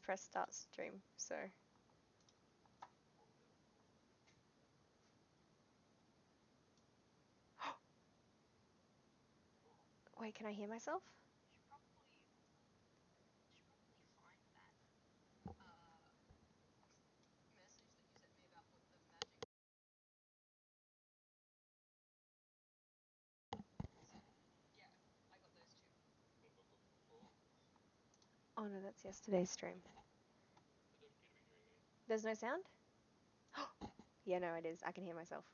press start stream, so. Wait, can I hear myself? Oh no, that's yesterday's stream. There's no sound? Yeah, no, it is. I can hear myself.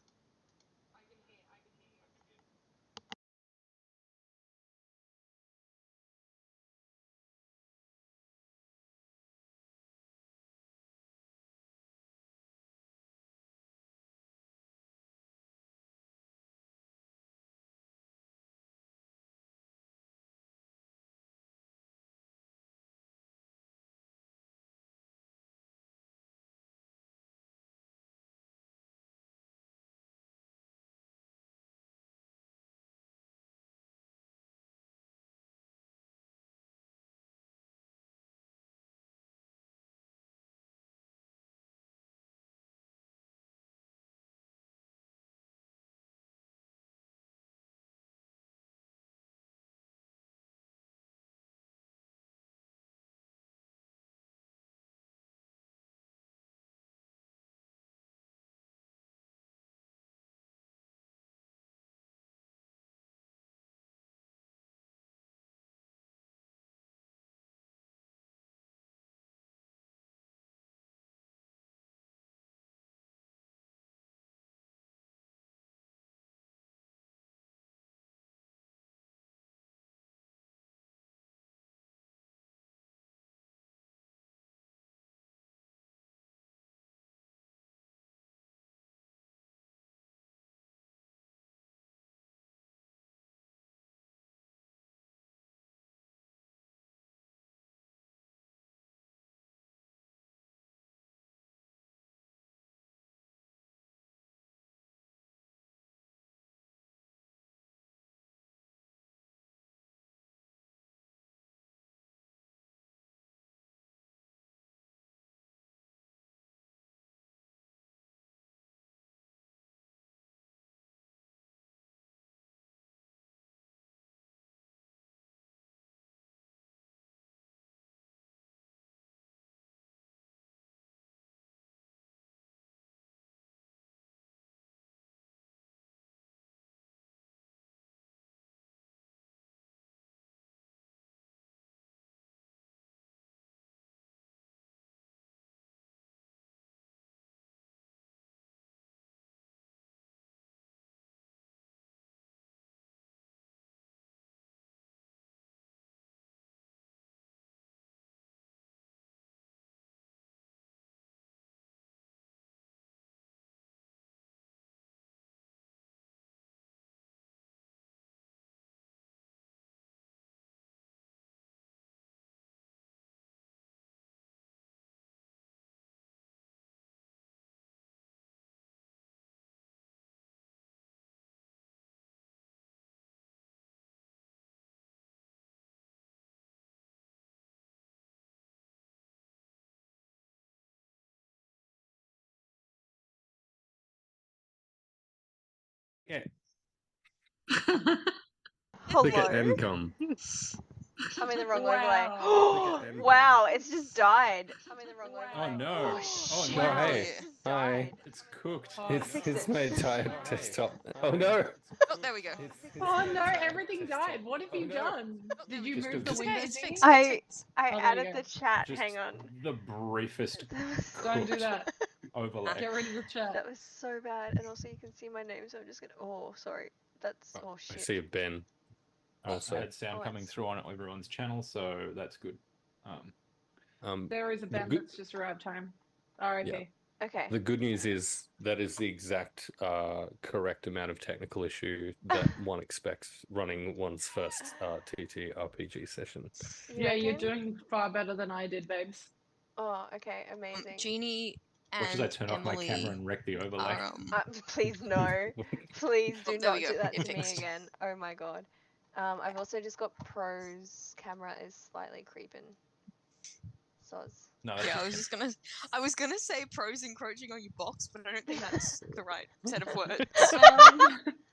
Yeah. Hello? Look at M come. I'm in the wrong Wow. overlay. Wow, it's just died. I'm in the wrong Oh overlay. no. Oh shit, no. hey. it's just Hi. died. It's cooked. Oh, It's my it. entire Oh, desktop. hey. Oh no! Oh, there we go. Oh no, everything died. What have you done? Did you Just move the a- window It's thingy? fixed. I Oh, there you added go. the chat. Just Hang on. the briefest Don't do cooked that. overlay. Get rid of the chat. That was so bad, and also you can see my name, so I'm just gonna. Oh, sorry. That's. Oh I shit. see a Ben. I Also, had sound coming through on everyone's channel, so that's good. There is a Ben that's just arrived home. R.I.P. Yeah. Okay. The good news is that is the exact correct amount of technical issue that one expects running one's first TTRPG session. Yeah, you're reckon? doing far better than I did, babes. Oh, okay, amazing. Jeannie Watch as I and turn off my Emily camera and wreck the overlay. are Please no. Please do there we not go. do that You're to me fixed. again. Oh my god. I've also just got Pro's camera is slightly creeping. Soz. No, that's Yeah, just I was gonna say pros encroaching on your box, but I don't think that's the right set of words.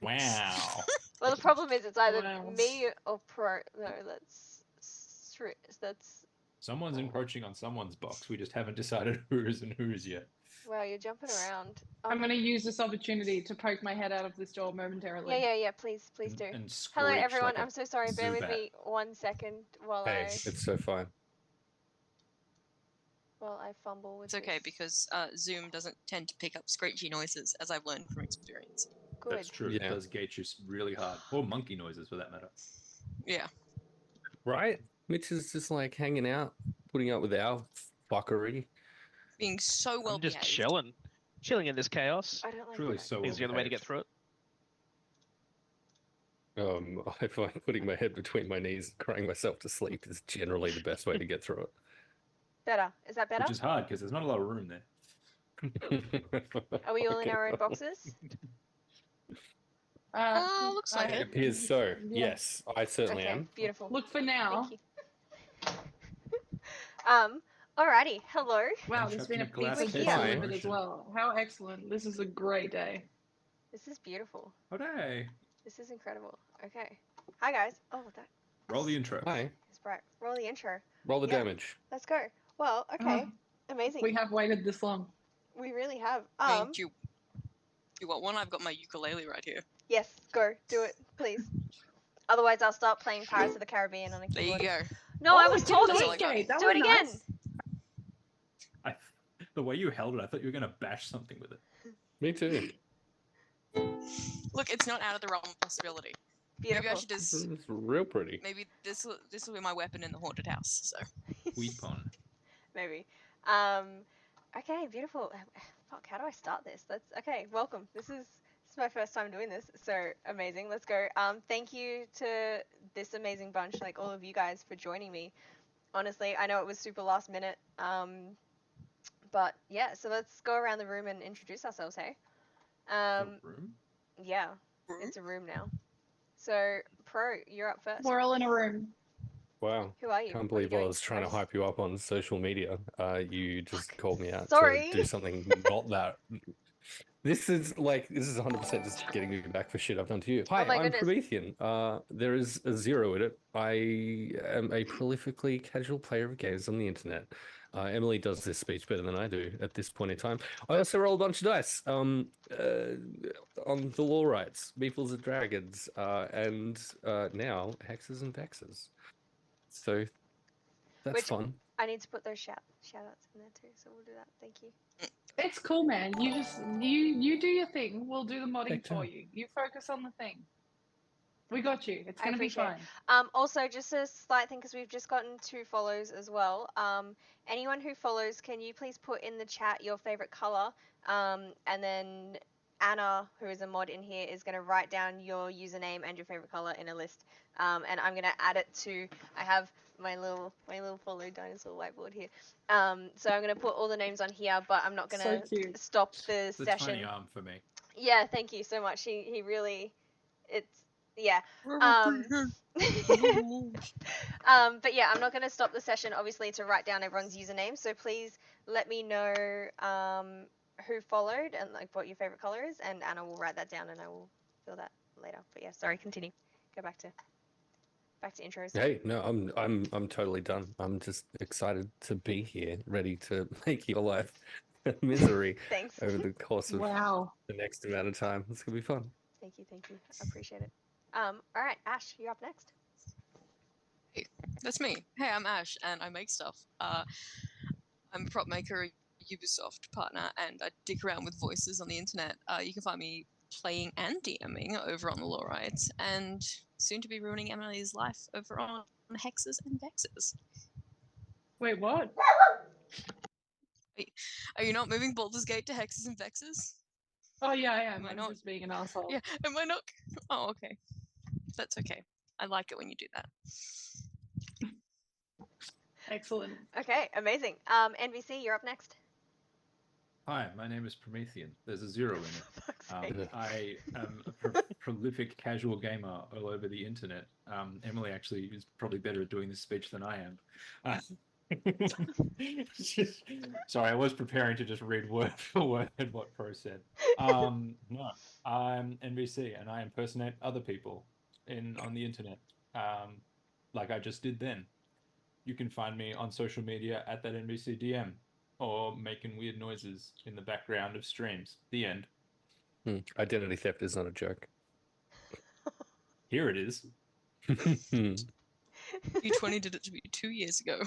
wow. Well, the problem is it's either Wow. me or Pro. No, that's. Someone's encroaching on someone's box. We just haven't decided whose and whose yet. Wow, you're jumping around. I'm going to use this opportunity to poke my head out of this door momentarily. Yeah. Please do. And Hello, screech everyone. like a I'm so sorry. Bear with Zubat. me 1 second while Hey, it's so fine. I fumble with. It's okay this. because Zoom doesn't tend to pick up screechy noises, as I've learned from experience. Good. That's true. It Yeah. does gate you really hard. Or monkey noises, for that matter. Yeah. Right? Mitch is just like hanging out, putting up with our fuckery. Being so well I'm just behaved. chilling in this chaos. I don't like Truly that. so I think it's the well only way to get behaved. through it. I find putting my head between my knees and crying myself to sleep is generally the best way to get through Better. Is that better? Which is hard because there's not a lot of room there. it. Are we all in our own boxes? Looks like It it. appears so. Yeah. Yes, I certainly Okay, am. beautiful. Look for now. Thank you. Alrighty. Hello. Wow, I'm there's trapped been in a a glass pizza case just of delivered as emotion. well. How excellent. This is a great day. This is beautiful. Hooray! This is incredible. Okay. Hi guys. Oh, that Roll the intro. Hi. is bright. Roll the intro. Roll the Yeah. damage. Let's go. Well, okay. Amazing. We have waited this long. We really have. I mean, do you want one? I've got my ukulele right here. Yes. Go. Do it, please. Otherwise, I'll start playing Pirates of the Caribbean on a There you keyboard. go. No, I Oh, was it didn't talking. Escalate. That Do was it again. nice. The way you held it, I thought you were going to bash something with it. Me too. Look, it's not out of the realm of possibility. Beautiful. Maybe I should just. It's real pretty. Maybe this will be my weapon in the haunted house. So. Weepon. Maybe. Okay, beautiful. Fuck, how do I start this? That's okay. Welcome. This is my first time doing this, so amazing. Let's go. Thank you to this amazing bunch, like all of you guys, for joining me. Honestly, I know it was super last minute. But yeah, so let's go around the room and introduce ourselves. Hey. Room? Yeah, it's a room now. So, Pro, you're up first. We're all in a room. Wow. Who are you? Can't What are you believe I doing? was trying to Nice. hype you up on social media. You just called me out Sorry. to do something not that. This is 100% just getting me back for shit I've done to you. Hi, my I'm goodness. Promethean. There is a zero in it. I am a prolifically casual player of games on the internet. Emily does this speech better than I do at this point in time. I also roll a bunch of dice on the law rights, Meeples and Dragons, and now Hexes and Vexes. So that's Which- fun. I need to put those shout outs in there too, so we'll do that. Thank you. It's cool, man. You just you do your thing. We'll do the modding Take for time. you. You focus on the thing. We got you. It's I gonna be appreciate it. fine. Also, just a slight thing, because we've just gotten 2 follows as well. Anyone who follows, can you please put in the chat your favorite color? And then Anna, who is a mod in here, is going to write down your username and your favorite color in a list. And I'm going to add it to. I have my little follow dinosaur whiteboard here. So I'm going to put all the names on here, but I'm not going So to cute. stop the It's a session. tiny arm for me. Yeah, thank you so much. He really, yeah. But yeah, I'm not going to stop the session, obviously, to write down everyone's username. So please let me know who followed and like what your favorite color is, and Anna will write that down, and I will fill that later. But yeah, sorry, continue. Go back to intros. Hey, no, I'm totally done. I'm just excited to be here, ready to make your life a misery Thanks. over the course of Wow. the next amount of time. It's gonna be fun. Thank you. I appreciate it. All right, Ash, you're up next. That's me. Hey, I'm Ash, and I make stuff. I'm a prop maker, a Ubisoft partner, and I dick around with voices on the internet. You can find me playing and DMing over on the Law Rights, and soon to be ruining Emily's life over on Hexes and Vexes. Wait, what? Are you not moving Baldur's Gate to Hexes and Vexes? Oh yeah, I am. Am I I'm not? just being an asshole. Yeah, am I not? Oh, okay. That's okay. I like it when you do that. Excellent. Okay, amazing. NBC, you're up next. Hi, my name is Promethean. There's a zero in it. Fuck's sake. I am a prolific casual gamer all over the internet. Emily actually is probably better at doing this speech than I am. Sorry, I was preparing to just read word for word what Pro said. No, I'm NBC and I impersonate other people on the internet, like I just did then. You can find me on social media at that NBC DM or making weird noises in the background of streams. The end. Identity theft is not a joke. Here it is. U20 did it to me 2 years ago.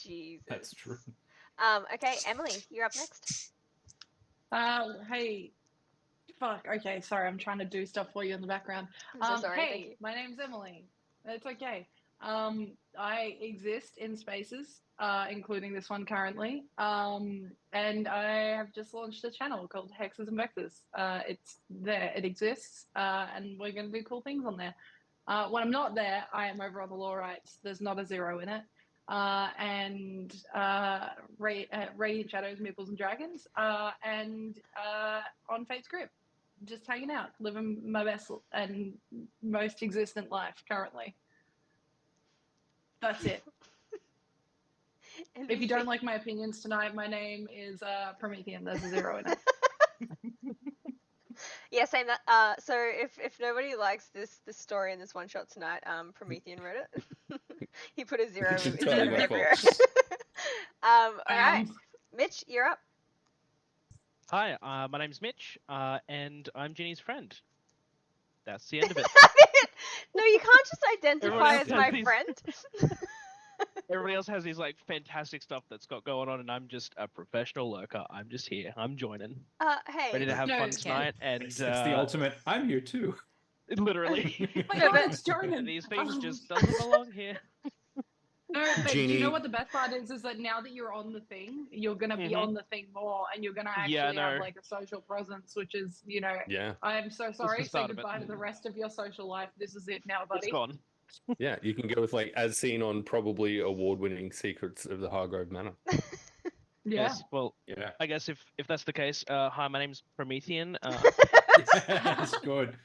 Jesus. That's true. Okay, Emily, you're up next. Hey. Fuck. Okay, sorry. I'm trying to do stuff for you in the background. I'm so sorry. Hey, Thank you. my name's Emily. It's okay. I exist in spaces, including this one currently. And I have just launched a channel called Hexes and Vexes. It's there. It exists. And we're going to do cool things on there. When I'm not there, I am over on the Law Rights. There's not a zero in it. And Radiant Shadows, Meeples and Dragons, and on Fate's Grip. Just hanging out, living my best and most existent life currently. That's it. If you don't like my opinions tonight, my name is Promethean. There's a zero in it. Yeah, same that. So if nobody likes this story in this one shot tonight, Promethean wrote it. He put a zero It's instead entirely of my everywhere. fault. All right, Mitch, you're up. Hi, my name's Mitch, and I'm Ginny's friend. That's the end of it. No, you can't just identify else as has my these- friend. Everybody else has these like fantastic stuff that's got going on, and I'm just a professional lurker. I'm just here. I'm joining, Hey. ready to have No, fun it's tonight, and It's the ultimate. I'm here too. literally, Oh my No, God, but- it's Jordan. these things just doesn't belong here. No, but do you Genie. know what the best part is that now that you're on the thing, you're going to be Mhm. on the thing more and you're going to actually Yeah, I have know. like a social presence, which is, you know, Yeah, I am so sorry. Say start of it. goodbye to the rest of your social life. This is it now, It's buddy. gone. yeah. You can go with like as seen on probably award-winning Secrets of the Hargrove Manor. Yeah. Yes. Well, Yeah. I guess if that's the case, hi, my name's Promethean. Yes, good.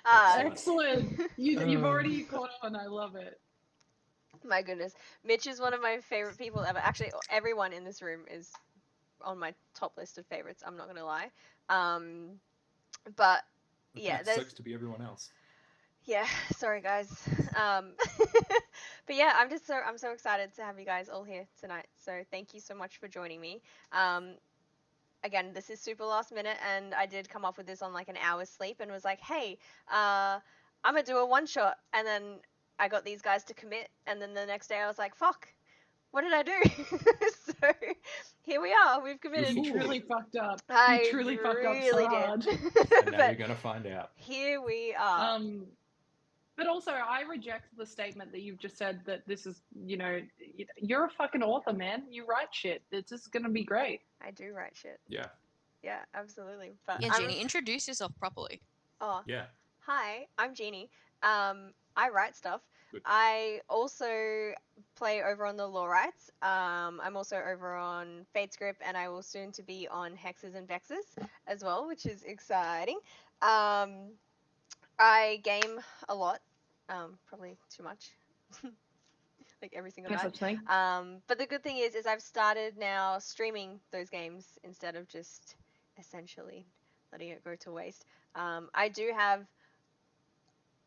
Excellent. You've already caught on. I love it. My goodness, Mitch is one of my favorite people ever. Actually, everyone in this room is on my top list of favorites. I'm not gonna lie. But yeah, It there's sucks to be everyone else. yeah. Sorry, guys. But yeah, I'm so excited to have you guys all here tonight. So thank you so much for joining me. Again, this is super last minute, and I did come up with this on like an hour's sleep, and was like, hey, I'm gonna do a one shot, and then I got these guys to commit, and then the next day I was like, fuck, what did I do? So here we are, we've committed. You truly fucked up. I You truly fucked up so really hard. did. And now you're But gonna find out. here we are. But also, I reject the statement that you've just said that this is, you know, you're a fucking author, man. You write shit. It's just gonna be great. I do write shit. Yeah. Yeah, absolutely. But Yeah, I'm, Jeannie, introduce yourself properly. oh, Yeah. hi, I'm Jeannie. I write stuff. Good. I also play over on the Law Rights. I'm also over on Fate's Grip, and I will soon to be on Hexes and Vexes as well, which is exciting. I game a lot, probably too much, like every single No night. such thing. But the good thing is I've started now streaming those games instead of just essentially letting it go to waste. I do have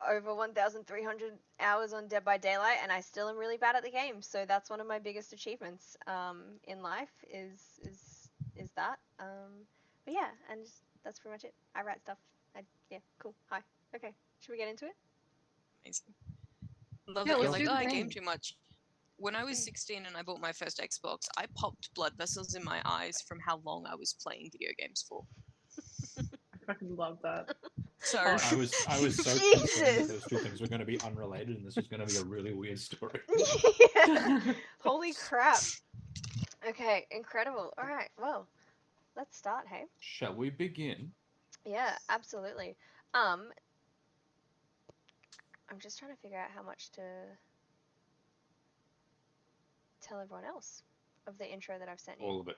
over 1,300 hours on Dead by Daylight, and I still am really bad at the game. So that's one of my biggest achievements in life is that. But yeah, and just, that's pretty much it. I write stuff. Yeah, cool. Hi. Okay, should we get into it? Amazing. Love Yeah, that you're let's like, do the I game thing. too much. When I was 16 and I bought my first Xbox, I popped blood vessels in my eyes from how long I was playing video games for. I fucking love that. So I was so concerned Jesus. that those two things were going to be unrelated, and this was going to be a really weird story. Yeah. Holy crap. Okay, incredible. All right, well, let's start, hey? Shall we begin? Yeah, absolutely. I'm just trying to figure out how much to tell everyone else of the intro that I've sent you. All of it.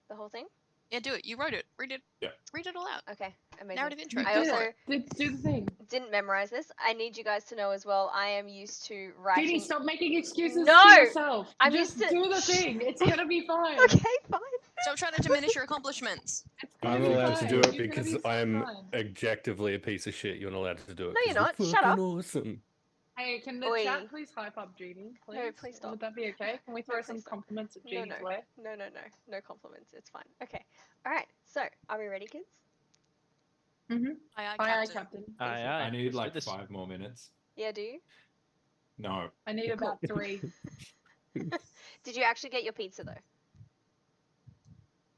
The whole thing? yeah, do it. You wrote it. Read it. Yeah. Read it all out. Okay, amazing. Narrative intro. I Do also it. Do the thing. didn't memorize this. I need you guys to know as well. I am used to writing. Judy, stop making excuses No! to yourself. I'm Just used to- do the thing. It's gonna be fine. Okay, fine. Stop trying to diminish your accomplishments. It's gonna I'm be allowed to fine. do You're it gonna because be so I'm fine. objectively a piece of shit. You're not allowed to do it. No, you're 'cause not. Shut fucking up. awesome. Hey, can the Oi. chat please hype up Judy, please? No, please stop. Would that be okay? Can we throw please some stop. compliments at No, Judy's no. way? No, no compliments. It's fine. Okay. All right. So, are we ready, kids? Mm-hmm. Aye, Aye, Captain. Captain. Aye, aye. I need let's do like this. 5 more minutes. Yeah, do you? No. I need about 3. Did you actually get your pizza though?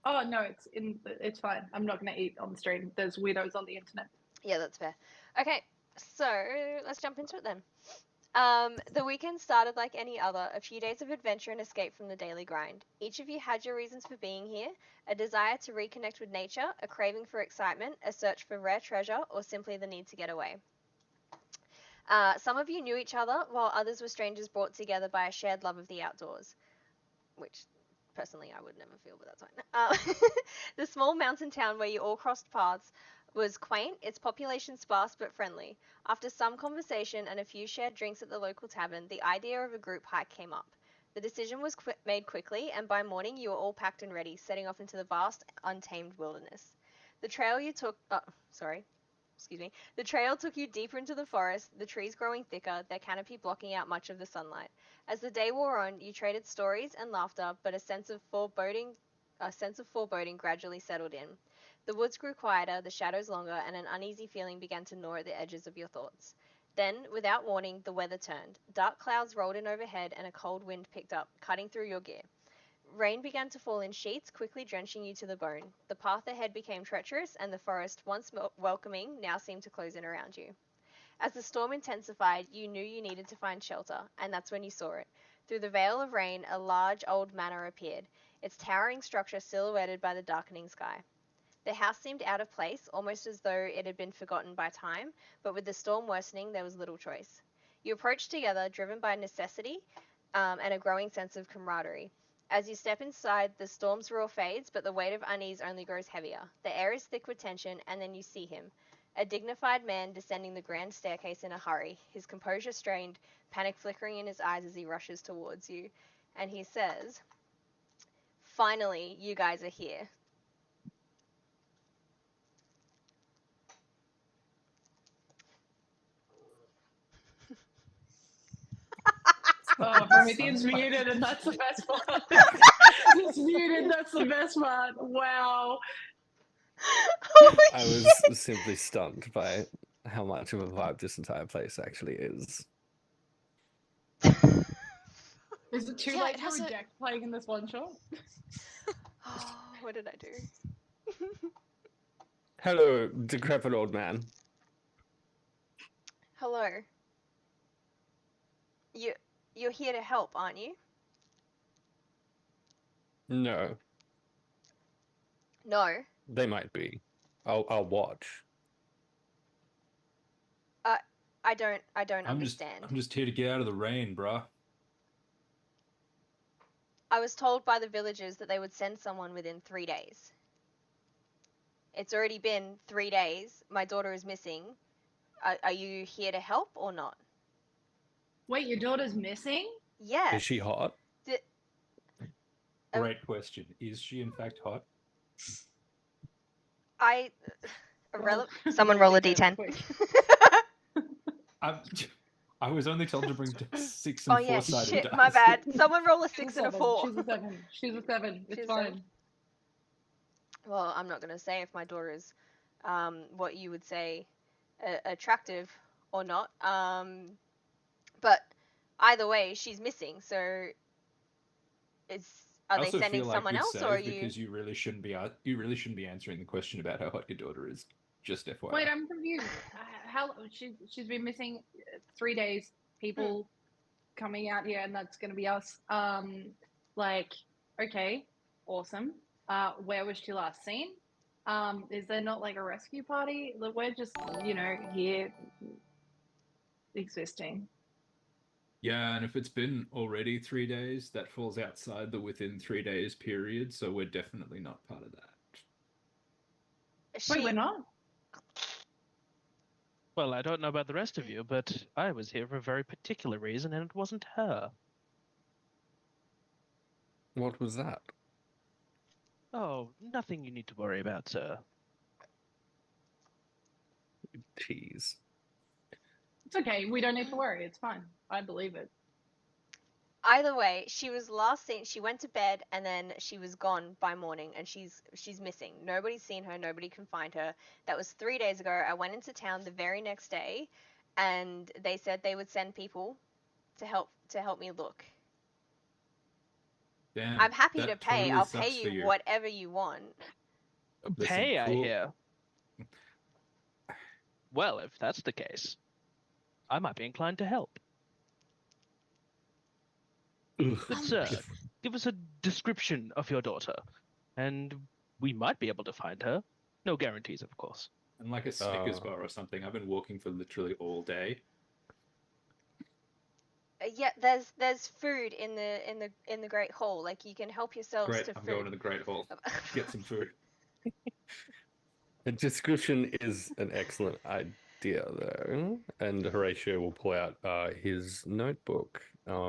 Oh no, it's fine. I'm not gonna eat on the stream. There's weirdos on the internet. Yeah, that's fair. Okay, so let's jump into it then. The weekend started like any other, a few days of adventure and escape from the daily grind. Each of you had your reasons for being here, a desire to reconnect with nature, a craving for excitement, a search for rare treasure, or simply the need to get away. Some of you knew each other, while others were strangers brought together by a shared love of the outdoors, which personally I would never feel, but that's fine. The small mountain town where you all crossed paths was quaint, its population sparse but friendly. After some conversation and a few shared drinks at the local tavern, the idea of a group hike came up. The decision was made quickly, and by morning you were all packed and ready, setting off into the vast, untamed wilderness. The trail The trail took you deeper into the forest, the trees growing thicker, their canopy blocking out much of the sunlight. As the day wore on, you traded stories and laughter, but a sense of foreboding gradually settled in. The woods grew quieter, the shadows longer, and an uneasy feeling began to gnaw at the edges of your thoughts. Then, without warning, the weather turned. Dark clouds rolled in overhead, and a cold wind picked up, cutting through your gear. Rain began to fall in sheets, quickly drenching you to the bone. The path ahead became treacherous, and the forest, once welcoming, now seemed to close in around you. As the storm intensified, you knew you needed to find shelter, and that's when you saw it. Through the veil of rain, a large old manor appeared, its towering structure silhouetted by the darkening sky. The house seemed out of place, almost as though it had been forgotten by time, but with the storm worsening, there was little choice. You approached together, driven by necessity and a growing sense of camaraderie. As you step inside, the storm's roar fades, but the weight of unease only grows heavier. The air is thick with tension, and then you see him. A dignified man descending the grand staircase in a hurry, his composure strained, panic flickering in his eyes as he rushes towards you. And he says, "Finally, you guys are here." Oh, Promethean's muted, and that's the best part. It's muted. That's the best part. Wow. I was simply stunned by how much of a vibe this entire place actually is. Is it too Yeah, late it to has a- reject playing in this one shot? What did I do? Hello, decrepit old man. Hello. You're here to help, aren't you? No, No. they might be. I'll watch. I don't I'm understand. just here to get out of the rain, bruh. I was told by the villagers that they would send someone within 3 days. It's already been 3 days. My daughter is missing. Are you here to help or not? Wait, your daughter's missing? Yes. Is she hot? Great question. Is she in fact hot? Someone roll a d10. Quick. I was only told to bring 6 Oh and yeah, 4-sided shit, dice. my bad. Someone roll a She's 6 and a 7. 4. She's a 7. She's a 7. It's She's a fine. 7. Well, I'm not going to say if my daughter is what you would say attractive or not. But either way, she's missing. So I are they also sending feel like someone good else, save or are you? because you really shouldn't be answering the question about how hot your daughter is. Just FYI. Wait, I'm confused. How she's been missing 3 days. People coming out here, and that's going to be us. Like, okay, awesome. Where was she last seen? Is there not like a rescue party? Like, we're just, here existing. Yeah, and if it's been already 3 days, that falls outside the within 3 days period, so we're definitely not part of that. Wait, we're not. Well, I don't know about the rest of you, but I was here for a very particular reason, and it wasn't her. What was that? Oh, nothing you need to worry about, sir. Tease. It's okay. We don't need to worry. It's fine. I believe it. Either way, she was last seen. She went to bed and then she was gone by morning, and she's missing. Nobody's seen her. Nobody can find her. That was 3 days ago. I went into town the very next day, and they said they would send people to help me look. Damn, I'm happy that to pay. totally I'll pay sucks for you you. whatever you want. Listen, Pay, I cool. hear. Well, if that's the case, I might be inclined to help. Ugh. Good sir, give us a description of your daughter, and we might be able to find her. No guarantees, of course. And like a Snickers bar or something. I've been walking for literally all day. Yeah, there's food in the Great Hall. Like, you can help yourselves Great, to I'm food. going to the Great Hall. Get some food. A description is an excellent idea, though. And Horatio will pull out his notebook Oh,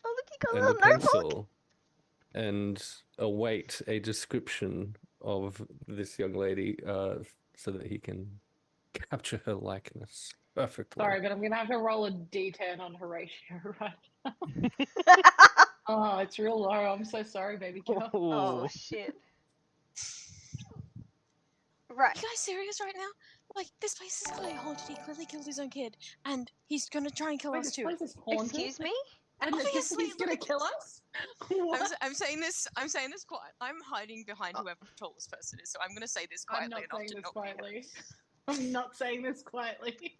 look, you got a and a little notebook. pencil and await a description of this young lady so that he can capture her likeness perfectly. Sorry, but I'm gonna have to roll a D10 on Horatio right now. Oh, it's real low. I'm so sorry, baby girl. Oh shit. Right. You guys serious right now? Like, this place is clearly haunted. He clearly killed his own kid, and he's gonna try and kill Wait, us this too. place is haunted. Excuse me? And Obviously, he's look gonna at kill this. us? What? I'm saying this. I'm saying this quiet. I'm hiding behind whoever the tallest person is, so I'm gonna say this I'm quietly not enough saying to this not be heard. quietly. I'm not saying this quietly.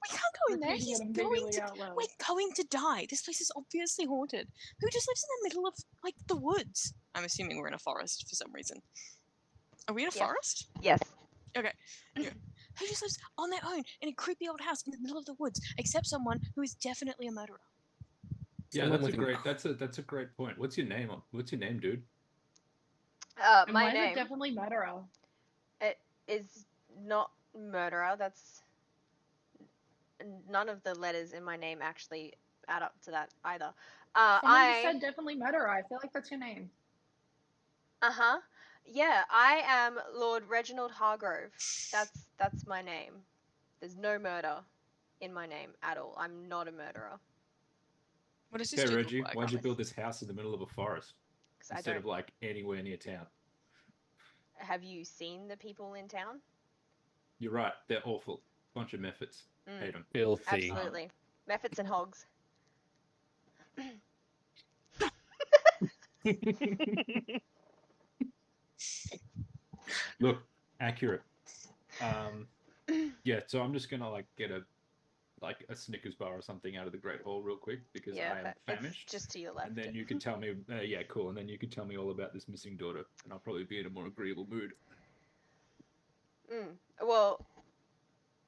We can't go in there. Repeating He's it going immediately to. out loud. We're going to die. This place is obviously haunted. Who just lives in the middle of like the woods? I'm assuming we're in a forest for some reason. Are we in a Yes. forest? Yes. Okay. Yeah. Who just lives on their own in a creepy old house in the middle of the woods, except someone who is definitely a murderer? Yeah, Someone that's a with an- great. That's a great point. What's your name? What's your name, dude? And My why is it name definitely murderer? is not murderer. That's none of the letters in my name actually add up to that either. Someone just said definitely murderer. I feel like that's your name. Uh-huh. Yeah, I am Lord Reginald Hargrove. That's my name. There's no murder in my name at all. I'm not a murderer. What does this Okay, dude Reggie, look like? why'd you build this house in the middle of a forest 'Cause I instead don't. of like anywhere near town? Have you seen the people in town? You're right. They're awful. Bunch of methods. Mm, Hate them. Filthy. absolutely. Mephits and hogs. Look, accurate. Yeah. So I'm just gonna like get a Snickers bar or something out of the Great Hall real quick because Yeah, I am it's famished. just to your left. And then you can tell me, yeah, cool. And then you can tell me all about this missing daughter, and I'll probably be in a more agreeable mood. Well,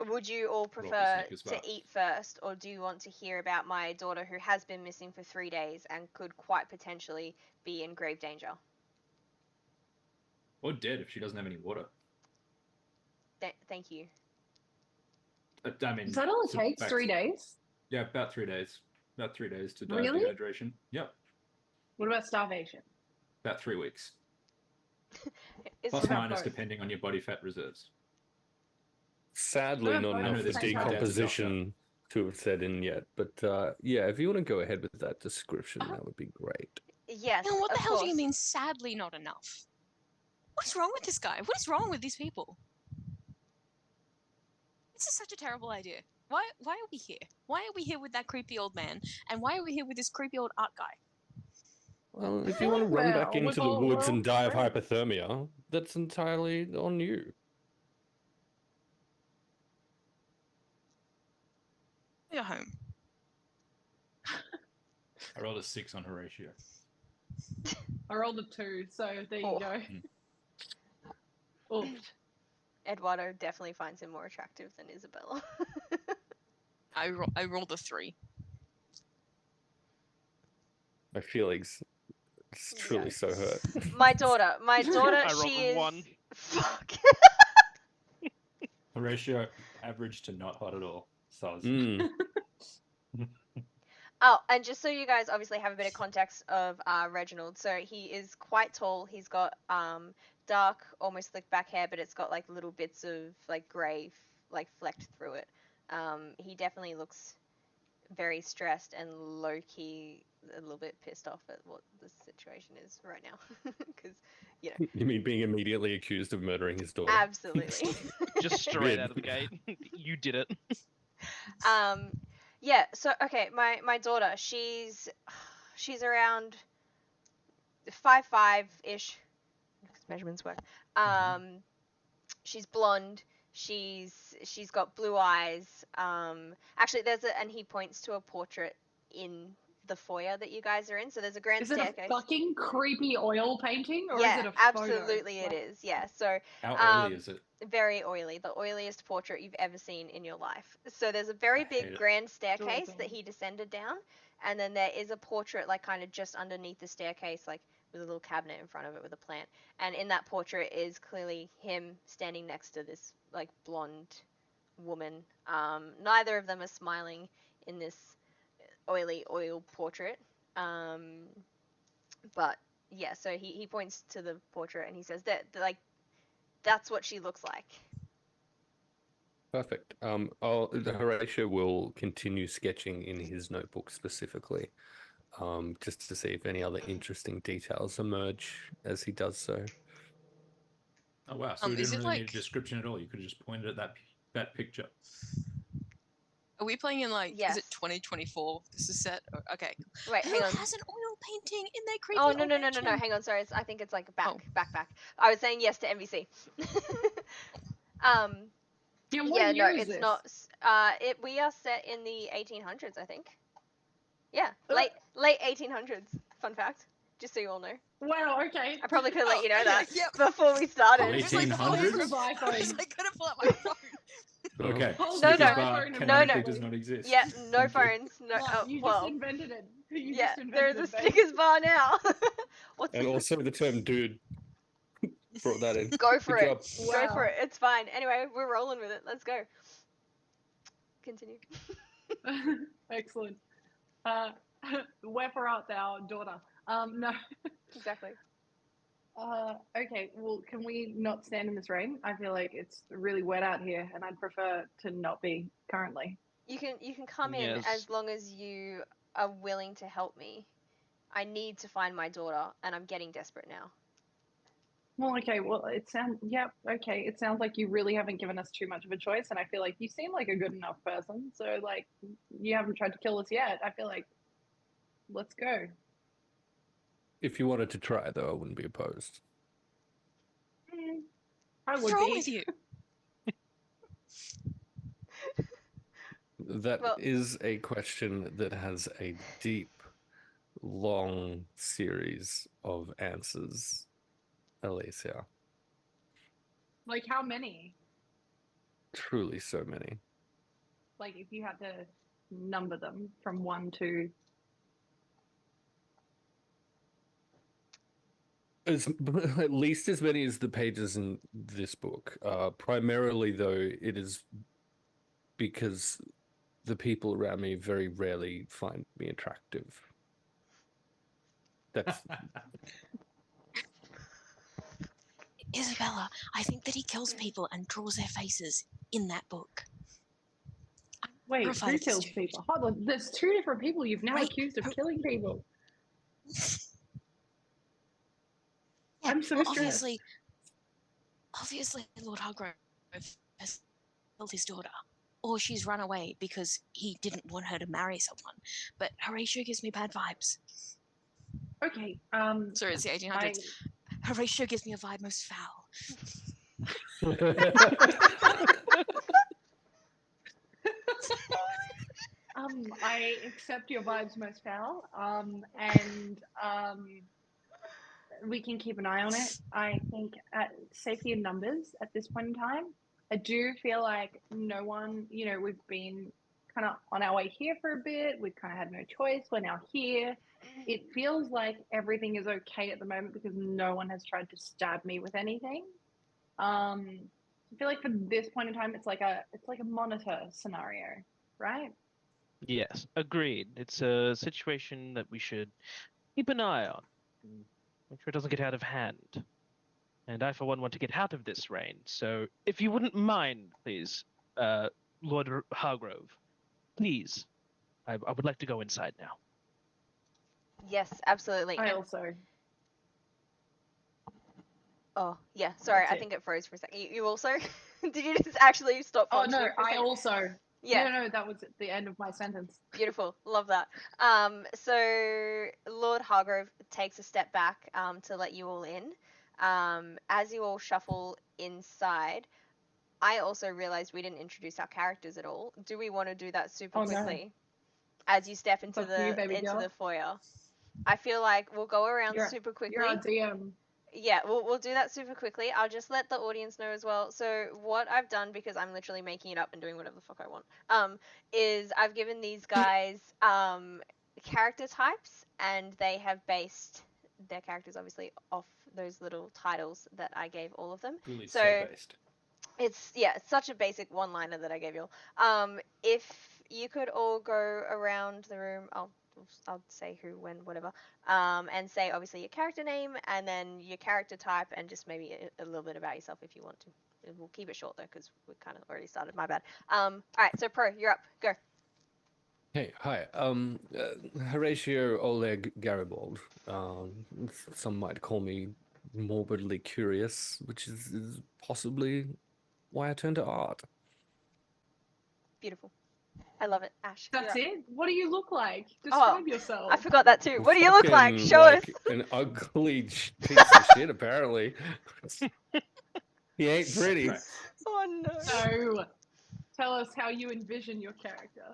would you all for prefer Snickers to bar. eat first, or do you want to hear about my daughter who has been missing for 3 days and could quite potentially be in grave danger? Or dead if she doesn't have any water. Thank you. I mean, Is that all it so takes? back 3 to- days? Yeah, about 3 days. About 3 days to die Really? of dehydration. Yep, What about starvation? about 3 weeks. Is Plus What about minus both? depending on your body fat reserves. Sadly, Well, not I know enough this for is my dad's a decomposition to have set in yet. But yeah, if you want to go ahead with that description, that would be great. yes, Now, what the of hell do you course. mean, sadly not enough? What's wrong with this guy? What is wrong with these people? This is such a terrible idea. Why are we here? Why are we here with that creepy old man? And why are we here with this creepy old art guy? Well, if you want to run back Well, into we've the all- woods we're and die of all hypothermia, that's entirely on you. Go home. I rolled a 6 on Horatio. I rolled a 2, so there Oh. you go. Oofed. Eduardo definitely finds him more attractive than Isabella. I rolled a 3. My feelings is truly so hurt. My daughter, I rolled she a is 1. fuck. Horatio, average to not hot at all. Soz. Mm. Oh, and just so you guys obviously have a bit of context of Reginald, so he is quite tall. He's got dark, almost slick back hair, but it's got like little bits of like grey, like flecked through it. He definitely looks very stressed and low key, a little bit pissed off at what the situation is right now, because You mean being immediately accused of murdering his daughter? absolutely. Just straight Weird. out of the gate. You did it. Yeah. So okay, my daughter, she's around 5'5" ish. Measurements work. She's blonde. She's got blue eyes. Actually, and he points to a portrait in the foyer that you guys are in. So there's a grand Is it a staircase. fucking creepy oil painting, or Yeah, is it a absolutely photo? it is. Yeah. So How oily is it? very oily, the oiliest portrait you've ever seen in your life. So there's a very I big hate it. grand staircase that Adorable. he descended down, and then there is a portrait like kind of just underneath the staircase, like with a little cabinet in front of it with a plant. And in that portrait is clearly him standing next to this like blonde woman. Neither of them are smiling in this oily oil portrait. But yeah, so he points to the portrait and he says that like that's what she looks like. Perfect. Horatio will continue sketching in his notebook specifically, just to see if any other interesting details emerge as he does so. Oh wow! So we Is didn't it really need a like- description at all. You could have just pointed at that picture. Are we playing in like? Yes. Is it 2024? This is set. Okay. Wait, Who hang on. has an oil painting in their creepy Oh old no. mansion? Hang on, sorry. I think it's like back, Oh. back. I was saying yes to NBC. Yeah, what yeah, year no, is it's this? not. We are set in the 1800s, I think. Yeah, Uh. late 1800s. Fun fact, just so you all know. Wow, okay. I probably could have let you know okay, that yep. before we started. Late It's like the 1800s? phone. I was like, gonna pull out my phone. Okay. Hold No, Snickers no. bar iPhone canonically no. does not exist. Yeah, no Thank you. phones. No. Well, you well, just invented it. You yeah, just there invented is a it, babe. Snickers bar now. What's And also the term dude brought that in. Go for Good it. job. Go for Wow. it. It's fine. Anyway, we're rolling with it. Let's go. Continue. Excellent. Wherefore art thou, daughter? No. Exactly. Okay, well, can we not stand in this rain? I feel like it's really wet out here, and I'd prefer to not be currently. You can come in Yes. as long as you are willing to help me. I need to find my daughter, and I'm getting desperate now. Well, okay, well, okay. It sounds like you really haven't given us too much of a choice, and I feel like you seem like a good enough person, so, like, you haven't tried to kill us yet. I feel like, let's go. If you wanted to try, though, I wouldn't be opposed. I What's would wrong be. with you? That Well- is a question that has a deep, long series of answers, Alicia. Like, how many? Truly so many. Like, if you had to number them from 1 to... At least as many as the pages in this book. Primarily, though, it is because the people around me very rarely find me attractive. That's Isabella, I think that he kills people and draws their faces in that book. Wait, Horrified who of this kills dude. people? Hold on, there's 2 different people you've now Right, accused of who- killing people. Yeah, I'm so well, stressed. obviously, Lord Hargrove has killed his daughter, or she's run away because he didn't want her to marry someone. But Horatio gives me bad vibes. Okay, Sorry, it's the 1800s. Horatio gives me a vibe most foul. I accept your vibes most foul, and we can keep an eye on it. I think at safety in numbers at this point in time. I do feel like no one, we've been kind of on our way here for a bit. We've kind of had no choice. We're now here. It feels like everything is okay at the moment because no one has tried to stab me with anything. I feel like for this point in time, it's like a monitor scenario, right? Yes, agreed. It's a situation that we should keep an eye on. And make sure it doesn't get out of hand. And I, for one, want to get out of this rain. So, if you wouldn't mind, please, Lord Hargrove, please, I would like to go inside now. Yes, absolutely. I And- also. oh, yeah. Sorry, That's I it. think it froze for a second. You also? Did you just actually stop Oh functioning no, for a I second? also. Yeah. No, that was at the end of my sentence. Beautiful. Love that. So Lord Hargrove takes a step back to let you all in. As you all shuffle inside, I also realized we didn't introduce our characters at all. Do we want to do that super Oh, no. quickly? As you step into Fuck you, baby girl. the foyer. I feel like we'll go around You're- super quickly. You're our DM. Yeah, we'll do that super quickly. I'll just let the audience know as well. So what I've done, because I'm literally making it up and doing whatever the fuck I want, is I've given these guys character types, and they have based their characters obviously off those little titles that I gave all of them. Really So- based. It's such a basic one-liner that I gave you all. If you could all go around the room, I'll say who, when, whatever, and say obviously your character name and then your character type and just maybe a little bit about yourself if you want to. We'll keep it short though because we kind of already started. My bad. All right, so Pro, you're up. Go. Hey, hi. Horatio Oleg Garibaldi. Some might call me morbidly curious, which is possibly why I turned to art. Beautiful. I love it. Ash. you're That's up. it? What do you look like? Describe yourself. I forgot that too. What do you look like? Fucking, Show us. an ugly piece of shit, apparently. He ain't pretty. Oh no. So, tell us how you envision your character.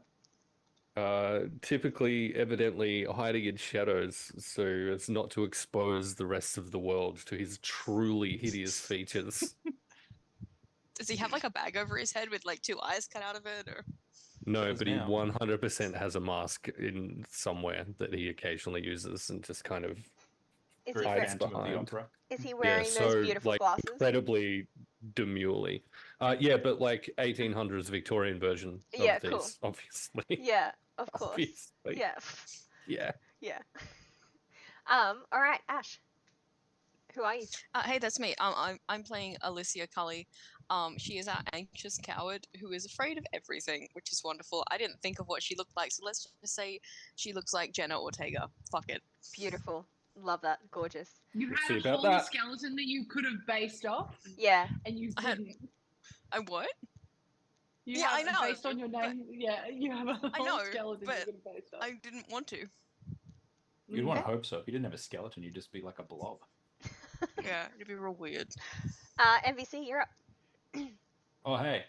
Typically, evidently hiding in shadows so as not to expose the rest of the world to his truly hideous features. Does he have like a bag over his head with like two eyes cut out of it, or? No, Does but he now. 100% has a mask in somewhere that he occasionally uses and just kind of Is he, Very hides wearing, Phantom of the behind. Opera. is he wearing yeah, those so beautiful like glasses? incredibly demurely. Yeah, but like 1800s Victorian version Yeah, of cool. these, obviously. Yeah, of course. Obviously. Yeah. Yeah. Yeah. All right, Ash. Who are you? Hey, that's me. I'm playing Alicia Cully. She is our anxious coward who is afraid of everything, which is wonderful. I didn't think of what she looked like, so let's just say she looks like Jenna Ortega. Fuck it. Beautiful. Love that. Gorgeous. You We'll had see a about whole that. skeleton that you could have based off, Yeah. and you I had- didn't. I what? You Yeah, I have, know, based on your but- name, yeah, you have a I whole know, skeleton but you could have based off. I didn't want to. You'd want to Okay. hope so. If you didn't have a skeleton, you'd just be like a blob. Yeah, it'd be real weird. MVC, you're up. Oh, hey.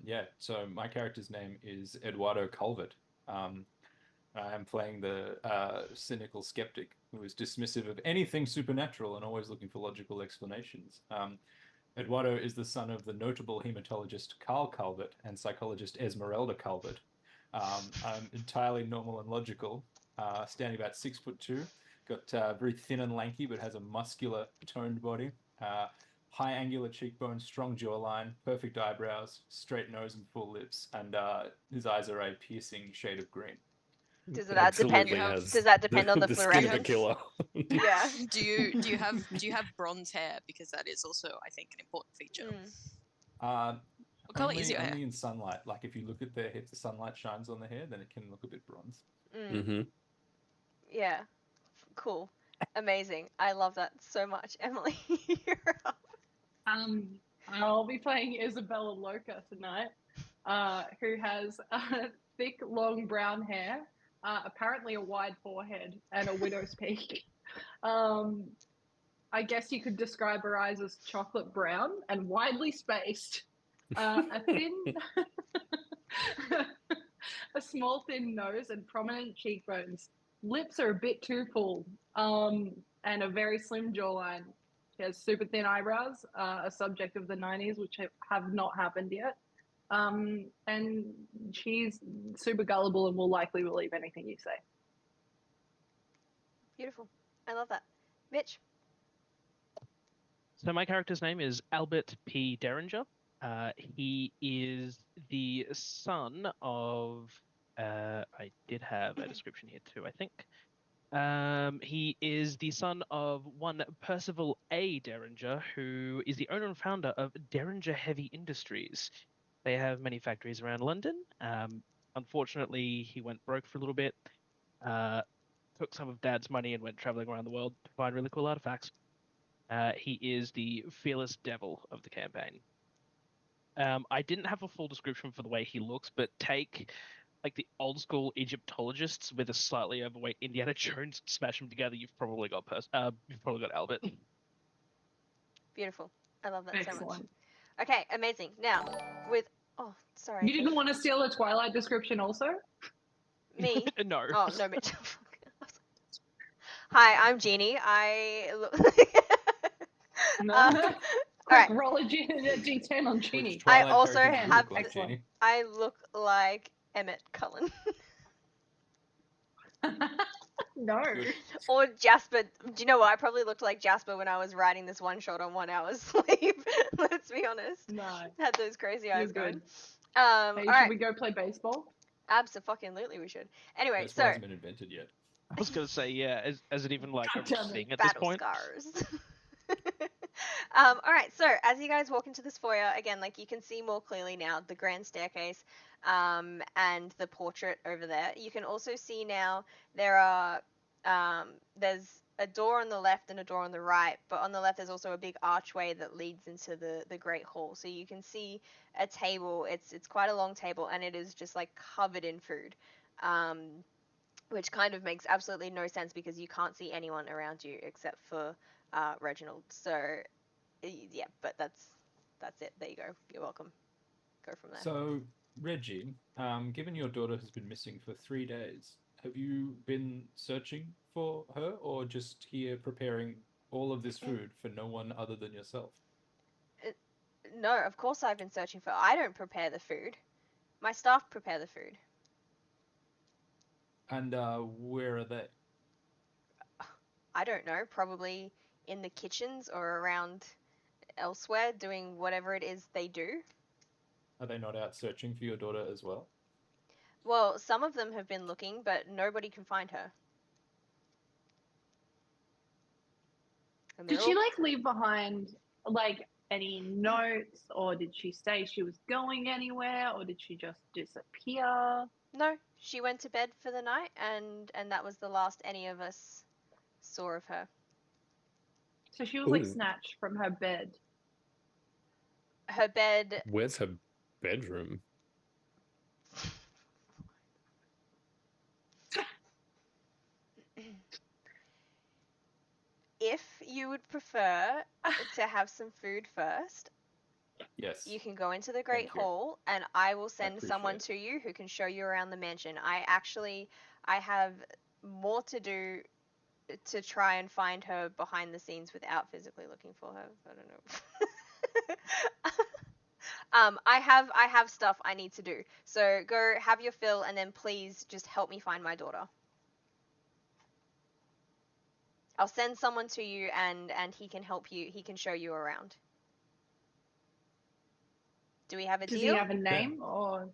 Yeah, so my character's name is Eduardo Calvert. I am playing the cynical skeptic who is dismissive of anything supernatural and always looking for logical explanations. Eduardo is the son of the notable hematologist Carl Calvert and psychologist Esmeralda Calvert. I'm entirely normal and logical, standing about 6'2", got very thin and lanky, but has a muscular, toned body. High angular cheekbones, strong jawline, perfect eyebrows, straight nose and full lips, and his eyes are a piercing shade of green. Does that depend? Absolutely has Does that depend on the skin of a fluorescence? killer. Yeah. Do you have bronze hair? Because that is also, I think, an important feature. What color is your hair? Only in sunlight. Like if you look at their hair, the sunlight shines on the hair, then it can look a bit bronze. Mm-hmm. Yeah. Cool. Amazing. I love that so much. Emily, you're up. I'll be playing Isabella Loca tonight, who has thick, long brown hair, apparently a wide forehead, and a widow's peak. I guess you could describe her eyes as chocolate brown and widely spaced. A thin, a small, thin nose and prominent cheekbones. Lips are a bit too full, and a very slim jawline. She has super thin eyebrows, a subject of the 90s, which have not happened yet. And she's super gullible and will likely believe anything you say. Beautiful. I love that. Mitch. So my character's name is Albert P. Derringer. He is the son of. I did have a description here too, I think. He is the son of one Percival A. Derringer, who is the owner and founder of Derringer Heavy Industries. They have many factories around London. Unfortunately, he went broke for a little bit, took some of Dad's money and went traveling around the world to find really cool artifacts. He is the fearless devil of the campaign. I didn't have a full description for the way he looks, but take like the old school Egyptologists with a slightly overweight Indiana Jones, smash them together. You've probably got Albert. Beautiful. I love that so much. Excellent. Okay, amazing. Now, with oh, sorry. You didn't want to steal a Twilight description also? Me? No. Oh no, Mitch. Hi, I'm Jeannie. I look. No. All Quick, right. roll a D10 on Which Genie. I Twilight also character do you have look like, Excellent. Jeannie? I look like Emmett Cullen No. Good. or Jasper. Do you know what? I probably looked like Jasper when I was writing this one shot on 1 hour's sleep. Let's be honest. No. Had those crazy You're eyes going. good. Hey, All should right. we go play baseball? Absolutely, we should. Anyway, That's so why hasn't been invented yet. I was gonna say, yeah, is it even like a God damn it. thing at this battle point? scars. All right, so as you guys walk into this foyer, again, like you can see more clearly now the grand staircase and the portrait over there. You can also see now there are there's a door on the left and a door on the right, but on the left there's also a big archway that leads into the great hall. So you can see a table. It's quite a long table, and it is just like covered in food. Which kind of makes absolutely no sense because you can't see anyone around you except for Reginald. So, yeah, but that's it. There you go. You're welcome. Go from there. So, Reggie, given your daughter has been missing for 3 days, have you been searching for her or just here preparing all of this food for no one other than yourself? No, of course I've been searching for. I don't prepare the food. My staff prepare the food. And where are they? I don't know. Probably in the kitchens or around elsewhere doing whatever it is they do. Are they not out searching for your daughter as well? Well, some of them have been looking, but nobody can find her. And Did they're she all- like leave behind like any notes, or did she say she was going anywhere, or did she just disappear? No, she went to bed for the night, and that was the last any of us saw of her. So she was like Ooh. snatched from her bed. Her bed. Where's her bedroom? If you would prefer to have some food first, Yes. you can go into the Great Thank you. Hall, and I will send appreciate someone it. to you who can show you around the mansion. I have more to do to try and find her behind the scenes without physically looking for her. I don't know. I have stuff I need to do. So go have your fill, and then please just help me find my daughter. I'll send someone to you, and he can help you. He can show you around. Do we have a Does deal? he have a name, or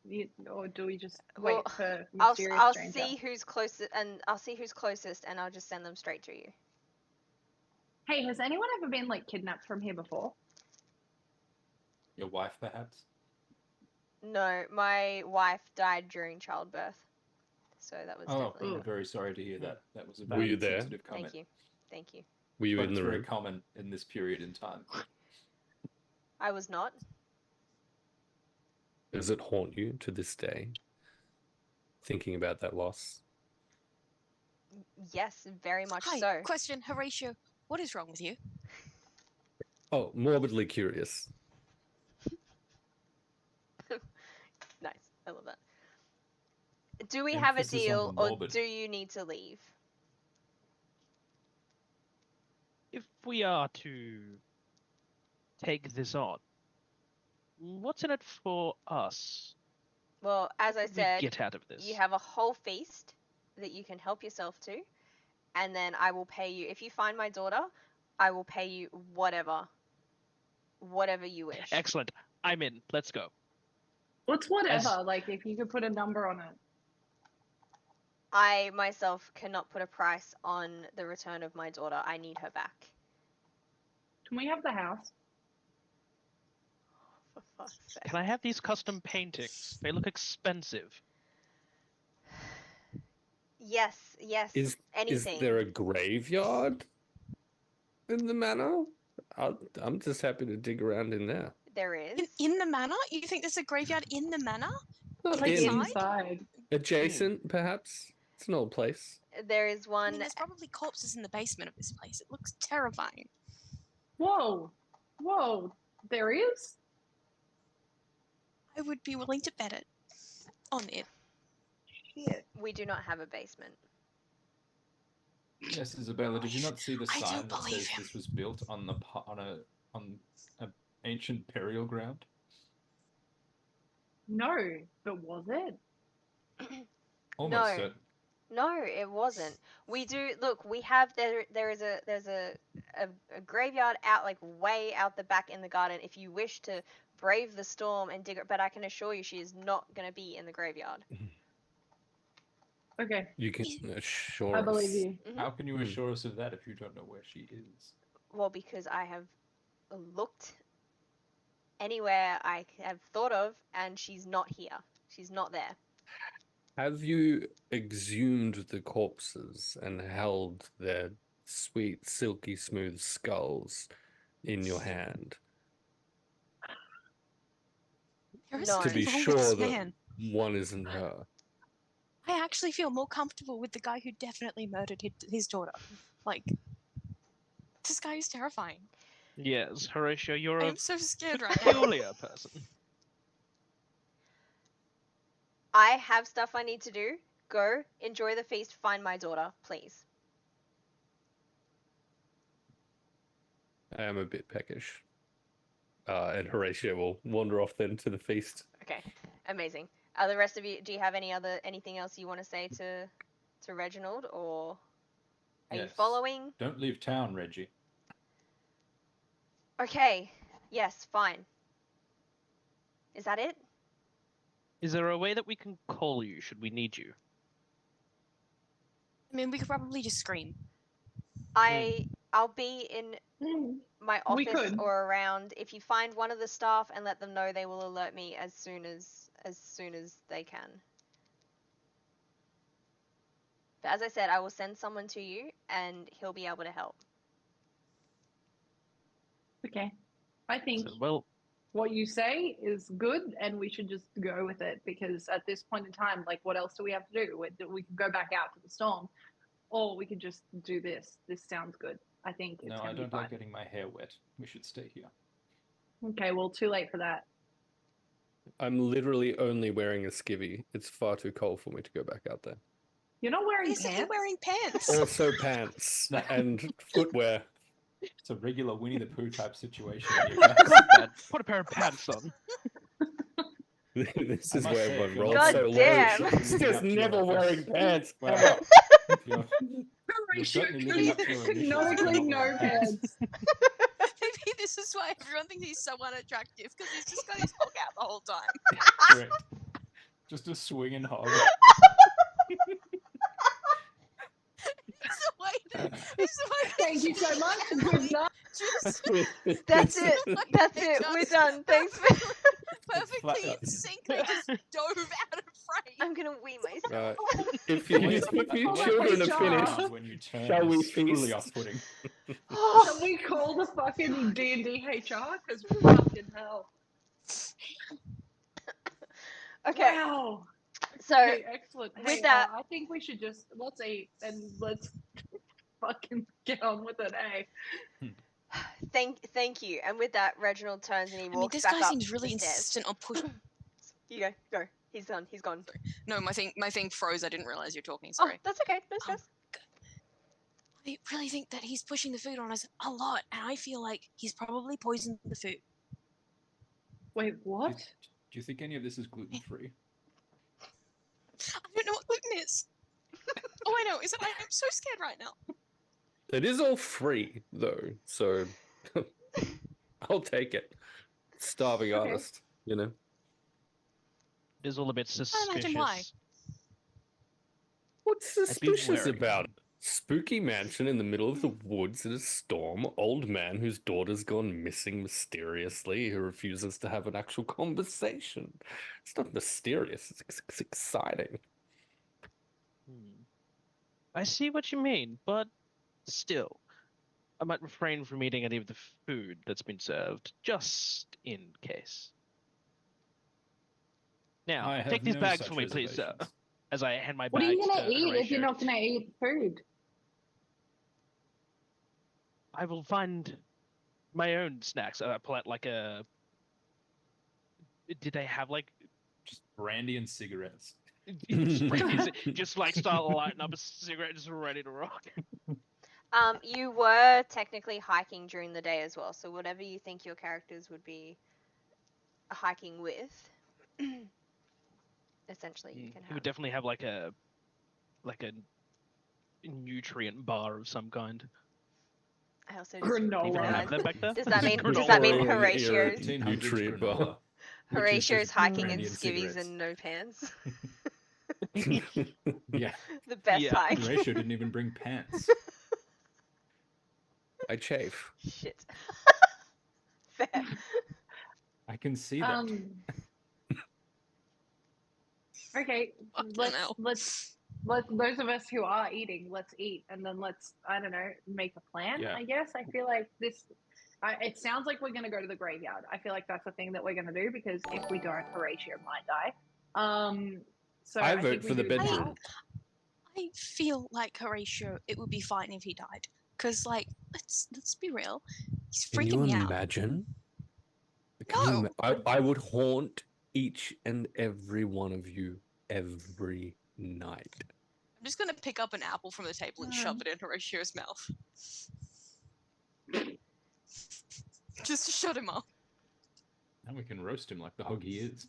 do we just Well, wait for I'll mysterious stranger? see who's closest, and I'll just send them straight to you. Hey, has anyone ever been like kidnapped from here before? Your wife, perhaps? No, my wife died during childbirth, so that was Oh, definitely. I'm very sorry to hear that. That was a Were very you there? sensitive comment. Thank you. Were you But in it's the very room? common in this period in time. I was not. Does it haunt you to this day? Thinking about that loss? Yes, very much Hi, so. question, Horatio. What is wrong with you? Oh, morbidly curious. Nice. I love that. Do we have a Emphasis on deal, the or morbid. do you need to leave? If we are to take this on, what's in it for us? Well, as I What we said, get out of this? you have a whole feast that you can help yourself to, and then I will pay you. If you find my daughter, I will pay you whatever whatever you wish. Excellent. I'm in. Let's go. What's whatever? Like, if you could put a number on it. I myself cannot put a price on the return of my daughter. I need her back. Can we have the house? For fuck's sake. Can I have these custom paintings? They look expensive. Yes. Is Anything. there a graveyard in the manor? I'm just happy to dig around in there. There is. In the manor? You think there's a graveyard in the manor? Not Like in, inside. adjacent, perhaps. It's an old place. There is I one. mean, there's probably corpses in the basement of this place. It looks terrifying. Whoa. There is? I would be willing to bet it on it. Shit. We do not have a basement. Yes, Isabella, did you not see the I do sign that believe says him. this was built on a ancient burial ground? No, but was it? Almost No. certain. No, it wasn't. We do look. We have there's a graveyard out like way out the back in the garden. If you wish to brave the storm and dig it, but I can assure you she is not going to be in the graveyard. Okay, You can assure I believe us. you. How can you assure us of that if you don't know where she is? Well, because I have looked anywhere I have thought of, and she's not here. She's not there. Have you exhumed the corpses and held their sweet, silky smooth skulls in your hand There is No. to something be wrong with sure this that man. one isn't her? I actually feel more comfortable with the guy who definitely murdered his daughter. Like, this guy is terrifying. Yes, Horatio, you're I a am so scared right now. peculiar person. I have stuff I need to do. Go, enjoy the feast, find my daughter, please. I am a bit peckish. And Horatio will wander off then to the feast. Okay, amazing. The rest of you, do you have anything else you want to say to Reginald, or are you Yes. following? Don't leave town, Reggie. Okay, yes, fine. Is that it? Is there a way that we can call you should we need you? I mean, we could probably just scream. I'll be in Mm. my We office could. or around. If you find one of the staff and let them know, they will alert me as soon as they can. But as I said, I will send someone to you, and he'll be able to help. Okay. I think So, well, what you say is good, and we should just go with it because at this point in time, like, what else do we have to do? We could go back out to the storm, or we could just do this. This sounds good. I think it's No, gonna I be don't fine. like getting my hair wet. We should stay here. Okay, well, too late for that. I'm literally only wearing a skivvy. It's far too cold for me to go back out there. You're not wearing Isn't he pants. wearing pants? Also pants and footwear. It's a regular Winnie the Pooh type situation. God, man, put a pair of pants on. This I is must where say, everyone if you're rolls God so damn. low. living She's up just to your never wearing office- pants. Well, ever. you're Horatio certainly living up to your initials. canonically You're not no wearing pants. pants. Maybe this is why everyone thinks he's so unattractive, because he's just got his hog out the whole time. Correct. Just a swinging hog. It's the way Thank you so much. Good night. just That's it. That's it. We're done. Thanks for. perfectly Flat- in sync. They just dove out of frame. I'm gonna wee myself. If you children are finished, When you turn shall we is truly feast? off-putting. Can we call the fucking D&D HR? Because fucking hell. Okay, Wow. so Okay, excellent. with Hey, that- I think we should just let's eat and let's fucking get on with it, eh? thank you. And with that, Reginald turns and he I mean, walks this back guy up seems really the stairs. insistent on pushing. You go. He's done. He's gone. No, my thing froze. I didn't realize you're talking. Oh, Sorry. that's okay. No stress. I really think that he's pushing the food on us a lot, and I feel like he's probably poisoned the food. Wait, what? Do you think any of this is gluten-free? I don't know what gluten is. All I know is that I'm so scared right now. it is all free though. So I'll take it. Starving Okay. artist, you know. It is all a bit Can't suspicious. imagine why. What's I'd be suspicious wary. about it? Spooky mansion in the middle of the woods in a storm. Old man whose daughter's gone missing mysteriously, who refuses to have an actual conversation. It's not mysterious. It's exciting. I see what you mean, but still, I might refrain from eating any of the food that's been served, just in case. Now, I have take these no bags such for me, please, sir. reservations. As I hand my What are you bags gonna to eat if you're Horatio. not gonna eat food? I will find my own snacks. I pull out like a. Did they have like Just brandy and cigarettes. just like start lighting up a cigarette, just ready to rock? You were technically hiking during the day as well, so whatever you think your characters would be hiking with, essentially you can He have. would definitely have like a nutrient bar of some kind. I also just Granola. Even realized. have them back there? Does that mean Victorian era Horatio's 1800s nutrient bar. granola, which is Horatio's just hiking in brandy and skivvies cigarettes. and no pants? Yeah, The best Yeah. hike. Horatio didn't even bring pants. I chafe. Shit. Fair. I can see that. Okay, Fucking hell. let's those of us who are eating, let's eat, and then let's, I don't know, make a plan. Yeah. I guess I feel like this. It sounds like we're gonna go to the graveyard. I feel like that's the thing that we're gonna do, because if we don't, Horatio might die. So I think vote we for the do bedroom. I feel like Horatio, it would be fine if he died. Cause like, let's be real, he's Can freaking you me out. imagine? No. I would haunt each and every one of you every night. I'm just gonna pick up an apple from the table and shove it in Horatio's mouth. Just to shut him up. Now we can roast him like the hog he is.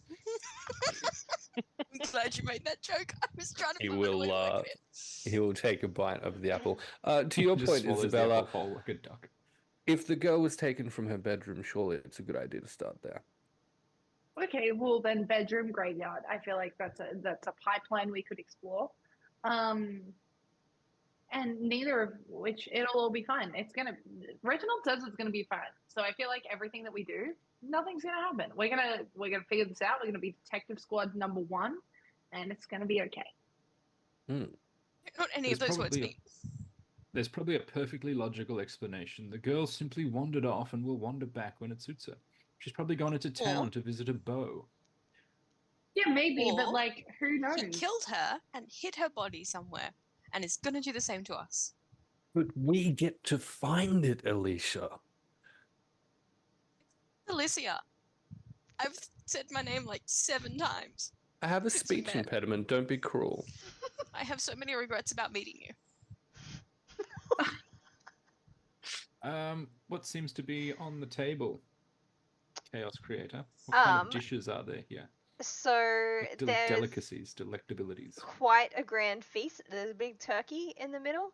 I'm glad you made that joke. I was trying to He find a way will to work it in. he will take a bite of the apple. To your Just point, swallows the Isabella, apple whole like a duck. if the girl was taken from her bedroom, surely it's a good idea to start there. Okay, well then bedroom graveyard. I feel like that's a pipeline we could explore. And neither of which, it'll all be fine. Reginald says it's gonna be fine. So I feel like everything that we do, nothing's gonna happen. We're gonna figure this out. We're gonna be detective squad number 1, and it's gonna be okay. Not any of There's those words probably mean. There's probably a perfectly logical explanation. The girl simply wandered off and will wander back when it suits her. She's probably gone into town to visit a beau. Yeah, maybe, but Or like, who knows? He killed her and hid her body somewhere, and is gonna do the same to us. But we get to find it, Alicia. Alicia, I've said my name like 7 times. I have a Since we speech met. impediment. Don't be cruel. I have so many regrets about meeting you. What seems to be on the table? Chaos Creator. What kind of dishes are there here? So there's Delicacies, delectabilities. quite a grand feast. There's a big turkey in the middle,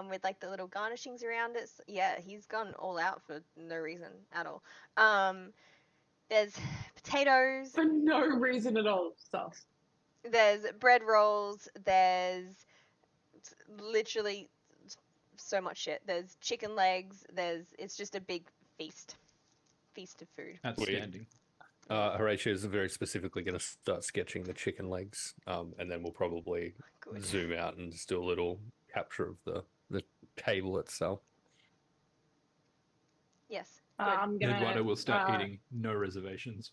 with like the little garnishings around it. So, yeah, he's gone all out for no reason at all. There's potatoes. For no reason at all, stuff. There's bread rolls. There's literally so much shit. There's chicken legs. It's just a big feast of food. Outstanding. Horatio is very specifically going to start sketching the chicken legs, and then we'll probably Good. zoom out and just do a little capture of the table itself. Yes. I'm gonna. Eduardo will start eating no reservations.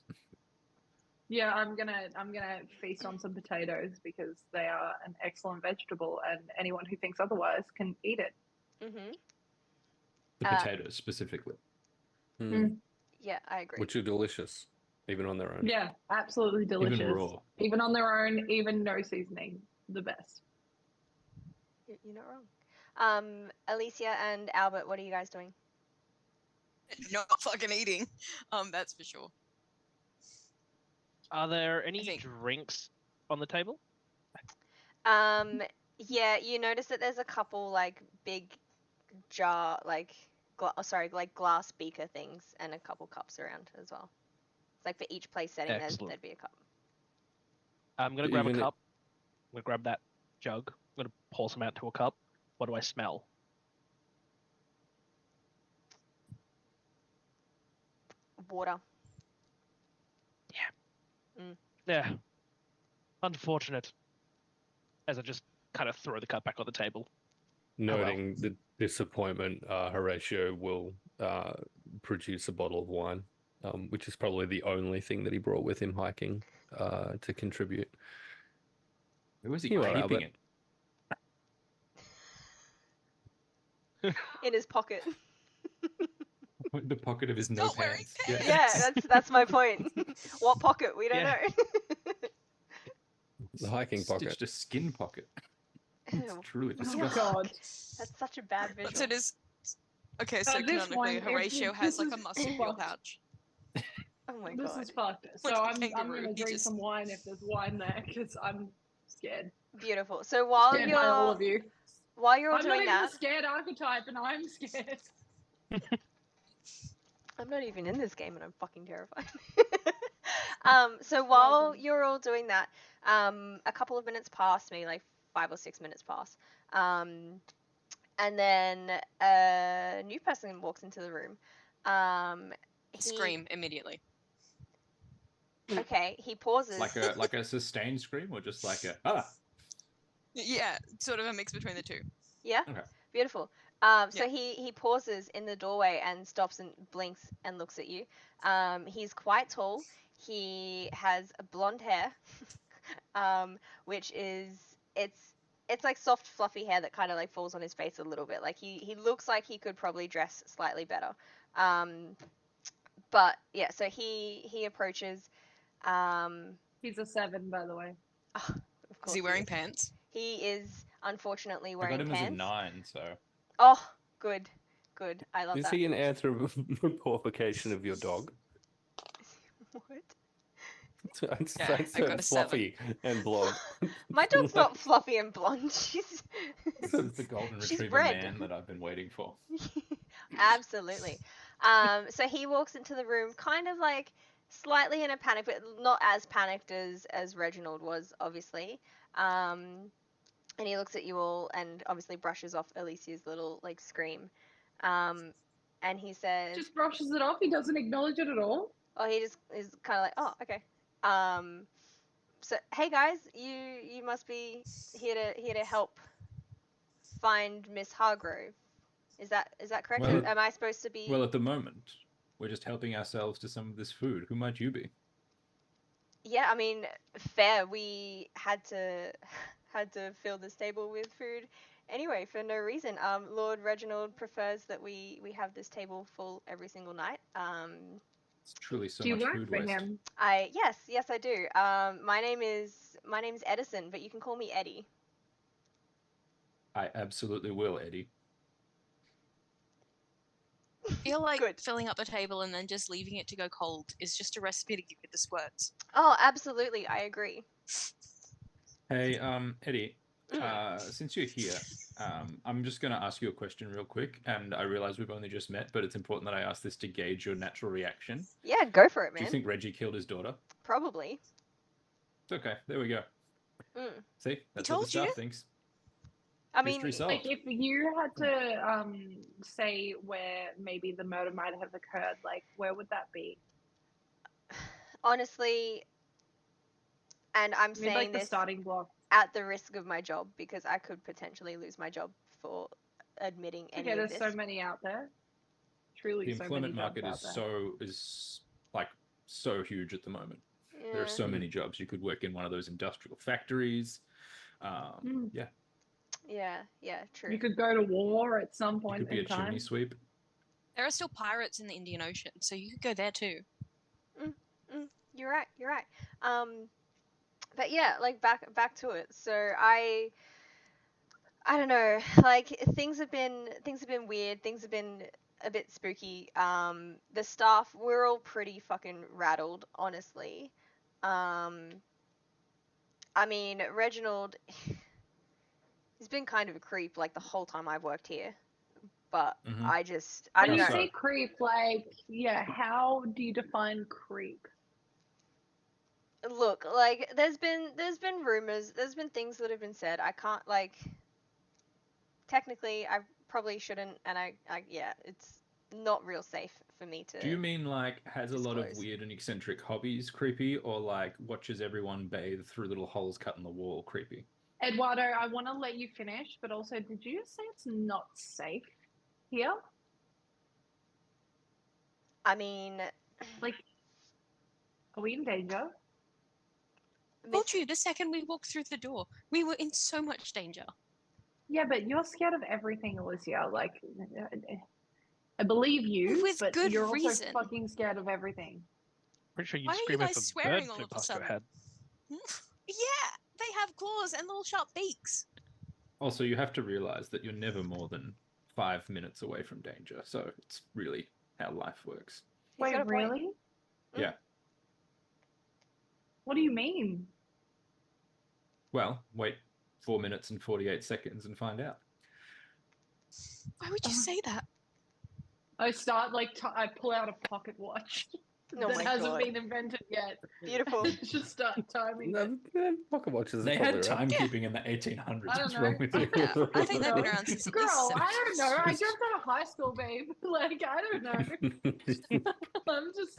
Yeah, I'm gonna feast on some potatoes because they are an excellent vegetable, and anyone who thinks otherwise can eat it. Mm-hmm. The potatoes specifically. Yeah, I agree. Which are delicious, even on their own. Yeah, absolutely delicious. Even raw. Even on their own, even no seasoning, the best. You're not wrong. Alicia and Albert, what are you guys doing? Not fucking eating. That's for sure. Are there any think- drinks on the table? Yeah, you notice that there's a couple like big jar, like like glass beaker things and a couple cups around as well. It's like for each place setting, Excellent. there'd be a cup. I'm gonna grab a Even it- cup. I'm gonna grab that jug. I'm gonna pour some out to a cup. What do I smell? Water. Yeah. Unfortunate. As I just kind of throw the cup back on the table. well. Noting the disappointment, Horatio will produce a bottle of wine, which is probably the only thing that he brought with him hiking to contribute. Where was he You are, keeping Albert. it? In his pocket. In the pocket of his He's no not wearing pants. pants. Yeah, that's my point. What pocket? We don't Yeah. know. The hiking pocket. Stitched a skin pocket. It's Ew. truly Oh disgusting. God. That's such a bad But visual. it is. Okay, so At this canonically, point, Horatio this has like is a marsupial fucked. pouch. Oh my This god. is fucked. So Like a I'm kangaroo, gonna he drink just- some wine if there's wine there because I'm scared. Beautiful. So while Scared by all of you're you. all I'm not doing even that, a scared archetype, and I'm scared. I'm not even in this game and I'm fucking terrified. So while Welcome. you're all doing that, a couple of minutes pass, maybe like 5 or 6 minutes pass. And then a new person walks into the room. He, Scream immediately. Okay, he pauses. Like a sustained scream or just like a ah. Yeah, sort of a mix between the two. Yeah? Okay. Beautiful. So Yeah. he pauses in the doorway and stops and blinks and looks at you. He's quite tall. He has blonde hair, which is it's like soft fluffy hair that kind of like falls on his face a little bit. Like he looks like he could probably dress slightly better. But yeah, so he approaches. He's a 7, by the way. Of Is course he wearing is. pants? He is unfortunately I got wearing him as a pants. 9, so Oh, good. I love Is that. he an anthropomorphication of your dog? What? It's Yeah, I got a 7. fluffy and blonde. My dog's not fluffy and blonde. She's this is the golden She's retriever red. man that I've been waiting for. Absolutely. So he walks into the room kind of like slightly in a panic, but not as panicked as Reginald was, obviously. And he looks at you all and obviously brushes off Alicia's little like scream. And he says, Just brushes it off. He doesn't acknowledge it at all. oh, he just is kind of like, oh, okay. So hey guys, you must be here to help find Miss Hargrove. Is that correct? Well, Am I supposed to be? Well, at the moment, we're just helping ourselves to some of this food. Who might you be? Yeah, I mean, fair. We had to fill this table with food anyway for no reason. Lord Reginald prefers that we have this table full every single night. It's truly so Do you much work food for waste. him? Yes, I do. My name's Edison, but you can call me Eddie. I absolutely will, Eddie. I feel like Good. filling up the table and then just leaving it to go cold is just a recipe to give you the squirts. Oh, absolutely, I agree. Hey, Eddie, Mm. since you're here, I'm just going to ask you a question real quick, and I realize we've only just met, but it's important that I ask this to gauge your natural reaction. Yeah, go for it, Do you man. think Reggie killed his daughter? Probably. It's okay. There we go. Mm. See, that's what the told you? staff thinks. I mean, Mystery solved. Like, if you had to say where maybe the murder might have occurred, like, where would that be? honestly, and I'm I mean, saying like the this starting block. at the risk of my job because I could potentially lose my job for admitting any Okay, of there's this. so many out there. Truly, The so many employment jobs market out is there. so huge at the moment. There are Yeah. so many jobs. You could work in one of those industrial factories. Mm. Yeah, Yeah, true. You could go to war at some you point could be a in time. chimney sweep. There are still pirates in the Indian Ocean, so you could go there too. You're right. But yeah, like back to it. So I don't know. Like things have been weird. Things have been a bit spooky. The staff, we're all pretty fucking rattled, honestly. I mean, Reginald, he's been kind of a creep like the whole time I've worked here. but Mhm. I When don't you know. say creep, like, yeah, how do you define creep? Look, like there's been rumors, there's been things that have been said. I can't like technically I probably shouldn't, and yeah, it's not real safe for me to Do you mean like has a lot of disclose. weird and eccentric hobbies creepy, or like watches everyone bathe through little holes cut in the wall creepy? Eduardo, I want to let you finish, but also, did you say it's not safe here? I mean, Like, are we in danger? Told you the second we walked through the door, we were in so much danger. Yeah, but you're scared of everything, Alicia. Like, I believe you, With but good you're also reason. fucking scared of everything. Pretty sure you'd Why are you scream if guys a swearing bird all flew of a past your sudden? head. Yeah, they have claws and little sharp beaks. Also, you have to realize that you're never more than 5 minutes away from danger, so it's really how life works. he's got Wait, a point. really? Yeah. What do you mean? Well, wait 4 minutes and 48 seconds and find out. Why would you say that? I start like I pull out a pocket watch Oh that my hasn't God. been invented yet. Beautiful. Just start timing it. Pocket watches. They are probably had around. timekeeping in the 1800s. I don't What's know. wrong with you? Yeah, I think they've been around since at least Girl, the I don't know. I 70s. dropped out of high school, babe. Like, I don't know.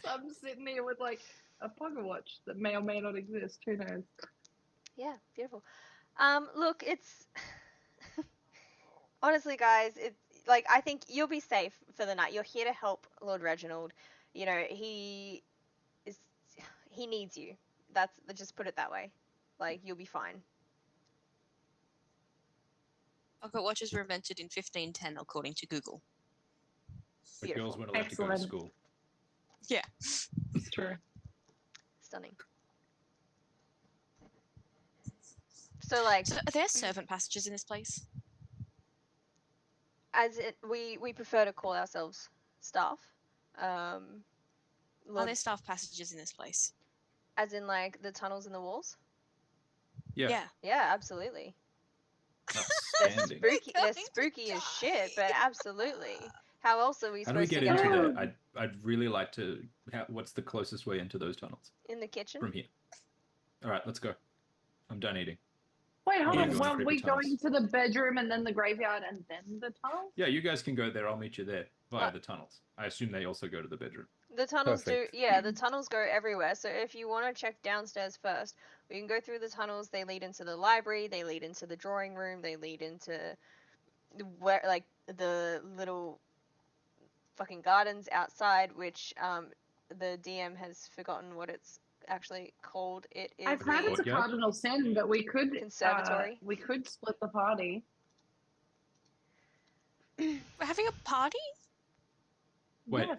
I'm sitting here with like a pocket watch that may or may not exist. Who knows? Yeah, beautiful. Look, it's honestly, guys, it's like I think you'll be safe for the night. You're here to help Lord Reginald. You know, he needs you. Let's just put it that way. Like you'll be fine. Pocket watches were invented in 1510, according to Google. But Beautiful. girls weren't allowed to go to Excellent. school. Yeah. It's true. Stunning. So like, So are there servant passages in this place? we prefer to call ourselves staff. Are Lord, there staff passages in this place? as in like the tunnels in the walls. Yeah. Yeah, absolutely. They're Outstanding. spooky. We're They're going to spooky as shit, die. but absolutely. How else are we How do we supposed to get get into around? there? I'd really like to. What's the closest way into those tunnels In the kitchen? from here? All right, let's go. I'm done eating. Wait, hold Yeah, on. go on Well, creepy we tunnels. going to the bedroom and then the graveyard and then the tunnel? Yeah, you guys can go there. I'll meet you there via What? the tunnels. I assume they also go to the bedroom. The tunnels Perfect. the tunnels go everywhere. So if you want to check downstairs first, we can go through the tunnels. They lead into the library, they lead into the drawing room, they lead into where like the little fucking gardens outside, which the DM has forgotten what it's actually called. It is I've heard it's a Courtyard? cardinal sin, but we could Conservatory. split the party. We're having a party? Wait. Yes.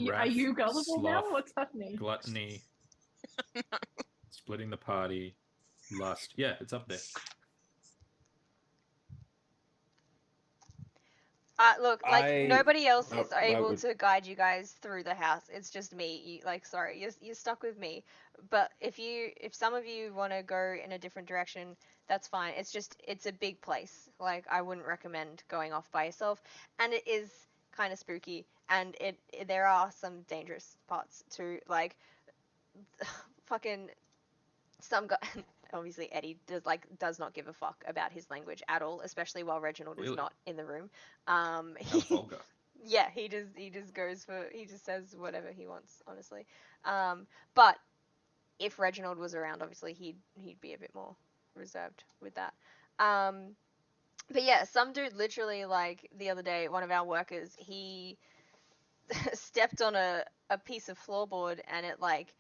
Are Wrath, you gullible now? sloth, What's happening? Gluttony, splitting the party, lust. Yeah, it's up there. Look, like nobody else is I able would- to guide you guys through the house. It's just me. Sorry, you're stuck with me. But if some of you want to go in a different direction, that's fine. It's a big place. Like I wouldn't recommend going off by yourself, and it is kind of spooky, and there are some dangerous parts too. Like fucking some guy. Obviously, Eddie does not give a fuck about his language at all, especially while Reginald is Really? not in the room. How vulgar. Yeah, he just says whatever he wants, honestly. But if Reginald was around, obviously he'd be a bit more reserved with that. But yeah, some dude literally like the other day, one of our workers, he stepped on a piece of floorboard and it like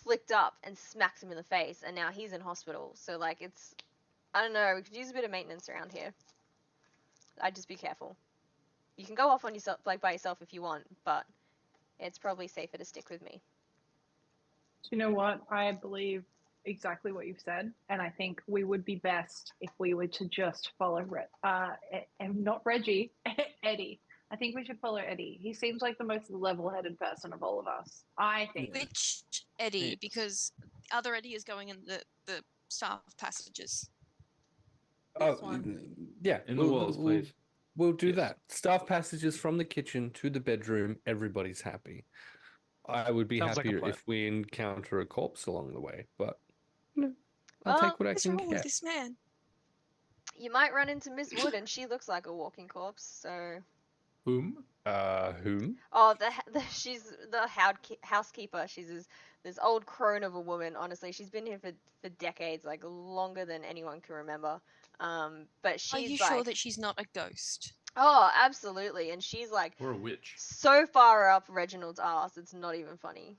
flicked up and smacked him in the face, and now he's in hospital. So like it's, I don't know, we could use a bit of maintenance around here. I'd just be careful. You can go off on yourself like by yourself if you want, but it's probably safer to stick with me. Do you know what? I believe exactly what you've said, and I think we would be best if we were to just follow and not Reggie, Eddie. I think we should follow Eddie. He seems like the most level-headed person of all of us. I think. Which Eddie? Yes. Because the other Eddie is going in the staff passages. Oh, This one. yeah. In the walls, please. We'll do Yes. that. Staff passages from the kitchen to the bedroom. Everybody's happy. I would be Sounds like a happier plan. if we encounter a corpse along the way, but you know, I'll Well, take what I What's can wrong with get. this man? You might run into Miss Wood, and she looks like a walking corpse. So, Whom? Whom? oh, she's the housekeeper. She's this old crone of a woman. Honestly, she's been here for decades, like longer than anyone can remember. But Are she's you like, sure that she's not a ghost? oh, absolutely, and she's like Or a witch? so far up Reginald's ass, it's not even funny.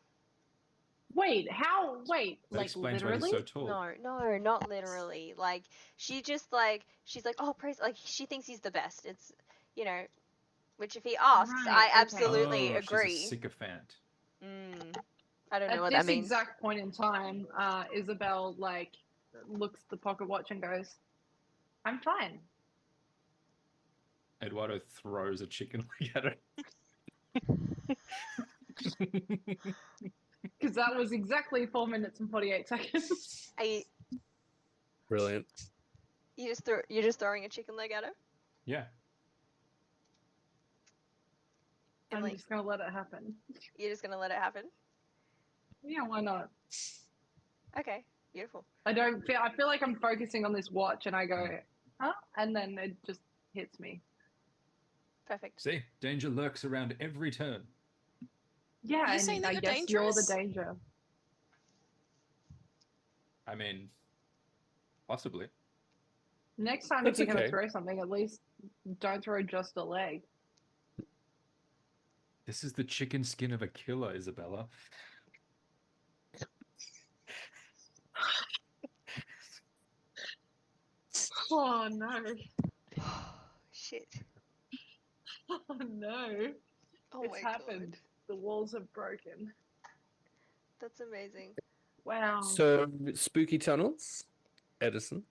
Wait, how? Wait, That like explains why literally? he's so tall. No, not literally. Like she just like she's like, oh, praise. Like she thinks he's the best. It's, you know, which if he asks, Right, I okay. absolutely Oh, agree. she's a sycophant. I don't know At what this that means. exact point in time, Isabel like looks at the pocket watch and goes, "I'm fine." Eduardo throws a chicken leg at her. Because that was exactly 4 minutes and 48 seconds. Are you Brilliant. you're just throwing a chicken leg at her? Yeah. And I'm like just gonna let it happen. you're just gonna let it happen? Yeah, why not? Okay, beautiful. I feel like I'm focusing on this watch and I go, huh? And then it just hits me. Perfect. See, danger lurks around every turn. Yeah, Are you and saying that I you're guess you're the dangerous? danger. I mean, possibly. Next time That's if you're okay. gonna throw something, at least don't throw just a leg. This is the chicken skin of a killer, Isabella. Oh no. Shit. Oh no. Oh It's my happened. god. The walls have broken. That's amazing. Wow. So, spooky tunnels, Edison.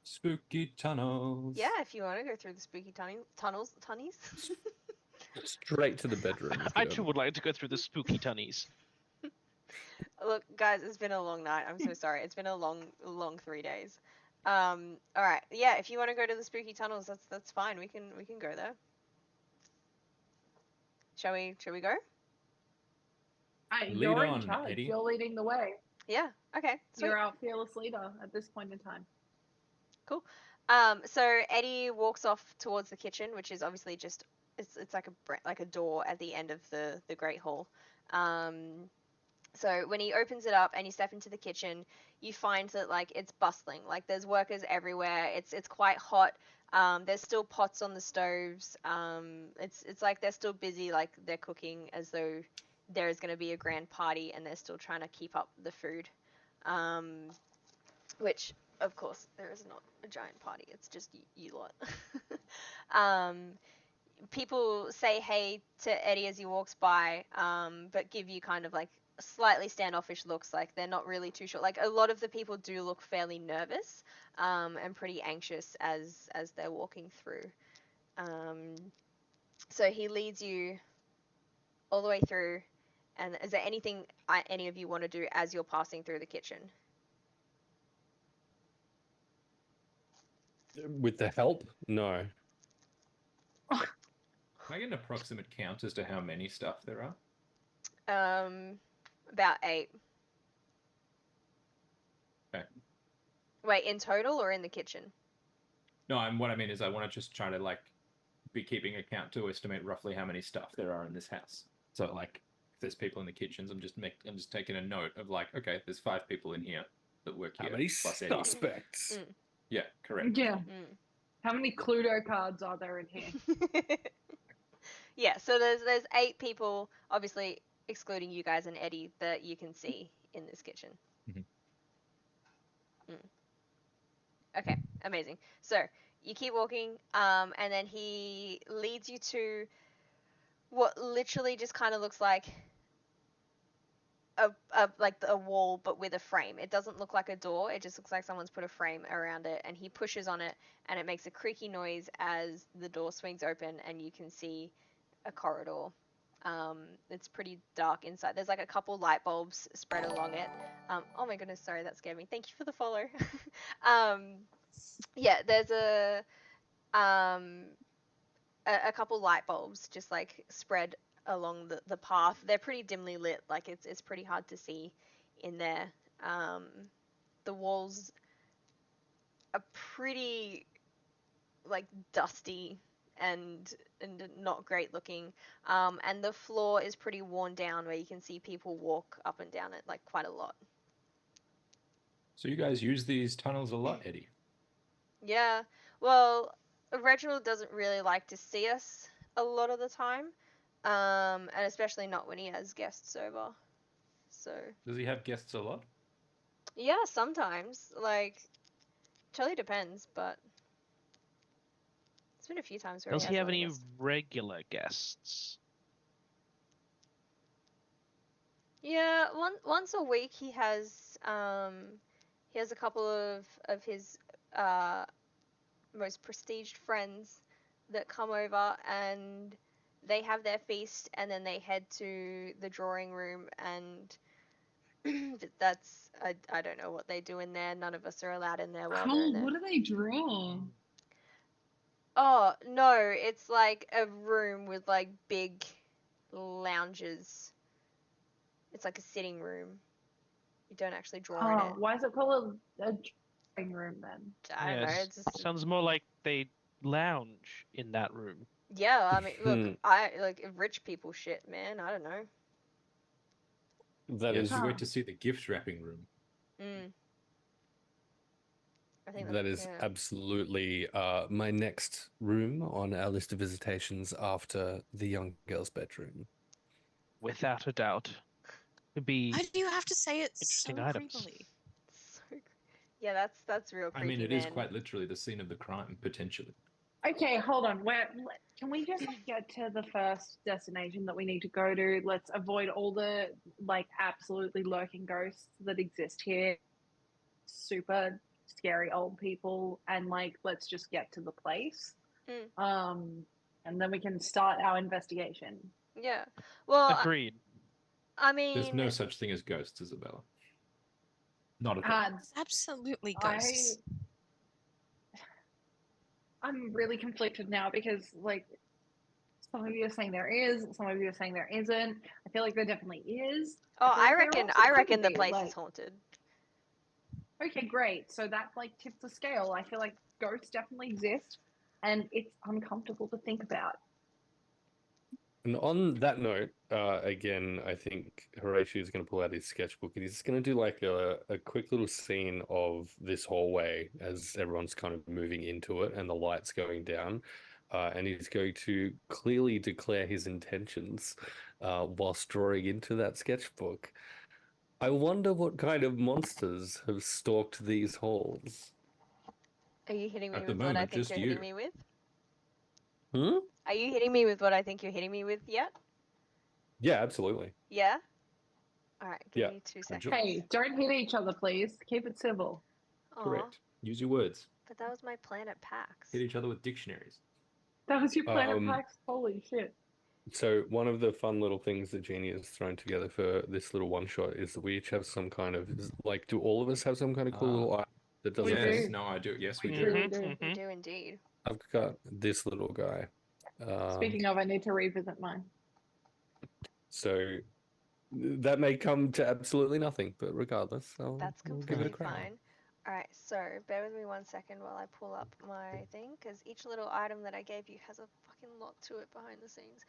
Spooky tunnels. Yeah, if you want to go through the spooky tunnels. Straight to the bedroom. if I you too don't would like to go through the spooky tunnies. Look, guys, it's been a long night. I'm so sorry. It's been a long 3 days. All right. Yeah, if you want to go to the spooky tunnels, that's fine. We can go there. Shall we go? Hey, Lead you're in on, charge. Eddie. You're leading the way. Yeah. Okay. Sweet. You're our fearless leader at this point in time. Cool. So Eddie walks off towards the kitchen, which is obviously just it's like a door at the end of the Great Hall. So when he opens it up and you step into the kitchen, you find that like it's bustling. Like there's workers everywhere. It's quite hot. There's still pots on the stoves. It's like they're still busy, like they're cooking as though there is going to be a grand party, and they're still trying to keep up the food. Which of course there is not a giant party. It's just you lot. People say hey to Eddie as he walks by, but give you kind of like slightly standoffish looks, like they're not really too sure. Like a lot of the people do look fairly nervous and pretty anxious as they're walking through. So he leads you all the way through. And is there anything any of you want to do as you're passing through the kitchen? With the help? No. Can I get an approximate count as to how many stuff there are? About 8. Okay. Wait, in total or in the kitchen? No, what I mean is I want to just try to like be keeping a count to estimate roughly how many stuff there are in this house. So like if there's people in the kitchens, I'm just taking a note of like, okay, there's 5 people in here that work here. How many plus Eddie. suspects? Yeah, correct. Yeah. How many Cluedo cards are there in here? Yeah, so there's 8 people, obviously excluding you guys and Eddie, that you can see in this kitchen. Okay, amazing. So you keep walking, and then he leads you to what literally just kind of looks like a wall, but with a frame. It doesn't look like a door. It just looks like someone's put a frame around it, and he pushes on it, and it makes a creaky noise as the door swings open, and you can see a corridor. It's pretty dark inside. There's like a couple light bulbs spread along it. Oh my goodness, sorry, that scared me. Thank you for the follow. Yeah, there's a couple light bulbs just like spread along the path. They're pretty dimly lit, like it's pretty hard to see in there. The walls are pretty like dusty and not great looking. And the floor is pretty worn down where you can see people walk up and down it like quite a lot. So you guys use these tunnels a lot, Eddie? Yeah. Well, Reginald doesn't really like to see us a lot of the time. And especially not when he has guests over. So, Does he have guests a lot? yeah, sometimes. Like, totally depends, but it's been a few times where Does he he has have a lot of any guests. regular guests? Yeah, once a week he has a couple of his uh most prestiged friends that come over and they have their feast and then they head to the drawing room and that's I don't know what they do in there. None of us are allowed in there while they're in Cool. there. What do they draw? Oh, no, it's like a room with like big lounges. It's like a sitting room. You don't actually draw in Oh, it. why is it called a drawing room then? I don't know. Yes, It's just sounds more like they lounge in that room. yeah. I mean, look, Hmm. I like rich people shit, man. I don't know. That Yes, is we Huh. went to see the gift wrapping room. Mm. I think that is yeah. absolutely my next room on our list of visitations after the young girl's bedroom. Without a doubt. Could be Why do you have to say it so interesting items. creepily? So, yeah, that's real I creepy, mean, it man. is quite literally the scene of the crime, potentially. Okay, hold on. Can we just get to the first destination that we need to go to? Let's avoid all the like absolutely lurking ghosts that exist here. Super scary old people, and like let's just get to the place. Mm. And then we can start our investigation. Yeah. Well, Agreed. I There's mean, no such thing as ghosts, Isabella. Not at all. It's absolutely I ghosts. I'm really conflicted now because like some of you are saying there is, some of you are saying there isn't. I feel like there definitely is. oh, feel like there also I couldn't reckon the be, place like- is haunted. Okay, great. So that like tips the scale. I feel like ghosts definitely exist, and it's uncomfortable to think about. And on that note, again, I think Horatio is going to pull out his sketchbook and he's going to do like a quick little scene of this hallway as everyone's kind of moving into it and the lights going down. And he's going to clearly declare his intentions whilst drawing into that sketchbook. I wonder what kind of monsters have stalked these halls. Are you hitting me At the with what I moment, think just you're you. hitting me with? Hmm? Are you hitting me with what I think you're hitting me with yet? Yeah, absolutely. Yeah? Alright, give Yeah, me 2 I seconds. jo- Hey, don't hit each other, please. Keep it civil. Aw, Correct. Use your words. but that was my plan at PAX. Hit each other with dictionaries. That was your plan at Um, PAX. Holy shit. So one of the fun little things that Jeannie has thrown together for this little one shot is that we each have some kind of like, do all of us have some kind of cool little item that does We a Yes, thing? no, I do. Yes, we We do. really do. We do indeed. I've got this little guy. Speaking of, I need to revisit mine. So that may come to absolutely nothing, but regardless, That's we'll give it a completely crack. fine. Alright, so bear with me 1 second while I pull up my thing, because each little item that I gave you has a fucking lot to it behind the scenes.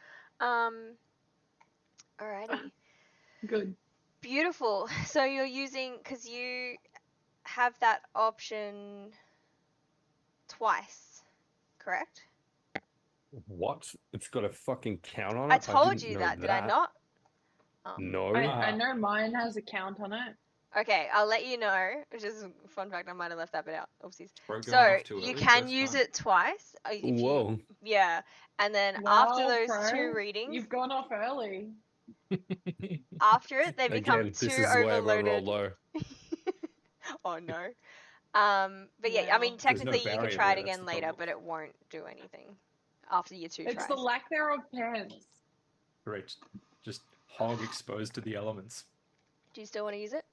Alrighty. Good. Beautiful. So you're using, because you have that option twice, correct? What? It's got a fucking count on I it? told didn't you know that, did I not? Oh. No. I know mine has a count on it. Okay, I'll let you know, which is a fun fact, I might have left that bit out. Oopsies. Bro, going So, off too you early, can that's use fine. it twice. If you, Whoa. yeah, and then Wow, after those bro, 2 readings, You've gone off early. after it, they become Again, this too is why everyone overloaded. rolled low. Oh no. But yeah, I mean, Wow. There's no technically you can barrier try it there, that's again the later, problem. but it won't do anything after your 2 It's tries. the lack thereof pens. Correct. Just hog exposed to the elements. Do you still want to use it?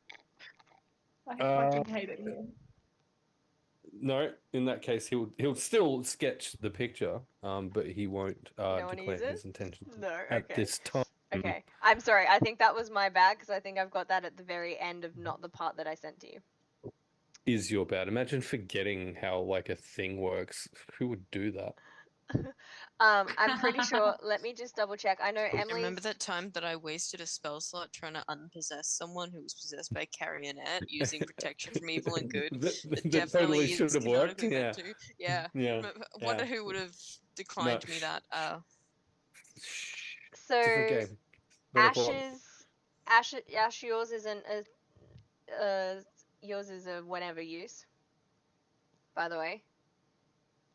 I fucking hate it here. No, in that case, he'll still sketch the picture, but he won't wanna declare use it? his intention No, at okay. this time. Okay. I'm sorry. I think that was my bad because I think I've got that at the very end of not the part that I sent to you. Is your bad? Imagine forgetting how like a thing works. Who would do that? I'm pretty sure. Let me just double check. I know I Emily's. Remember that time that I wasted a spell slot trying to unpossess someone who was possessed by a carrionet using protection from evil and good? that Definitely totally should have worked. canonically Yeah, meant to. Yeah. yeah. Wonder Yeah. who would have declined me that. Shh. Different So game. Not a plot. Ash, yours isn't yours is a whenever use. By the way,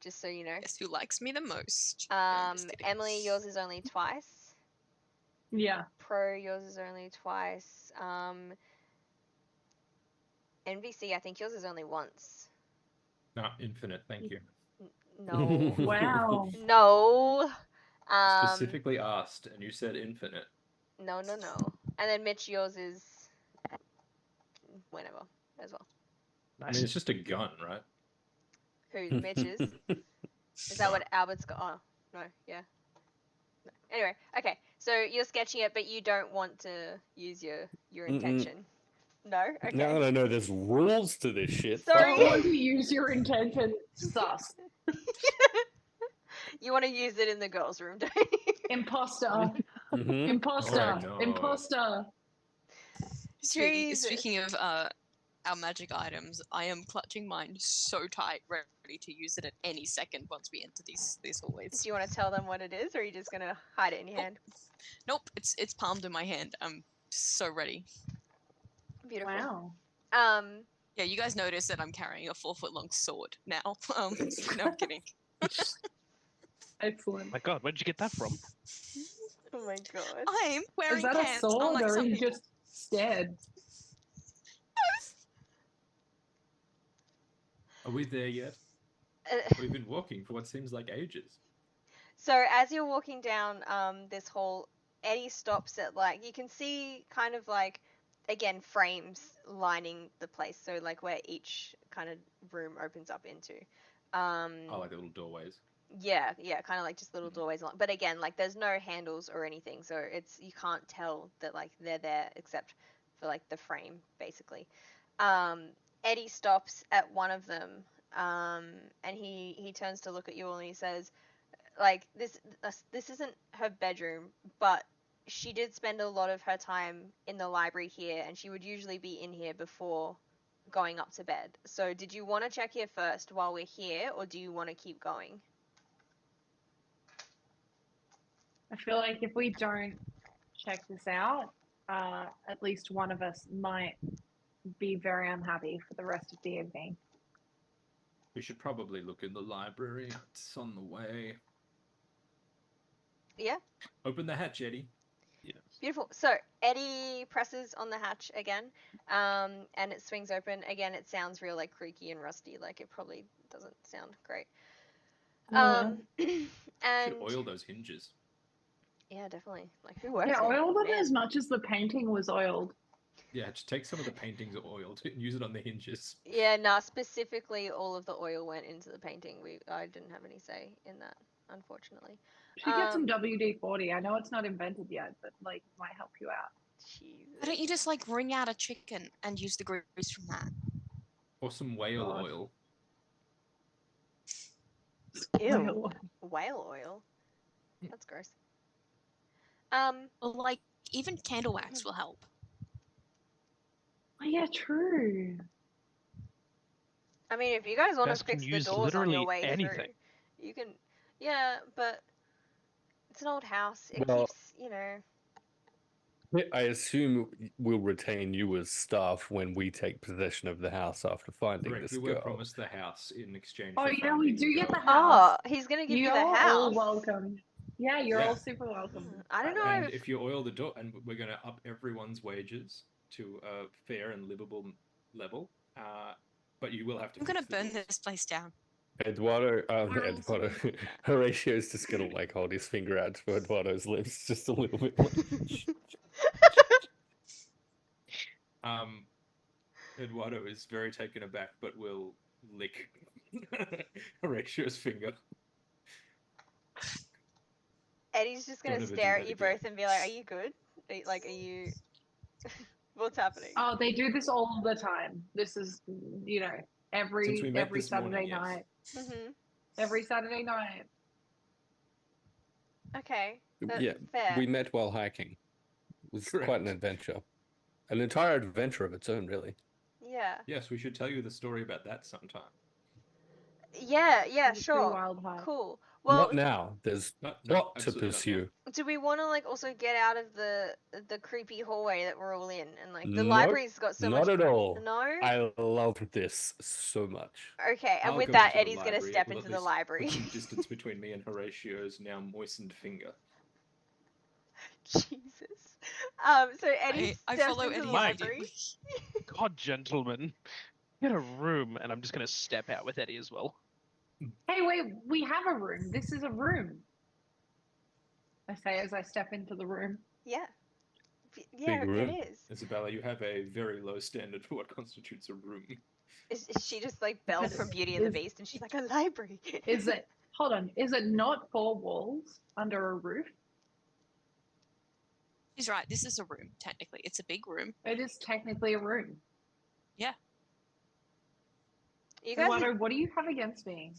just so you know. Guess who likes me the most? No, I'm just kidding. Emily, yours is only twice. Yeah. Pro, yours is only twice. NVC, I think yours is only once. No, infinite. Thank you. No. Wow. No. Specifically asked, and you said infinite. No. And then Mitch, yours is whenever as well. I mean, it's just a gun, right? Who's Mitch's? Is that what Albert's got? Oh, no, yeah. No. Anyway, okay. So you're sketching it, but you don't want to use your intention. No? Okay. Now that I know there's rules to this shit. Sorry. You want to use your intention, sus. You want to use it in the girls' room, don't you? Imposter. Mhm. Imposter. Oh, no. Imposter. Jesus. Speaking of our magic items, I am clutching mine so tight, ready to use it at any second once we enter these hallways. Do you want to tell them what it is, or are you just gonna hide it in your hand? Nope, it's palmed in my hand. I'm so ready. Beautiful. Wow. Yeah, you guys notice that I'm carrying a 4-foot long sword now. No, I'm kidding. Excellent. My God, where did you get that from? Oh my god. I'm wearing Is that pants, a sword unlike or are some you people. just scared? Are we there yet? Uh, We've been walking for what seems like ages. So as you're walking down this hall, Eddie stops at like you can see kind of like again frames lining the place. So like where each kind of room opens up into. Oh, like the little doorways. Yeah, kind of like just little doorways along. But again, like there's no handles or anything, so it's you can't tell that like they're there except for like the frame basically. Eddie stops at one of them, and he turns to look at you all and he says, like this isn't her bedroom, but she did spend a lot of her time in the library here, and she would usually be in here before going up to bed. So did you want to check here first while we're here, or do you want to keep going? I feel like if we don't check this out, at least one of us might be very unhappy for the rest of the evening. We should probably look in the library. It's on the way. Yeah. Open the hatch, Eddie. Yes. Beautiful. So Eddie presses on the hatch again, and it swings open. Again, it sounds real like creaky and rusty. Like it probably doesn't sound great. And Should oil those hinges. yeah, definitely. Like who works? Yeah, here? oil them Man. as much as the painting was oiled. Yeah, just take some of the paintings oiled and use it on the hinges. Yeah, nah. Specifically, all of the oil went into the painting. I didn't have any say in that, unfortunately. Should get some WD-40. I know it's not invented yet, but like it might help you out. Jesus. Why don't you just like wring out a chicken and use the grease from that? Or some whale God. oil. Ew. Whale oil. That's gross. Or like even candle wax will help. Oh, yeah, true. I mean, if you guys want to guys can fix the use doors on your literally way anything. through, you can. Yeah, but it's an old house. It Well- keeps, you know. I assume we'll retain you as staff when we take possession of the house after finding Correct. this We were girl. promised the house in exchange Oh, for yeah, we finding do the get the girl. house. Oh, he's gonna give you You're the house. all welcome. Yeah, you're Yeah. all super welcome. I don't know And if if you oil the door, and we're going to up everyone's wages to a fair and livable level, but you will have to. I'm gonna fix the burn doors. this place down. Eduardo, We're also Eduardo, gonna do that. Horatio's just gonna like hold his finger out to Eduardo's lips just a little bit. Eduardo is very taken aback, but will lick Horatio's finger. Eddie's just gonna Don't ever do stare at that you again. both and be like, "Are you good? Are you? What's happening?" Oh, they do this all the time. This is, you know, Since we met every this morning, Saturday yes. night. Mhm. Every Saturday night. Okay. That's Yeah, fair. we met while hiking. It was quite an Correct. adventure. An entire adventure of its own, really. Yeah. Yes, we should tell you the story about that sometime. Yeah. It Yeah. was a pretty Sure. wild hike. Cool. Not Well, now. There's No, plot to absolutely not now. pursue. do we want to like also get out of the creepy hallway that we're all in, and like the Nope, library's got so not much. at all. No. I love this so much. Okay, and I'll with go that, into the Eddie's gonna library. step It will into at the least library. Put some distance between me and Horatio's now moistened finger. Jesus. So Eddie I steps follow into the Eddie library. immediately. God, gentlemen, get a room, and I'm just gonna step out with Eddie as well. Hey, wait, we have a room. This is a room. I say as I step into the room. Yeah. Yeah, Big room. it is. Isabella, you have a very low standard for what constitutes a room. Is she just like Belle But from Beauty and the is- Beast, and she's like a library? Is it, hold on, is it not 4 walls under a roof? He's right. This is a room. Technically, it's a big room. It is technically a room. You guys? Eduardo, what do you have against me?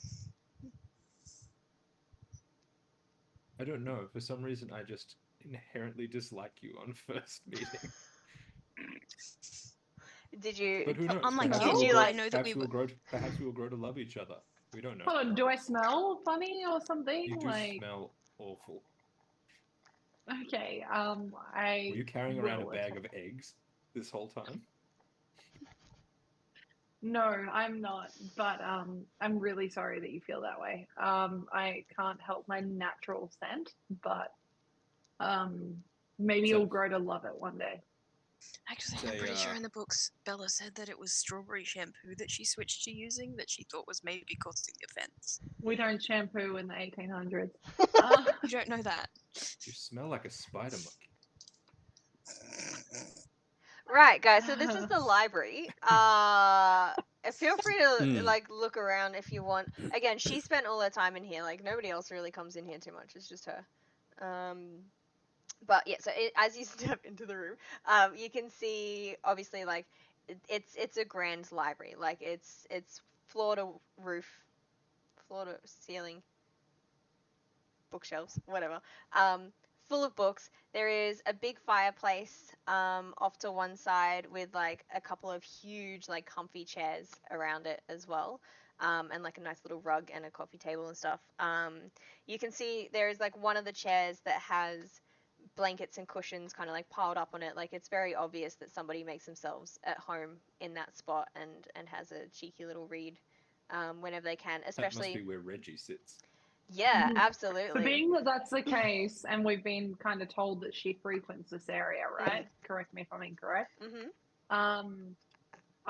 I don't know. For some reason, I just inherently dislike you on first meeting. Did you? But who knows? Unlike Perhaps you, we will did you grow- like? I know that perhaps we we will were- grow. Perhaps we will grow to love each other. We don't know. Hold on, do I smell funny or something? You do like, smell awful. okay, Were you carrying around a will bag attempt- of eggs this whole time? No, I'm not. But I'm really sorry that you feel that way. I can't help my natural scent, but maybe So- you'll grow to love it one day. Actually, Say, I'm pretty sure in the books, Bella said that it was strawberry shampoo that she switched to using that she thought was maybe causing the offense. We don't shampoo in the 1800s. You don't know that. You smell like a spider monkey. Right, guys. So this is the library. Feel free to like look around if you want. Again, she spent all her time in here. Like nobody else really comes in here too much. It's just her. But yeah. So as you step into the room, you can see obviously like it's a grand library. Like it's floor to roof, floor to ceiling, bookshelves, whatever. Full of books. There is a big fireplace off to one side with like a couple of huge like comfy chairs around it as well, and like a nice little rug and a coffee table and stuff. You can see there is like one of the chairs that has blankets and cushions kind of like piled up on it. Like it's very obvious that somebody makes themselves at home in that spot and has a cheeky little read whenever they can, That must especially. be where Reggie sits. Yeah, Mhm. absolutely. So being that that's the case, and we've been kind of told that she frequents this area, right? Correct me if I'm incorrect. Mhm.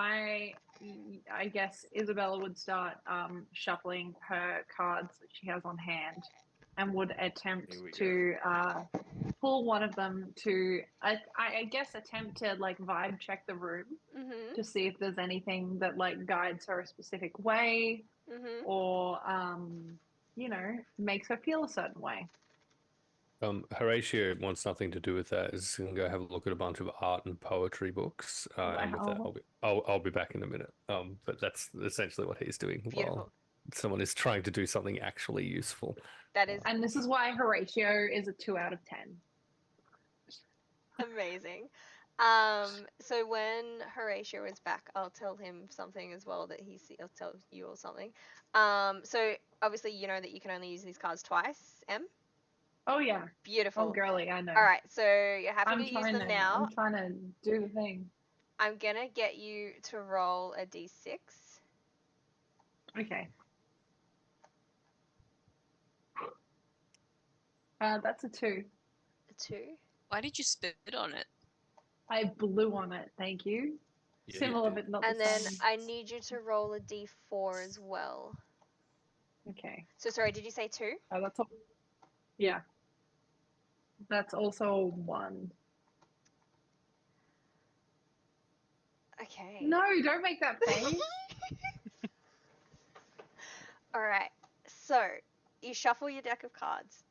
I guess Isabella would start shuffling her cards that she has on hand, and would attempt Here we go. to pull one of them to I guess attempt to like vibe check the room Mhm. to see if there's anything that like guides her a specific way Mhm. or you know, makes her feel a certain way. Horatio wants nothing to do with that. Is going to go have a look at a bunch of art and poetry books, and with that, Wow. I'll be back in a minute. But that's essentially what he's doing Beautiful. while someone is trying to do something actually useful. That is And this is why Horatio is a 2 out of 10. amazing. So when Horatio is back, I'll tell him something as well that I'll tell you all something. So obviously you know that you can only use these cards twice, Em? Oh yeah. Beautiful. Oh girly, I know. All right, so you're happy I'm to use trying them to now. I'm trying to do the thing. I'm gonna get you to roll a d6. Okay. That's a 2. A 2. Why did you spit on it? I blew on it, thank you. Yeah, Similar you but did. not And the then same. I need you to roll a d4 as well. Okay. So sorry, did you say 2? Oh, that's all. Yeah. That's also a 1. Okay. No, don't make that face. All right. So you shuffle your deck of cards.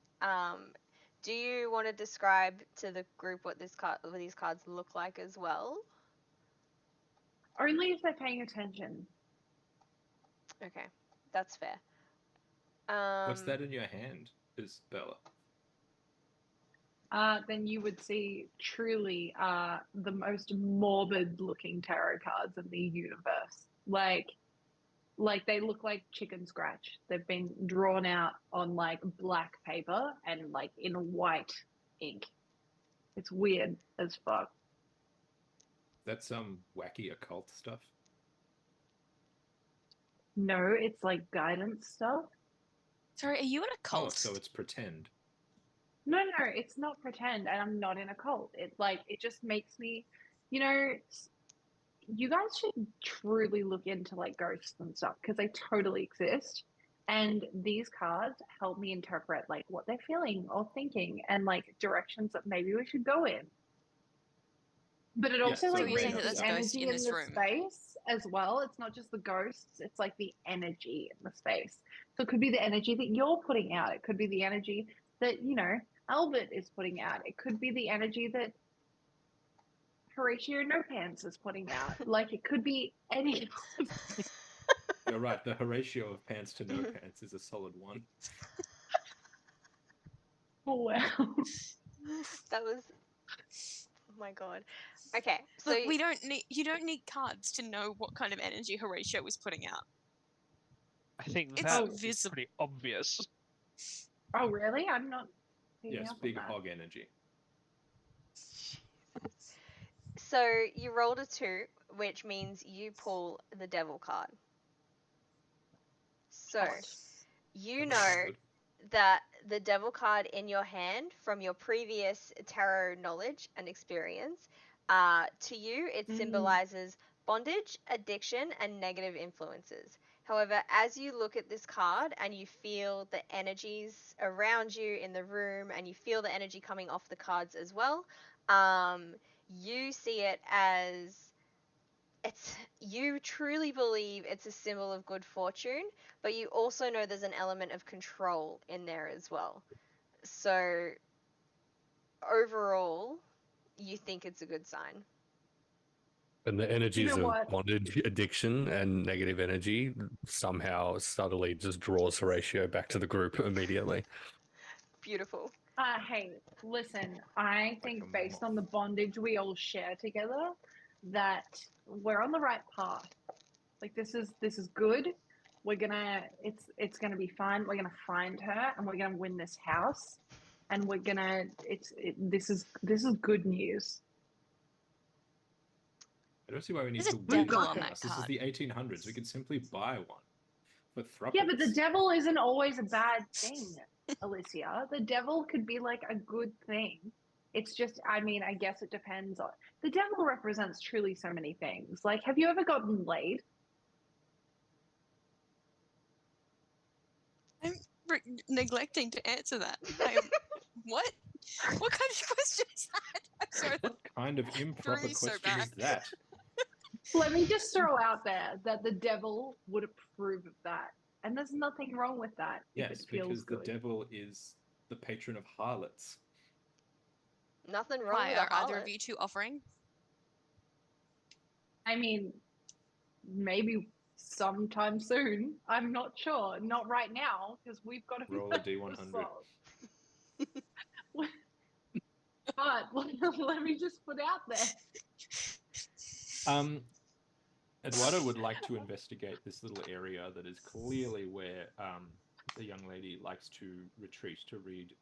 Do you want to describe to the group what what these cards look like as well? Only if they're paying attention. Okay, that's fair. What's that in your hand, Isabella? Then you would see truly the most morbid looking tarot cards in the universe. Like they look like chicken scratch. They've been drawn out on like black paper and like in white ink. It's weird as fuck. That's some wacky occult stuff. No, it's like guidance stuff. Sorry, are you in a Oh, cult? so it's pretend. No, it's not pretend, and I'm not in a cult. It just makes me, you know, you guys should truly look into like ghosts and stuff because they totally exist. And these cards help me interpret like what they're feeling or thinking and like directions that maybe we should go in. But it Yeah, also so like you're saying reads that there's the a ghost energy in in this the room? space as well. It's not just the ghosts, it's like the energy in the space. So it could be the energy that you're putting out. It could be the energy that, you know, Albert is putting out. It could be the energy that Horatio No Pants is putting out. Like it could be any. You're right. The ratio of pants to no pants is a solid 1. Oh, wow. That was. Oh my god. Okay, so Look, you don't need cards to know what kind of energy Horatio is putting out. I think It's that Oh. is visible. pretty obvious. Oh, really? I'm not picking Yes, up on big that. hog energy. so you rolled a 2, which means you pull the devil card. So Hot. you That's know good. that the devil card in your hand from your previous tarot knowledge and experience, to you, it symbolizes bondage, addiction, and negative influences. However, as you look at this card and you feel the energies around you in the room and you feel the energy coming off the cards as well, you see it as you truly believe it's a symbol of good fortune, but you also know there's an element of control in there as well. So overall, you think it's a good sign. And the energies know of what? bondage, addiction, and negative energy somehow subtly just draws Horatio back to the group immediately. Beautiful. Hey, listen, I Like think a based on moth. the bondage we all share together, that we're on the right path. Like this is good. It's gonna be fine. We're gonna find her and we're gonna win this house. And this is good news. I don't see why we need There's a to win devil the on that house. This is card. the 1800s. We could simply buy one for threepence. Yeah, but the devil isn't always a bad thing, Alicia. The devil could be like a good thing. It's just, I mean, I guess it depends on. The devil represents truly so many things. Like, have you ever gotten laid? I'm neglecting to answer that. What? What kind of question is that? I'm sorry. What kind of improper me so question is back. that? Let me just throw out there that the devil would approve of that. And there's nothing wrong with that if Yes, it feels because the good. devil is the patron of harlots. Nothing wrong Why with a are either harlot. of you two offering? I mean, maybe sometime soon. I'm not sure. Not right now, because we've got to Roll a D100. But let me just put out there. Eduardo would like to investigate this little area that is clearly where the young lady likes to retreat to read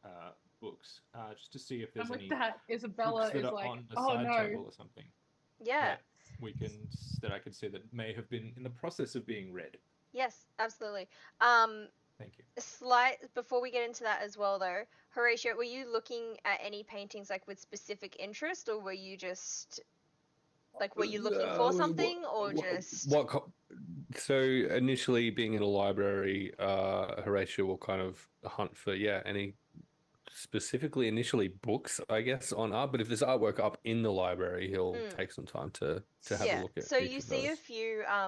books, just to see if there's And with any that, Isabella books that is are like, on a "Oh side no!" table or something Yeah. that I can see that may have been in the process of being read. Yes, absolutely. Thank you. Before we get into that as well, though, Horatio, were you looking at any paintings like with specific interest, or were you just like were you looking for something, or just? So initially, being in a library, Horatio will kind of hunt for any specifically initially books, I guess, on art. But if there's artwork up in the library, he'll Mm. take some time to have a Yeah, look at so each you of see those.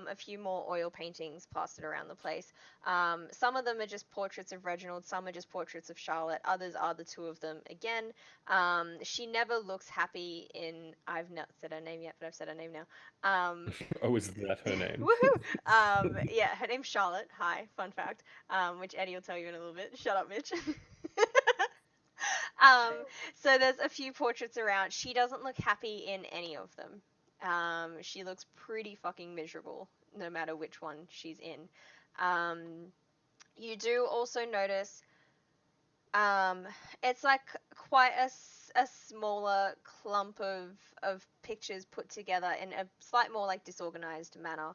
a few more oil paintings plastered around the place. Some of them are just portraits of Reginald, some are just portraits of Charlotte, others are the two of them again. She never looks happy in. I've not said her name yet, but I've said her name now. Oh, is that her name? Woohoo! Yeah, her name's Charlotte. Hi, fun fact. Which Eddie will tell you in a little bit. Shut up, Mitch. um, so there's a few portraits around. She doesn't look happy in any of them. She looks pretty fucking miserable, no matter which one she's in. You do also notice, um, it's like quite a smaller clump of pictures put together in a slight more like disorganized manner.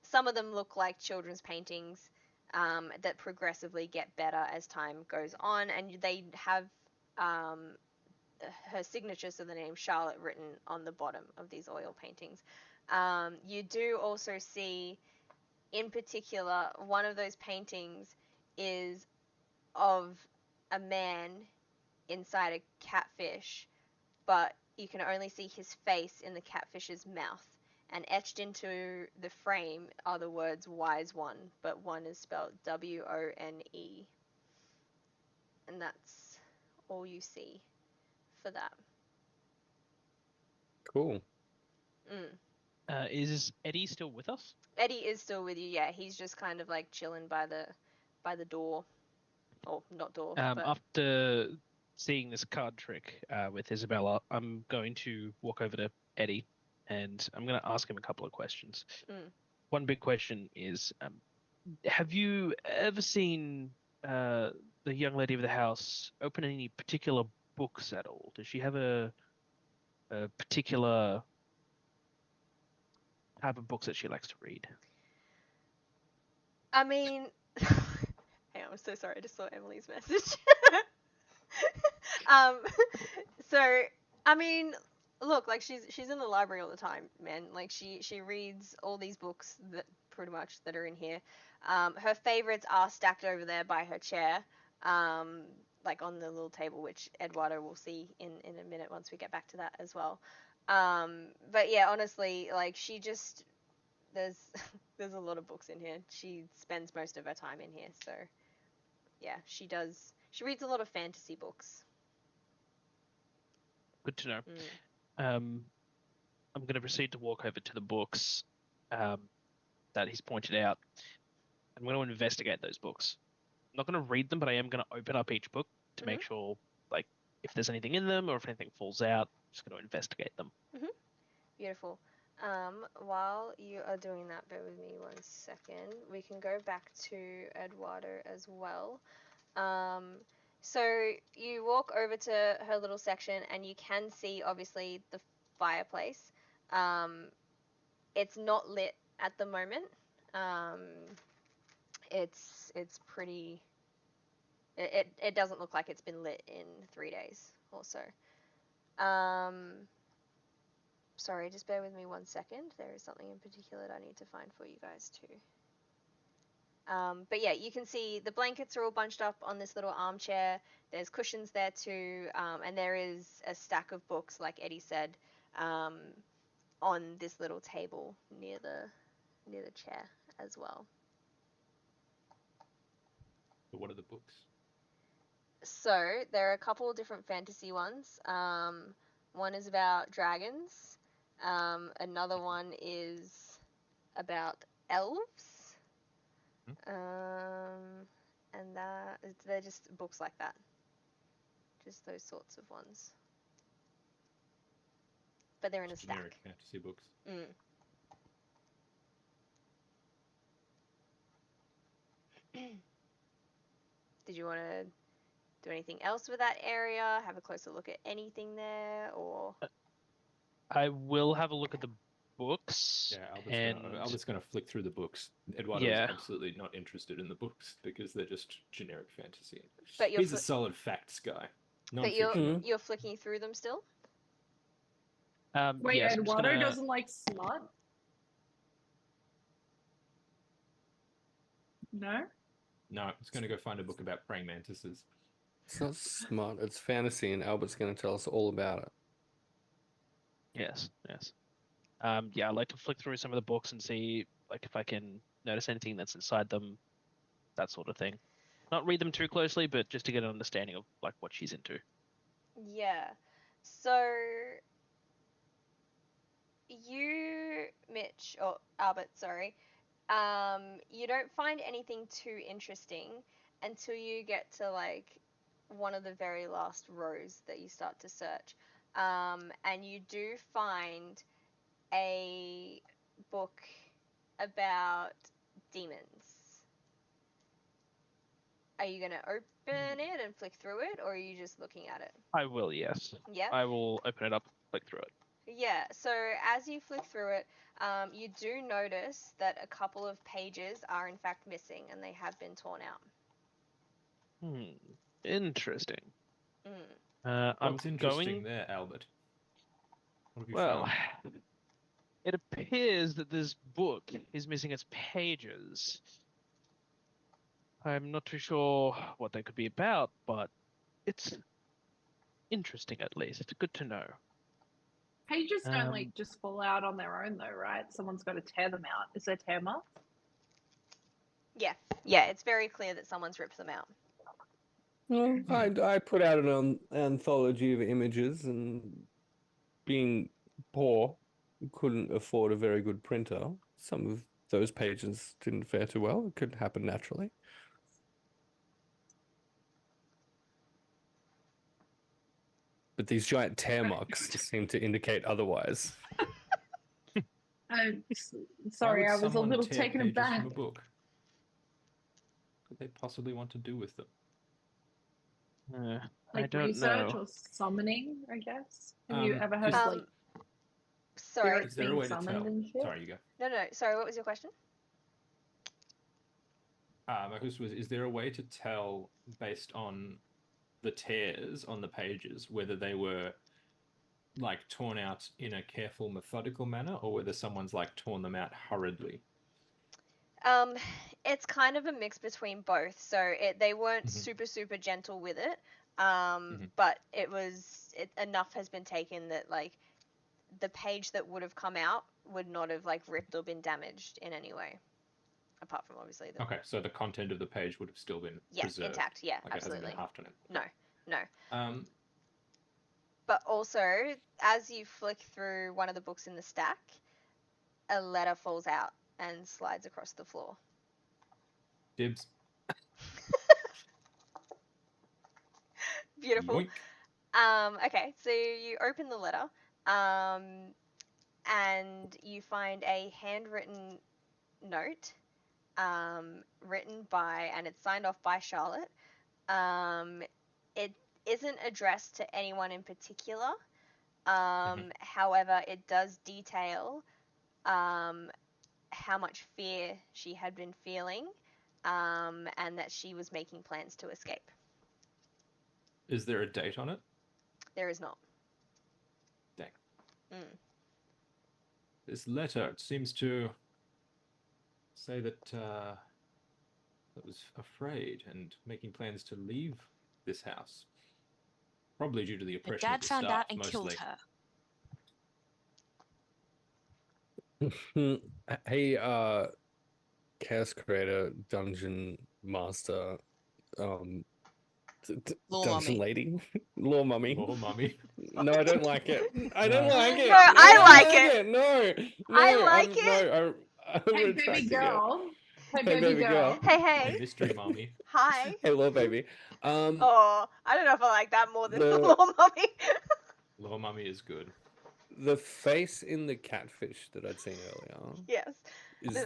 Some of them look like children's paintings, that progressively get better as time goes on, and they have, um, her signature, so the name Charlotte, written on the bottom of these oil paintings. You do also see, in particular, one of those paintings is of a man inside a catfish, but you can only see his face in the catfish's mouth. And etched into the frame are the words "wise one," but one is spelled WONE. And that's all you see for that. Cool. Is Eddie still with us? Eddie is still with you. Yeah, he's just kind of like chilling by the door, or not door, but After seeing this card trick with Isabella, I'm going to walk over to Eddie and I'm going to ask him a couple of questions. One big question is, have you ever seen the young lady of the house open any particular books at all? Does she have a particular type of books that she likes to read? I mean, hey, I'm so sorry. I just saw Emily's message. um, so I mean, look, like she's in the library all the time, man. Like she reads all these books that pretty much that are in here. Her favorites are stacked over there by her chair, like on the little table, which Eduardo will see in a minute once we get back to that as well. But yeah, honestly, like she just there's there's a lot of books in here. She spends most of her time in here, so yeah, she does. She reads a lot of fantasy books. Good to know. I'm going to proceed to walk over to the books that he's pointed out. I'm going to investigate those books. I'm not going to read them, but I am going to open up each book to make sure, like, if there's anything in them or if anything falls out, I'm just going to investigate them. Beautiful. While you are doing that, bear with me 1 second. We can go back to Eduardo as well. So you walk over to her little section and you can see obviously the fireplace. It's not lit at the moment. It's pretty. It doesn't look like it's been lit in 3 days or so. Sorry, just bear with me 1 second. There is something in particular that I need to find for you guys too. But yeah, you can see the blankets are all bunched up on this little armchair. There's cushions there too, and there is a stack of books, like Eddie said, on this little table near the chair as well. So what are the books? So there are a couple of different fantasy ones. One is about dragons. Another one is about elves. And they're just books like that. Just those sorts of ones. But they're in a Generic stack. fantasy books. Did you want to do anything else with that area? Have a closer look at anything there, or? I will have a look at the books. Yeah, Albert's gonna flick through the books. Eduardo is absolutely not interested in the books because they're just generic fantasy. But He's a solid facts guy. But you're flicking through them still? Wait, yes, Eduardo doesn't like smut? No? No, he's gonna go find a book about praying mantises. It's not smart. It's fantasy, and Albert's going to tell us all about it. Yes, yes. Yeah, I like to flick through some of the books and see like if I can notice anything that's inside them, that sort of thing. Not read them too closely, but just to get an understanding of like what she's into. Yeah. So you, Mitch, or Albert, sorry, you don't find anything too interesting until you get to like one of the very last rows that you start to search. And you do find a book about demons. Are you going to open it and flick through it, or are you just looking at it? I will, yes. Yep. I will open it up, flick through it. Yeah, so as you flick through it, you do notice that a couple of pages are in fact missing and they have been torn out. Interesting. Mm. I'm What's interesting going. there, Albert? What have you Well, found? it appears that this book is missing its pages. I'm not too sure what they could be about, but it's interesting at least. It's good to know. Pages don't like Um, just fall out on their own though, right? Someone's got to tear them out. Is there tear marks? Yeah, it's very clear that someone's ripped them out. Well, I put out an anthology of images, and being poor, couldn't afford a very good printer. Some of those pages didn't fare too well. It could happen naturally. But these giant tear marks seem to indicate otherwise. Sorry, Why I would was a someone little tear taken pages aback. from a book? What could they possibly want to do with them? I Like don't research know. or summoning, I guess. Have you ever heard of Just- like Sorry. spirits Is there a being way to summoned tell? and shit? Sorry, you go. No, sorry, what was your question? My question was, is there a way to tell based on the tears on the pages whether they were like torn out in a careful, methodical manner, or whether someone's like torn them out hurriedly? It's kind of a mix between both. So they weren't Mhm. super gentle with it, Mhm. but enough has been taken that like the page that would have come out would not have like ripped or been damaged in any way, apart from obviously the Okay, so the content of the page would have still been preserved. intact. Yeah, Like it hasn't absolutely. been half torn No. out. But also, as you flick through one of the books in the stack, a letter falls out and slides across the floor. Dibs. Beautiful. Yoink. Okay, so you open the letter, and you find a handwritten note, written by, and it's signed off by Charlotte. It isn't addressed to anyone in particular. However, it does detail how much fear she had been feeling, and that she was making plans to escape. Is there a date on it? There is not. Dang. Mm. This letter seems to say that it was afraid and making plans to leave this house. Probably due to the Her oppression of dad the found staff, out and mostly. killed her. Hey, Chaos Creator, Dungeon Master, Law Dungeon Mummy. Lady, Law Mummy. Law Mummy. No, I don't like it. I don't No. like it. No, I like it. No, I like I'm, it. No, I'm Hey, retracting baby it. girl. Hey, Hey, baby baby girl. girl. Hey. Mystery Mommy. Hi. Hey, Law Baby. Oh, I don't know if I like that more than The- Law Mummy. Law Mummy is good. The face in the catfish that I'd seen earlier, Yes.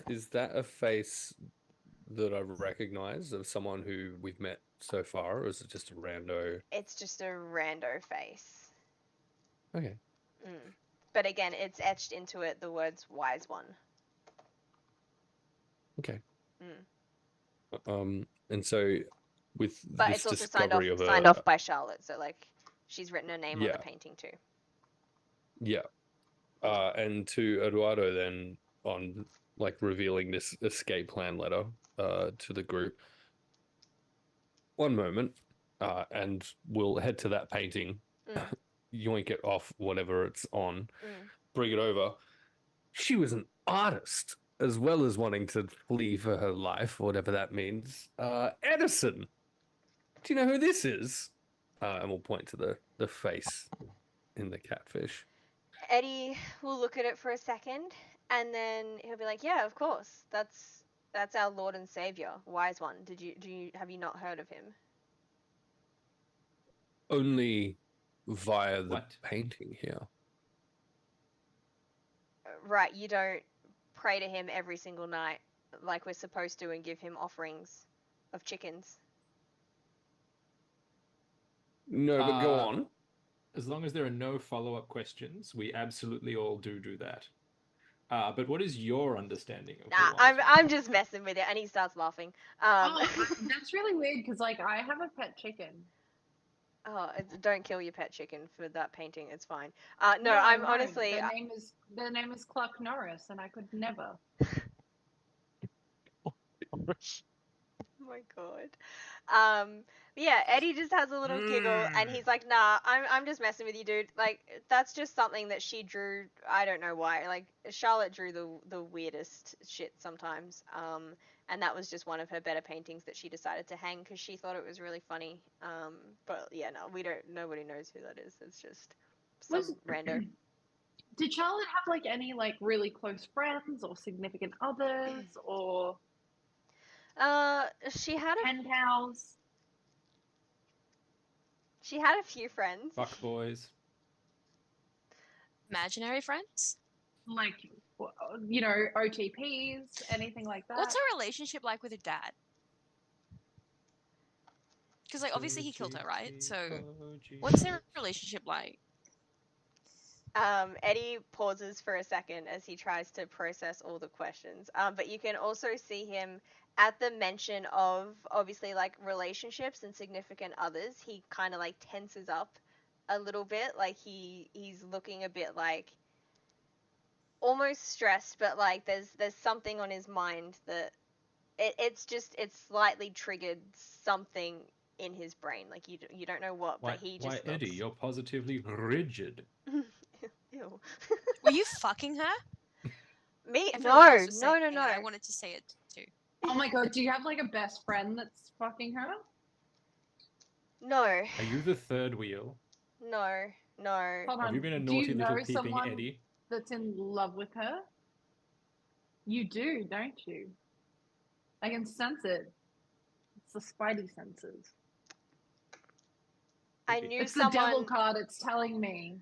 is that a face that I recognize of someone who we've met so far, or is it just a rando? It's just a rando face. Okay. But again, it's etched into it the words "wise one." Okay. And so with But this it's also discovery signed off by Charlotte, so like she's written her name on the Yeah. painting too. Yeah. And to Eduardo then, on like revealing this escape plan letter to the group. One moment. and we'll head to that painting, Mm. yoink it off whatever it's on, Mm. bring it over. She was an artist as well as wanting to flee for her life, whatever that means. Edison, do you know who this is? And we'll point to the face in the catfish. Eddie will look at it for a second, and then he'll be like, "Yeah, of course. That's our Lord and Savior, Wise One. Have you not heard of him?" Only via the What? painting here. Right, you don't pray to him every single night like we're supposed to and give him offerings of chickens. No, but go Uh, on. As long as there are no follow-up questions, we absolutely all do that. But what is your understanding of the Nah, wise one? I'm just messing with it, and he starts laughing. That's really weird because like I have a pet chicken. Oh, don't kill your pet chicken for that painting. It's fine. No, No, I'm no, honestly. their name is Cluck Norris, and I could never. Oh my god. Yeah, Eddie just has a little giggle and he's like, "Nah, I'm just messing with you, dude. Like that's just something that she drew. I don't know why. Like Charlotte drew the weirdest shit sometimes. And that was just one of her better paintings that she decided to hang because she thought it was really funny. But yeah, no, we don't. Nobody knows who that is. It's just some Was- rando. Did Charlotte have like any like really close friends or significant others or She had a pen pals? few friends. Fuck boys. Imaginary friends? Like, you know, OTPs, anything like that? What's her relationship like with her dad? Because, like, obviously he killed her, right? So, what's their relationship like? Eddie pauses for a second as he tries to process all the questions. But you can also see him at the mention of obviously like relationships and significant others. He kind of like tenses up a little bit, like he's looking a bit like almost stressed, but like there's something on his mind that it's slightly triggered something in his brain. Like you don't know what, but he Why, just Eddie, looks. you're positively rigid. Ew. Were you fucking her? Me? Everyone No, else was no, saying no, it. no. I wanted to say it too. Oh my god, do you have like a best friend that's fucking her? No, Are you the third wheel? no, no. Hold Have on. you been a Do you naughty little know peeping someone Eddie? that's in love with her? You do, don't you? I can sense it. It's the spidey senses. I Creepy. knew It's the devil someone. card, it's telling me.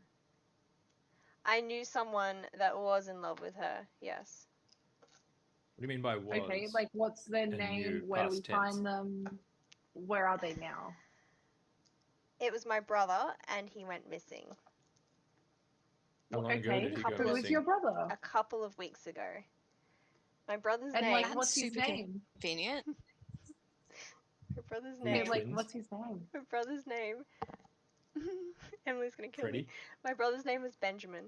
I knew someone that was in love with her. Yes. What do you mean by was? Okay, like what's their and name? you, Where do we past tense. find them? Where are they now? It was my brother, and he went missing How long ago Okay, did he go Couple who of- is missing? your brother? a couple of weeks ago. My brother's And name. like, That's what's his super name? convenient. My brother's Were you name. Okay, like, twins? what's his name? My brother's name. Emily's gonna kill me. Freddie? My brother's name was Benjamin.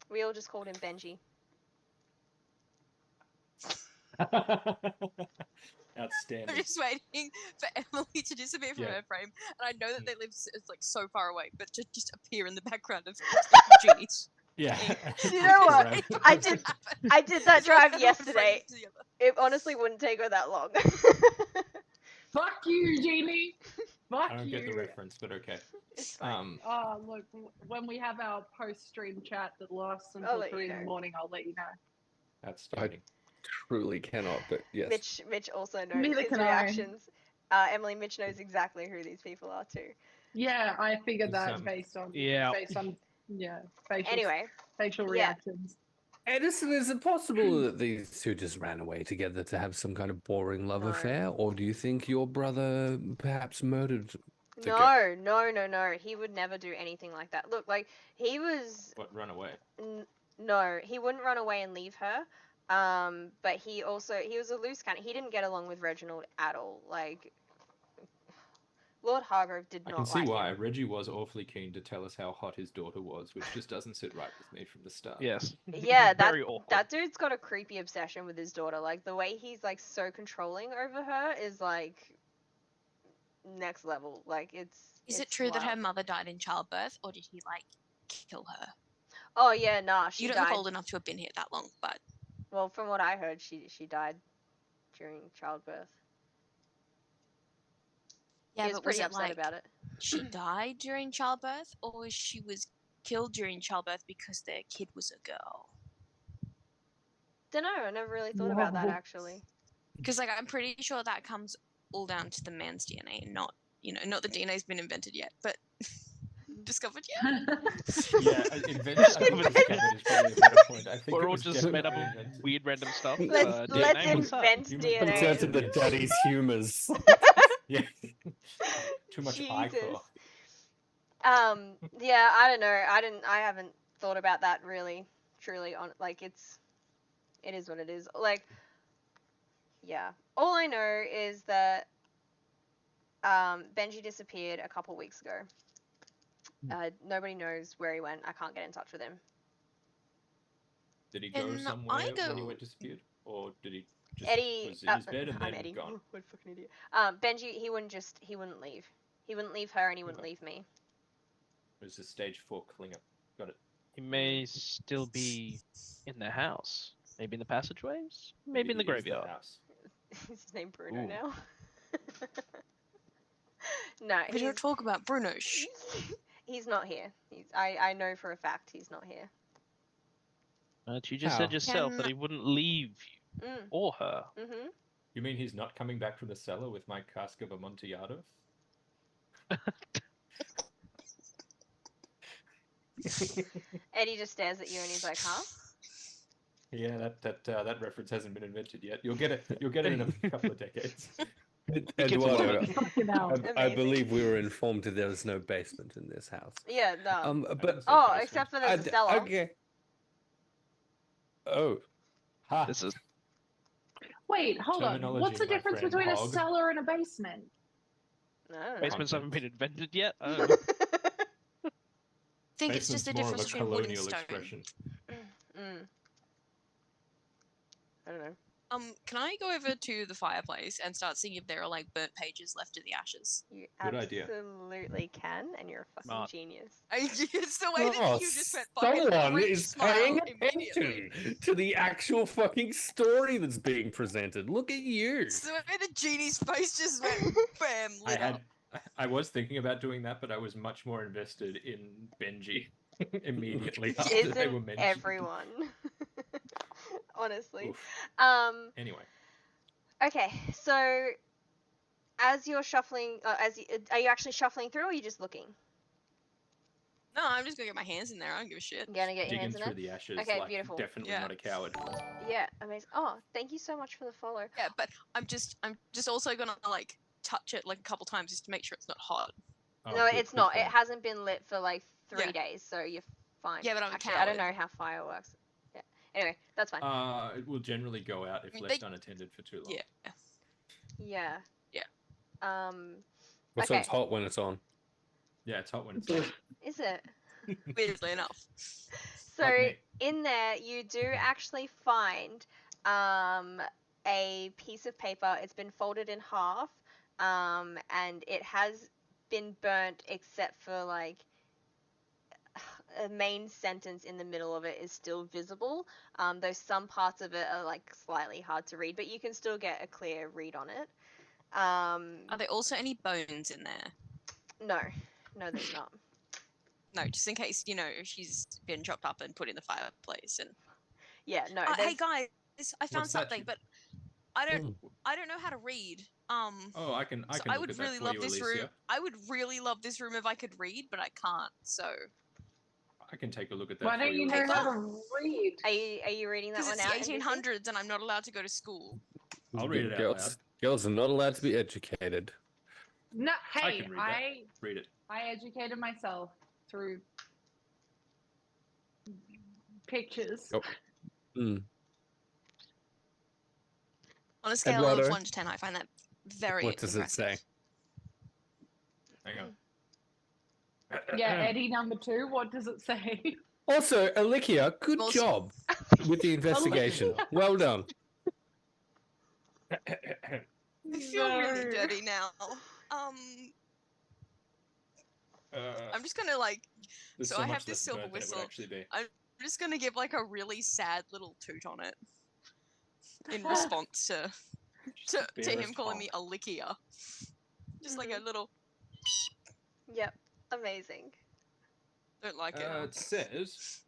We all just called him Benji. I'm Outstanding. just waiting for Emily to disappear from Yeah. her frame, and I know that they live it's like so far away, but just appear in the background of Jeannie's. Yeah. You know what? Right. I did that It's like drive they're all yesterday. framed together. It honestly wouldn't take her that long. Fuck you, Jeannie! Fuck I don't you! get the reference, but okay. It's fine. Oh, look, when we have our post-stream chat that lasts I'll until let you 3 in the know. morning, I'll let you know. Outstanding. Truly cannot, but yes. Mitch also knows Neither his can I. reactions. Emily, Mitch knows exactly who these people are too. Yeah, I figured It's, that based on Yeah. Anyway, facial yeah. reactions. Edison, is it possible that these two just ran away together to have some kind of boring love No. affair? Or do you think your brother perhaps murdered the No, no. He would never do anything like that. Look, like he was. But run away. No, he wouldn't run away and leave her. But he was a loose cannon. He didn't get along with Reginald at all. Like Lord Hargrove did I not can see like why. him. Reggie was awfully keen to tell us how hot his daughter was, which just doesn't sit right with me from the start. Yes. Yeah, Very awkward. that dude's got a creepy obsession with his daughter. Like the way he's like so controlling over her is like next level. Like Is it it's true that her wild. mother died in childbirth, or did he like kill her? Oh yeah, nah, she You don't died. look old enough to have been here that long, but Well, from what I heard, she died during childbirth. yeah, He was but was pretty it upset like about it. she died during childbirth, or she was killed during childbirth because their kid was a girl? Don't know. I never really thought about that Whoa. actually. Because like I'm pretty sure that comes all down to the man's DNA, not not the DNA's been invented yet, but discovered yet. Yeah, invented. I think Discovered discovered is probably a better point. I think We're it all was just made up definitely of invented. weird random stuff. Let's DNA, what's up? invent Human Comes down to DNA. the Yes. daddy's humors. Yeah. Too much eye Jesus. core. Yeah, I don't know. I haven't thought about that really, truly. On like it is what it is. Like, yeah. All I know is that Benji disappeared a couple weeks ago. Nobody knows where he went. I can't get in touch with him. Did he go Can somewhere I when he go- went disappeared, or did he just Eddie, was in his bed and I'm then Eddie. gone? What a fucking idiot. Benji, he wouldn't leave. He wouldn't leave her, and he wouldn't Okay. leave me. It was a stage 4 cleanup. Got it. He may still be in the house. Maybe in the passageways? Maybe in the he is graveyard. house. Is his name Bruno Ooh. now? No, We don't talk about Bruno. Shh. he's not here. I know for a fact he's not here. But you just How? said yourself that Can- he wouldn't leave you Mm. or her. Mhm. You mean he's not coming back from the cellar with my cask of Amontillado? Eddie just stares at you and he's like, "Huh?" Yeah, that reference hasn't been invented yet. You'll get it. You'll get it in a couple of decades. gets Eduardo, one. Fucking hell. I Amazing. believe we were informed that there is no basement in this house. Yeah, no. But Oh, basement. except for there's a cellar. okay. Oh, Ha! This is Wait, hold on. Terminology, What's the my difference friend between a Hog. cellar and a basement? I don't know. basements haven't been Content. invented yet. I don't know. I think it's just Basement's a more of difference a between wood and colonial stone. expression. Mm. I don't know. Can I go over to the fireplace and start seeing if there are like burnt pages left of the ashes? You Good idea. absolutely can, and you're a fucking Smart. genius. It's the way that Oh, you just went fucking someone preach is smile paying immediately. attention to the actual fucking story that's being presented. Look at you. It's the way the genie's face just went bam, lit up. I was thinking about doing that, but I was much more invested in Benji immediately after they were Isn't mentioned. everyone? Honestly. Oof. Anyway, Okay, so as you're shuffling, are you actually shuffling through, or are you just looking? No, I'm just gonna get my hands in there. I don't give a shit. You're gonna get your digging hands in through there. the ashes, Okay, like beautiful. definitely Yeah. not a coward. Yeah, amazing. Oh, thank you so much for the follow. Yeah, but I'm just also gonna like touch it like a couple times just to make sure it's not hot. Oh, No, good- it's good not. It point. hasn't been lit for like 3 Yeah. days, so you're fine. Yeah, but I'm a actually, I don't know coward. how fire works. Yeah. Anyway, that's fine. It will generally go out if I mean, left they- unattended for too long. Yeah. Yeah. Yeah. So Okay. it's hot when it's on. Yeah, it's hot when it's on. Is it? Weirdly enough. So Like me. in there, you do actually find a piece of paper. It's been folded in half, and it has been burnt except for like a main sentence in the middle of it is still visible. Though some parts of it are like slightly hard to read, but you can still get a clear read on it. Are there also any bones in there? No, there's not. No, just in case, she's been chopped up and put in the fireplace and Yeah, no. hey there's- guys, I found What's that something, you- but I don't Mm. I don't know how to read. Oh, I can. I So can. I look would at that really for love you, this Alicia. room. I would really love this room if I could read, but I can't. So I can take a look at that Why for don't you you. know Alicia. how to read? Are you reading that because one it's out? the NBC? 1800s and I'm not allowed to go to school. I'll read it out girls, loud. Girls are not allowed to be educated. No, I hey, can read that. Read it. I educated myself through pictures. Oh. Mm. On a scale Eduardo, of 1 to 10, I find that very what does it impressive. say? Hang on. Yeah, Eddie number 2. What does it say? Also, Alicia, good Well, job with the investigation. Well done. I feel really No. dirty now. I'm just gonna like. There's So so I much have this less silver bird than it would whistle. actually be. I'm just gonna give like a really sad little toot on it in response to to him Barest calling me honk. a lickier. Just like a Mhm. little. Yep. Amazing. Don't like it. It says,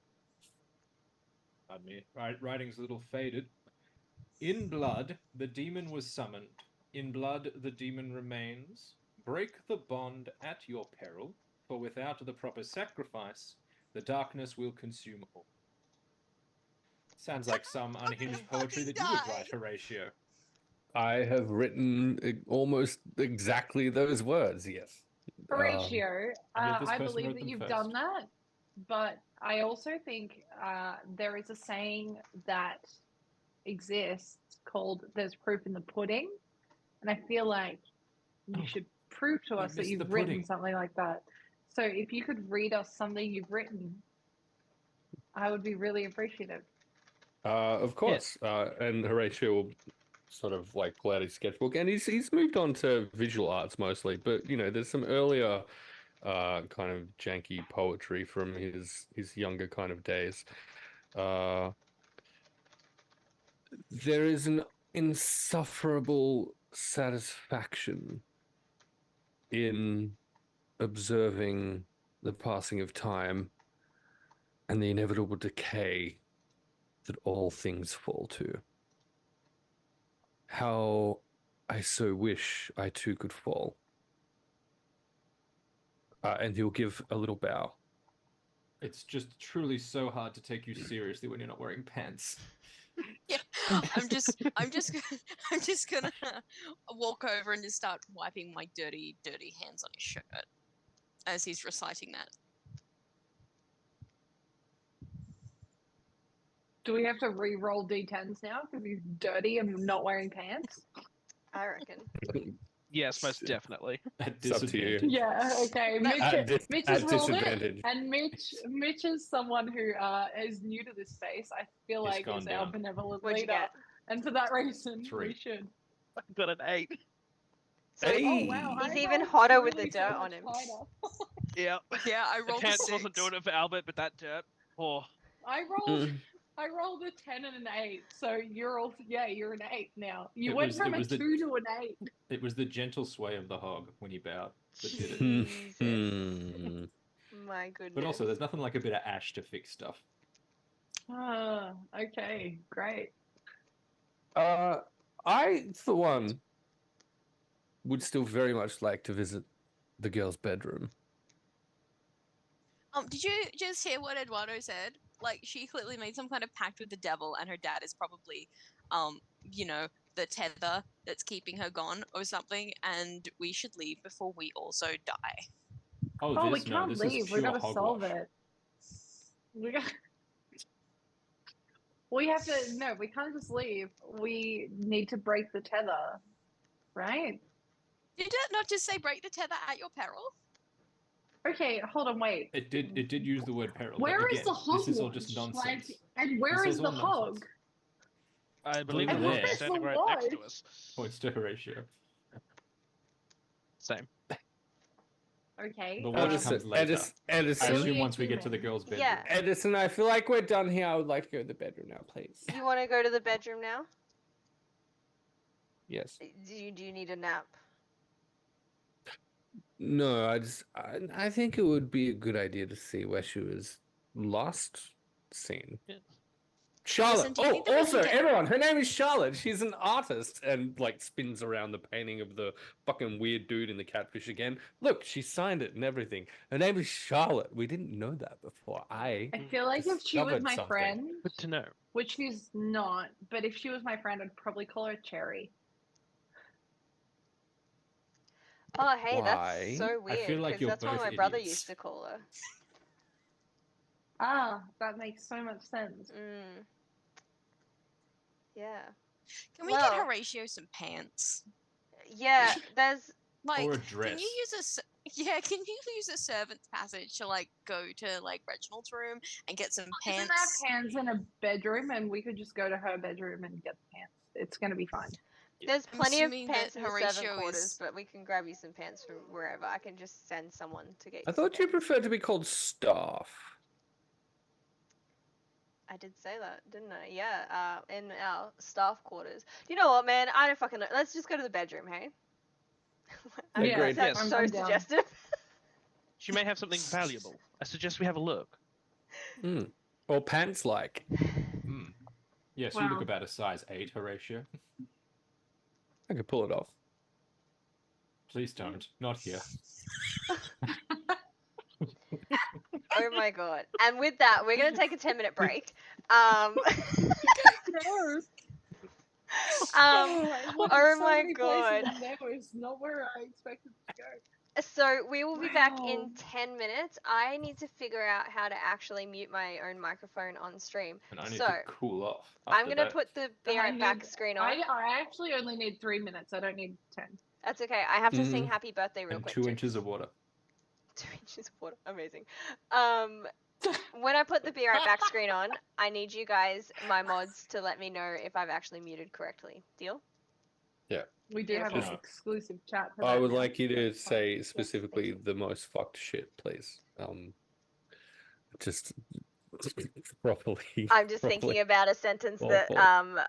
pardon me, writing's a little faded. In blood, the demon was summoned. In blood, the demon remains. Break the bond at your peril, for without the proper sacrifice, the darkness will consume all. Sounds like some unhinged poetry fucking that you would die. write, Horatio. I have written almost exactly those words. Yes. Horatio, and yet this I person believe wrote that them you've first. done that, but I also think there is a saying that exists called "There's proof in the pudding," and I feel like you Oh, should prove to I us that missed the you've written pudding. something like that. So if you could read us something you've written, I would be really appreciative. Of course. And Horatio will sort of like pull out his sketchbook, and he's moved on to visual arts mostly, but you know, there's some earlier kind of janky poetry from his younger kind of days. Uh, there is an insufferable satisfaction in observing the passing of time and the inevitable decay that all things fall to. How I so wish I too could fall. And he'll give a little bow. It's just truly so hard to take you seriously when you're not wearing pants. Yeah, I'm just I'm just gonna walk over and just start wiping my dirty hands on his shirt as he's reciting that. Do we have to re-roll d10s now because he's dirty and not wearing pants? I reckon. Yes, most definitely. At It's up to you. disadvantage. Yeah, okay. That- Mitch has At rolled it, disadvantage. and Mitch is someone who is new to this space. I feel He's like gone is our down. benevolent What'd you leader, get? and for that reason, 3. we should. I got an 8. So Oh wow, he's I even rolled hotter with the really dirt so on much him. higher. Yeah. Yeah, I The rolled a pants 6. wasn't doing it for Albert, but that dirt. Oh, Mm. I rolled a 10 and an 8, so you're an 8 now. You It went was- from it a was the- 2 to an 8. It was the gentle sway of the hog when he bowed that did it. Jesus. Hmm. My goodness. But also, there's nothing like a bit of ash to fix stuff. Ah, okay, great. I, for one, would still very much like to visit the girl's bedroom. Did you just hear what Eduardo said? Like, she clearly made some kind of pact with the devil, and her dad is probably, you know, the tether that's keeping her gone or something, and we should leave before we also die. Oh, Oh, we this no, can't this leave. is We pure gotta solve hogwash. it. We got. We have to. No, we can't just leave. We need to break the tether, right? Did it not just say break the tether at your peril? Okay, hold on, wait. It did use the word peril. Where but is again, the hog this is all just watch? nonsense. And where This is all the hog? nonsense. I believe over the hog there. is standing Where's right the next to watch? us. Points to Horatio. Same. Okay. The watch Edison, comes later. I Edison, assume once we get to the human. girl's bedroom. Yeah. Edison, I feel like we're done here. I would like to go to the bedroom now, please. You want to go to the bedroom now? Yes. Do you need a nap? No, I think it would be a good idea to see where she was last seen. Yeah. Charlotte. Listen, do you Oh, think that we also, can get- everyone, her name is Charlotte. She's an artist, and like spins around the painting of the fucking weird dude in the catfish again. Look, she signed it and everything. Her name is Charlotte. We didn't know that before. I feel like if she was discovered my something. friend, Good to know. which she's not, but if she was my friend, I'd probably call her Cherry. Oh, hey, Why? that's so I weird feel like because you're that's what both my brother idiots. used to call her. Ah, that makes so much sense. Mm. Yeah. Can we get Well- Horatio some pants? Yeah, there's Like, Or a can dress. you use can you use a servant's passage to like go to like Reginald's room and get some Isn't pants? that pants in a bedroom, and we could just go to her bedroom and get the pants? It's gonna be fine. There's I'm plenty of assuming pants that in the servant Horatio quarters, is. but we can grab you some pants from wherever. I can just send someone to get you I some thought you pants. preferred to be called staff. I did say that, didn't I? Yeah, in our staff quarters. You know what, man? I don't fucking know. Let's just go to the bedroom, hey? I Yeah, great. That's Yes. so I'm down. suggestive. She may have something valuable. I suggest we have a look. Or pants like. Hmm. Yes, you look Wow. about a size 8, Horatio. I could pull it off. Please don't. Not here. Oh my god. And with that, we're gonna take a 10-minute break. No. Oh So my many god. places now is not where I expected to go. So we will be back in Wow. 10 minutes. I need to figure out how to actually mute my own microphone on stream. And I need So to cool off. I'm after gonna that. put the Be I Right Back need- screen on. I actually only need 3 minutes. I don't need 10. That's okay. I have to sing Mhm. happy birthday real And quick. 2 too. inches of water. 2 inches of water. Amazing. When I put the Be Right Back screen on, I need you guys, my mods, to let me know if I've actually muted correctly. Deal? We do have Beautiful. this exclusive chat. For I that would now. like you to That's fine. say Yes, specifically thank you. the most fucked shit, please. Just properly. I'm just properly. thinking about a sentence that Awful.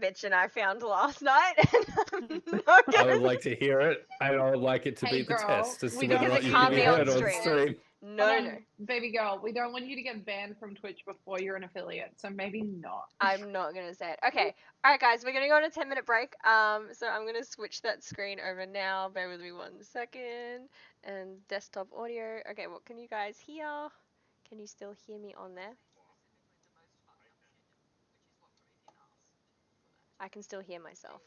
Mitch and I found last night. And I'm not I gonna would like to hear it, and I would like it to Hey, be the girl, test as to we whether don't or not Because it you can't can be be on heard on stream. stream. No, Hold no. on, baby girl, we don't want you to get banned from Twitch before you're an affiliate, so maybe not. I'm not gonna say it. Okay. Alright guys, we're gonna go on a 10-minute break. So I'm gonna switch that screen over now. Bear with me 1 second. And desktop audio. Okay, what can you guys hear? Can you still hear me on there? I can still hear myself.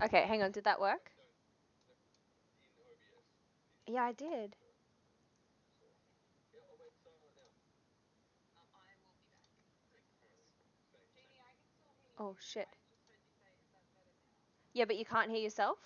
Okay, hang on, did that work? Yeah, I did. Oh shit. Yeah, but you can't hear yourself?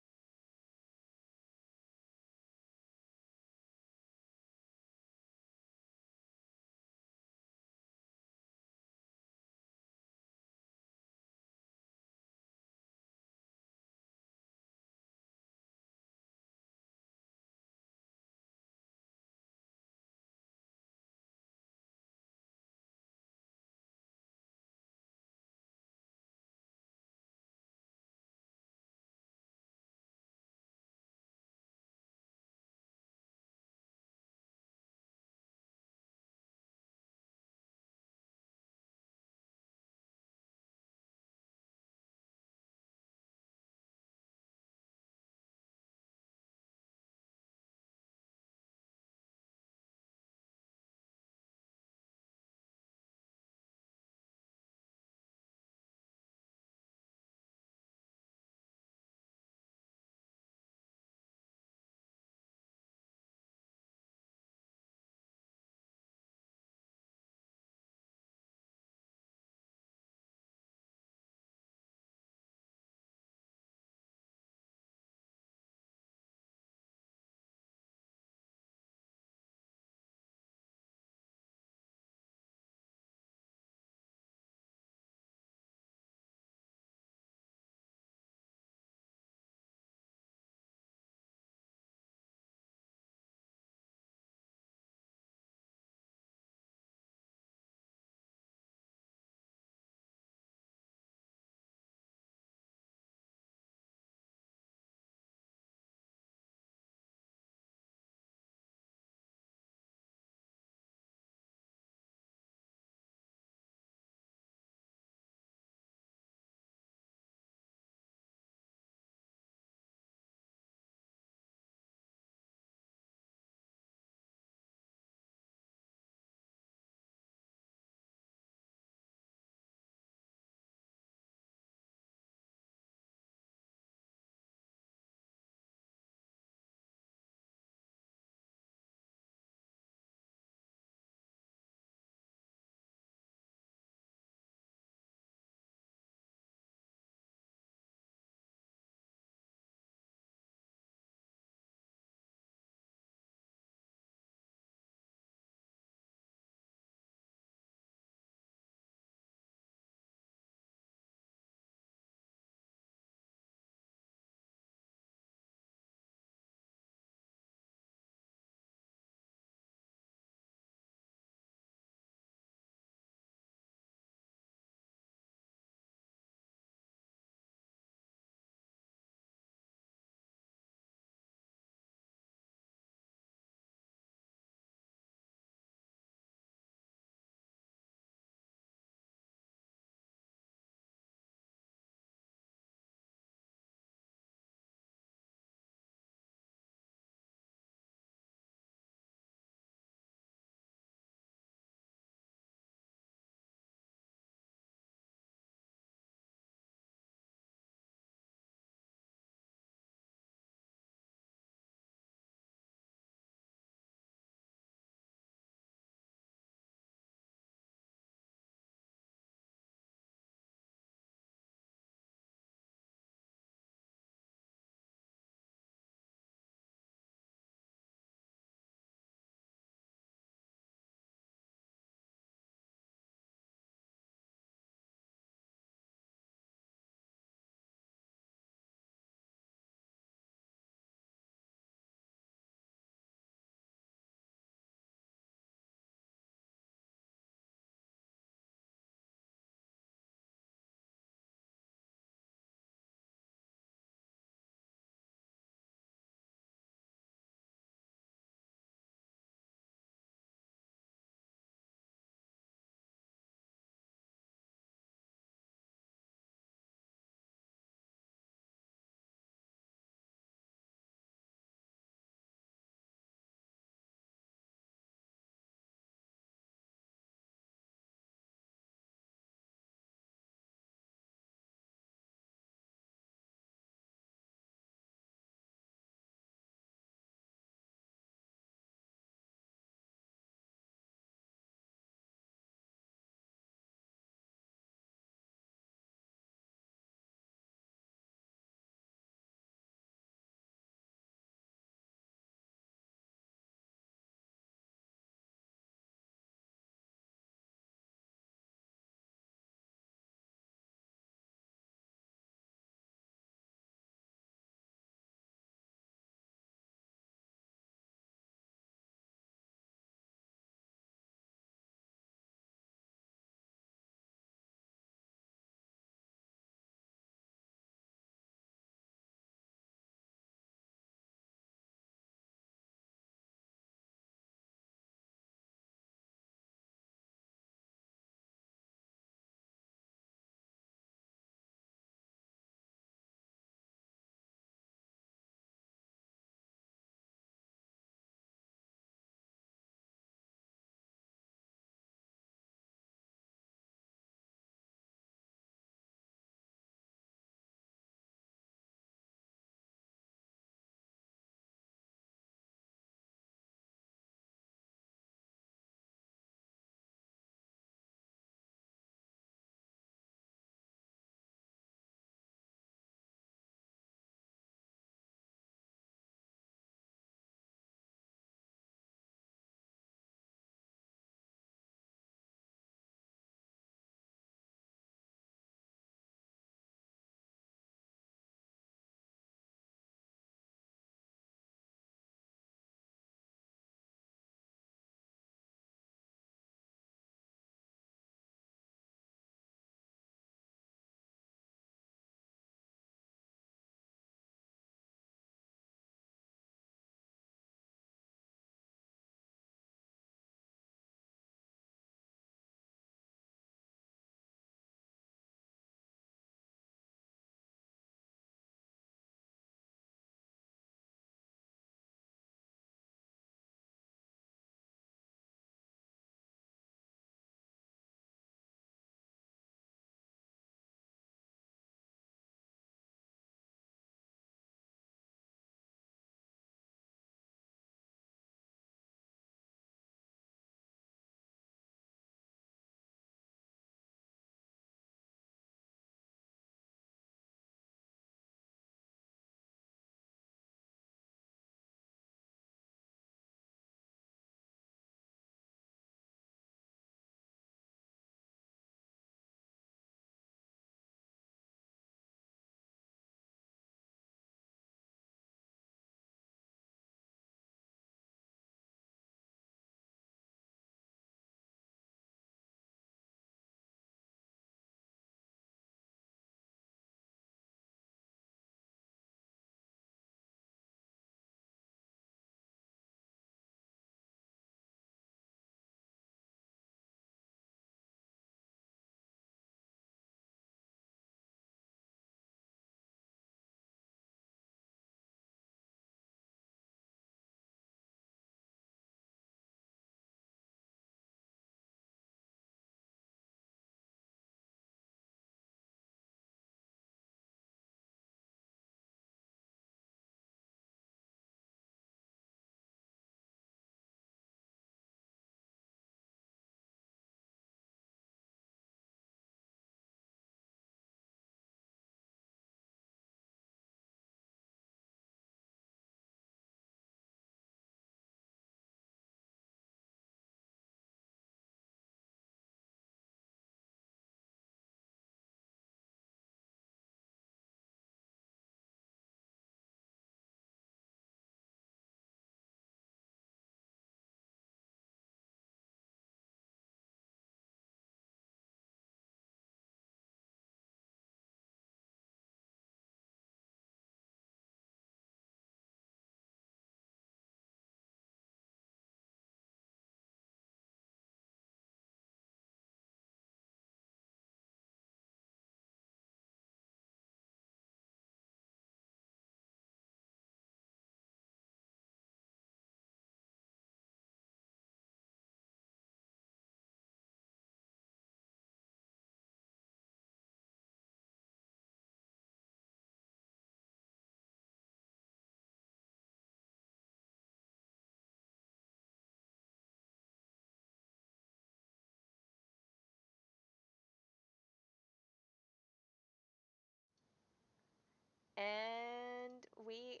And we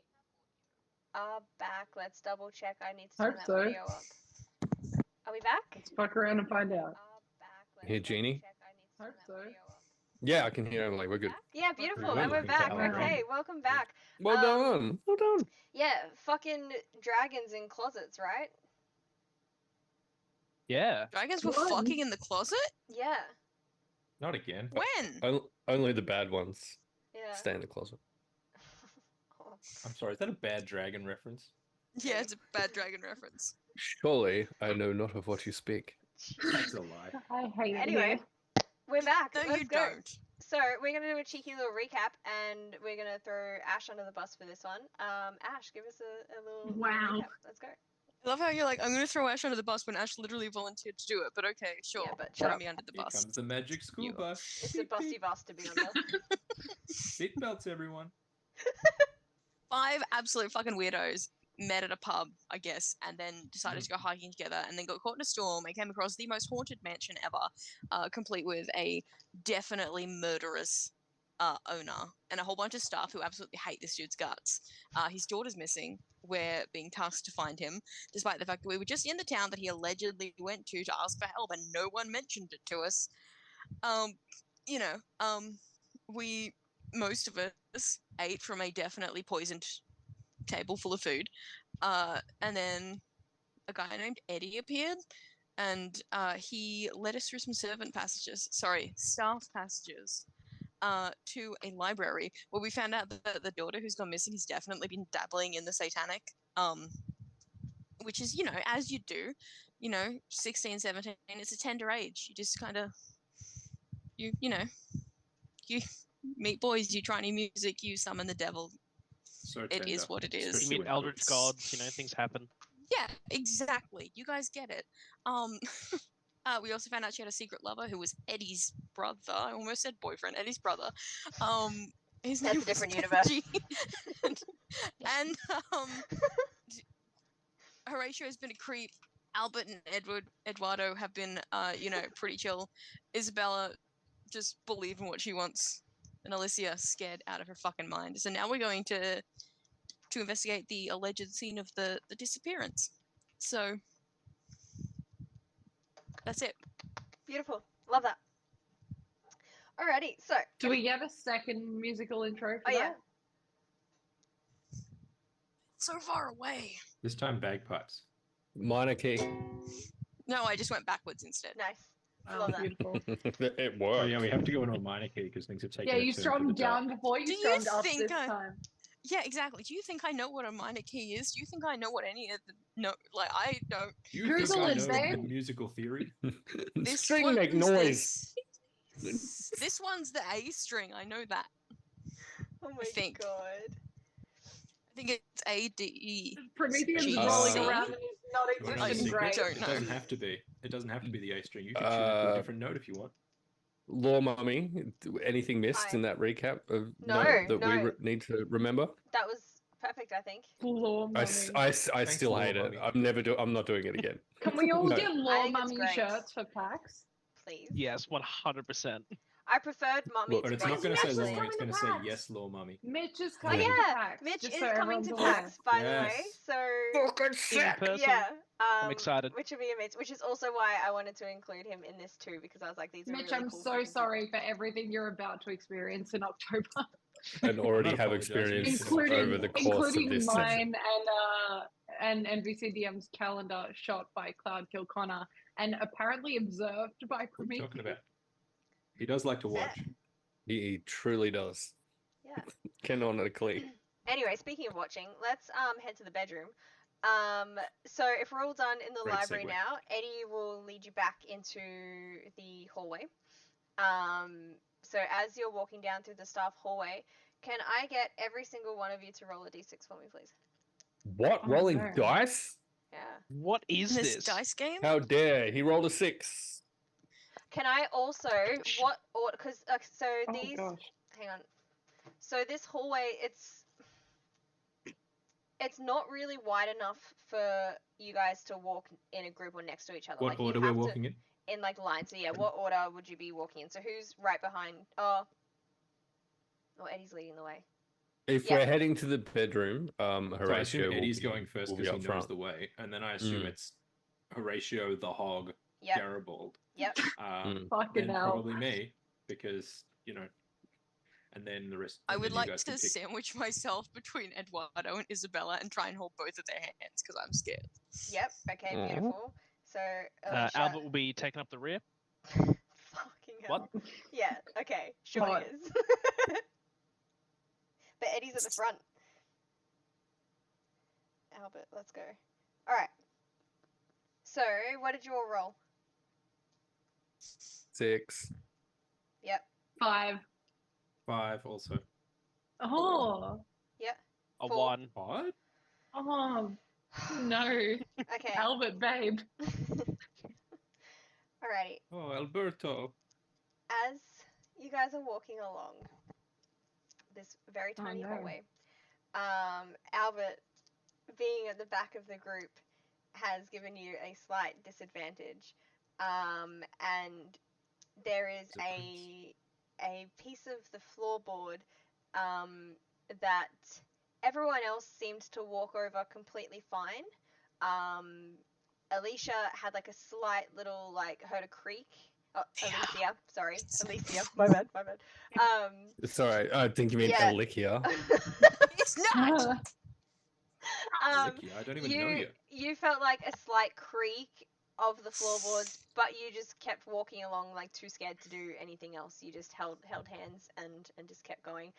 are back. Let's double check. I need to turn Hope that so. audio up. Are we back? Let's fuck around and find out. Here, Jeannie? Hope so. Yeah, I can hear Emily. We're good. Yeah, beautiful. We're And we're looking back. for Emily. Okay, welcome back. Well done. Well done. Yeah, fucking dragons in closets, right? Yeah. Dragons were What? fucking in the closet? Yeah. Not again. When? Only the bad ones Yeah. stay in the closet. Oh, I'm sorry, is that a bad dragon reference? Yeah, it's a bad dragon reference. Surely I know not of what you speak. That's a lie. I hate Anyway, it we're back. No, Let's you go. don't. So we're gonna do a cheeky little recap, and we're gonna throw Ash under the bus for this one. Ash, give us a little Wow. recap. Let's go. I love how you're like, I'm going to throw Ash under the bus when Ash literally volunteered to do it, but okay, sure. but throw shut me under the Here bus. comes the magic school You. bus. It's a bus you've asked to be under. Seatbelts, everyone. 5 absolute fucking weirdos met at a pub, I guess, and then decided to go hiking together, and then got caught in a storm and came across the most haunted mansion ever, complete with a definitely murderous owner and a whole bunch of staff who absolutely hate this dude's guts. His daughter's missing. We're being tasked to find him, despite the fact that we were just in the town that he allegedly went to ask for help, and no one mentioned it to us. You know, most of us ate from a definitely poisoned table full of food, and then a guy named Eddie appeared, and he led us through some staff passages, to a library where we found out that the daughter who's gone missing has definitely been dabbling in the satanic, which is, as you do, 16, 17, it's a tender age. You just kind of, you meet boys, you try new music, you summon the devil. So It tender. is what it is. You Especially meet when eldritch cooked. gods, things happen. Yeah, exactly. You guys get it. We also found out she had a secret lover who was Eddie's brother. I almost said boyfriend. Eddie's brother. His That's name a different was universe. Benji. and Horatio has been a creep. Albert and Eduardo have been, pretty chill. Isabella just believe in what she wants, and Alicia scared out of her fucking mind. So now we're going to investigate the alleged scene of the disappearance. So that's it. Beautiful. Love that. Alrighty, so. Do we get a second musical intro for Oh, yeah. that? So far away. This time bagpipes. Minor key. No, I just went backwards instead. Nice. Oh, Love that. beautiful. It Oh worked. yeah, we have to go into a minor key because things have taken Yeah, a you turn for strummed the dark. down before, you Do you strummed up think this I- time. Yeah, exactly. Do you think I know what a minor key is? Do you think I know what any of the I don't. You Google think I it, know babe. the musical theory? This String make one's noise. This one's the A string. I know that. Oh my think. god. I think it's A D E. Prometheus is G, rolling C? around and he's not You want to know the existing secret? great. Don't It know. doesn't have to be. It doesn't have to be the A string. You can tune it to a different note if you want. Law Mummy, anything missed Hi. in that recap of No, that we no. need to remember? That was perfect, I think. Law I, Mummy. s- I, s- I Thanks, still Law hate Mummy. it. I'm not doing it again. Can we all No. get I Law think it's Mummy great. shirts for PAX? Please. Yes, 100%. I preferred Mummy. Look, But it's Because not going to say Mitch is Law Mummy. coming It's to going to say PAX. yes, Law Mummy. Mitch is Oh coming yeah, to PAX. Mitch just is so coming to everyone's aware. PAX, by the way. Yes. So Fucking In sick. person. yeah, I'm excited. Which would be amazing. Which is also why I wanted to include him in this too, because I was like, these are Mitch, really I'm cool so fucking sorry for everything you're about to experience in October, And already not have apologising. experience including over the course of including this session. mine and NBCDM's calendar shot by Cloud Kilconnor and apparently observed by What are you Prometheus. talking about? He does like to watch. He truly does. Yeah. Canonically. Anyway, speaking of watching, let's head to the bedroom. So if we're all done in the Great library segue. now, Eddie will lead you back into the hallway. So as you're walking down through the staff hallway, can I get every single one of you to roll a d6 for me, please? What? Oh, Rolling no. dice? Yeah. What is This this? dice game? How dare he rolled a 6? Can I also what order? Because so Oh these. gosh. Hang on. So this hallway, it's not really wide enough for you guys to walk in a group or next to each other. What like, you order we're have to- walking in? in like line. So yeah, what order would you be walking in? So who's right behind? Oh, Eddie's leading the way. If Yeah. we're heading to the bedroom, So I Horatio assume Eddie's will going first will be because he up knows front. the way, and then I assume Mm. it's Horatio, the Hog, Yep. Garibaldi, Yep. Fucking then hell. probably me because and then the rest. I And would then you like guys can to pick. sandwich myself between Eduardo and Isabella and try and hold both of their hands because I'm scared. Yep. Okay. Aw. Beautiful. So Alicia. Albert will be taking up the rear. Fucking hell. What? Yeah. Okay. Sure What? he is. But Eddie's at the front. Albert, let's go. All right. So, what did you all roll? 6. Yep. 5. 5 also. Oh. Yep. A 4. 1. What? Oh. No. Okay. Albert, babe. Alrighty. Oh, Alberto. As you guys are walking along this very Oh, tiny no. hallway, Albert, being at the back of the group, has given you a slight disadvantage, and there is Is it a piece of the floorboard that everyone else seemed to walk over completely fine. Alicia had like a slight little heard a creak. Oh, Alicia, sorry, Alicia, my bad. Sorry, I think you mean Yeah. Elikia. It's not! Licky, I don't even know you. You felt like a slight creak of the floorboards, but you just kept walking along, like too scared to do anything else. You just held hands and just kept going.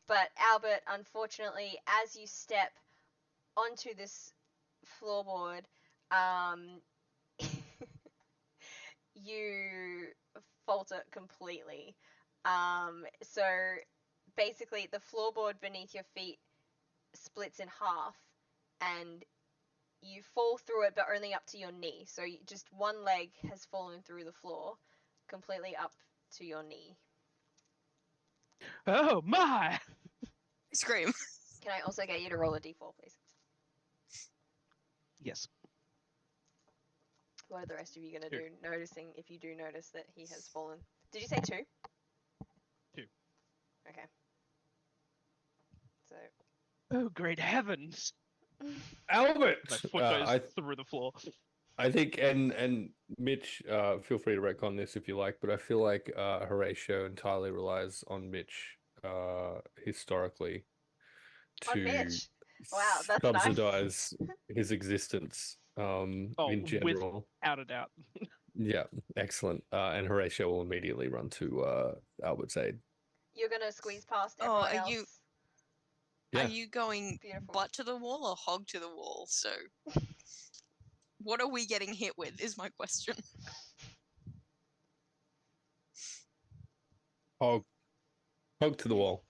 But Albert, unfortunately, as you step onto this floorboard, you falter completely. So basically, the floorboard beneath your feet splits in half, and you fall through it, but only up to your knee. So just one leg has fallen through the floor, completely up to your knee. Oh my! Scream. Can I also get you to roll a d4, please? Yes. What are the rest of you gonna 2. do? Noticing if you do notice that he has fallen. Did you say 2? 2. Okay. So. Oh great heavens! Albert! My foot goes through the floor. I think, and Mitch, feel free to retcon this if you like, but I feel like Horatio entirely relies on Mitch historically On to Mitch. Wow, that's nice. subsidize his existence in general. Without a doubt. Yeah, excellent. And Horatio will immediately run to Albert's aid. You're gonna squeeze past Oh, everyone are else. you- Yeah. Are you going Beautiful. butt to the wall or hog to the wall? So, what are we getting hit with? Is my question. Hog to the wall.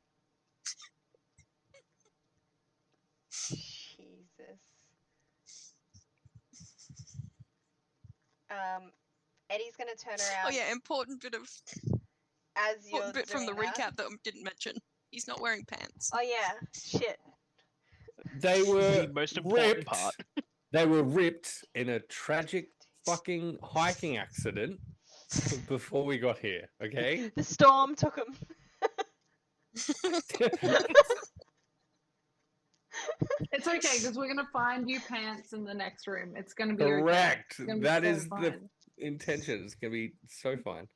Jesus. Eddie's gonna turn around. Oh yeah, important bit As you're from the doing that. recap that I didn't mention. He's not wearing pants. Oh yeah, shit. They were The most important ripped. part. They were ripped in a tragic fucking hiking accident before we got here. Okay. The storm took him. It's okay because we're gonna find you pants in the next room. It's gonna be Correct. Okay. It's gonna be That so is the fine. intention. It's gonna be so fine.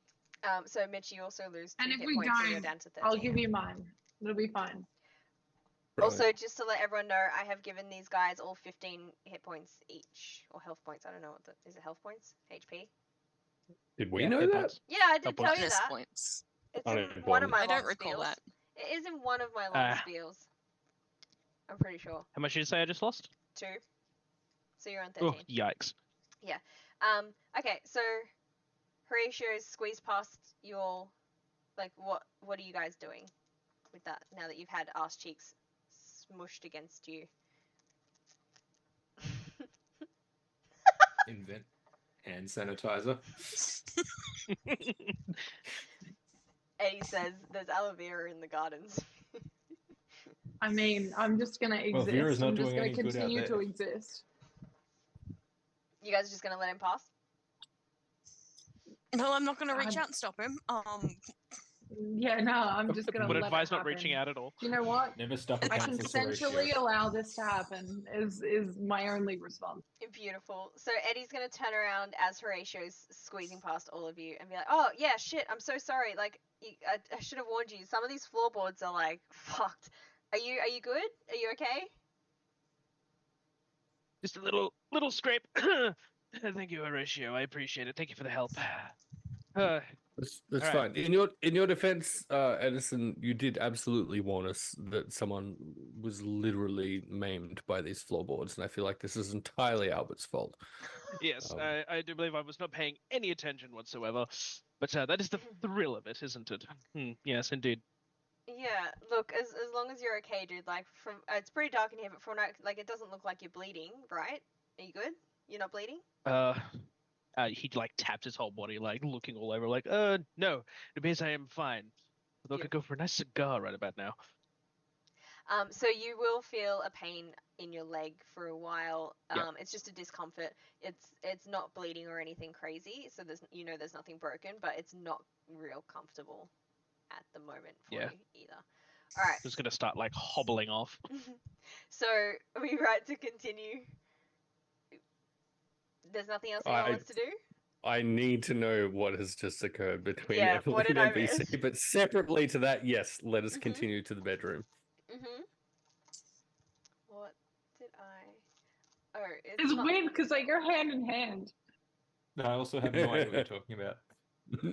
So Mitch, you also lose 2 And if hit we points, so you're don't, down to 13. I'll give you mine. It'll be fine. Also, just to let everyone know, I have given these guys all 15 hit points each, or health points. I don't know what is it health points? HP? Did we Yeah, know hit that? points. Yeah, I did Help tell points. you Bonus that. points. It's I in don't one of my I don't long recall spiels. that. It is in one of my long spiels. I'm pretty sure. How much did you say I just lost? 2. So you're on Oh, 13. yikes. Okay, so Horatio's squeezed past you all. Like, what are you guys doing with that now that you've had ass cheeks smushed against you? Invent hand sanitizer. Eddie says there's aloe vera in the gardens. I mean, I'm just gonna Well, exist. Vera's not I'm just doing gonna any good out continue to there. exist. You guys are just gonna let him pass? No, I'm not going to reach I- out and stop him. Yeah, no, I'm just gonna Would let advise it not reaching happen. out at all. Do you know what? Never stop a I council for consensually ratio. allow this to happen. Is my only response. Beautiful. So Eddie's gonna turn around as Horatio's squeezing past all of you and be like, "Oh yeah, shit. I'm so sorry. Like, I should have warned you. Some of these floorboards are like fucked. Are you good? Are you okay?" Just a little scrape. Thank you, Horatio. I appreciate it. Thank you for the help. That's All right. fine. In your defense, Edison, you did absolutely warn us that someone was literally maimed by these floorboards, and I feel like this is entirely Albert's fault. Yes, Um, I do believe I was not paying any attention whatsoever. But that is the thrill of it, isn't it? Yes, indeed. Yeah. Look, as long as you're okay, dude. Like, from it's pretty dark in here, but from like it doesn't look like you're bleeding, right? Are you good? You're not bleeding? He like tapped his whole body, like looking all over, like, no, it appears I am fine. Although I could go for a nice cigar right about now. So you will feel a pain in your leg for a while. Yep. It's just a discomfort. It's not bleeding or anything crazy. So there's nothing broken, but it's not real comfortable at the moment for Yeah. you either. All right. Just gonna start like hobbling off. So are we right to continue? There's nothing else anyone I wants to do? I need to know what has just occurred between Yeah, what Emily did and I NBC, miss? but separately to that, yes, let us Mhm. continue to the bedroom. What did I? Oh, It's not. weird because like you're hand in hand. No, I also have no idea what you're talking about.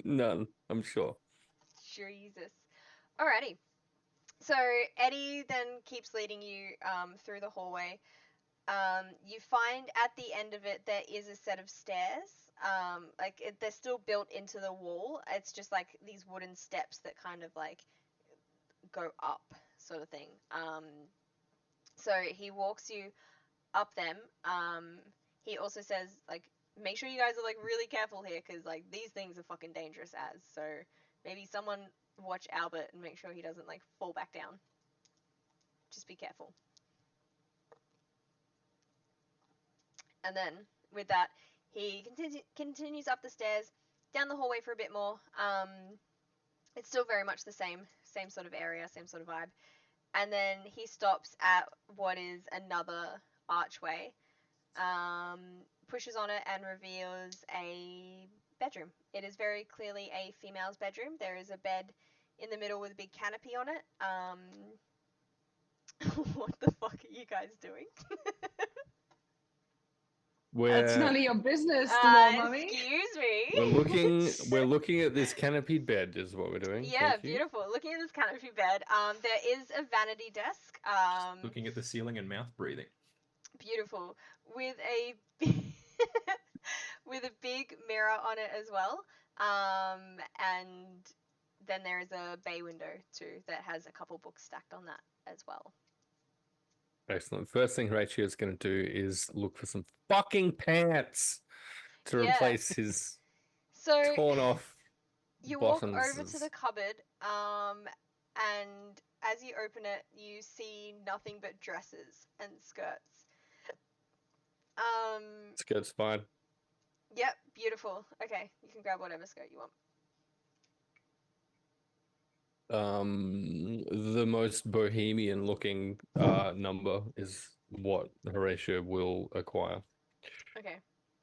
None, I'm sure. Jesus. Alrighty. So Eddie then keeps leading you through the hallway. You find at the end of it there is a set of stairs. They're still built into the wall. It's just like these wooden steps that kind of like go up, sort of thing. So he walks you up them. He also says like, make sure you guys are like really careful here because like these things are fucking dangerous as. So maybe someone watch Albert and make sure he doesn't like fall back down. Just be careful. And then with that, he continues up the stairs, down the hallway for a bit more. It's still very much the same sort of area, same sort of vibe. And then he stops at what is another archway, pushes on it and reveals a bedroom. It is very clearly a female's bedroom. There is a bed in the middle with a big canopy on it. What the fuck are you guys doing? That's none We're of your business, little mummy. Excuse me. we're looking at this canopied bed is what we're doing. Yeah, Thank you. beautiful. Looking at this canopy bed, there is a vanity desk. Looking at the ceiling and mouth breathing. Beautiful, with a with a big mirror on it as well. And then there is a bay window too that has a couple books stacked on that as well. Excellent. First thing Horatio is going to do is look for some fucking pants to Yeah. replace his So torn off you walk bottoms. over to the cupboard, and as you open it, you see nothing but dresses and skirts. Skirt's fine. Yep, beautiful. Okay, you can grab whatever skirt you want. The most bohemian looking number is what Horatio will acquire. Okay,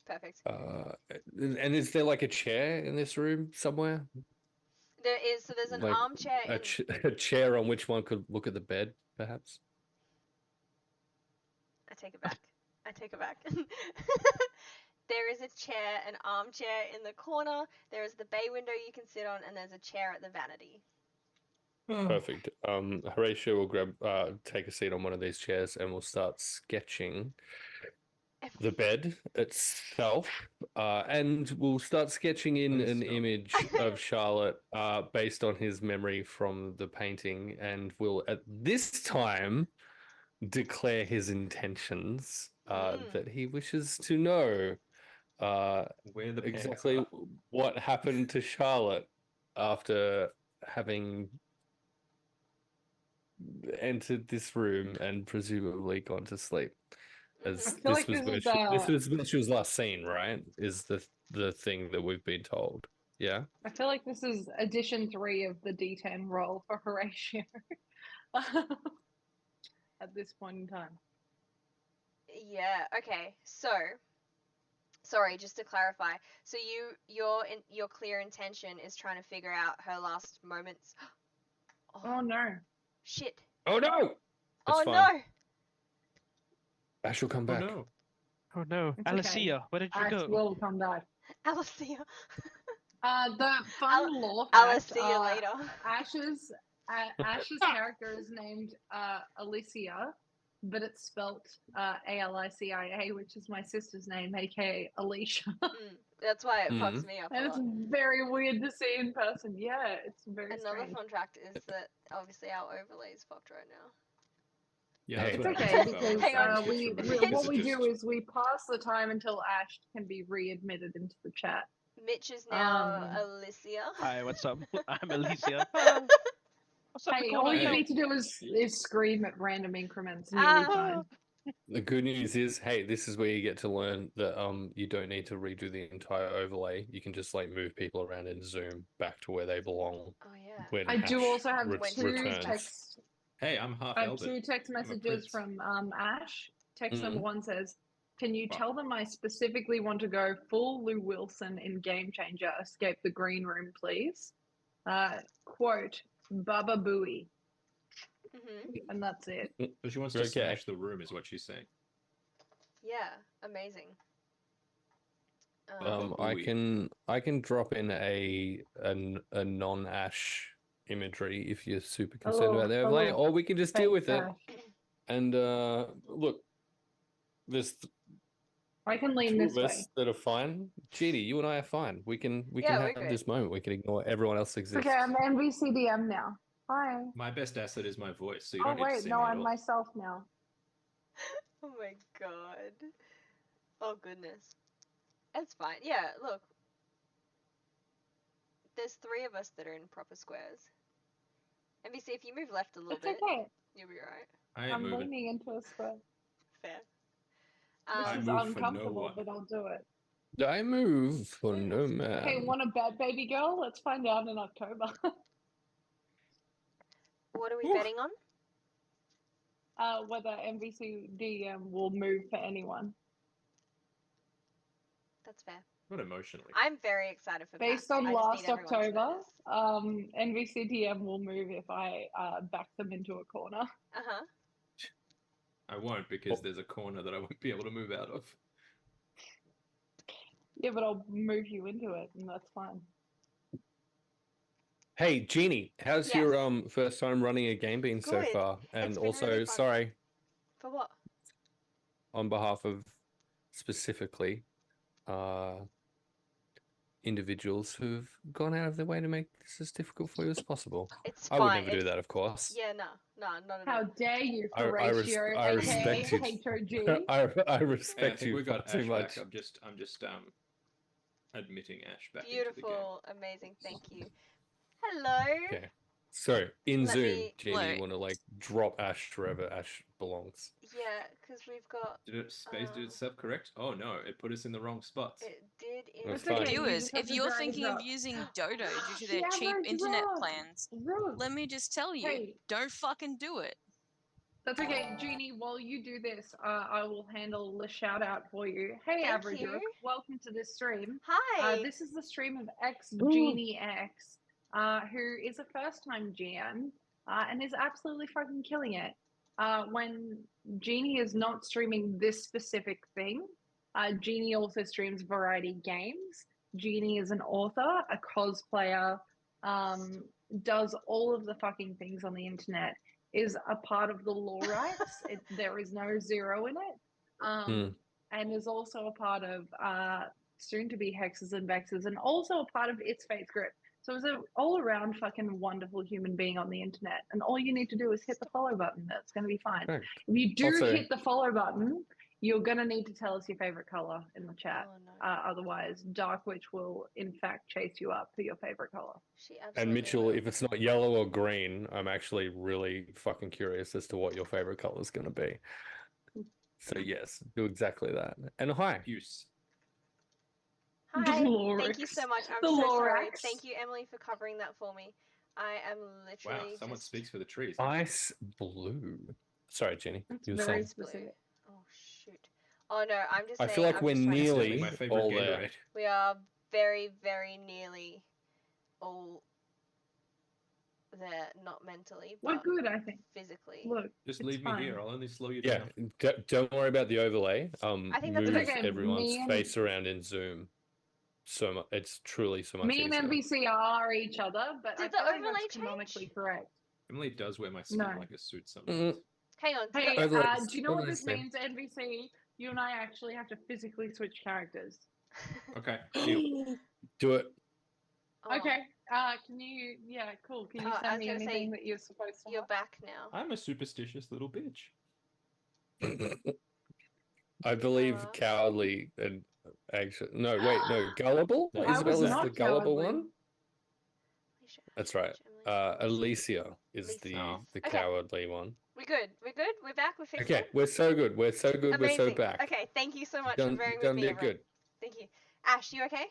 perfect. And is there like a chair in this room somewhere? There is, so there's an Like armchair in. a chair on which one could look at the bed, perhaps? I take it back. I take it back. There is a chair, an armchair in the corner. There is the bay window you can sit on, and there's a chair at the vanity. Perfect. Horatio will take a seat on one of these chairs and we'll start sketching the bed itself. And we'll start sketching in an image of Charlotte based on his memory from the painting, and will at this time declare his intentions that he wishes to know Where the pants exactly are. what happened to Charlotte after having entered this room and presumably gone to sleep. As I feel this like was this is this was when she was last seen, right? Is the thing that we've been told. Yeah. I feel like this is edition 3 of the D10 roll for Horatio at this point in time. Yeah. Okay. So, sorry, just to clarify. So your clear intention is trying to figure out her last moments. Oh no. Shit. Oh no! Oh It's fine. no. Ash will come Oh back. no. Oh no, It's okay. Alicia, where did you Ash go? will come back. Alicia. The fun I'll- lore I'll fact, see you later. Ash's character is named Alicia, but it's spelt Alicia, which is my sister's name, aka Alicia. That's why it Mm. fucks me up a And it's lot. very weird to see in person. Yeah, it's very Another strange. fun fact is that obviously our overlay is fucked right now. Yeah, Hey, that's It's what I okay felt. because Hang on. we Hang what on. we do is we pass the time until Ash can be readmitted into the chat. Mitch is now Um, Alicia. Hi, what's up? I'm Alicia. Ah, what's up? Hey, Come all on, you help. need to do is scream at random increments, and you'll be fine. The good news is, hey, this is where you get to learn that you don't need to redo the entire overlay. You can just like move people around and zoom back to where they belong Oh yeah. when I do Ash also have When she two comes back. texts. Hey, I'm half I have Elbert. 2 text I'm a messages prince. from Ash. Text number Mhm. 1 says, "Can you Wow. tell them I specifically want to go full Lou Wilson in Game Changer? Escape the green room, please." Quote, "Baba Booey," and that's it. So she wants to Okay. smash the room, is what she's saying. Yeah. Amazing. I can drop in a non-Ash imagery if you're super concerned about the overlay, or we can just deal with it. And look, there's I can lean two this of way. us that are fine. Genie, you and I are fine. We can Yeah, we're have great. this moment. We can ignore everyone else It's exists. okay, I'm NBCDM now. Hi. My best asset is my voice, so you Oh don't need to wait, see no, me at I'm all. myself now. Oh my god. Oh goodness. It's fine. Yeah, look. There's 3 of us that are in proper squares. NBC, if you move left a little It's bit, okay. you'll be right. I ain't I'm moving. leaning into a square. Fair. This I is move for no uncomfortable, one. but I'll do it. I move for no man. Okay, want a bad baby girl? Let's find out in October. What are we Oof. betting on? Whether MVCDM will move for anyone. That's fair. Not emotionally. I'm very excited for Based Pat. on I just last need everyone to know October, this. NVCDM will move if I back them into a corner. Uh-huh. I won't because there's a corner that I won't be able to move out of. Yeah, but I'll move you into it, and that's fine. Hey, Jeannie, how's Yes. your first time running a game been so Good. far? And It's been also, really fun. sorry, For what? on behalf of specifically individuals who've gone out of their way to make this as difficult for you as possible. It's I fine. would never do that, of course. Yeah, no, not at How all. dare you, I Horatio, I aka respect you. HOG? I Hey, I respect think you we got too Ash much. back. I'm just admitting Ash back into the game. Beautiful, amazing. Thank you. Hello. Okay. So in Let Zoom, me- Jeannie, Hello. you want to like drop Ash wherever Ash belongs. Yeah, because we've got. Did it self-correct? Oh no, it put us in the wrong spots. It did. In That's What fine. you do you is, just have if to you're drag thinking it of up. using Dodo due to The their cheap average internet rug. plans, Rug. let me just tell you, Hey, don't fucking do it. that's okay, Jeannie. While you do this, I will handle the shout out for you. Hey, Thank Average you. Rook, welcome to this stream. Hi. This is the stream of X Genie X, who is a first time GM and is absolutely fucking killing it. When Genie is not streaming this specific thing, Genie also streams variety games. Genie is an author, a cosplayer, does all of the fucking things on the internet, is a part of the law rights. There is no zero in it. And is also a part of soon to be Hexes and Vexes, and also a part of It's Fate's Grip. So it's an all around fucking wonderful human being on the internet. And all you need to do is hit the follow button. That's going to be fine. Correct. If you do Also- hit the follow button, you're going to need to tell us your favorite color in the chat. Oh no. Otherwise, Dark Witch will in fact chase you up for your favorite color. She absolutely. And Mitchell, will. if it's not yellow or green, I'm actually really fucking curious as to what your favorite color is going to be. So yes, do exactly that. And hi. Use. Hi. Thank you Lorax. so much. I'm The so sorry. Lorax. Thank you, Emily, for covering that for me. I am Wow, literally someone just speaks for the trees. Ice blue. Sorry, Jenny. That's You were very saying. ice blue. specific. Oh shoot. Oh no, I'm just I saying. feel like I'm we're just trying to Certainly nearly my favorite all there. Gatorade. We are very, very nearly all there, not mentally, We're but good, I think. physically. Look, Just it's leave me fine. here. I'll only slow you Yeah, down. don't worry about the overlay. I think that's Move It's okay. everyone's Me and- face around in Zoom. So much. It's truly so much Me and easier. MVC are each other, but I Did the feel like overlay that's change? canonically correct. Emily does wear my skin No. like a suit sometimes. Hang on. Did Hey, the... Overlays- do you know what overlays this there. means, NVC? You and I actually have to physically switch characters. Okay, deal. Do it. Oh, Okay. Can you? Yeah, cool. Can you I send was me gonna say, anything that you're supposed to? you're Have? back now. I'm a superstitious little bitch. I believe Uh, cowardly and actually no, wait, no, gullible. No, I Isabel was is not the gullible cowardly. one. Alicia, That's right. Alicia is Alicia. the Oh. the Okay. cowardly one. We're good. We're good. We're back. We're fixed. Okay, we're so good. We're so good. We're so Amazing. back. Okay, thank you so much Done, for bearing done with me, did everyone. good. Thank you. Ash, you okay?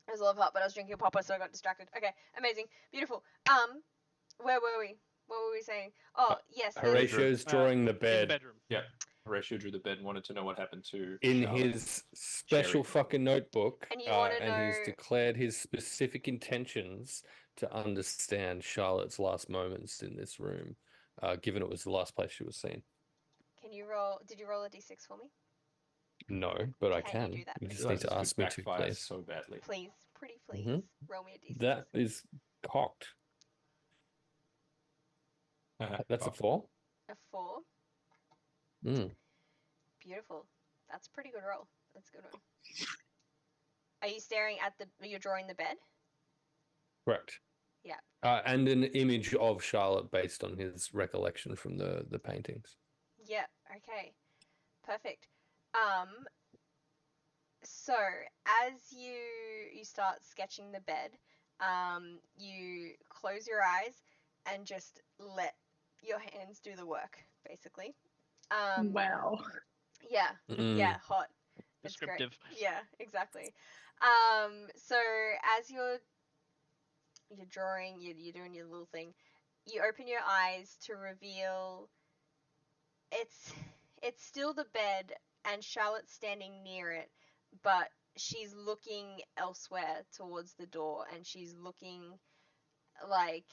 It was a love heart, but I was drinking a popper, so I got distracted. Okay, amazing, beautiful. Where were we? What were we saying? Oh, yes. there's- Horatio's drawing the In the bed bedroom. Yeah. Horatio drew the bed and wanted to know what happened to in Charlotte. his special Cherry. fucking notebook, And you wanna and he's know- declared his specific intentions to understand Charlotte's last moments in this room, given it was the last place she was seen. Can you roll? Did you roll a d6 for me? No, but I Can you can. do that, You please? just need This to could ask me to, backfire please. so badly. Please, pretty please. Mhm. Roll me a d6. That is cocked. That's a 4. A 4. Mm. Beautiful. That's a pretty good roll. That's a good one. Are you staring at the? You're drawing the bed. Correct. Yeah. And an image of Charlotte based on his recollection from the paintings. Yeah. Okay. Perfect. So as you start sketching the bed, you close your eyes and just let your hands do the work, basically. Wow. Yeah. Mm. Yeah. Hot. It's great. Descriptive. Yeah. Exactly. So as you're drawing, you're doing your little thing. You open your eyes to reveal it's still the bed and Charlotte's standing near it, but she's looking elsewhere towards the door and she's looking like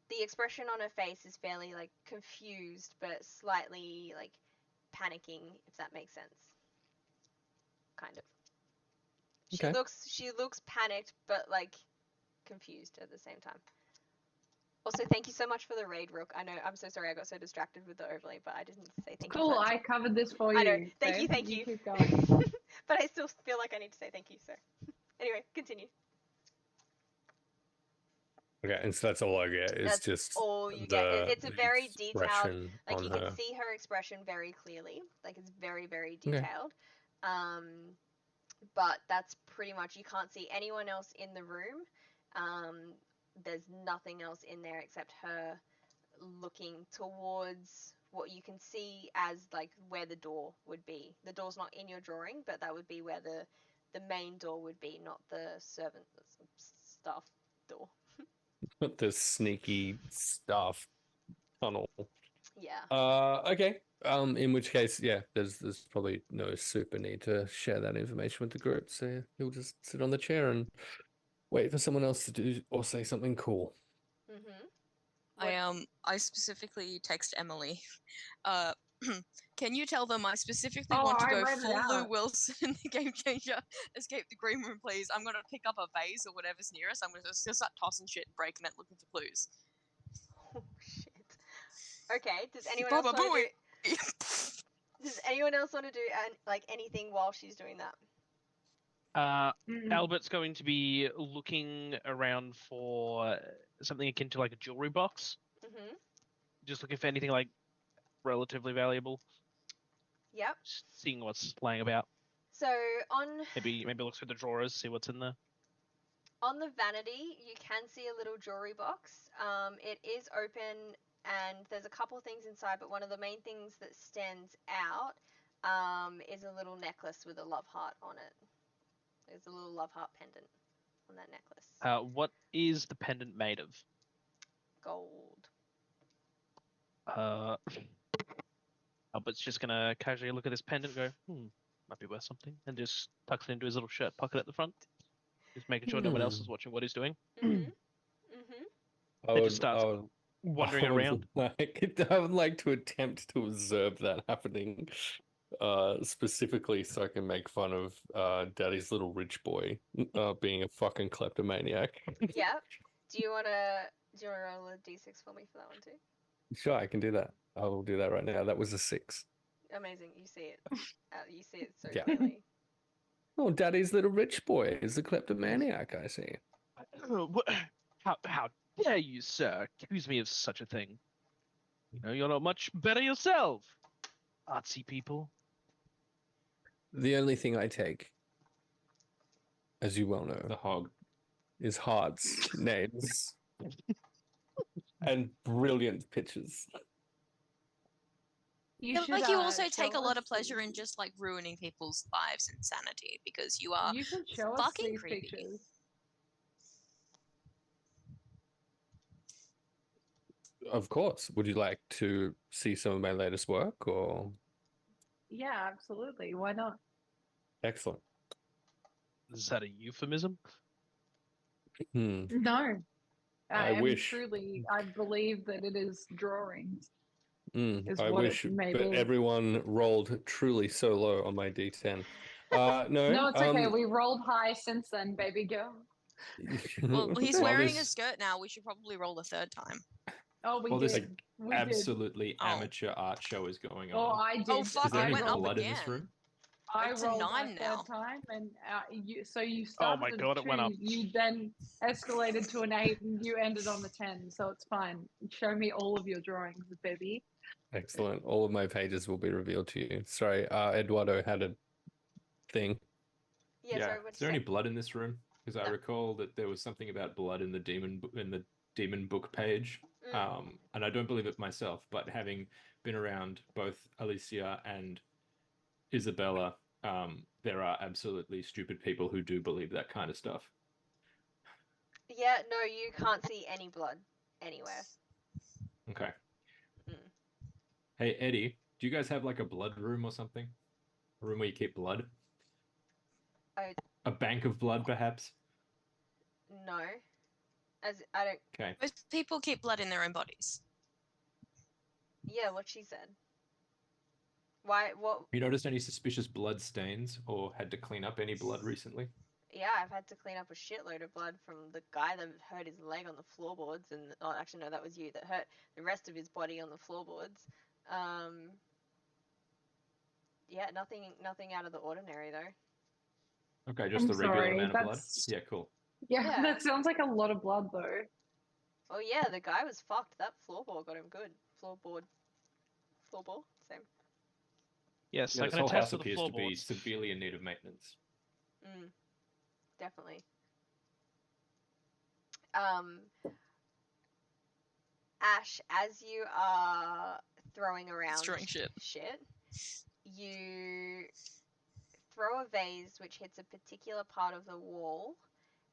the expression on her face is fairly like confused but slightly like panicking, if that makes sense. Kind of. Okay. She looks panicked but like confused at the same time. Also, thank you so much for the raid, Rook. I know, I'm so sorry I got so distracted with the overlay, but I didn't say thank you Cool. for that. I covered this for you. I know. Thank okay? you, thank you. Keep going. But I still feel like I need to say thank you, so. Anyway, continue. Okay, and so that's all I get. It's That's just all you get. It's a the very detailed, expression like on you her. can see her expression very clearly. Like it's very, very Okay. detailed. But that's pretty much, you can't see anyone else in the room. There's nothing else in there except her looking towards what you can see as like where the door would be. The door's not in your drawing, but that would be where the main door would be, not the servant staff door. The sneaky stuff tunnel. Yeah. Okay. In which case, yeah, there's probably no super need to share that information with the group. So he'll just sit on the chair and wait for someone else to do or say something cool. Mhm. I specifically text Emily. Can you tell them I specifically Oh, want to I go read it full Lou out. Wilson in the Game Changer? Escape the green room, please. I'm gonna pick up a vase or whatever's near us. I'm gonna just start tossing shit and breaking it, looking for clues. Oh shit. Okay. Does anyone Baba else want to Booey! do? Does anyone else want to do like anything while she's doing that? Albert's going to be looking around for something akin to like a jewelry box. Mhm. Just looking for anything like relatively valuable. Yep. Just seeing what's lying about. So on Maybe looks through the drawers, see what's in there. on the vanity, you can see a little jewelry box. It is open and there's a couple things inside, but one of the main things that stands out is a little necklace with a love heart on it. There's a little love heart pendant on that necklace. What is the pendant made of? Gold. Albert's just gonna casually look at this pendant and go, might be worth something, and just tucks it into his little shirt pocket at the front. Just making sure no one else is watching what he's doing. Mhm. Mhm. I It would, just starts wandering around. I would like to attempt to observe that happening, specifically so I can make fun of Daddy's little rich boy being a fucking kleptomaniac. Yeah. Do you wanna roll a d6 for me for that one too? Sure, I can do that. I will do that right now. That was a 6. Amazing. You see it. You see it so Yeah. clearly. Oh, Daddy's little rich boy is a kleptomaniac, I see. How dare you, sir, accuse me of such a thing? You know, you're not much better yourself. Artsy people. The only thing I take, as you well The know, hog. is hearts, names, and brilliant pictures. You I feel should, like you also take a show lot of us pleasure in these- just like ruining people's lives and sanity because you are You should show us fucking these creepy. pictures. Of course. Would you like to see some of my latest work or? Yeah, absolutely. Why not? Excellent. Is that a euphemism? Hmm. No. I am wish. truly, I believe that it is drawings. Is I what it wish, may but be. everyone rolled truly so low on my D10. No. No, it's okay. We rolled high since then, baby girl. Well, he's Well, wearing a this- skirt now. We should probably roll a third time. Oh, we Well, this did. We did. absolutely Oh. amateur art show is going Oh, on. I did. Oh, fuck, Is there I any went up blood in again. this room? I It's a rolled my 9 third now. time, and so you Oh started my at God, a it went 2, up. you then escalated to an 8, and you ended on the 10, so it's fine. Show me all of your drawings, baby. Excellent. All of my pages will be revealed to you. Sorry, Eduardo had a thing. Yeah. Sorry. What'd Is you there say? any blood in this room? Because I No. recall that there was something about blood in the demon book page. And I don't believe it myself, but having been around both Alicia and Isabella, there are absolutely stupid people who do believe that kind of stuff. Yeah. No, you can't see any blood anywhere. Okay. Mm. Hey, Eddie, do you guys have like a blood room or something? A room where you keep blood? I A bank of blood, perhaps? no. As I don't. Okay. Most people keep blood in their own bodies. Yeah. What she said. Why? What? You noticed any suspicious blood stains or had to clean up any blood recently? Yeah, I've had to clean up a shitload of blood from the guy that hurt his leg on the floorboards, and oh, actually no, that was you that hurt the rest of his body on the floorboards. Yeah, nothing out of the ordinary though. Okay, just I'm the regular sorry, amount of blood? that's- Yeah, cool. Yeah, Yeah. that sounds like a lot of blood, though. Oh yeah, the guy was fucked. That floorboard got him good. Floorboard, same. Yes, Yeah, I this can whole attest house to the appears to be floorboards. severely in need of maintenance. Definitely. Ash, as you are throwing around Destroying shit. you throw a vase which hits a particular part of the wall,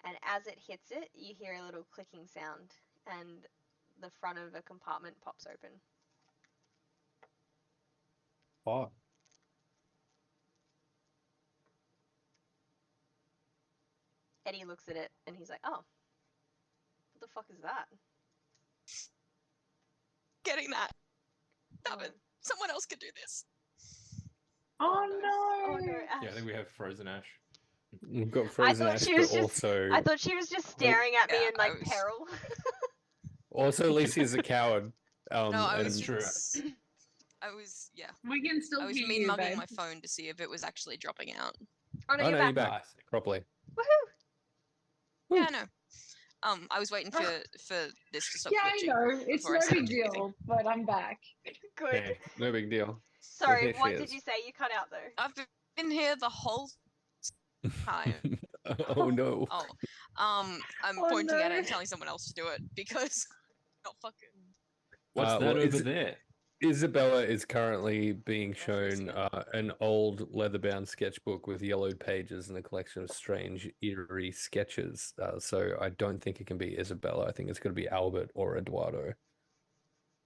and as it hits it, you hear a little clicking sound, and the front of a compartment pops open. Fuck. Eddie looks at it, and he's like, "Oh, what the fuck is that?" Getting that. Damn Oh. it. Someone else could do this. Oh, Oh no, no! Ash. Yeah, I think we have frozen ash. We've got frozen thought ash, she was but just- also I thought she was just staring at me Yeah, in like I was- peril. also Alicia's a coward. No, I and was That's true. I was, yeah. We can still I was hear mean you, mugging babe. my phone to see if it was actually dropping out. Oh no, Oh you're no, back. you're back Nice. properly. Woohoo! Yeah, I know. I was waiting for this to stop Yeah, I glitching. know. It's before I no said big anything. deal, but I'm back. Good. Hey, no big deal. Sorry, here she what did is. you say? You cut out though. I've been here the whole time. Oh no. Oh, I'm Oh, pointing at it no. and telling someone else to do it because not fucking. What's that well, over it's- there? Isabella is currently being Yes, yes, shown yeah. an old leather-bound sketchbook with yellowed pages and a collection of strange, eerie sketches. So I don't think it can be Isabella. I think it's going to be Albert or Eduardo.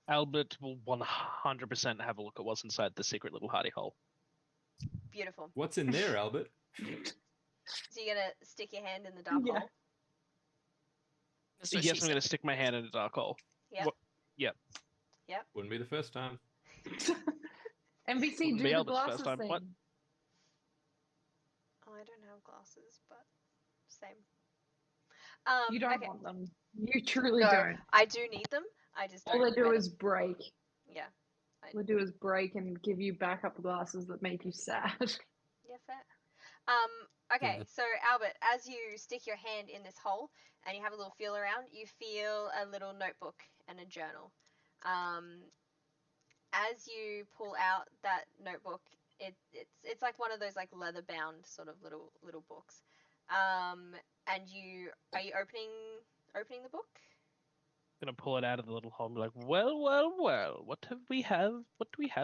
Albert will 100% have a look at what's inside the secret little hidey hole. Beautiful. What's in there, Albert? So you're gonna stick your hand in the dark Yeah. hole. That's what Yes, she I'm going to said. stick my hand in a dark hole. Yep. What- Yep. Yep. Wouldn't be the first time. NBC, Wouldn't do be the Albert's first glasses time. thing. What? Oh, I don't have glasses, but same. You don't Okay. want them. You truly No, don't. I do need them. I just don't. All they do wear is them. break. Yeah. All they do is break and give you backup glasses that make you sad. Yeah, fair. Okay, so Albert, as you stick your hand in this hole and you have a little feel around, you feel a little notebook and a journal. As you pull out that notebook, it's like one of those like leather bound sort of little books. And are you opening the book? Gonna pull it out of the little hole and be like, well, well, well, what do we have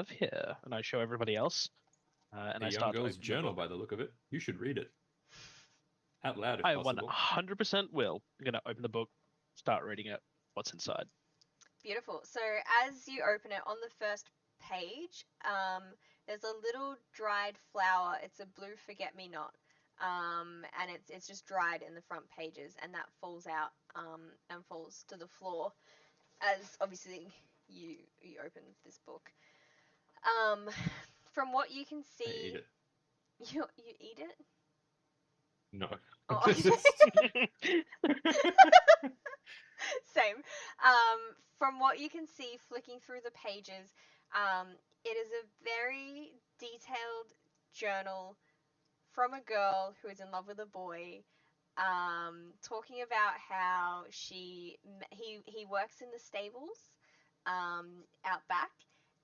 here? And I show everybody else. And A I young start to girl's open the journal, book. by the look of it. You should read it. Out loud, if I possible. 100% will. I'm gonna open the book, start reading it. What's inside? Beautiful. So as you open it, on the first page, there's a little dried flower. It's a blue forget-me-not, and it's just dried in the front pages, and that falls out and falls to the floor as obviously you open this book. From what you can I eat see, it. you eat it. No. Oh, Mm. same. From what you can see, flicking through the pages, it is a very detailed journal from a girl who is in love with a boy, talking about how he works in the stables out back,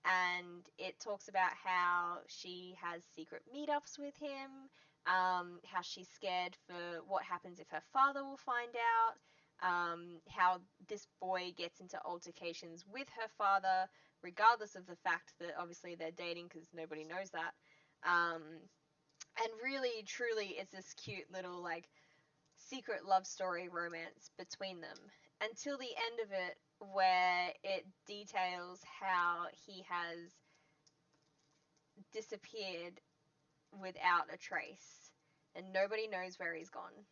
and it talks about how she has secret meetups with him, how she's scared for what happens if her father will find out, how this boy gets into altercations with her father, regardless of the fact that obviously they're dating because nobody knows that. And really, truly, it's this cute little like secret love story romance between them until the end of it, where it details how he has disappeared without a trace and nobody knows where he's gone.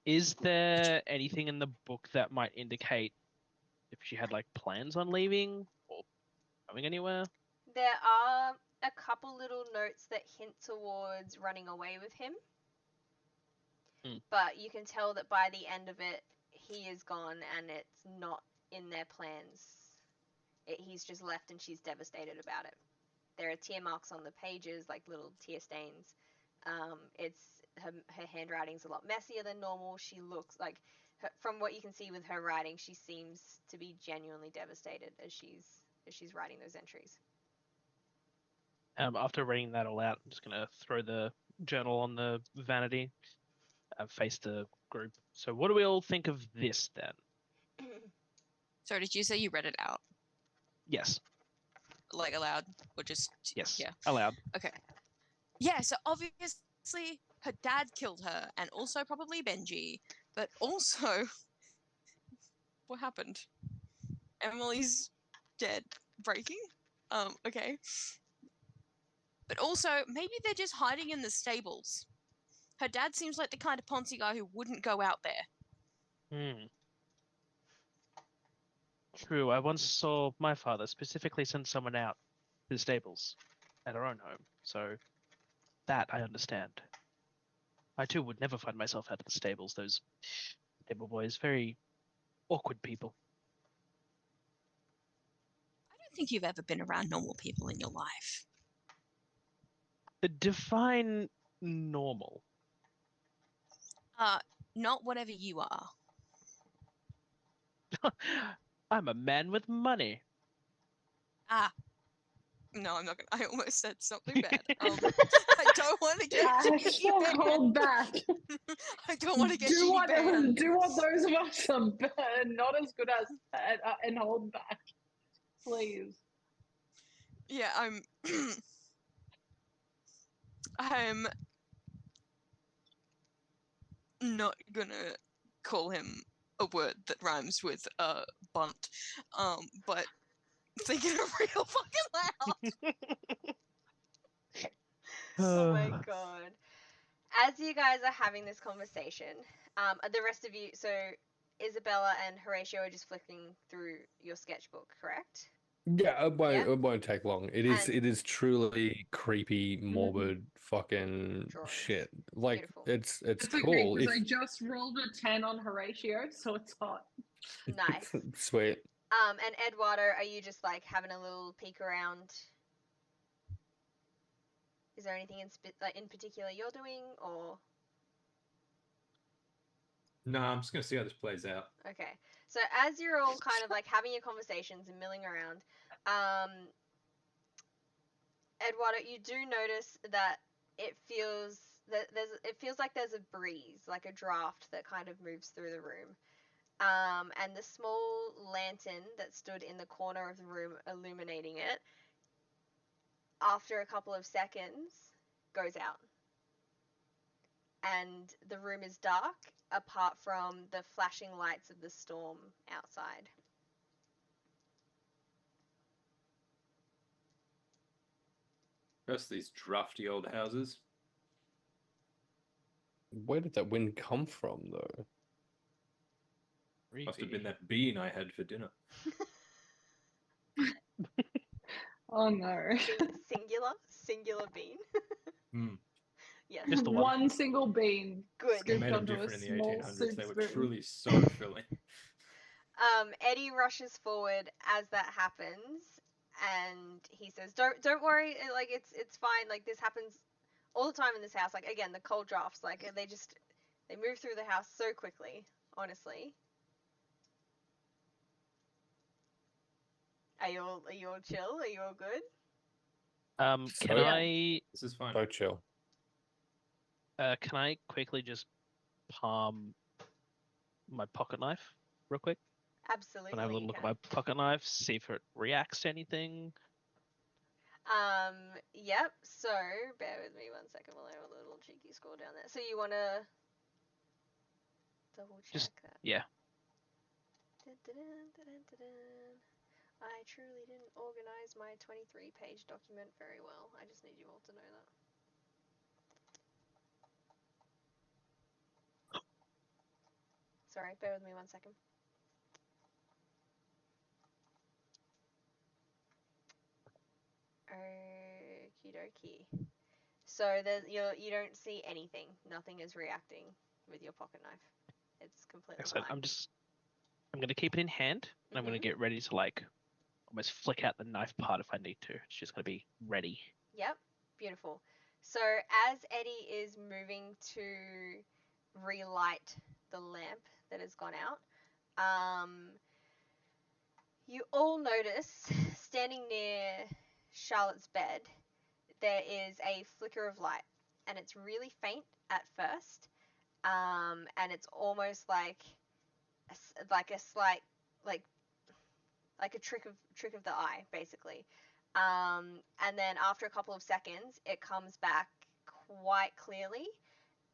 Is there anything in the book that might indicate if she had like plans on leaving or going anywhere? There are a couple little notes that hint towards running away with him, but you can tell that by the end of it, he is gone and it's not in their plans. He's just left and she's devastated about it. There are tear marks on the pages, like little tear stains. It's her handwriting's a lot messier than normal. She looks like, from what you can see with her writing, she seems to be genuinely devastated as she's writing those entries. After reading that all out, I'm just gonna throw the journal on the vanity, face the group. So, what do we all think of this then? So did you say you read it out, Yes, like aloud, or just yes, Yeah. aloud. Okay. Yeah. So obviously her dad killed her, and also probably Benji, but also what happened? Emily's dead. Breaking. Okay. But also maybe they're just hiding in the stables. Her dad seems like the kind of Ponzi guy who wouldn't go out there. True. I once saw my father specifically send someone out to the stables at our own home, so that I understand. I too would never find myself out of the stables. Those stable boys, very awkward people. I don't think you've ever been around normal people in your life. Define normal. Not whatever you are. I'm a man with money. Ah, No, I'm not gonna. I almost said something bad. I don't want to get Hashtag GD hold back. I don't want to get Do GD what banned. do what those of us are not as good as and hold back, please. Yeah, I'm not gonna call him a word that rhymes with bunt. But thinking it real fucking loud. Oh my god. As you guys are having this conversation, the rest of you, so Isabella and Horatio are just flicking through your sketchbook, correct? Yeah, Yep. it won't take long. And- It is truly creepy, morbid, fucking Drawings. shit. Like Beautiful. it's It's okay cool. because I just rolled a 10 on Horatio, so it's hot. Nice. Sweet. And Eduardo, are you just like having a little peek around? Is there anything in particular you're doing, or? No, I'm just gonna see how this plays out. Okay. So as you're all kind of like having your conversations and milling around, Eduardo, you do notice that it feels like there's a breeze, like a draft that kind of moves through the room. And the small lantern that stood in the corner of the room illuminating it, after a couple of seconds, goes out. And the room is dark, apart from the flashing lights of the storm outside. First, these drafty old houses. Where did that wind come from, though? Must have been that bean I had for dinner. Oh no. Singular bean. Hmm. Yes. Just the one. One single bean Good. They scooped made them onto a different in the small 1800s. soup They were spoon. truly so filling. Eddie rushes forward as that happens, and he says, "Don't worry. Like it's fine. Like this happens all the time in this house. Like again, the cold drafts. Like they move through the house so quickly. Honestly." Are you all chill? Are you all good? Can So- I This is fine. So chill. can I quickly just palm my pocket knife real quick? Absolutely. Can I have a little you look at can. my pocket knife, see if it reacts to anything? Yep. So bear with me 1 second while I have a little cheeky scroll down there. So you want to double check Just- that. Yeah. I truly didn't organize my 23-page document very well. I just need you all to know that. Sorry, bear with me 1 second. Okie dokie. So you don't see anything. Nothing is reacting with your pocket knife. It's completely Excellent. fine. I'm gonna keep it in hand, and I'm gonna get ready to like almost flick out the knife part if I need to. It's just gonna be ready. Yep, beautiful. So as Eddie is moving to relight the lamp that has gone out, you all notice, standing near Charlotte's bed, there is a flicker of light, and it's really faint at first, and it's almost like a slight like a trick of the eye, basically. And then after a couple of seconds, it comes back quite clearly,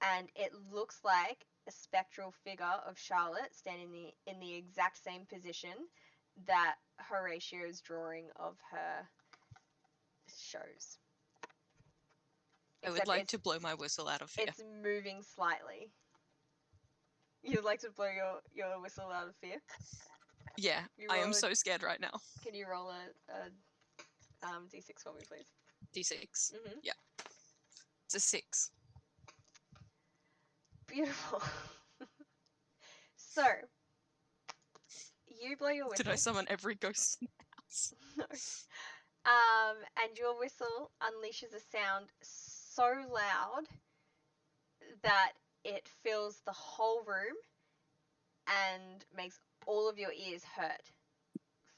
and it looks like a spectral figure of Charlotte standing in the exact same position that Horatio's drawing of her shows. I would Except like to blow my whistle out of fear. it's moving slightly. You'd like to blow your whistle out of fear? Yeah, You I am roll so scared right now. Can you roll a d6 for me, please? D6. Mm-hmm. Yeah. It's a 6. Beautiful. So, you blow your whistle. Did I summon every ghost in the house? No. And your whistle unleashes a sound so loud that it fills the whole room and makes all of your ears hurt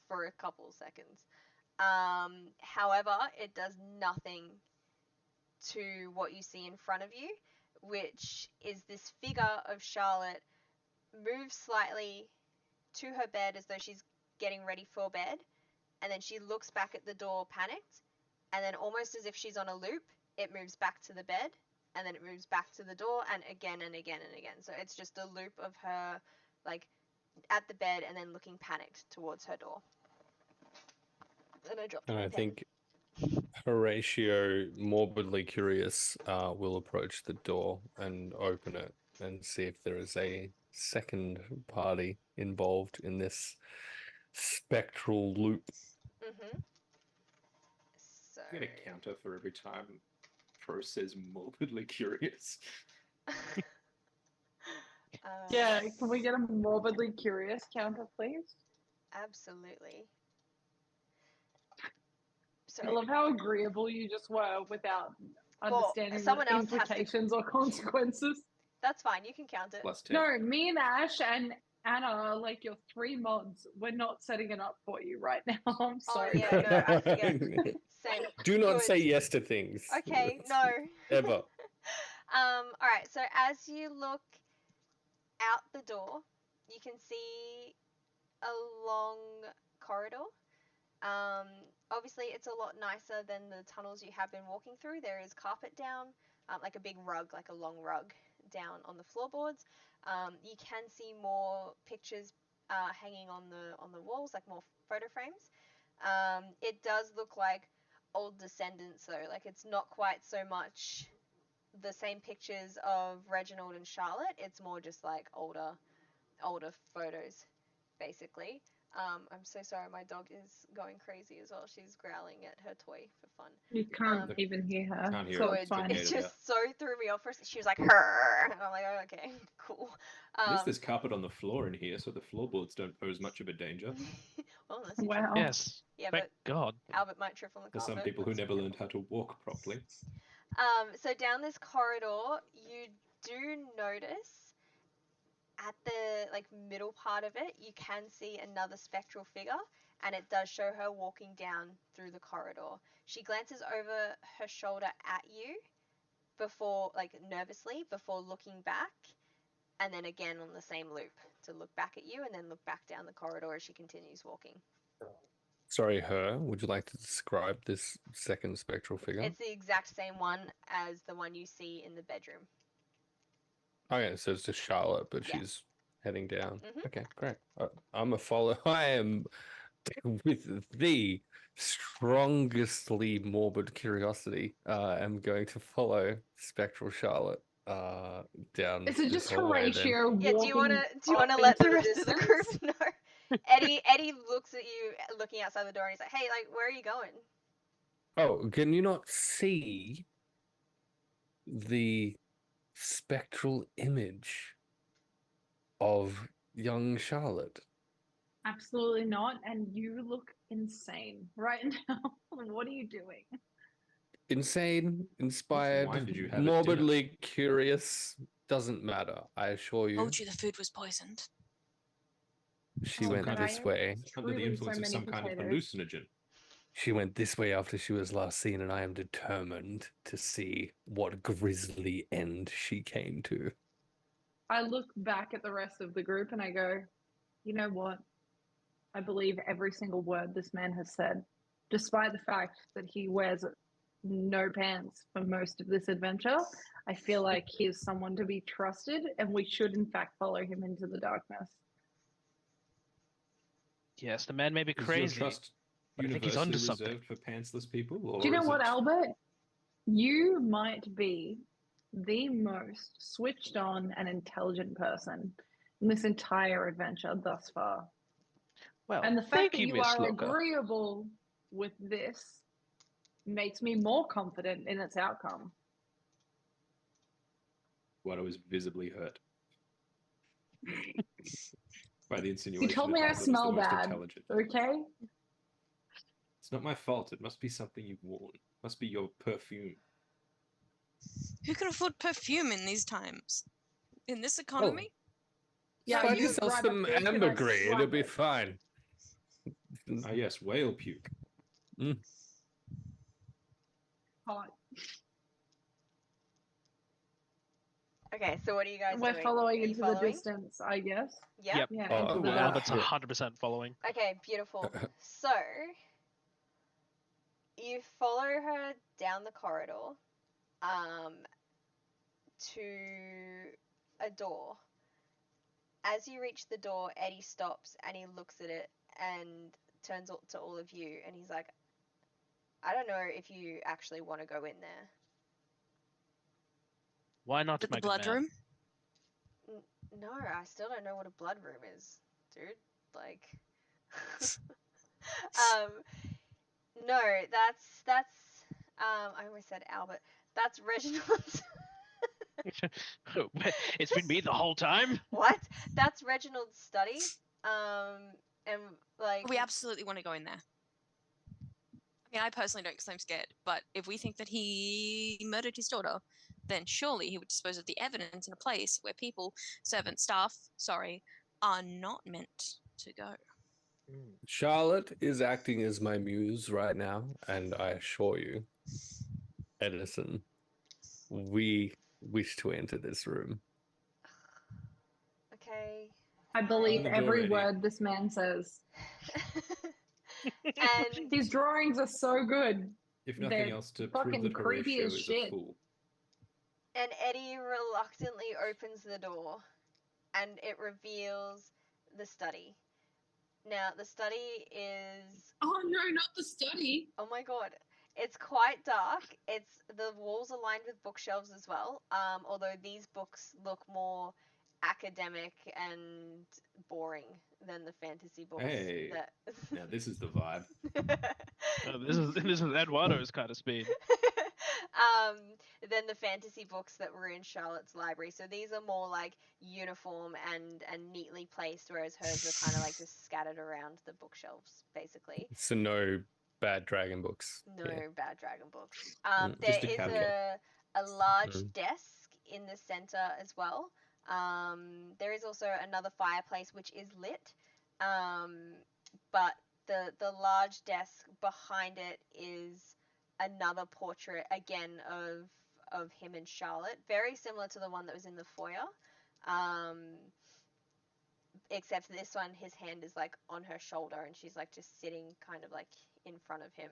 for a couple seconds. However, it does nothing to what you see in front of you, which is this figure of Charlotte moves slightly to her bed as though she's getting ready for bed, and then she looks back at the door panicked, and then almost as if she's on a loop, it moves back to the bed, and then it moves back to the door, and again and again and again. So it's just a loop of her, like, at the bed and then looking panicked towards her door. And I dropped And my I pen. think Horatio, morbidly curious, will approach the door and open it and see if there is a second party involved in this spectral loop. Mm-hmm. So. I'm gonna counter for every time Pro says morbidly curious. Yeah, can we get a morbidly curious counter, please? Absolutely. So, I love how agreeable you just were without understanding someone the else has to- implications or consequences. that's fine. You can count it. Plus 10. No, me and Ash and Anna are like your 3 mods. We're not setting it up for you right now. I'm Oh sorry. yeah, no, I forget. Same. Do not Good. say yes to things. Okay, no. Ever. All right. So as you look out the door, you can see a long corridor. Obviously, it's a lot nicer than the tunnels you have been walking through. There is carpet down, like a big rug, like a long rug down on the floorboards. You can see more pictures hanging on the walls, like more photo frames. It does look like old descendants, though. Like it's not quite so much the same pictures of Reginald and Charlotte. It's more just like older photos, basically. I'm so sorry, my dog is going crazy as well. She's growling at her toy for fun. You can't even hear her, Can't hear so her. it's fine. It just so threw me off. She was like, "Her," and I'm like, "Oh, okay, cool." At least there's carpet on the floor in here, so the floorboards don't pose much of a danger. Well, unless you Wow. trip. Yes. Yeah, Thank but God. Albert might trip on the There's carpet. some people who That's never learned typical. how to walk properly. So down this corridor, you do notice at the like middle part of it, you can see another spectral figure, and it does show her walking down through the corridor. She glances over her shoulder at you before, like nervously, before looking back, and then again on the same loop to look back at you and then look back down the corridor as she continues walking. Sorry, her. Would you like to describe this second spectral figure? It's the exact same one as the one you see in the bedroom. Okay, so it's just Charlotte, but Yeah. she's heading down. Mhm. Okay, great. I'm a follow. I am with the strongestly morbid curiosity. I'm going to follow Spectral Charlotte down. Is it this just hallway then. Horatio Yeah, walking do you wanna off let into the rest of the group distance? know? Eddie looks at you looking outside the door and he's like, "Hey, like, where are you going?" Oh, can you not see the spectral image of young Charlotte? Absolutely not. And you look insane right now. What are you doing? Insane, wine inspired, did you have at morbidly curious, doesn't matter. I assure you, Told you the food was poisoned. she Oh, went could this I way. Under the Truly influence so of many some kind of potatoes. hallucinogen. She went this way after she was last seen, and I am determined to see what grisly end she came to. I look back at the rest of the group and I go, you know what? I believe every single word this man has said, despite the fact that he wears no pants for most of this adventure. I feel like he is someone to be trusted, and we should, in fact, follow him into the darkness. Yes, the man may be Is your crazy. trust but I think he's universally onto something. reserved for pantsless people? Or Do you know is what, it... Albert? You might be the most switched on and intelligent person in this entire adventure thus far. Well, And the fact thank that you, you Miss are Looker. agreeable with this makes me more confident in its outcome. Guado is visibly hurt by the You insinuation told that me I Albert is the smell most bad, intelligent. okay? It's not my fault. It must be something you've worn. It must be your perfume. Who can afford perfume in these times? In this economy? Yeah, Find you yourself grab a some fig and I ambergris, slap it'll be it. fine. Ah, yes, whale puke. Hot. Okay, so what are you guys We're doing? following Are you into following? the distance, I guess. Yep. Yeah, Oh, into the wow. dark. Albert's Yeah. 100% following. Okay, beautiful. So, you follow her down the corridor to a door. As you reach the door, Eddie stops and he looks at it and turns to all of you and he's like, I don't know if you actually want to go in there. Why not, The my good blood man? room. No, I still don't know what a blood room is, dude. Like, no, that's I almost said Albert. That's Reginald's. It's been me the whole time. What? That's Reginald's study. And like We absolutely want to go in there. I mean, I personally don't because I'm scared. But if we think that he murdered his daughter, then surely he would dispose of the evidence in a place where people, servants, staff, are not meant to go. Charlotte is acting as my muse right now, and I assure you, Edison, we wish to enter this room. okay. I believe Open the door, every Eddie. word this man says. And His drawings are so good. If nothing They're else, to fucking prove that creepy Horatio as is shit. a fool. Eddie reluctantly opens the door and it reveals the study. Now, the study is, Oh no, not the study. oh my god, it's quite dark. The walls are lined with bookshelves as well. Although these books look more academic and boring than the fantasy books. Hey, now this is the vibe. This is Eduardo's kind of speed. Than the fantasy books that were in Charlotte's library. So these are more like uniform and neatly placed, whereas hers were kind of like just scattered around the bookshelves, basically. So no bad dragon books. No Yeah. bad dragon books. There Just a is catalog. a large Mm. desk in the center as well. There is also another fireplace which is lit, but the large desk behind it is another portrait again of him and Charlotte, very similar to the one that was in the foyer. Except for this one, his hand is like on her shoulder and she's like just sitting kind of like in front of him.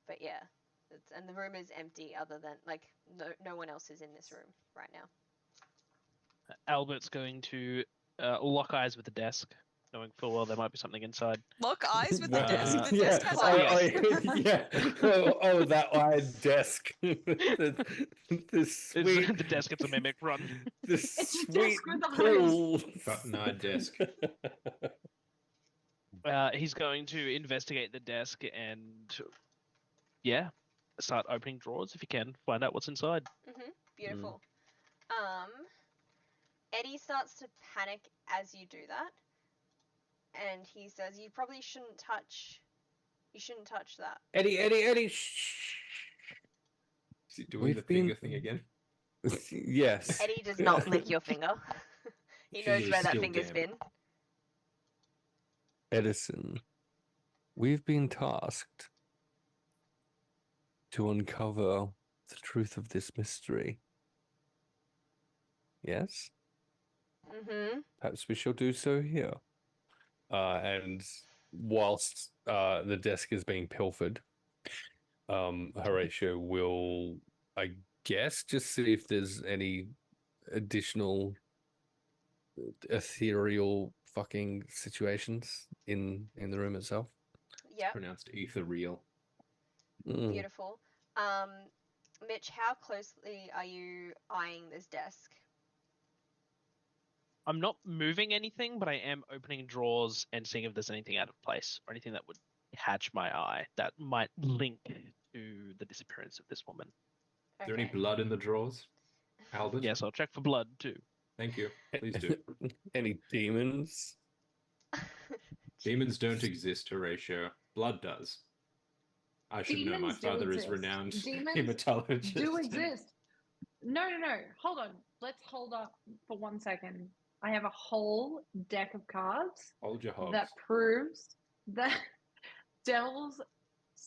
But yeah, and the room is empty other than like no one else is in this room right now. Albert's going to lock eyes with the desk, knowing full well there might be something inside. Lock eyes with the Wow. desk. The Yeah. desk has Oh, eyes. Yeah. Oh, that iron desk. This sweet. The desk gets a mimic run. This It's a sweet desk with eyes. pool. Button-eyed desk. He's going to investigate the desk and, yeah, start opening drawers if he can, find out what's inside. Beautiful. Eddie starts to panic as you do that, and he says, "You probably shouldn't touch. You shouldn't touch that." Eddie. Shh. Is he doing We've the finger been- thing again? Yes. Eddie does not lick your finger. He knows Finger where is that still finger's damp. been. Edison, we've been tasked to uncover the truth of this mystery. Yes? Perhaps we shall do so here. And whilst the desk is being pilfered, Horatio will, I guess, just see if there's any additional ethereal fucking situations in the room itself. Yep. Pronounced ethereal. Beautiful. Mitch, how closely are you eyeing this desk? I'm not moving anything, but I am opening drawers and seeing if there's anything out of place or anything that would catch my eye that might link to the disappearance of this woman. Is there any blood in the drawers, Albert? Yes, I'll check for blood too. Thank you. Please do. Any demons? Demons don't exist, Horatio. Blood does. I should know. My Demons do father is exist. renowned Demons hematologist. do exist. No. Hold on. Let's hold up for 1 second. I have a whole deck of cards Hold your hobs. that proves that devils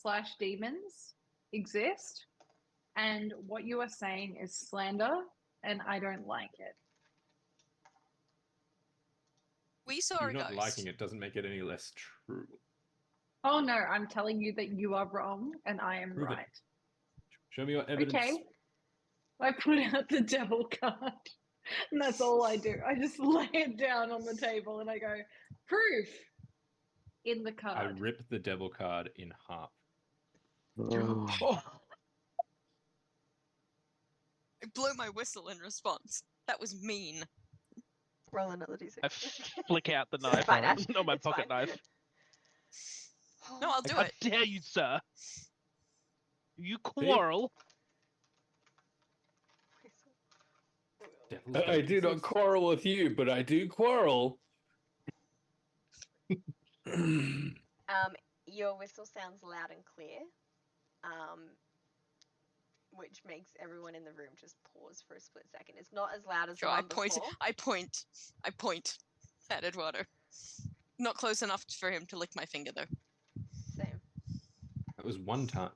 / demons exist, and what you are saying is slander, and I don't like it. We saw You a not ghost. liking it doesn't make it any less true. Oh no, I'm telling you that you are wrong and I am Prove it. right. Show me your evidence. Okay. I put out the devil card. And that's all I do. I just lay it down on the table and I go, proof in the I card. rip the devil card in half. Oh, I blow my whistle in response. That was mean. Roll another d6. I flick out the knife fine, Ash. on my It's pocket fine. knife. No, I'll Like, do how it. dare you, sir? You quarrel. Devils I don't do not exist. quarrel with you, but I do quarrel. Your whistle sounds loud and clear, which makes everyone in the room just pause for a split second. It's not as loud as Sure, the I one point. before. I point at Eduardo. Not close enough for him to lick my finger, though. Same. That was one time.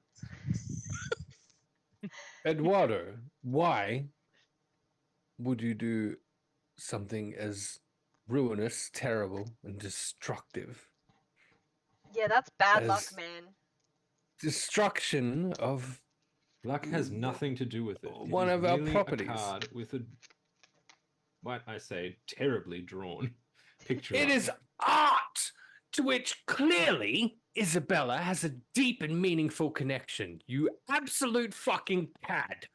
Eduardo, why would you do something as ruinous, terrible, and destructive Yeah, that's bad luck, as man. destruction of Luck has nothing to do with it. It one is of our merely properties? a card with a, what I say, terribly drawn picture. It on is art to which clearly Isabella has a deep and meaningful connection. You absolute fucking cad.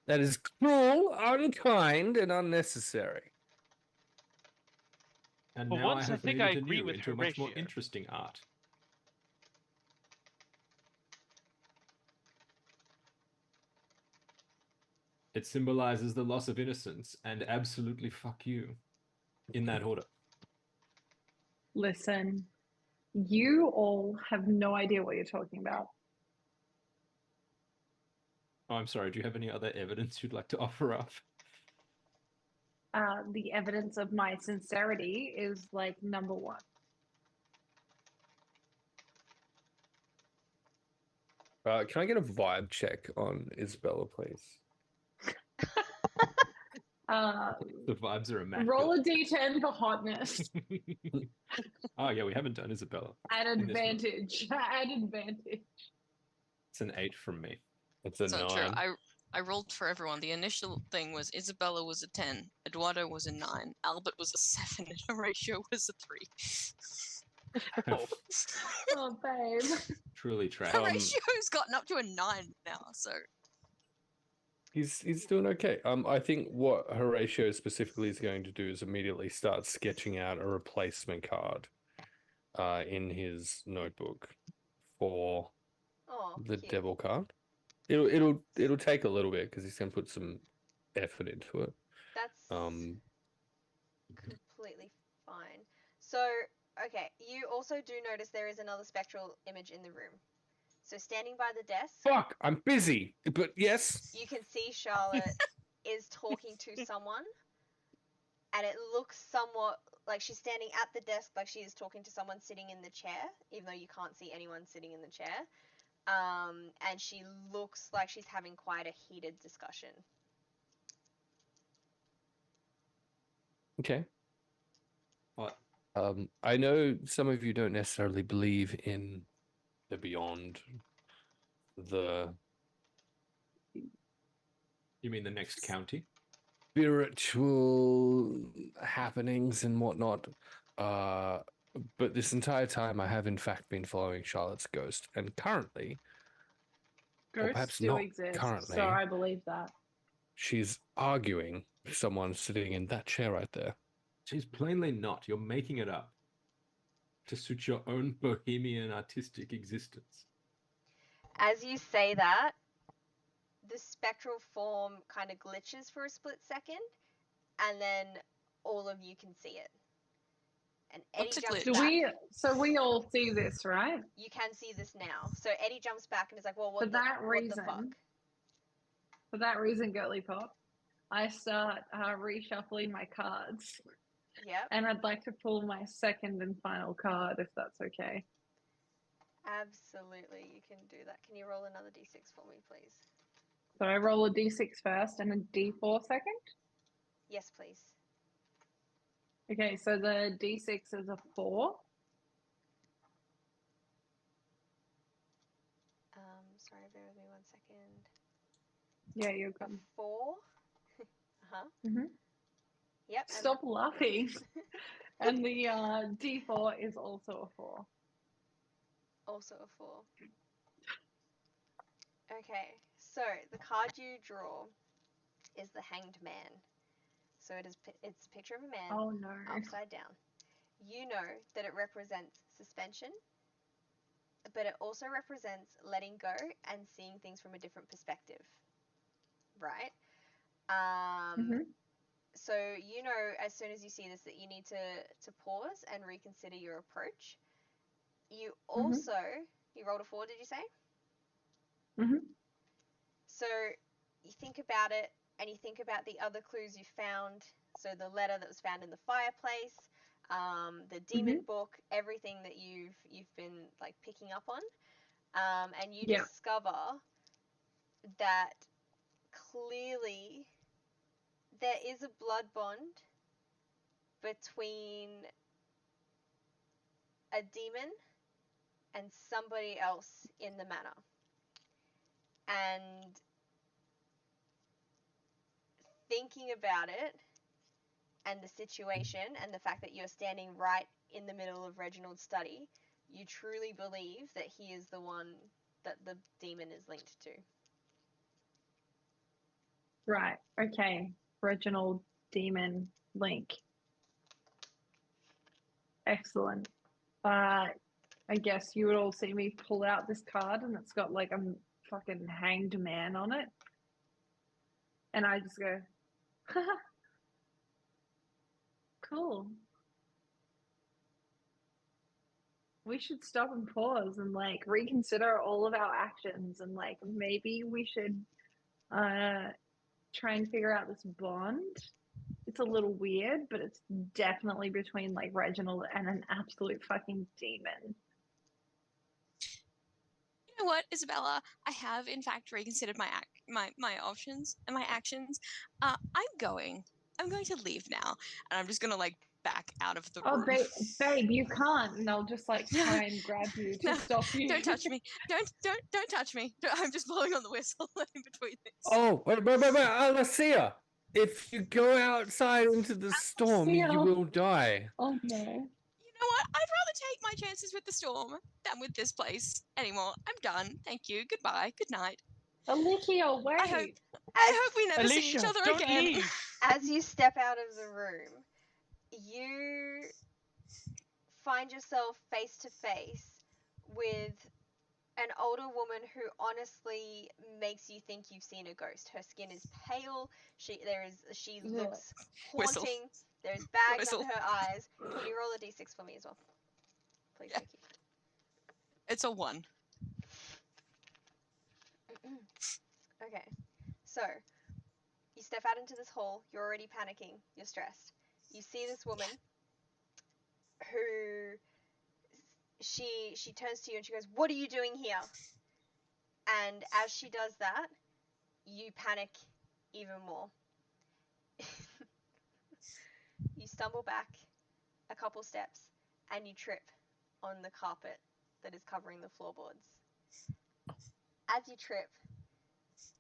That is cruel, unkind, and unnecessary. And For now once, I I have think made I it agree anew with into a much more Horatio. interesting art. It symbolizes the loss of innocence and absolutely fuck you. In that order. Listen, you all have no idea what you're talking about. Oh, I'm sorry. Do you have any other evidence you'd like to offer up? The evidence of my sincerity is like number one. Can I get a vibe check on Isabella, please? The vibes are immaculate. Roll a d10 for hotness. Oh, yeah, we haven't done Isabella. At in this one. advantage. At advantage. It's an 8 from me. It's a It's not 9. true. I rolled for everyone. The initial thing was Isabella was a 10, Eduardo was a 9, Albert was a 7, and Horatio was a 3. Oh, Oh, babe. Truly trash. Horatio's gotten up to a 9 now, so He's doing okay. I think what Horatio specifically is going to do is immediately start sketching out a replacement card in his notebook for Oh, the cute. devil card. It'll take a little bit because he's going to put some effort into it. That's Um, completely fine. So, okay, you also do notice there is another spectral image in the room. So, standing by the desk, fuck, I'm busy. But yes, you can see Charlotte is talking to someone, and it looks somewhat like she's standing at the desk, like she is talking to someone sitting in the chair, even though you can't see anyone sitting in the chair. And she looks like she's having quite a heated discussion. okay. What? I know some of you don't necessarily believe in the beyond, the You mean the next county? spiritual happenings and whatnot. But this entire time, I have in fact been following Charlotte's ghost, and currently, or Ghosts perhaps do not exist, currently, so I believe that. she's arguing with someone sitting in that chair right there. She's plainly not. You're making it up to suit your own bohemian artistic existence. As you say that, the spectral form kind of glitches for a split second, and then all of you can see it. And Eddie What's a jumps glitch? back. So we all see this, right? You can see this now. So Eddie jumps back and is like, "Well, For that what the reason, fuck?" For that reason, Girly Pop, I start reshuffling my cards Yep. And I'd like to pull my second and final card, if that's okay. Absolutely, you can do that. Can you roll another d6 for me, please? So I roll a d6 first and a d4 second. Yes, please. Okay, so the d6 is a 4. Sorry, bear with me 1 second. Yeah, you're A good. 4. Uh-huh. Mm-hmm. Yep. Stop laughing. And the d4 is also a 4. Also a 4. Okay, so the card you draw is the Hanged Man. So it's a picture of a man Oh no. upside down. You know that it represents suspension, but it also represents letting go and seeing things from a different perspective, right? Mm-hmm. So you know as soon as you see this that you need to pause and reconsider your approach. You also, you rolled a 4, did you say? Mm-hmm. So you think about it and you think about the other clues you found. So the letter that was found in the fireplace, the demon book, everything that you've been like picking up on, and you discover that clearly there is a blood bond between a demon and somebody else in the manor. And thinking about it and the situation and the fact that you're standing right in the middle of Reginald's study, you truly believe that he is the one that the demon is linked to. Right. Okay. Reginald Demon Link. Excellent. I guess you would all see me pull out this card and it's got like a fucking hanged man on it. And I just go, haha. Cool. We should stop and pause and like reconsider all of our actions and like maybe we should try and figure out this bond. It's a little weird, but it's definitely between like Reginald and an absolute fucking demon. You know what, Isabella? I have in fact reconsidered my options and my actions. I'm going to leave now, and I'm just gonna like back out of the room. Babe, you can't. And I'll just like try and grab you to stop you. Don't touch me. Don't touch me. I'm just blowing on the whistle in between this. Oh, wait, Alessia! If you go outside into the storm, you Alessia. will die. Oh no. You know what? I'd rather take my chances with the storm than with this place anymore. I'm done. Thank you. Goodbye. Good night. Alicia, wait. I hope we never see each Alicia, other don't again. leave. As you step out of the room, you find yourself face to face with an older woman who honestly makes you think you've seen a ghost. Her skin is pale. She looks Whistle. haunting. There's bags Whistle. under her eyes. Can you roll a d6 for me as well? Please, Yeah. thank you. It's a 1. Okay, so you step out into this hall. You're already panicking. You're stressed. You see this woman who she turns to you and she goes, "What are you doing here?" And as she does that, you panic even more. You stumble back a couple steps and you trip on the carpet that is covering the floorboards. As you trip,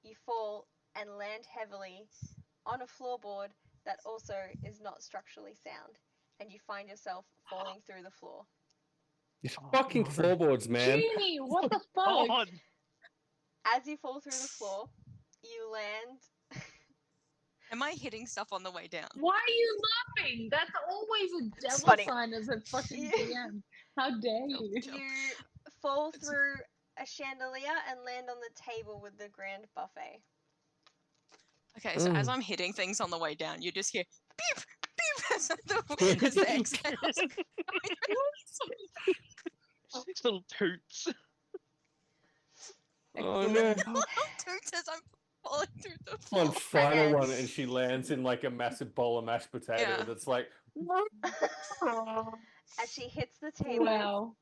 you fall and land heavily on a floorboard that also is not structurally sound, and you find yourself falling through the floor. These fucking floorboards, man. Genie, what the fuck? God. As you fall through the floor, you land. Am I hitting stuff on the way down? Why are you laughing? That's always a devil Funny. sign as a fucking DM. How dare you? You fall through a chandelier and land on the table with the grand buffet. Okay, so as I'm hitting things on the way down, you just hear beep, beep as the exhales. Six little toots. Oh no. Toots as I'm falling through the One floor. final then- one, and she lands in like a massive bowl of mashed potato Yeah. that's like As she hits the table, Wow.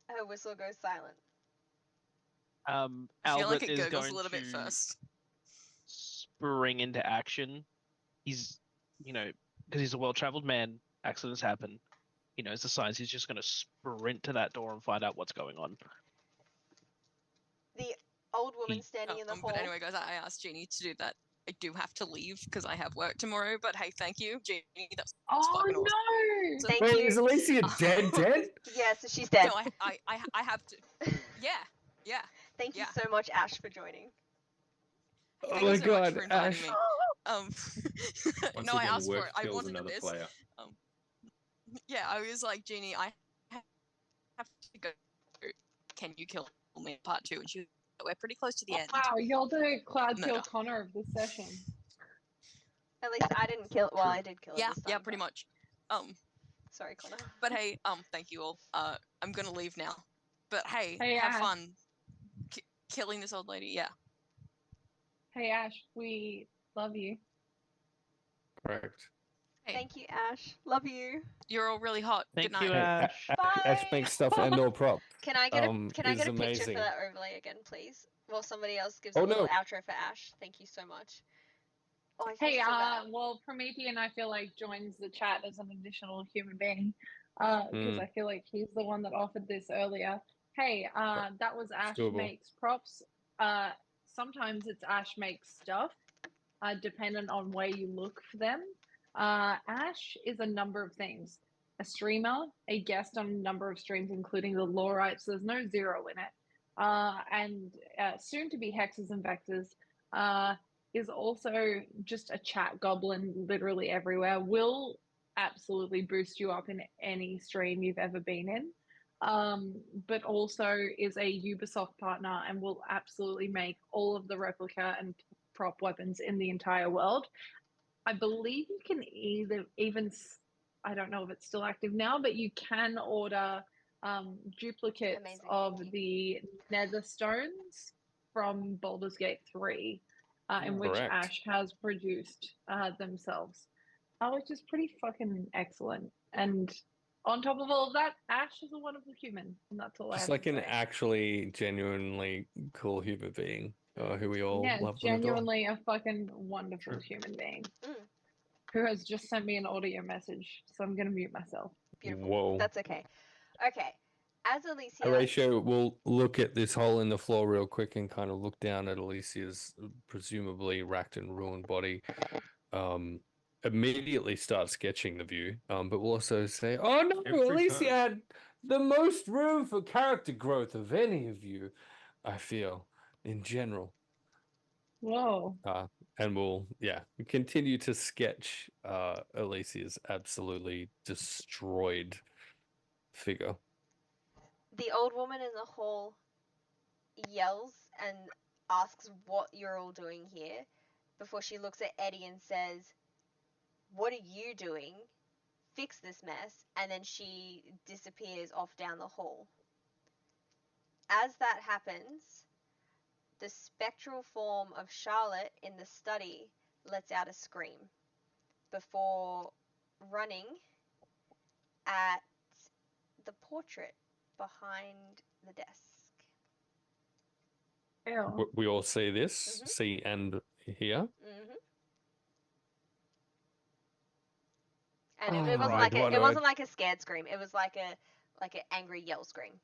her whistle goes silent. I feel Albert like it is gurgles a going little bit to first. spring into action. He's, because he's a well-traveled man, accidents happen. He knows the signs. He's just going to sprint to that door and find out what's going on. The old woman standing in the hall. But anyway, guys, I asked Jeannie to do that. I do have to leave because I have work tomorrow. But hey, thank you, Jeannie. That's Oh fucking awesome. no! Thank Wait, you. is Alicia dead? Yeah, so she's dead. No, I have to. Yeah. Thank you yeah. so much, Ash, for joining. Oh Thank my you so much god, for inviting Ash. me. Once No, I again, asked for work it. I kills wanted another this. player. Yeah, I was like, Jeannie, I have to go. Can you kill me? Part 2, and she was like, we're pretty close to the end. Wow, you're the Cloud Murder. Kill Connor of this session. At least I didn't kill it. Well, I did kill it this time. Yeah, pretty much. Sorry, Connor. But hey, thank you all. I'm gonna leave now. But hey, Hey, have Ash. fun killing this old lady. Yeah. Hey Ash, we love you. Correct. Hey, Thank you, Ash. Love you. you're all really hot. Thank Good night. you, Hey, Ash. Ash Bye. makes stuff and or prop. Can I get a is picture for amazing. that overlay again, please? Well, somebody else gives Oh, a little no. outro for Ash. Thank you so much. Oh, I feel Hey, so bad. well, Promethean, I feel like joins the chat as an additional human being, because I feel like he's the one that offered this earlier. Hey, that was Ash doable. makes props. Sometimes it's Ash makes stuff, dependent on where you look for them. Ash is a number of things: a streamer, a guest on a number of streams, including the lore rights. So there's no zero in it. And soon to be hexes and vectors. Is also just a chat goblin literally everywhere. Will absolutely boost you up in any stream you've ever been in. But also is a Ubisoft partner and will absolutely make all of the replica and prop weapons in the entire world. I believe you can even, I don't know if it's still active now, but you can order duplicates Amazing, of thank the Nether Stones from Baldur's Gate 3. In which Correct. Ash has produced themselves, which is pretty fucking excellent. And on top of all of that, Ash is a wonderful human, and that's all I Just have like to an say. actually genuinely cool human being who we all Yeah, love and adore. genuinely a fucking wonderful human being who has just sent me an audio message, so I'm gonna mute myself. Beautiful. Whoa. That's okay. Okay. As Alicia. Horatio will look at this hole in the floor real quick and kind of look down at Alicia's presumably racked and ruined body. Immediately start sketching the view, but we'll also say, "Oh no, Every Alicia time. had the most room for character growth of any of you. I feel, in general." Whoa. And we'll continue to sketch Alicia's absolutely destroyed figure. The old woman in the hall yells and asks what you're all doing here before she looks at Eddie and says, "What are you doing? Fix this mess." And then she disappears off down the hall. As that happens, the spectral form of Charlotte in the study lets out a scream before running at the portrait behind the desk. Ew. We all see this, see and hear. And it wasn't Right, it wasn't like a scared scream. It was like an angry yell scream.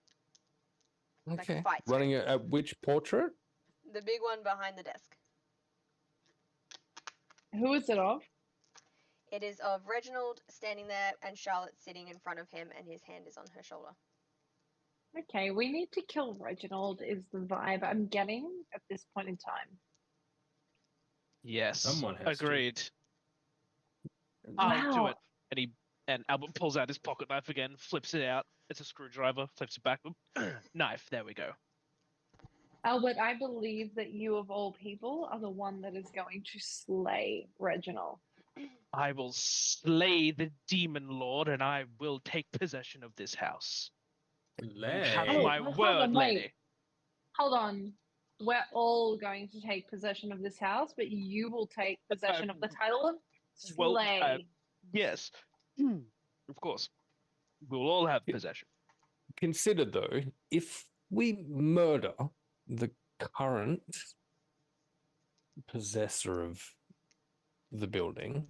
Like a Okay. fight Running scream. at which portrait? The big one behind the desk. Who is it of? It is of Reginald standing there and Charlotte sitting in front of him, and his hand is on her shoulder. Okay, we need to kill Reginald is the vibe I'm getting at this point in time. Yes. Someone has to. Agreed. I'll do Wow. it. And Albert pulls out his pocket knife again, flips it out. It's a screwdriver, flips it back. Knife. There we go. Albert, I believe that you of all people are the one that is going to slay Reginald. I will slay the demon lord, and I will take possession of this house. Have Lay. my hold word, on, wait. lady. Hold on. We're all going to take possession of this house, but you will take possession of the title of Well, Slay. yes, of course. We'll all have possession. Consider though, if we murder the current possessor of the building,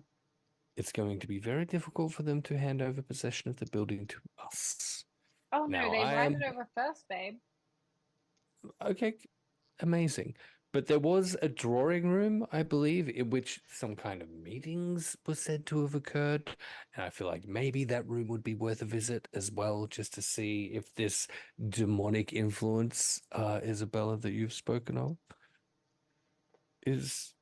it's going to be very difficult for them to hand over possession of the building to us. Oh no, Now, they I write am- it over first, babe. Okay, amazing. But there was a drawing room, I believe, in which some kind of meetings were said to have occurred. And I feel like maybe that room would be worth a visit as well, just to see if this demonic influence, Isabella, that you've spoken of, is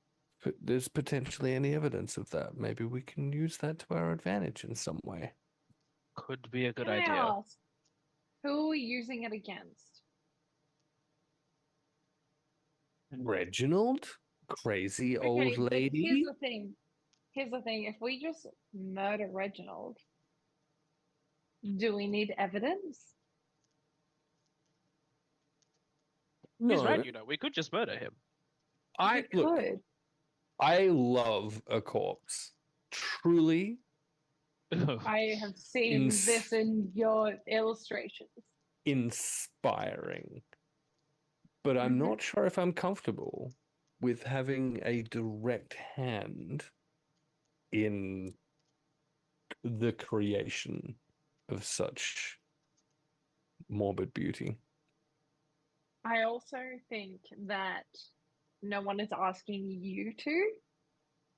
there's potentially any evidence of that. Maybe we can use that to our advantage in some way. Could be a good Can I idea. ask, who are we using it against? Reginald? Crazy old Okay, but here's lady? the thing. Here's the thing. If we just murder Reginald, do we need evidence? He's No, right, we could just murder him. I We look. could. I love a corpse. Truly I have seen this in your illustrations. inspiring. But I'm Mhm. not sure if I'm comfortable with having a direct hand in the creation of such morbid beauty. I also think that no one is asking you to,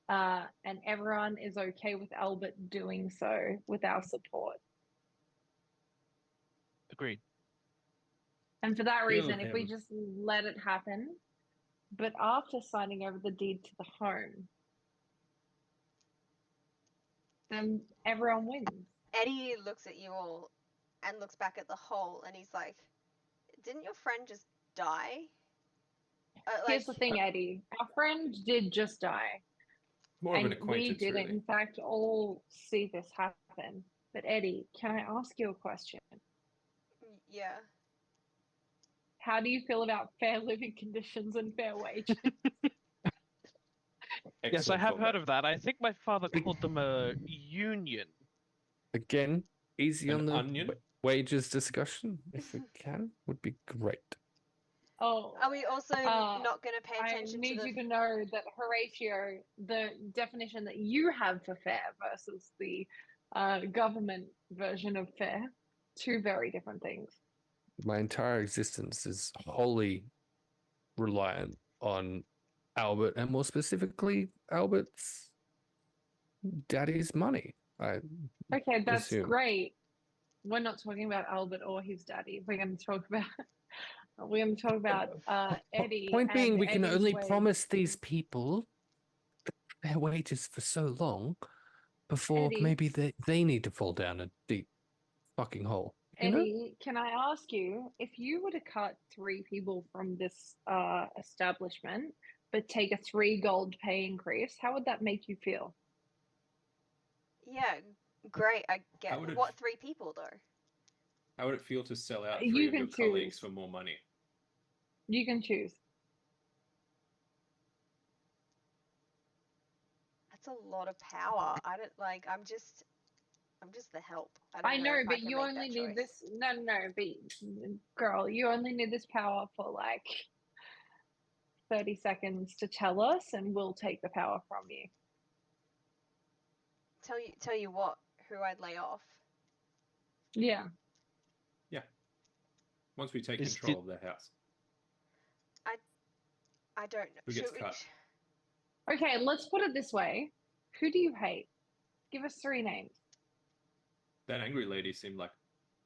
and everyone is okay with Albert doing so with our support. Agreed. And for that Kill reason, if we him. just let it happen, but after signing over the deed to the home, then everyone wins. Eddie looks at you all and looks back at the hole, and he's like, "Didn't your friend just die?" Here's the thing, Eddie. Our friend did just die. More of an And we acquaintance, did, really. in fact, all see this happen. But Eddie, can I ask you a question? Yeah. How do you feel about fair living conditions and fair wages? Yes, I Excellent have heard fallback. of that. I think my father called them a union. Again, easy An on the onion? wages discussion, if we can, would be great. Oh, Are we also not going to pay I attention to need the? you to know that Horatio, the definition that you have for fair versus the government version of fair, two very different things. My entire existence is wholly reliant on Albert, and more specifically, Albert's daddy's money. I Okay, that's assume. great. We're not talking about Albert or his daddy. We're going to talk about Eddie. Point being, and we can Eddie's only way. promise these people their wages for so long before Eddie, maybe they need to fall down a deep fucking hole. You know? Eddie, can I ask you, if you were to cut 3 people from this establishment, but take a 3 gold pay increase, how would that make you feel? Yeah, great. I get. How would it- What 3 people though? How would it feel to sell out You 3 of can your colleagues choose. for more money? You can choose. That's a lot of power. I don't like. I'm just the help. I don't I know know, if I but can you make only that need choice. this. No, but girl, you only need this power for like 30 seconds to tell us, and we'll take the power from you. Tell you what. Who I'd lay off. Yeah. Once we take Is control of the house. I don't know. Who gets cut? Okay, let's put it this way. Who do you hate? Give us 3 names. That angry lady seemed like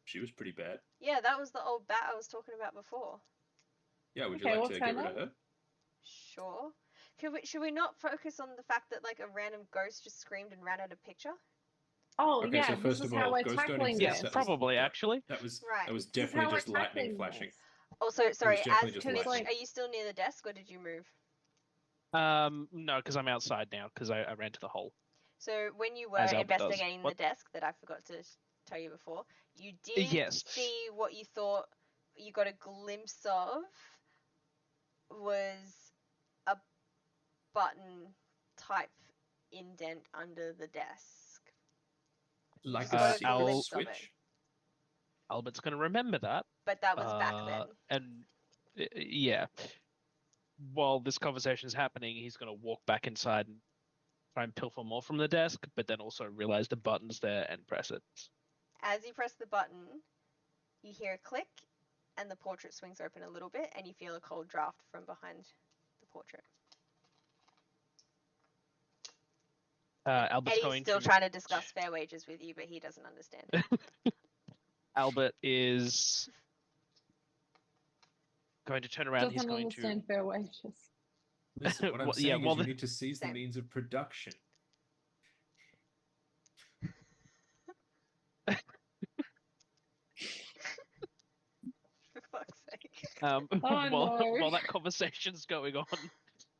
she was pretty bad. Yeah, that was the old bat I was talking about before. Yeah, would you Okay, like what's to her get rid of name? her? Sure. Should we not focus on the fact that like a random ghost just screamed and ran out of picture? Oh, Okay, yeah, so this first is of how all, we're ghosts don't tackling exist. Yes, this. That was- probably, actually. That was Right. that was This is definitely how we're just lightning tackling flashing. this. Also, sorry, definitely as just Twitch, lightning. are you still near the desk or did you move? No, because I'm outside now, because I ran to the hole. So when you were As Albert does. investigating the What? desk that I forgot to tell you before, you did Yes. see what you thought you got a glimpse of was a button type indent under the desk. Like You've a got a secret glimpse of it. switch. Albert's going to remember that. But that was back then. And yeah, while this conversation is happening, he's going to walk back inside and try and pilfer more from the desk, but then also realize the button's there and press it. As you press the button, you hear a click, and the portrait swings open a little bit, and you feel a cold draft from behind the portrait. Albert's Eddie's going still to trying to discuss fair wages with you, but he doesn't understand. Albert is going to turn around. He's Doesn't going understand fair wages. Listen, what I'm Well, yeah, saying well, is you the- need to seize the Same. means of production. For fuck's sake. Oh, while no. while that conversation's going on,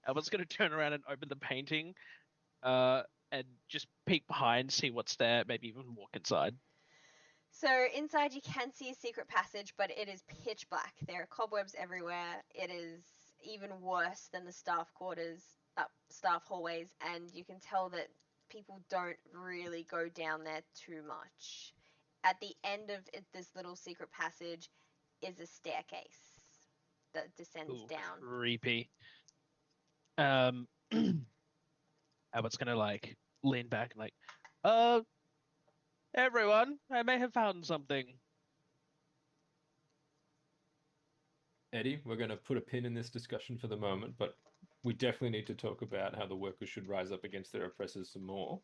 Albert's going to turn around and open the painting, and just peek behind, see what's there, maybe even walk inside. So inside you can see a secret passage, but it is pitch black. There are cobwebs everywhere. It is even worse than the staff quarters, staff hallways, and you can tell that people don't really go down there too much. At the end of this little secret passage is a staircase that descends Ooh, down. creepy. Albert's going to like lean back and like, everyone, I may have found something. Eddie, we're going to put a pin in this discussion for the moment, but we definitely need to talk about how the workers should rise up against their oppressors some more.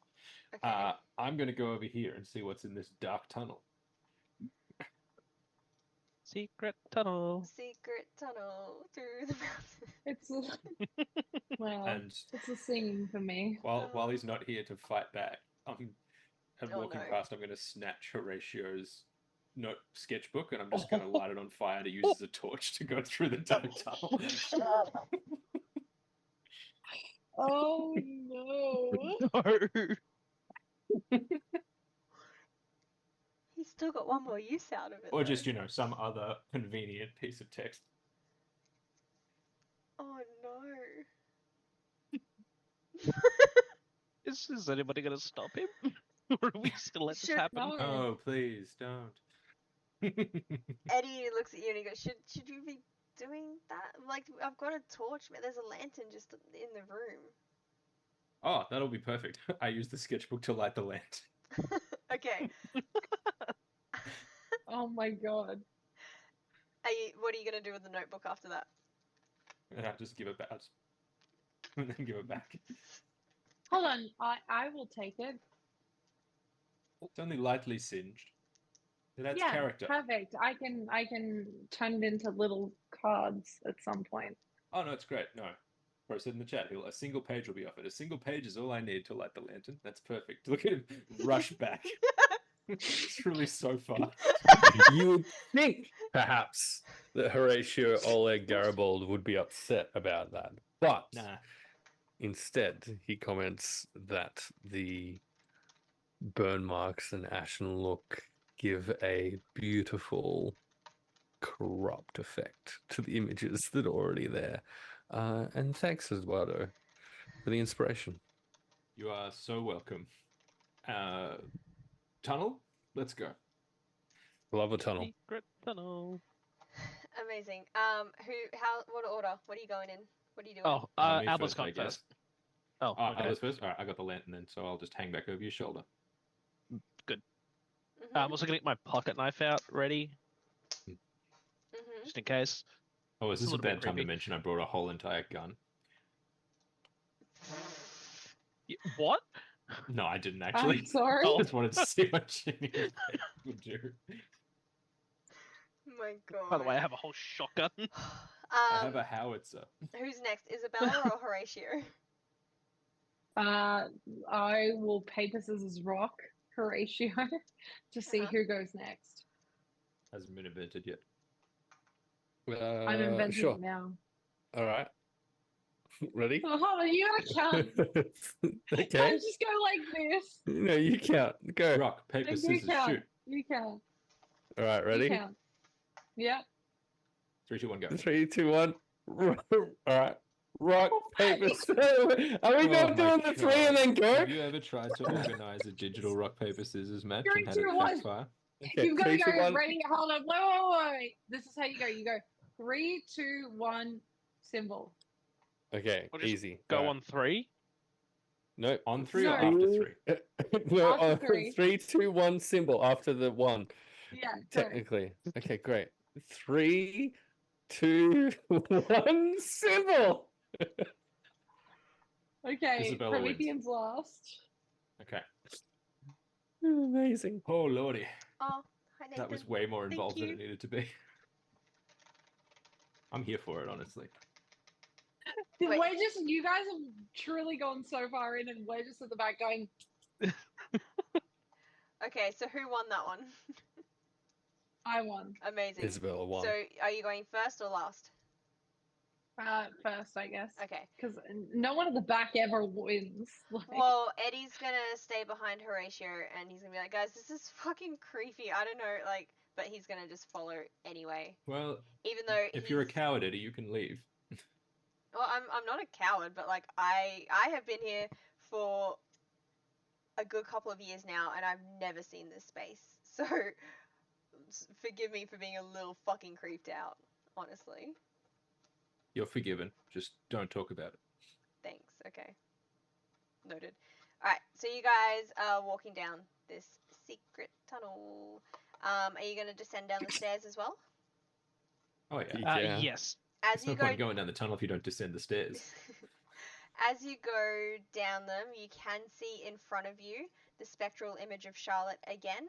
Okay. I'm going to go over here and see what's in this dark tunnel. Secret tunnel. Secret tunnel through the mountain. It's well, And it's a singing for me. while he's not here to fight back, and Oh, walking no. past, I'm going to snatch Horatio's note sketchbook and I'm just going to light it on fire to use as a torch to go through the dark tunnel. Oh no! No. He's still got one more use out of it. Or though. just, some other convenient piece of text. Oh no. Is anybody going to stop him? Or are we just going to let this Should- happen? No. Oh, please don't. Eddie looks at you and he goes, should you be doing that? Like, I've got a torch, but there's a lantern just in the room. Oh, that'll be perfect. I use the sketchbook to light the lamp. Okay. Oh my god! What are you going to do with the notebook after that? And I just give it back. And then give it back. Hold on, I will take it. It's only lightly singed. It adds Yeah, character. perfect. I can turn it into little cards at some point. Oh, no, it's great. No. Bro said in the chat, a single page will be offered. A single page is all I need to light the lantern. That's perfect. Look at him rush back. It's truly so fast. You would think, perhaps, that Horatio Oleg Garibaldi would be upset about that. But Nah. instead, he comments that the burn marks and ashen look give a beautiful, corrupt effect to the images that are already there. And thanks, Eduardo, for the inspiration. You are so welcome. Tunnel? Let's go. Love a tunnel. Secret tunnel. Amazing. What order? What are you going in? What are you doing? Oh, Me Albert's first, I gone guess. first. Oh, Oh, okay. Alice first? Alright, I got the lantern then, so I'll just hang back over your shoulder. I'm also going to get my pocket knife out ready, just in case. Oh, is It's a this a little bit bad time to creepy. mention I brought a whole entire gun? What? No, I didn't actually. I'm sorry. I just wanted to see what Ginny would do. My god. By the way, I have a whole shotgun. I have a howitzer. Who's next? Isabella or Horatio? I will paper scissors rock Horatio to see Uh-huh. who goes next. Hasn't been invented yet. I'm inventing Sure. it now. All right. Ready? Oh, hold on, you gotta count. Okay. Can't just go like this. No, you count. Go. Rock, paper, You scissors, count. shoot. You count. All right, ready? You count. Yep. 3, 2, 1, go. 3, 2, 1. All right. rock, paper, scissors. Are we Oh not my doing the three and then go? Have you ever tried to organize a digital rock, paper, scissors match Three, and had it two, one. backfire? Okay, You've got to three, two, go. one. Ready? Hold on. Wait. This is how you go. You go 3, 2, 1. Symbol. Okay, We'll just easy. go on 3. No, On 3 or No. after 3? no, After three. 3, 2, 1 symbol after the one. Yeah. Go. Technically. Okay, great. 3, 2, 1 symbol. Okay. Isabella wins. Promethean's last. Okay. Amazing. Oh lordy, Oh, hi Nathan. that was way more Thank involved than you. it needed to be. I'm here for it, honestly. Wait. We're just, you guys have truly gone so far in, and we're just at the back going, Okay, so who won that one? I won. Amazing. Isabella won. So are you going first or last? First, I guess. Okay. Because no one at the back ever wins. Like, Well, Eddie's gonna stay behind Horatio and he's gonna be like, guys, this is fucking creepy. I don't know, like, but he's gonna just follow anyway. Well, Even though if you're a coward, Eddie, you can leave. Well, I'm not a coward, but like I have been here for a good couple of years now and I've never seen this space. So forgive me for being a little fucking creeped out, honestly. You're forgiven. Just don't talk about it. Thanks. Okay. Noted. Alright, so you guys are walking down this secret tunnel. Are you going to descend down the stairs as well? Oh yeah. Yeah. Yes. As There's no you go, point going down the tunnel if you don't descend the stairs. as you go down them, you can see in front of you the spectral image of Charlotte again.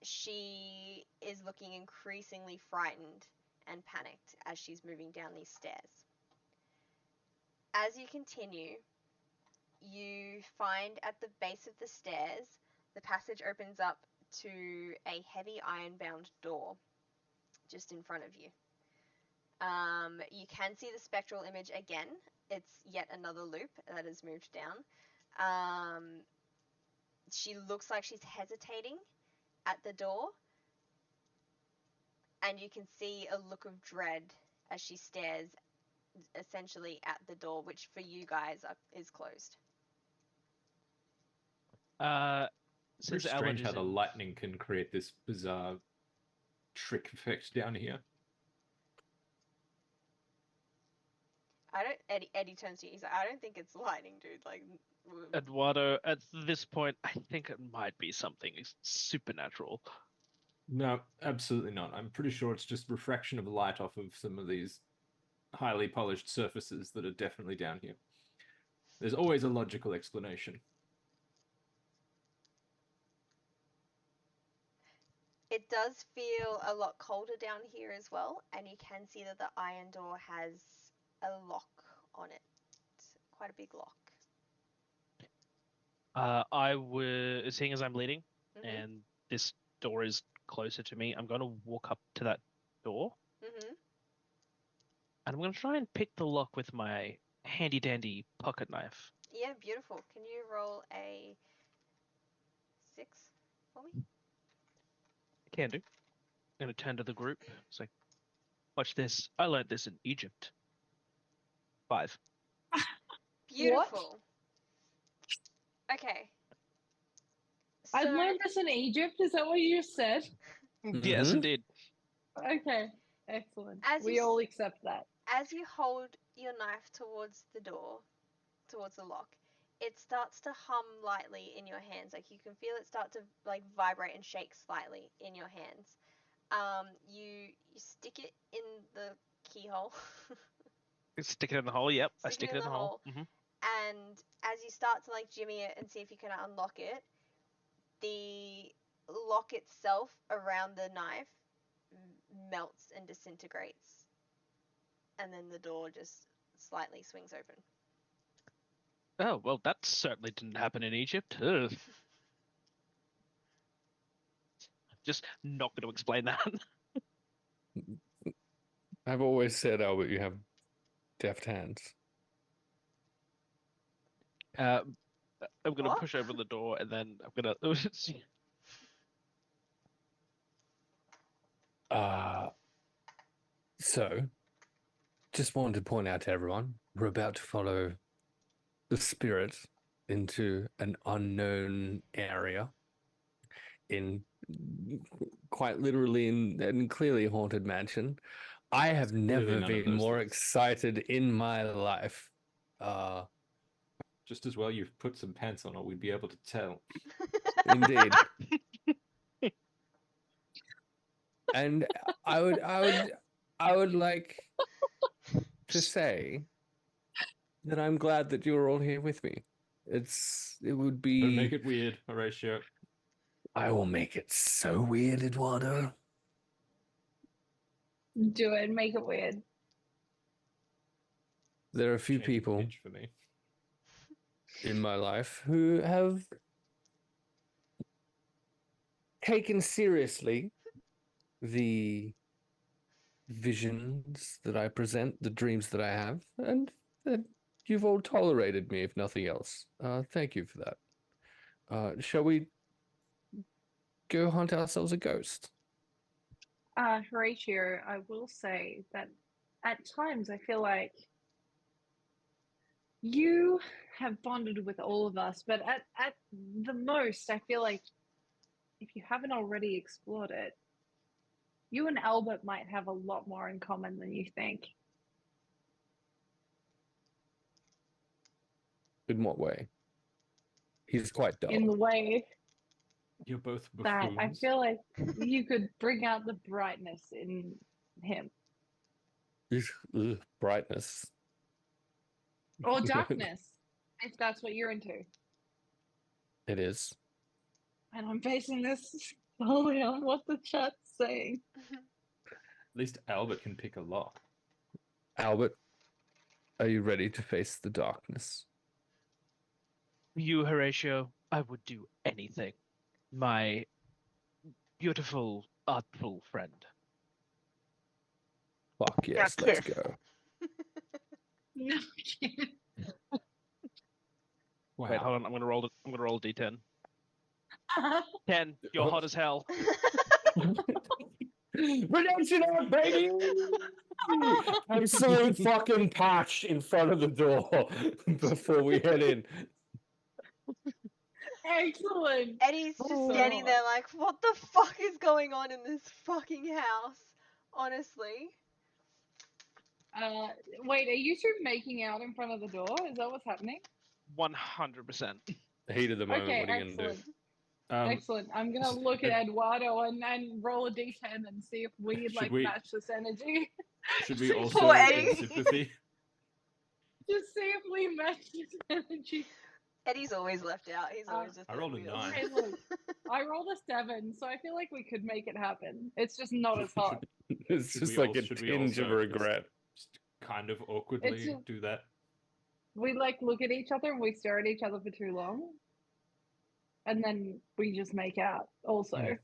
She is looking increasingly frightened and panicked as she's moving down these stairs. As you continue, you find at the base of the stairs, the passage opens up to a heavy iron-bound door just in front of you. You can see the spectral image again. It's yet another loop that has moved down. She looks like she's hesitating at the door, and you can see a look of dread as she stares essentially at the door, which for you guys is closed. Very Since strange Alan how is the in, lightning can create this bizarre trick effect down here. Eddie turns to you. He's like, I don't think it's lightning, dude. Like, Eduardo, at this point, I think it might be something supernatural. No, absolutely not. I'm pretty sure it's just refraction of light off of some of these highly polished surfaces that are definitely down here. There's always a logical explanation. it does feel a lot colder down here as well, and you can see that the iron door has a lock on it. Quite a big lock. I would, seeing as I'm leading, Mhm. and this door is closer to me, I'm going to walk up to that door, Mhm. and I'm going to try and pick the lock with my handy dandy pocket knife. Yeah, beautiful. Can you roll a 6 for me? I can do. I'm going to turn to the group. It's like, watch this. I learned this in Egypt. 5. Beautiful. Okay. I So, learned this in Egypt. Is that what you just said? Yes, Mhm. indeed. Okay, excellent. As We you all accept that. as you hold your knife towards the door, towards the lock, it starts to hum lightly in your hands. Like you can feel it start to like vibrate and shake slightly in your hands. You stick it in the keyhole. Stick it in the hole. Yep, I Stick it stick in it in the the hole. hole. And as you start to like jimmy it and see if you can unlock it, the lock itself around the knife melts and disintegrates, and then the door just slightly swings open. Oh, well, that certainly didn't happen in Egypt. Ugh. Just not going to explain that. I've always said, Albert, you have deft hands. I'm going to What? push over the door, and then I'm going to. So, just wanted to point out to everyone, we're about to follow the spirit into an unknown area in quite literally in clearly haunted mansion. I have Clearly never none of been those more things. excited in my life. Just as well you've put some pants on, or we'd be able to tell. Indeed. And I would like to say that I'm glad that you're all here with me. It would be. Don't make it weird, Horatio. I will make it so weird, Eduardo. Do it. Make it weird. There are a few Change the people pitch for me. in my life who have taken seriously the visions that I present, the dreams that I have, and that you've all tolerated me, if nothing else. Thank you for that. Shall we go hunt ourselves a ghost? Horatio, I will say that at times I feel like you have bonded with all of us, but at the most, I feel like if you haven't already explored it, you and Albert might have a lot more in common than you think. In what way? He's quite dull. In the way You're both that I buffoons. feel like you could bring out the brightness in him. Ugh, brightness. Or darkness, if that's what you're into. It is. And I'm basing this solely on what the chat's saying. At least Albert can pick a lock. Albert, are you ready to face the darkness? You, Horatio, I would do anything. My beautiful, artful friend. Fuck yes, Now let's kiss. go. No, Wow. Wait, hold on. I'm gonna roll a d10. 10. You're hot as hell. Redemption arc, baby! Absolute fucking patch in front of the door before we head in. Excellent. Eddie's just standing there like, what the fuck is going on in this fucking house? Honestly. Wait, are you two making out in front of the door? Is that what's happening? 100%. Heat of the moment, Okay, what are you gonna do? excellent. Um, Excellent. I'm gonna look at Eduardo and roll a d10 and see if we Should we- match this energy. should we also, Poor in Eddie. sympathy, Just see if we match this energy. Eddie's always left out. He's always just I rolled a on wheels. 9. Hey, look, I rolled a 7, so I feel like we could make it happen. It's just not as hot. It's Should just we like a should we tinge of also regret. just kind of awkwardly just- do that? We like look at each other and we stare at each other for too long, and then we just make out also. Yeah.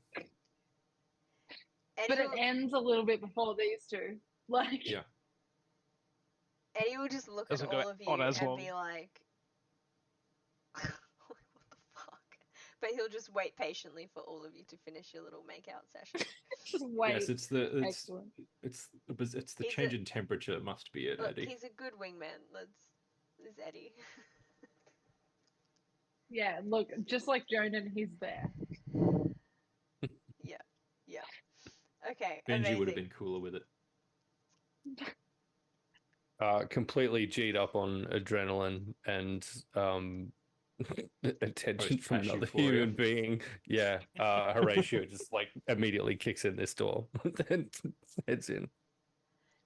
Eddie, But it ends a little bit before these two. Like, Yeah. Eddie will just look Doesn't at go all of you on as and long. be like, what the fuck? But he'll just wait patiently for all of you to finish your little makeout session. just wait. Yes, it's the Excellent. it's the He's change a- in temperature must be it, Look, Eddie. he's a good wingman. Is Eddie. Yeah, look, just like Jonan, he's there. Yeah. Okay, Benji amazing. would have been cooler with it. Completely G'd up on adrenaline and attention from Post-crash another euphoria. human being. Yeah, Horatio just like immediately kicks in this door and heads in.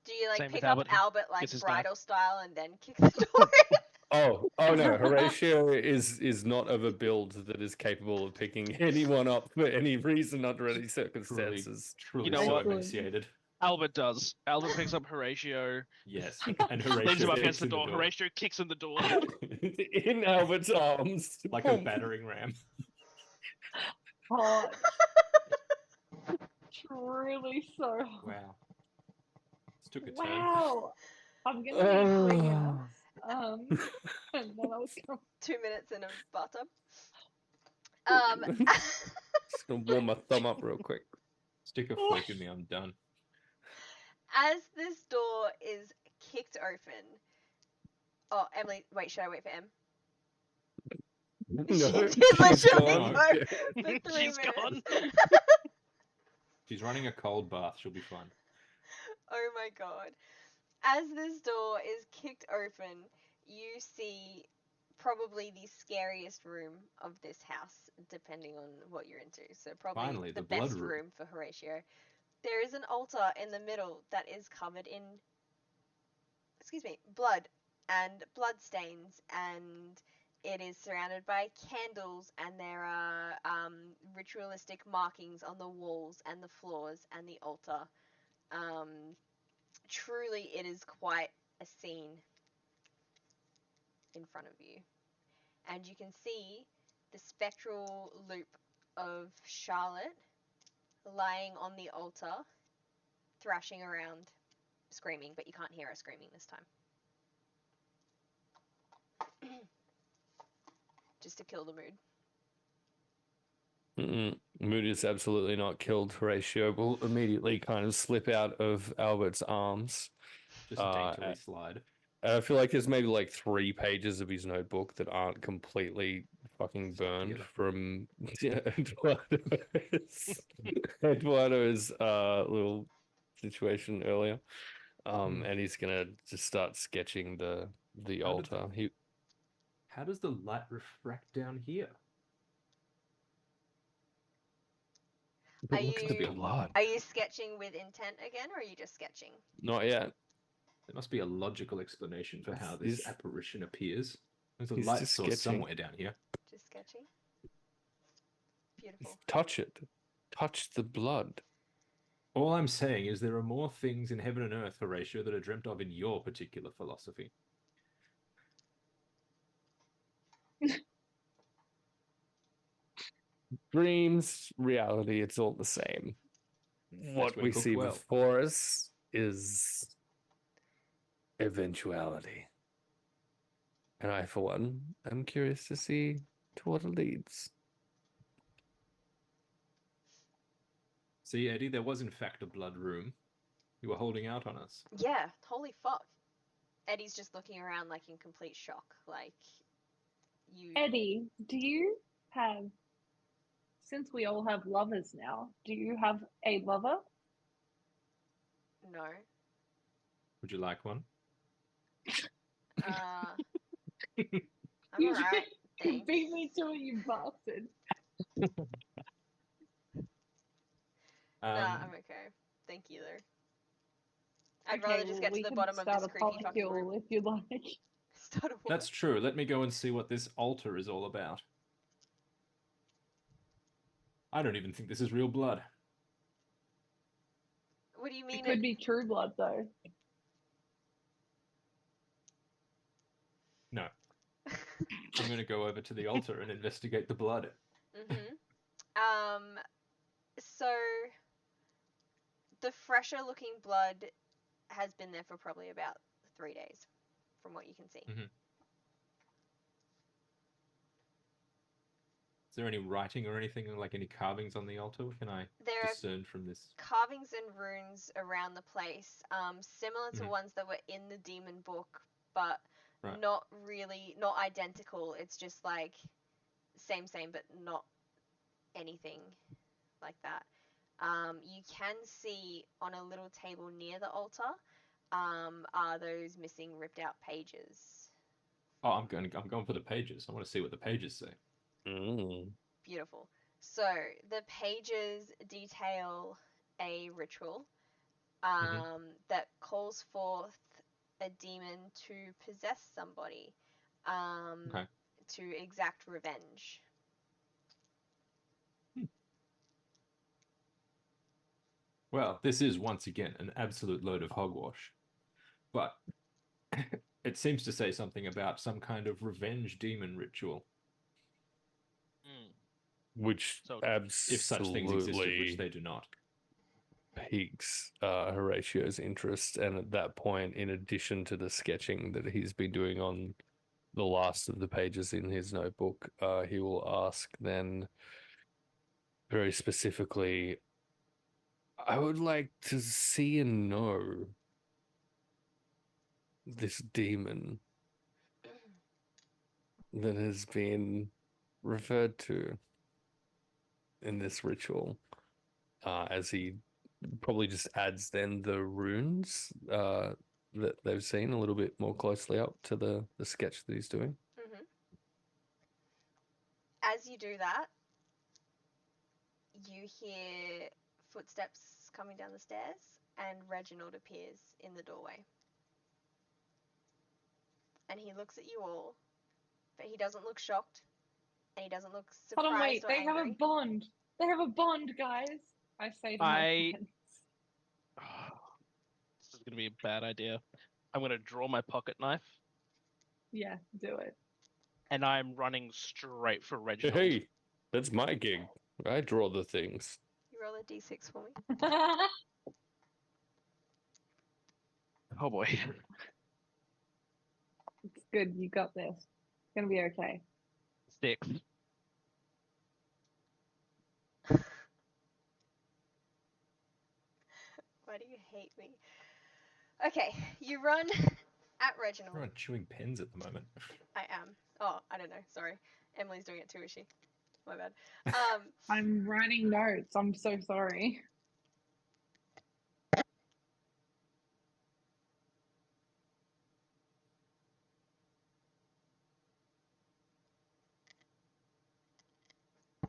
Do you like Same with pick up Albert. Albert like Gets his knife. bridal style and then kick the door in? Oh no, Horatio is not of a build that is capable of picking anyone up for any reason under any circumstances. Truly You know so what? emaciated. Albert does. Albert picks up Horatio, Yes, and leans Horatio him up kicks against the in door. Horatio kicks in the door. In Albert's arms. like a battering ram. Hot. Truly so hot. Wow. This took a turn. Wow. I'm gonna need clean house. And then I'll come. 2 minutes in a bathtub. Just gonna warm my thumb up real quick. Stick a fork in me, I'm done. As this door is kicked open. Oh, Emily, wait, should I wait for Em? No, She did she's literally gone. go for 3 She's gone. minutes. She's running a cold bath. She'll be fine. Oh my god. As this door is kicked open, you see probably the scariest room of this house, depending on what you're into. So probably Finally, the the blood best room. room for Horatio. There is an altar in the middle that is covered in, blood and blood stains, and it is surrounded by candles, and there are ritualistic markings on the walls and the floors and the altar. Um, Truly, it is quite a scene in front of you. And you can see the spectral loop of Charlotte lying on the altar, thrashing around, screaming, but you can't hear her screaming this time. Just to kill the mood. Mood is absolutely not killed. Horatio will immediately kind of slip out of Albert's arms. Just daintily slide. I feel like there's maybe like 3 pages of his notebook that aren't completely fucking burned from Eduardo's little situation earlier. And he's gonna just start sketching the How did altar. How does the light refract down here? Are Look at the you blood. are you sketching with intent again, or are you just sketching? Not yet. There must be a logical explanation for how this He's- apparition appears. There's a he's light just source sketching. somewhere down here. Just sketching. Beautiful. Touch it. Touch the blood. All I'm saying is there are more things in heaven and earth, Horatio, that are dreamt of in your particular philosophy. Dreams, reality, it's all the same. What when we cooked see well. before us is eventuality. And I, for one, am curious to see to what it leads. See, Eddie, there was in fact a blood room. You were holding out on us. Yeah, holy fuck. Eddie's just looking around like in complete shock. Like, you. Eddie, do you have, since we all have lovers now, do you have a lover? No. Would you like one? I'm alright. You Thanks. beat me to it, you bastard. Nah, I'm okay. Thank you, though. I'd rather just get to the bottom of this creepy fucking room. If you like. Start a war. That's true. Let me go and see what this altar is all about. I don't even think this is real blood. What do you mean? It could be true blood, though. No. I'm going to go over to the altar and investigate the blood. So the fresher looking blood has been there for probably about 3 days, from what you can see. Is there any writing or anything, like any carvings on the altar? Can I discern from this? Carvings and runes around the place, similar to ones that were in the demon book, but not identical. It's just like same, but not anything like that. You can see on a little table near the altar are those missing ripped out pages. Oh, I'm going for the pages. I want to see what the pages say. Beautiful. So the pages detail a ritual that calls forth a demon to possess somebody, to exact revenge. Well, this is once again an absolute load of hogwash. But it seems to say something about some kind of revenge demon ritual. Which absolutely, if such things existed, which they do not, piques Horatio's interest. And at that point, in addition to the sketching that he's been doing on the last of the pages in his notebook, he will ask then very specifically, I would like to see and know this demon that has been referred to in this ritual, as he probably just adds then the runes that they've seen a little bit more closely up to the sketch that he's doing. Mm-hmm. As you do that, you hear footsteps coming down the stairs, and Reginald appears in the doorway. And he looks at you all, but he doesn't look shocked, and he doesn't look surprised Hold on, wait. or They angry. have a bond. They have a bond, guys. I say to my friends. This is gonna be a bad idea. I'm gonna draw my pocket knife, Yeah, do it. and I'm running straight for Reginald. Hey, that's my gig. I draw the things. You roll a d6 for me. Oh boy. It's good. You got this. It's gonna be okay. 6. Why do you hate me? Okay, you run at Reginald. Everyone chewing pens at the moment. I am. Oh, I don't know. Sorry. Emily's doing it too, is she? My bad. I'm writing notes. I'm so sorry.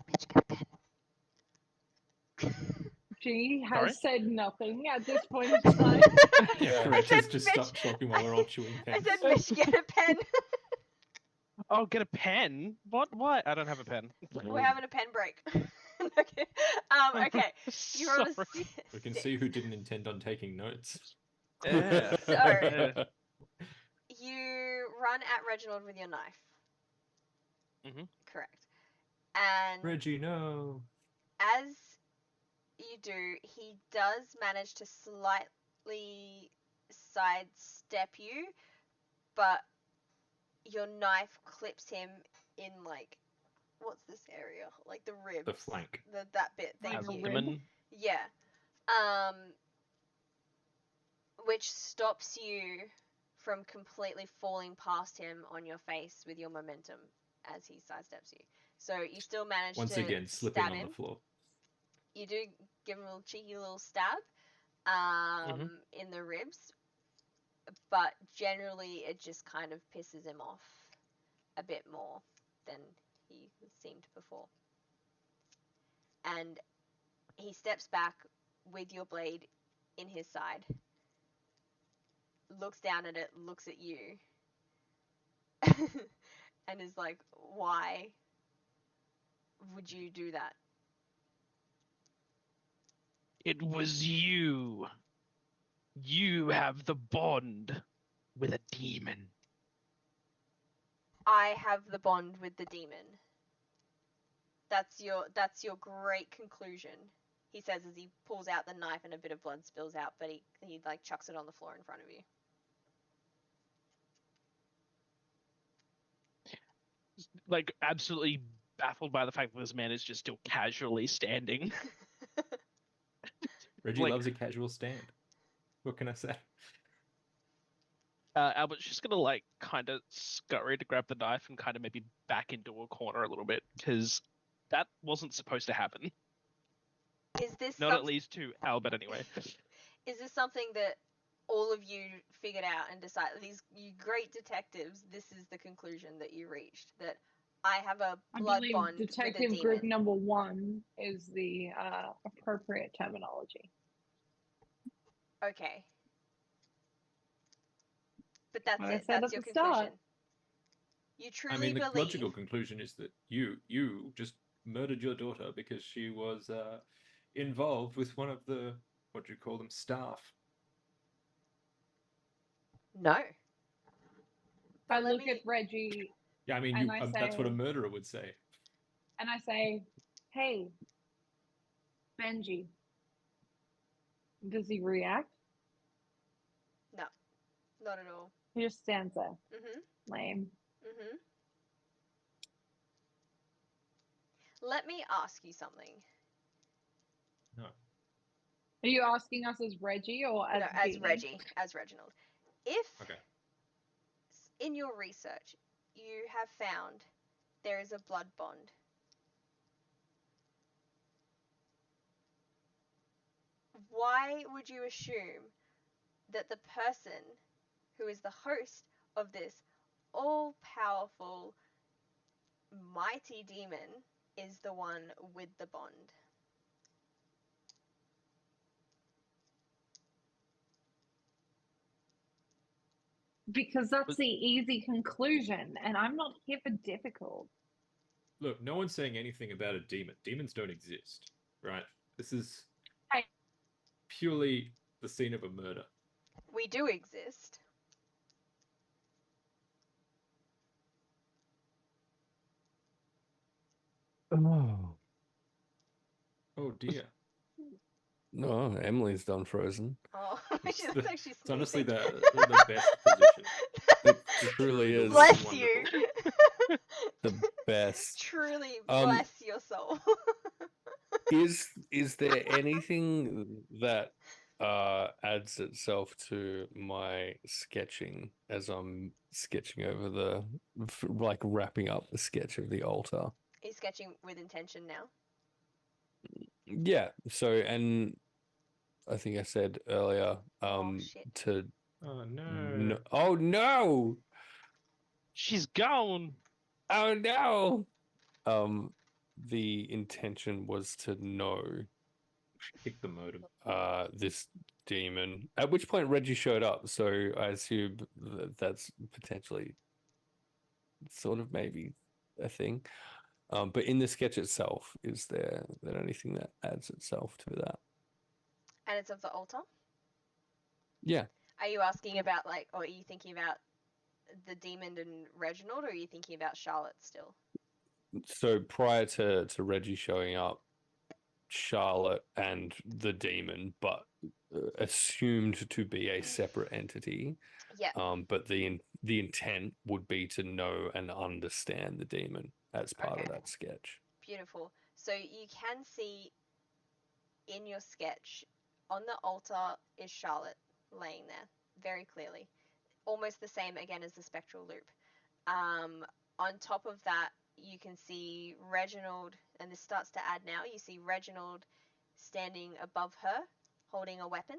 Bitch, get a pen. She has Sorry? said nothing at this point in time. Yeah. Reg has said just bitch. stopped talking while we're all chewing I pens. said, bitch, get a pen. Oh, get a pen? What? Why? I don't have a pen. We're having a pen break. Okay. Okay. You rolled a Sorry. We can 6. see who didn't intend on taking notes. Yeah. So- You run at Reginald with your knife. Mhm. Correct. And Reggie, no. as you do, he does manage to slightly sidestep you, but your knife clips him in, like, what's this area? Like the ribs. The flank. That bit. Thank Like a you. rib? Abdomen. Yeah. Which stops you from completely falling past him on your face with your momentum as he sidesteps you. So you still manage Once to again, slipping stab on him. the floor. You do give him a little cheeky little stab in the ribs, but generally it just kind of pisses him off a bit more than he seemed before. And he steps back with your blade in his side, looks down at it, looks at you, and is like, why would you do that? It was you. You have the bond with a demon. I have the bond with the demon. That's your great conclusion, he says as he pulls out the knife and a bit of blood spills out, but he like chucks it on the floor in front of you. Like, absolutely baffled by the fact that this man is just still casually standing. Reggie Like- loves a casual stand. What can I say? Albert's just gonna, like, kind of scurry to grab the knife and kind of maybe back into a corner a little bit, because that wasn't supposed to happen. Is this Not at least to Albert, anyway. Is this something that all of you figured out and decided? These you great detectives. This is the conclusion that you reached, that I have a I blood believe bond with a Detective demon. Group number 1 is the appropriate terminology. Okay. But that's What I it. said That's at your the start. conclusion. You truly I mean, the believe. logical conclusion is that you just murdered your daughter because she was involved with one of the, what do you call them, staff. No. I But let look me- at Reggie Yeah, I mean, And I that's what a say- murderer would say. and I say, "Hey, Benji." Does he react? Not at all. He just stands there. Mhm. Lame. Mhm. Let me ask you something. No. Are you asking us as Reggie or as No, as Dean? Reggie, as Reginald. If Okay. in your research, you have found there is a blood bond. Why would you assume that the person who is the host of this all powerful, mighty demon is the one with the bond? Because that's the easy conclusion, and I'm not here for difficult. Look, no one's saying anything about a demon. Demons don't exist, right? This is Hey. purely the scene of a murder. We do exist. Oh. Oh dear. No, Emily's done Frozen. Oh, It's that's actually It's honestly sneezing. the best position. It Just truly is Bless wonderful. you. the best. Truly Um, bless your soul. Is there anything that adds itself to my sketching as I'm sketching over like wrapping up the sketch of the altar? He's sketching with intention now. Yeah. So, and I think I said earlier, Oh, shit. to Oh no. no, oh no, She's gone. oh no. The intention was to know Pick the modem. this demon. At which point Reggie showed up, so I assume that's potentially sort of maybe a thing. But in the sketch itself, is there anything that adds itself to that? And it's of the altar? Yeah. Are you asking about, like, or are you thinking about the demon and Reginald, or are you thinking about Charlotte still? So prior to Reggie showing up, Charlotte and the demon, but assumed to be a separate entity. Yeah. But the intent would be to know and understand the demon as part of Okay. that sketch. Beautiful. So you can see in your sketch, on the altar is Charlotte laying there, very clearly. Almost the same again as the spectral loop. On top of that, you can see Reginald, and this starts to add now. You see Reginald standing above her, holding a weapon.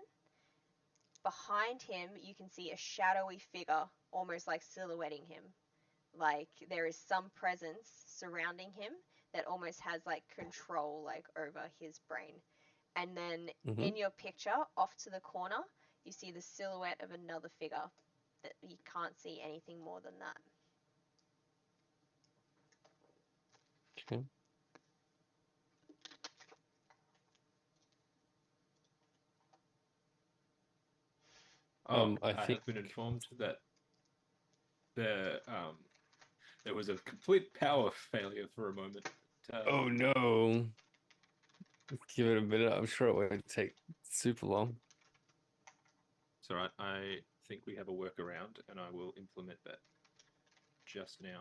Behind him, you can see a shadowy figure, almost like silhouetting him. Like there is some presence surrounding him that almost has like control, like over his brain. And then in your picture, off to the corner, you see the silhouette of another figure that you can't see anything more than that. Okay. I think have been informed that there was a complete power failure for a moment. Oh no. Give it a minute. I'm sure it won't take super long. It's alright. I think we have a workaround, and I will implement that just now.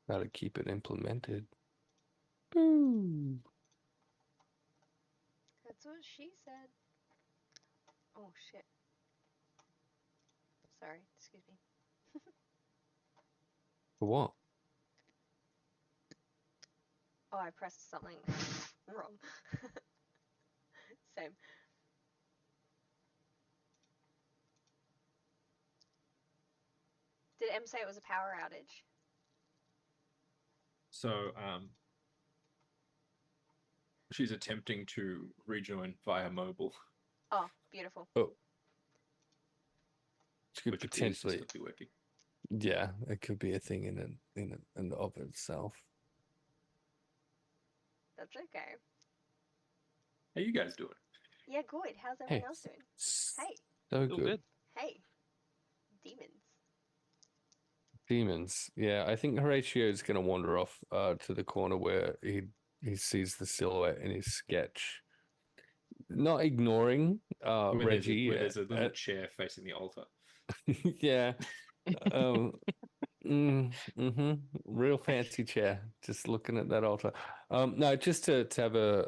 How to keep it implemented. Boom. That's what she said. Oh shit. Sorry, excuse me. For what? Oh, I pressed something wrong. Same. Did M say it was a power outage? So, she's attempting to rejoin via mobile. Oh, beautiful. Oh. Which could Which potentially appears to still be working. Yeah, it could be a thing in and of itself. That's okay. How you guys doing? Yeah, good. How's everyone else doing? Hey. So Still good. good. Hey. Demons. Demons. Yeah, I think Horatio is going to wander off to the corner where he sees the silhouette in his sketch. Not ignoring Reggie. Where there's a little chair facing the altar. Yeah. Real fancy chair. Just looking at that altar. No, just to have a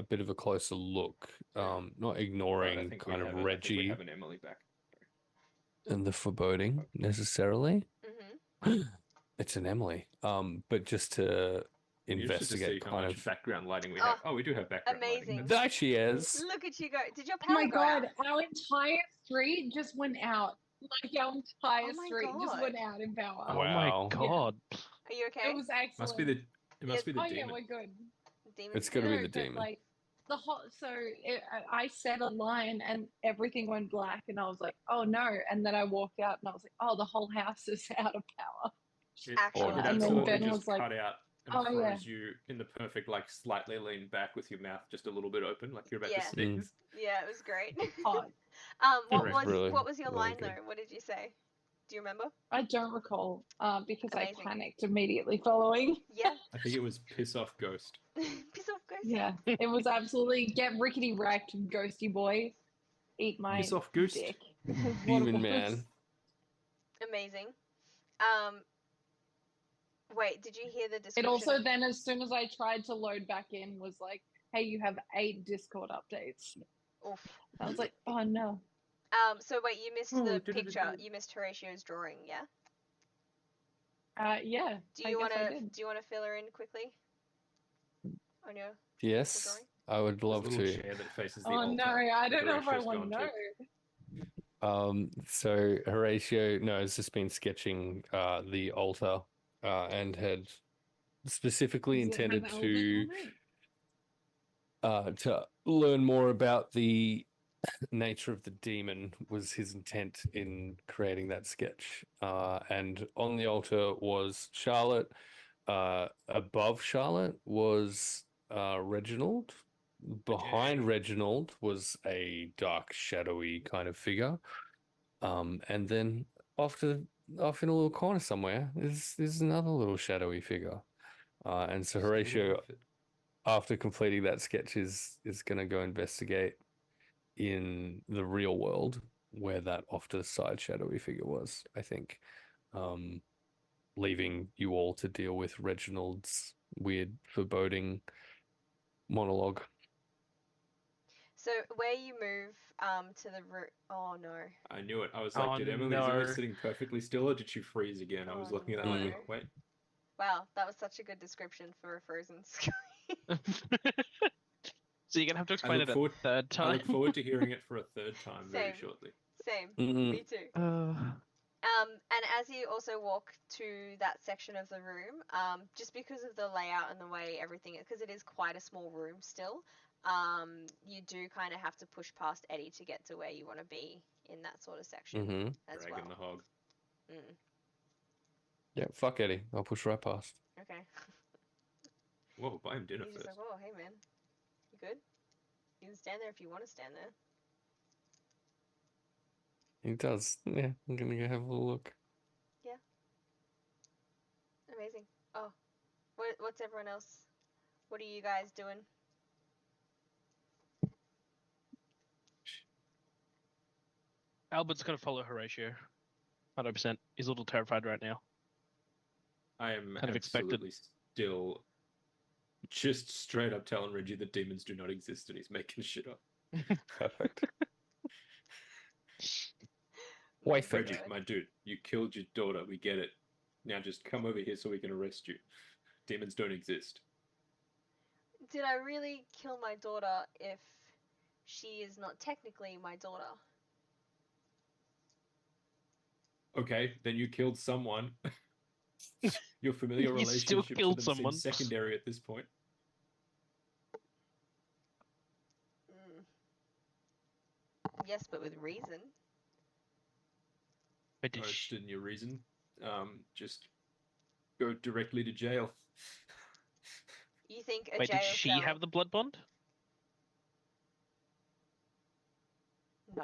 bit of a closer look. Not Right, I ignoring think kind we of have I think we Reggie have an Emily back. and the foreboding necessarily. Mm-hmm. It's an Emily. But just to I'm interested to see investigate how kind much of. background lighting we have. Oh, we do have background amazing. lighting. There she is. Look at you go. Did your Oh power my go out? god, our entire street just went out. Like our entire Oh my street just went God. out in power. Oh my Wow. god. Are you okay? It was excellent. Must be the. It must be the Oh demon. yeah, we're good. Demons It's gotta do be it. the But demon. like the whole, I said a line and everything went black, and I was like, oh no. And then I walked out and I was like, oh, the whole house is out of power. It, Actual. it And then absolutely Ben just was like, cut out and oh, yeah. froze you in the perfect, like, slightly leaned back with your mouth just a little bit open, like you're about Yeah. to sneeze. Yeah, it was great. Oh, Really, what was your really line good. though? What did you say? Do you remember? I don't recall because Amazing. I panicked immediately following. Yeah. I think it was piss off ghost. Piss off, ghost. Yeah, it was absolutely get rickety wrecked, ghosty boy. Eat my Piss off ghost. dick. is what it Demon was. man. Amazing. Wait, did you hear the It description? also then, as soon as I tried to load back in, was like, "Hey, you have 8 Discord updates." Oof. I was like, "Oh no." So wait, you missed Oh, the do-do-do-do. picture. You missed Horatio's drawing, yeah? Yeah. Do you I guess I wanna did. do you wanna fill her in quickly? On your Yes, drawing? I would This love little to. chair that faces the Oh altar. no, I that don't know if I Horatio's want to gone know. to. So Horatio, no, has just been sketching the altar and had specifically Does it have intended Elvin on it? to learn more about the nature of the demon was his intent in creating that sketch. And on the altar was Charlotte. Above Charlotte was Reginald. Behind Reginald was a dark, shadowy kind of figure. And then off in a little corner somewhere is another little shadowy figure. And so Just a little Horatio, outfit. after completing that sketch, is going to go investigate in the real world where that off to the side shadowy figure was, I think. Leaving you all to deal with Reginald's weird foreboding monologue. So where you move to the root. Oh no. I knew it. I was like, Oh, is Emily no. sitting perfectly still or did she freeze again? I was Oh, looking at that like, no. wait. Wow, that was such a good description for a frozen screen. So you're gonna have to explain it a third I time. look forward to hearing it for a third time very Same. shortly. Same. Mm-mm. Me too. And as you also walk to that section of the room, just because of the layout and the way everything is, because it is quite a small room still, you do kind of have to push past Eddie to get to where you want to be in that sort of section Mm-hmm. as Dragging well. the hog. Mm, Yeah, fuck Eddie. I'll push right past. okay. Whoa, buy him dinner He's just first. like, oh, hey man, you good? You can stand there if you want to stand there. He does. Yeah, I'm gonna go have a little look. Amazing. Oh, what's everyone else? What are you guys doing? Albert's gonna follow Horatio. 100%. He's a little terrified right now. I am Kind of expected. absolutely still just straight up telling Reggie that demons do not exist and he's making shit up. Perfect. My Wait for Reggie, God. my dude, you killed your daughter. We get it. Now just come over here so we can arrest you. Demons don't exist. Did I really kill my daughter if she is not technically my daughter? Okay, then you killed someone. Your familiar You still relationship to killed them someone. seems secondary at this point. Mm. Yes, but with reason. But did Interested in your reason. Just go directly to jail. You think a Wait, jail did she cell? have the blood bond? No.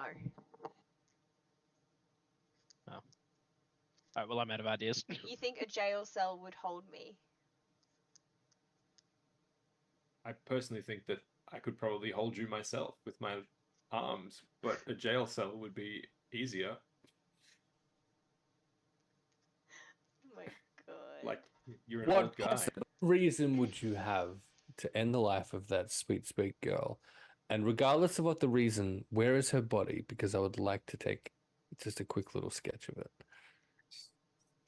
Alright, well, I'm out of ideas. You think a jail cell would hold me? I personally think that I could probably hold you myself with my arms, but a jail cell would be easier. Like you're an What old guy. possible reason would you have to end the life of that sweet girl? And regardless of what the reason, where is her body? Because I would like to take just a quick little sketch of it.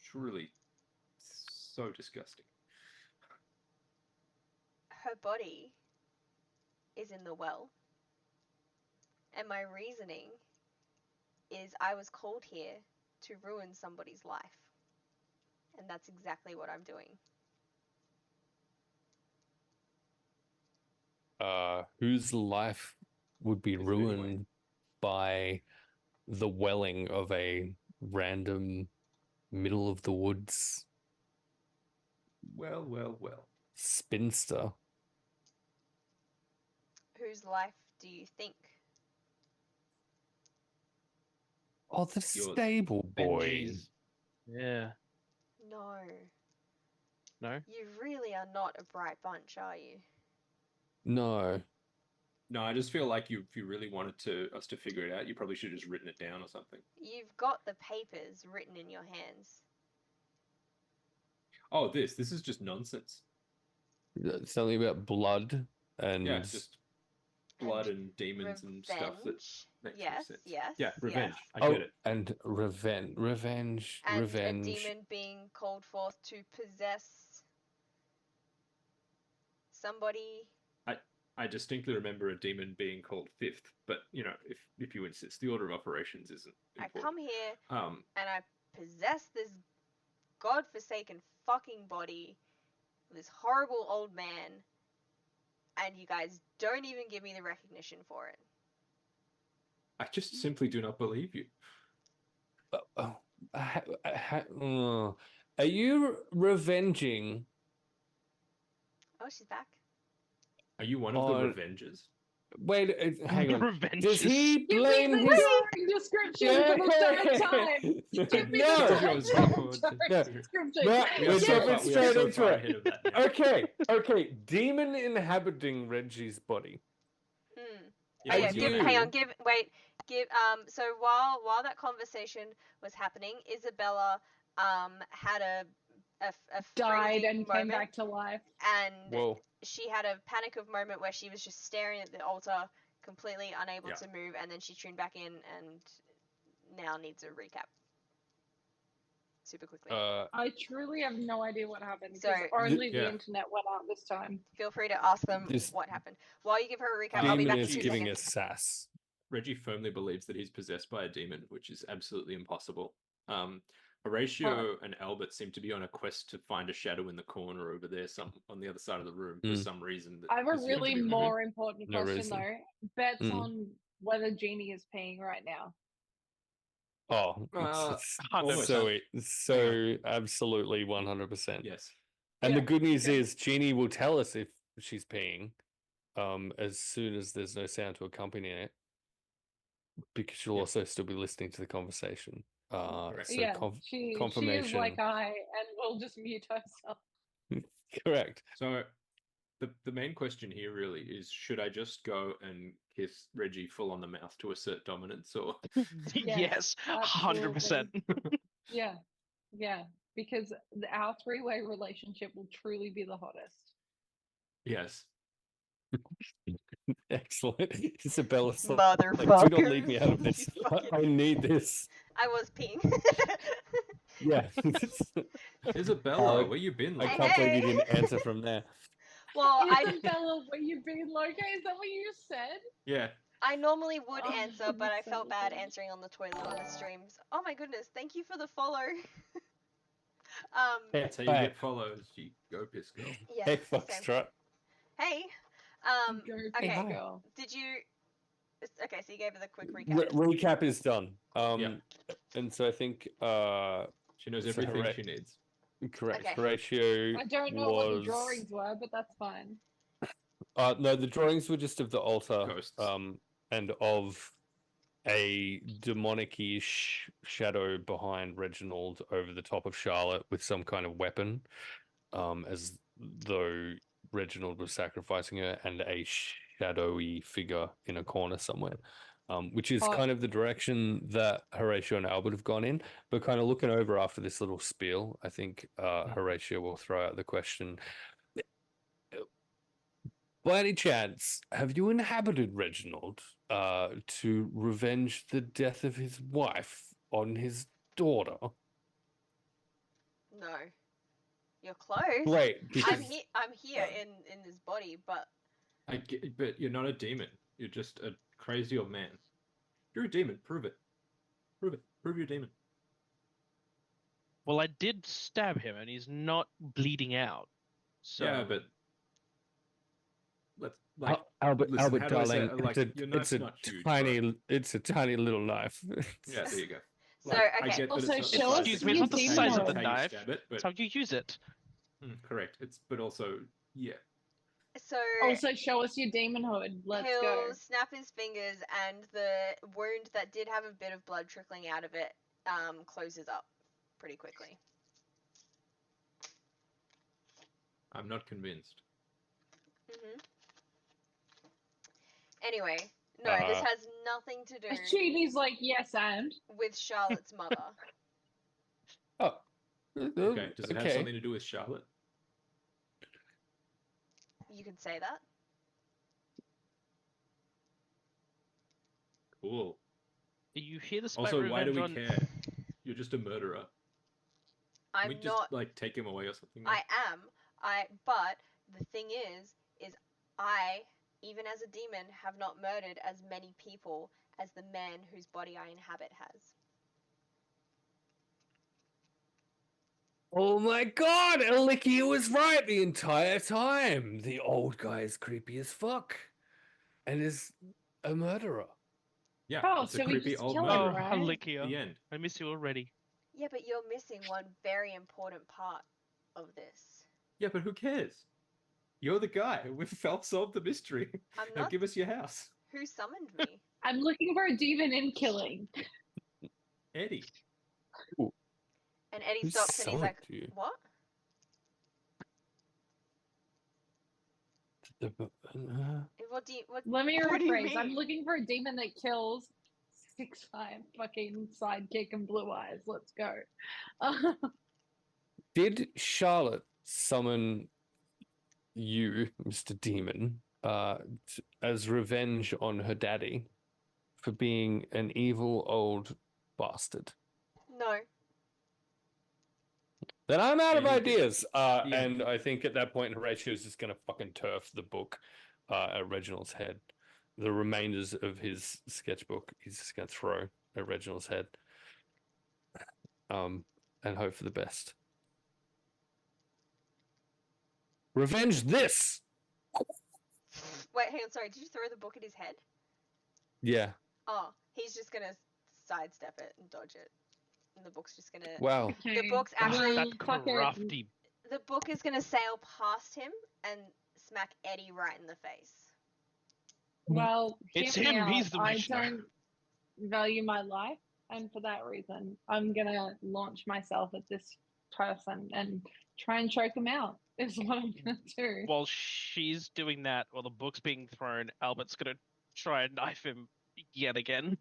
Truly, so disgusting. Her body is in the well. And my reasoning is I was called here to ruin somebody's life. And that's exactly what I'm doing. Whose life would be Is it anyway? ruined by the welling of a random middle of the woods Well. spinster? Whose life do you think? Oh, the Yours. stable boy. Benji's. Yeah. No. No? You really are not a bright bunch, are you? No. No, I just feel like if you really wanted us to figure it out, you probably should have just written it down or something. You've got the papers written in your hands. Oh, this is just nonsense. Something about blood and Yeah, just blood and demons and stuff that Revenge. makes Yes, sense. yes. Yeah, revenge. yes. I get it. and revenge. And a demon being called forth to possess somebody. I distinctly remember a demon being called fifth, but if you insist, the order of operations isn't important. I come here and I possess this godforsaken fucking body of this horrible old man, and you guys don't even give me the recognition for it. I just simply do not believe you. Are you revenging? Oh, she's back. Are you one of the Revengers? Wait, hang on. Revenge. Does he Give blame me the his? drawing description for the third time. Give me No. the Drawing description. No, We we're are so jumping far, we are straight so into far it. ahead of that now. Okay. Demon inhabiting Reggie's body. Oh yeah, it's your hang on, bad. so while that conversation was happening, Isabella had a Died freezing and moment, came back to life. and Whoa. she had a panic of moment where she was just staring at the altar, completely unable Yeah. to move, and then she tuned back in and now needs a recap super quickly. I truly have no idea what happened because So- only the Yeah. internet went out this time. Feel free to ask them This what happened. While you give her a recap, I'll be Demon back in is 2 giving seconds. us sass. Reggie firmly believes that he's possessed by a demon, which is absolutely impossible. Horatio and Albert seem to be on a quest to find a shadow in the corner over there, on the other side of the room, for some reason. I have a presumed to really be Reggie. more important No question reason. though. Bets Mm. on whether Jeannie is peeing right now. Oh, Almost. so absolutely 100%. Yes. And Yeah, the good news okay. is Jeannie will tell us if she's peeing, as soon as there's no sound to accompany it, because she'll Yep. also still be listening to the conversation. Correct. So Yeah, she is confirmation. like I and will just mute herself. Correct. So the main question here really is, should I just go and kiss Reggie full on the mouth to assert dominance, or Yes, 100%. Yeah, because our three-way relationship will truly be the hottest. yes? Excellent. Isabella's like, Motherfucker. do not leave me out of this. You fucking- I need this. I was peeing. Yeah. Isabella, where you been? I Like, can't believe you Hey. didn't answer from there. Well, Isabella, where you been, Loki? Is that what you said? yeah. I normally would Oh, answer, but I so felt bad good. answering on the toilet on the streams. Oh my goodness, thank you for the follow. That's how you get follows. You go piss girl. Yeah, Hey, same. Foxtrot. Hey, Go okay. hi. girl. Did you? Okay, so you gave her the quick recap. Recap is done. Yeah. And so I think She knows So everything Hora- she needs. correct. Okay. Horatio I don't know what the drawings were, but that's fine. No, the drawings were just of the altar, Ghosts. and of a demonic-ish shadow behind Reginald over the top of Charlotte with some kind of weapon, as though Reginald was sacrificing her, and a shadowy figure in a corner somewhere. which is Oh. kind of the direction that Horatio and Albert have gone in. But kind of looking over after this little spiel, I think Horatio will throw out the question: by any chance, have you inhabited Reginald to revenge the death of his wife on his daughter? No. You're close. Great, because I'm here in this body, but But you're not a demon. You're just a crazy old man. You're a demon. Prove it. Prove it. Prove you're a demon. Well, I did stab him, and he's not bleeding out. So Yeah, but let's like Albert, listen, Albert, how do I say darling, it? Like, your knife's not huge, but- it's a tiny little knife. Yeah, there you go. So, Like, I okay. get that Also, it's show not us the excuse size me, it's of not the the size of hand, the it's how you knife. stab it, but that's how you use it. correct. But also, yeah. So Also, show us your demonhood. Let's he'll go. snap his fingers, and the wound that did have a bit of blood trickling out of it closes up pretty quickly. I'm not convinced. hmm Anyway, no, this has nothing to do Chibi's like, yes, and. with Charlotte's mother. Oh, Okay, does it have okay. something to do with Charlotte? You can say that. Cool. You hear the Also, why do we care? You're just a murderer. I'm we just not. like take him away or something. I am. But the thing is I, even as a demon, have not murdered as many people as the man whose body I inhabit has. Oh my God, Alicia was right the entire time. The old guy is creepy as fuck, and is a murderer. Yeah, Oh, it's a so we creepy just old kill him, Oh, murderer. right? Halikia. The end. I miss you already. Yeah, but you're missing one very important part of this. Yeah, but who cares? You're the guy. We've solved the mystery. I'm Now not. give us your house, Who summoned me? I'm looking for a demon in killing. Eddie. And Eddie Who stops and he's like, summoned you? "What?" What do you? Let me what do you rephrase. I'm mean? looking for a demon that kills 6'5" fucking sidekick and blue eyes. Let's go. Did Charlotte summon you, Mr. Demon, as revenge on her daddy for being an evil old bastard? No. Then I'm out of Yeah, he did. ideas. Yeah. And I think at that point, Horatio's just going to fucking turf the book at Reginald's head. The remainders of his sketchbook, he's just going to throw at Reginald's head. And hope for the best. Revenge this! Wait, hang on. Sorry. Did you throw the book at his head? Yeah. Oh, he's just gonna sidestep it and dodge it, and the book's just gonna. Wow. The book's actually. That crafty. The book is gonna sail past him and smack Eddie right in the face. Well, It's hear me him, out. he's the I Vishnu. don't value my life, and for that reason, I'm gonna launch myself at this person and try and choke him out. Is what I'm gonna do. While she's doing that, while the book's being thrown, Albert's gonna try and knife him yet again.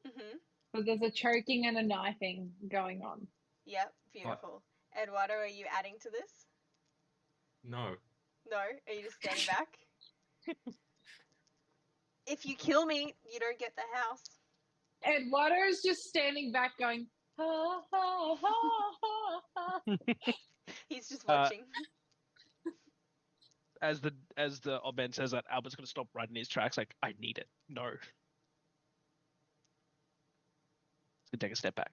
So there's a choking and a knifing going on. Yep. Beautiful. Eduardo, are you adding to this? No. No. Are you just standing back? If you kill me, you don't get the house. Eduardo's just standing back, going, ha ha ha ha ha. He's just watching. As the old man says that, Albert's gonna stop right in his tracks. Like, I need it. No. He's gonna take a step back.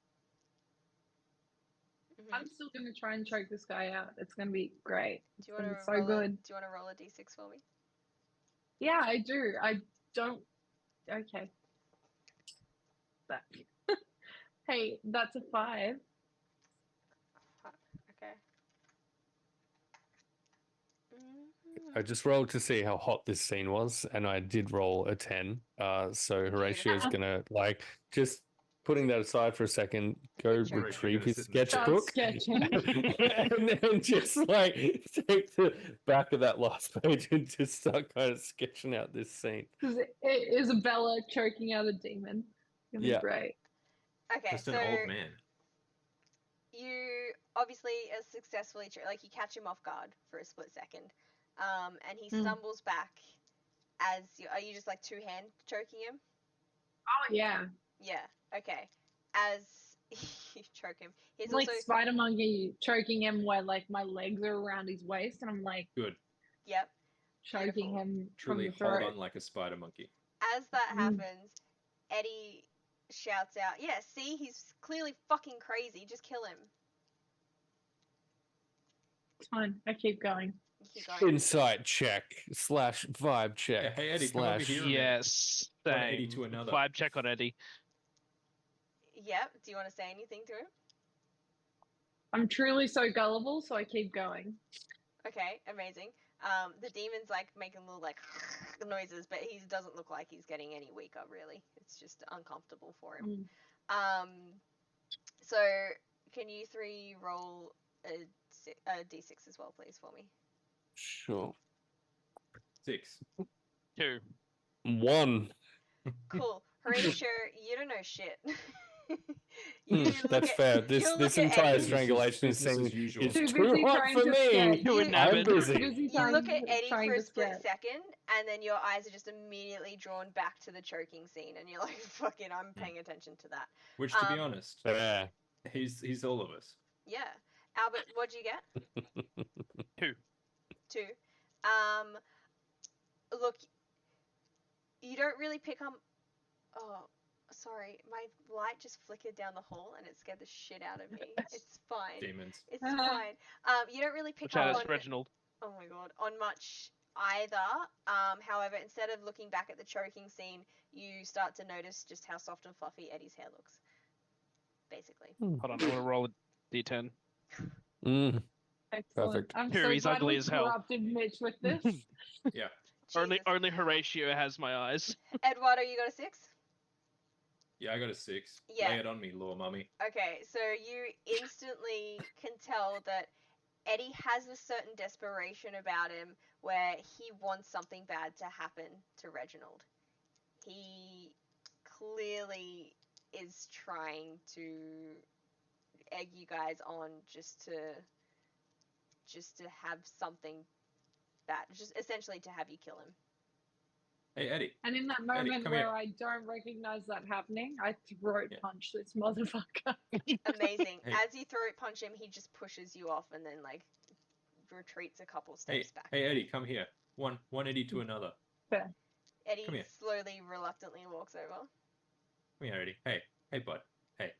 I'm still gonna try and choke this guy out. It's gonna be great. Do you It's want gonna to be so good. Do you want to roll a d6 for me? Yeah, I do. I don't. Okay. That. Hey, that's a 5. Okay. I just rolled to see how hot this scene was, and I did roll a 10. So Horatio's gonna like just putting that aside for a second, go Sure. retrieve You're his gonna sit in the sketchbook, sketching. and then just like take the back of that last page and just start kind of sketching out this scene. This is Isabella choking out a demon. It's gonna be Yeah. great. Okay, Just so an old man. you obviously are successfully like you catch him off guard for a split second, and he stumbles back. As are you just like two-hand choking him? Oh yeah, Yeah. Okay. As you choke him, he's like also Spider Monkey choking him where like my legs are around his waist, and I'm like Good. yep. choking Beautiful. him Truly from the hold throat. on like a spider monkey. As that happens, Eddie shouts out, "Yeah, see, he's clearly fucking crazy. Just kill him." It's fine. I keep going. You keep going. Insight check / vibe check. Hey, Eddie, come over slash- here. Yes. One Eddie Same. to another. Vibe check on Eddie. Yep. Do you want to say anything to him? I'm truly so gullible, so I keep going. Okay, amazing. The demon's like making little like noises, but he doesn't look like he's getting any weaker. Really, it's just uncomfortable for him. So can you three roll a d6 as well, please, for me? Sure. 6. 2. 1. Cool. Horatio, you don't know shit. You look That's at- fair. you This look at entire Eddie. strangulation Business scene as usual. is Too too busy hot trying for to me. sketch. Too You- I'm enamored. busy. You look at Eddie trying for a to split sketch. second, and then your eyes are just immediately drawn back to the choking scene, and you're like, "Fucking, I'm paying attention to that." Which, to be honest, Yeah. he's all of us. Yeah. Albert, what'd you get? 2. 2. Look, you don't really pick up. Oh, sorry, my light just flickered down the hall, and it scared the shit out of me. It's fine. Demons. It's fine. You don't really pick Watch out, up it's on. Reginald. Oh my god, on much either. However, instead of looking back at the choking scene, you start to notice just how soft and fluffy Eddie's hair looks. Basically. Hold on, I want to roll a d10. Excellent. Perfect. I'm Here, so he's glad ugly we as hell. corrupted Mitch with this. Yeah. Only Jesus. Horatio has my eyes. Eduardo, you got a 6? Yeah, I got a 6. Yeah. Lay it on me, law mummy. Okay, so you instantly can tell that Eddie has a certain desperation about him where he wants something bad to happen to Reginald. He clearly is trying to egg you guys on just to have something bad, just essentially to have you kill him. Hey, Eddie. And in that Eddie, moment come where here. I don't recognize that happening, I throat Yeah. punch this motherfucker. Amazing. Hey. As you throat punch him, he just pushes you off and then like retreats a couple Hey, steps back. hey, Eddie, come here. One Eddie to another. Fair. Eddie come here. slowly, reluctantly walks over. Come here, Eddie. Hey, bud. Hey,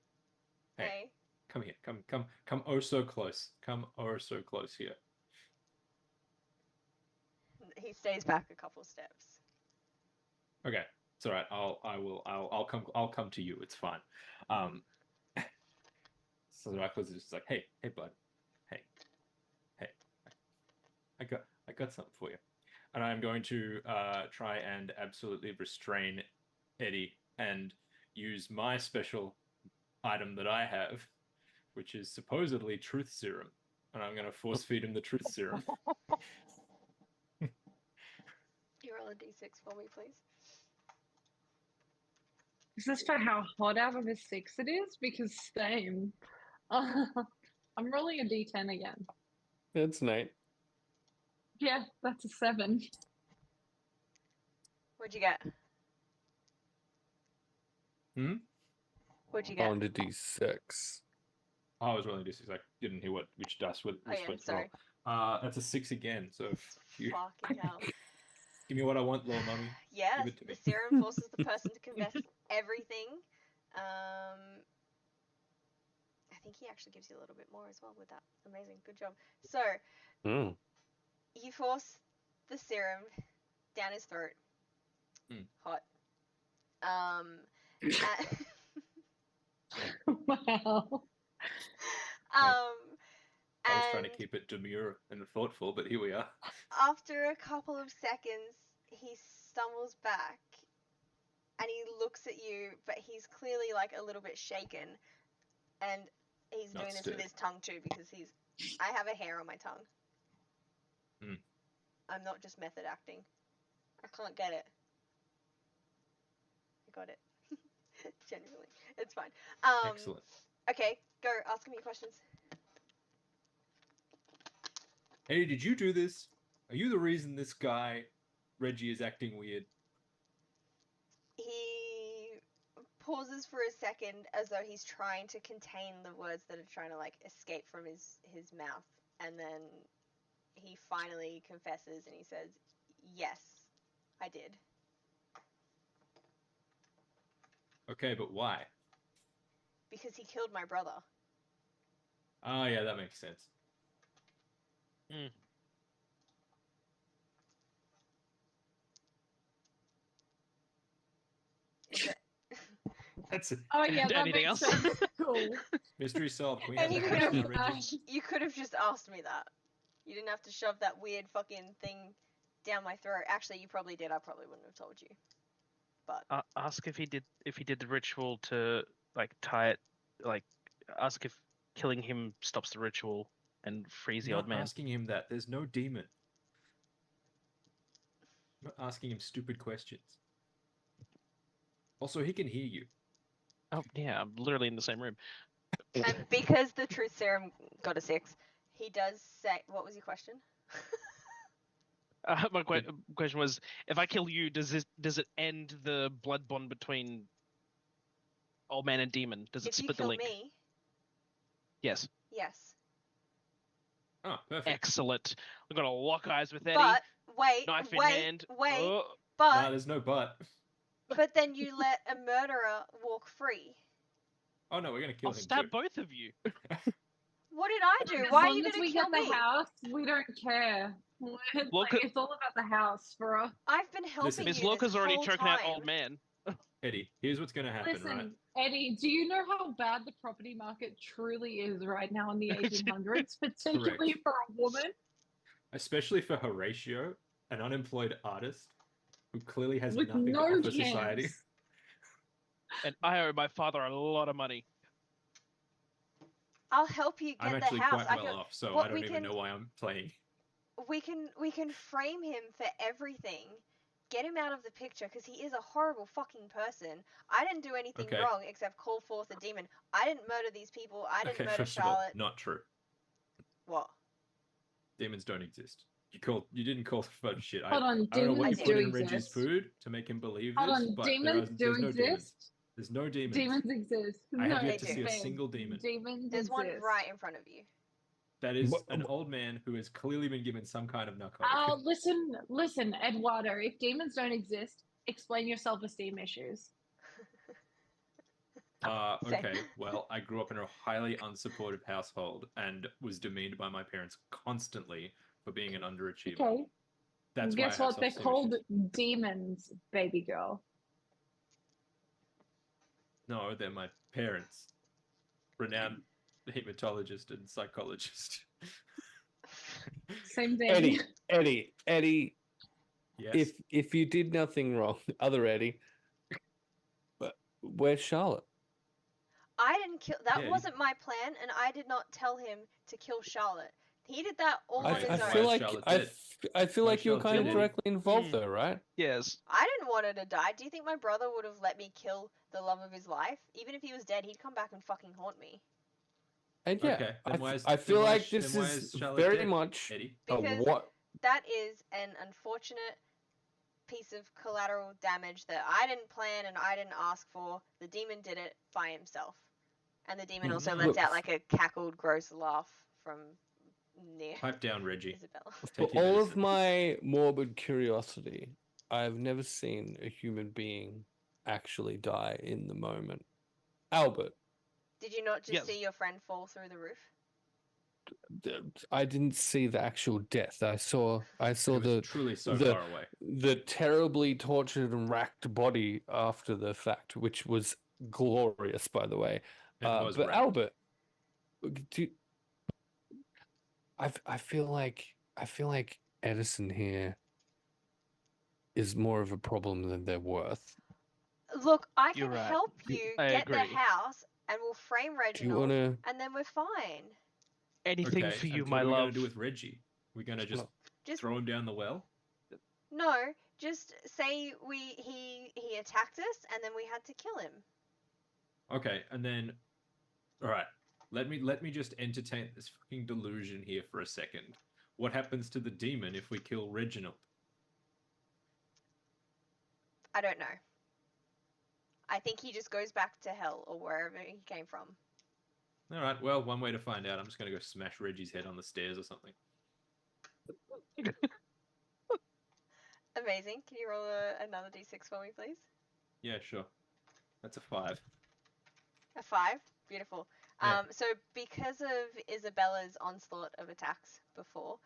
Hey. come here. Come oh so close. Come oh so close here. He stays back a couple steps. Okay, it's all right. I'll come to you. It's fine. So Aqua's just like, hey, bud, hey, I got something for you, and I'm going to try and absolutely restrain Eddie and use my special item that I have, which is supposedly truth serum, and I'm going to force feed him the truth serum. You roll a d6 for me, please. Is this for how hot out of a 6 it is? Because same. I'm rolling a d10 again. That's nice. Yeah, that's a 7. What'd you get? What'd you get? On to D6. Oh, I was rolling d6. I didn't hear which dice was Oh, yeah, supposed to roll. sorry. That's a 6 again. So you Fucking hell. give me what I want, little mummy. Yeah, Give it to the me. serum forces the person to confess everything. I think he actually gives you a little bit more as well with that. Amazing, good job. So, you force the serum down his throat. Hot. Wow. I was trying to And keep it demure and thoughtful, but here we are. after a couple of seconds, he stumbles back and he looks at you, but he's clearly like a little bit shaken, and he's Not doing this with stirred. his tongue too because I have a hair on my tongue. Mm. I'm not just method acting. I can't get it. I got it. Genuinely, it's fine. Excellent. Okay, go ask me questions. Hey, did you do this? Are you the reason this guy, Reggie, is acting weird? He pauses for a second as though he's trying to contain the words that are trying to like escape from his mouth, and then he finally confesses and he says, "Yes, I did." Okay, but why? Because he killed my brother. Oh, yeah, that makes sense. Is it? That's it. Oh yeah, that Anything makes else? sense. Cool. Mystery solved. Can we And have you that could now, have Reggie? you could have just asked me that. You didn't have to shove that weird fucking thing down my throat. Actually, you probably did. I probably wouldn't have told you. But Ask if he did the ritual to like tie it, like ask if killing him stops the ritual and frees the I'm old not man. asking him that. There's no demon. I'm not asking him stupid questions. Also, he can hear you. Oh yeah, I'm literally in the same room. and because the truth serum got a 6, he does say. What was your question? My question was, if I kill you, does it end the blood bond between old man and demon? Does it If you split the kill link? me, Yes. yes. Oh, perfect. Excellent. I'm gonna lock eyes with Eddie. But wait, Knife in wait, hand. wait. Oh, No, But there's no but. then you let a murderer walk free. Oh no, we're gonna kill I'll him stab too. both of you. What did I do? As Why are long you as gonna we kill get the me? house, we don't care. Look, It's all about the house for us. I've been helping Listen, Miss you this Lorca's already whole choking time. out old man. Eddie, here's what's gonna happen, Listen, right? Eddie, do you know how bad the property market truly is right now in the 1800s, particularly Correct. for a woman? Especially for Horatio, an unemployed artist who clearly has With nothing to no offer society. chance. And I owe my father a lot of money. I'll help you I'm get the actually house. quite well off, so I don't even know why I'm playing. We can frame him for everything. Get him out of the picture because he is a horrible fucking person. I didn't do anything Okay. wrong except call forth a demon. I didn't murder these people. I didn't Okay, murder first of all, Charlotte. not true. What? Demons don't exist. You didn't call for shit. Hold on, I don't know what you demons I put do in Reggie's exist. food to make him believe Hold this, on, but demons do there's no demons. exist. There's no demons. Demons exist. I have No, yet to They see a do. single demon. Demons There's one exist. right in front of you. That is But- an old man who has clearly been given some kind of narcotic. Listen, Eduardo. If demons don't exist, explain your self-esteem issues. Same. Okay, well, I grew up in a highly unsupportive household and was demeaned by my parents constantly for being an underachiever. Okay. That's Guess why I have what? They're self-esteem called issues. demons, baby girl. No, they're my parents. Renowned hematologist and psychologist. Same thing. Eddie. Yes. If you did nothing wrong, other Eddie, but where's Charlotte? I didn't kill. That Yeah, wasn't my plan, and I did not tell him to kill Charlotte. He did that all Okay, on his then own. why is Charlotte dead? I feel Why like is you were Charlotte kind of dead, directly involved Hmm. though, right? Yes. I didn't want her to die. Do you think my brother would have let me kill the love of his life? Even if he was dead, he'd come back and fucking haunt me. And yeah, Okay, then why is I feel then why like is- then this why is Charlotte very dead, much Eddie? a Because what. that is an unfortunate piece of collateral damage that I didn't plan and I didn't ask for. The demon did it by himself. And the demon also lets Look, out like a cackled, gross laugh from near Pipe down, Reggie. Isabella. For Take your all of medicine. my morbid curiosity, I've never seen a human being actually die in the moment. Albert, Did you not just Yes. see your friend fall through the roof? I didn't see the actual death. I saw It was the truly so the- far away. the terribly tortured and racked body after the fact, which was glorious, by the way. It was But racked. Albert, I feel like Edison here is more of a problem than they're worth. Look, I You're can right. help you I get the agree. house, and we'll frame Do you Reginald, want to? and then we're fine. Anything Okay, for you, and my what are we love. going to do with Reggie? We're going to just Just throw him down the well? no, just say he attacked us, and then we had to kill him. Okay, and then, all right. Let me just entertain this fucking delusion here for a second. What happens to the demon if we kill Reginald? I don't know. I think he just goes back to hell or wherever he came from. All right. Well, one way to find out. I'm just going to go smash Reggie's head on the stairs or something. Amazing. Can you roll another d6 for me, please? Yeah, sure. That's a 5. A 5. Beautiful. Yeah. So because of Isabella's onslaught of attacks before,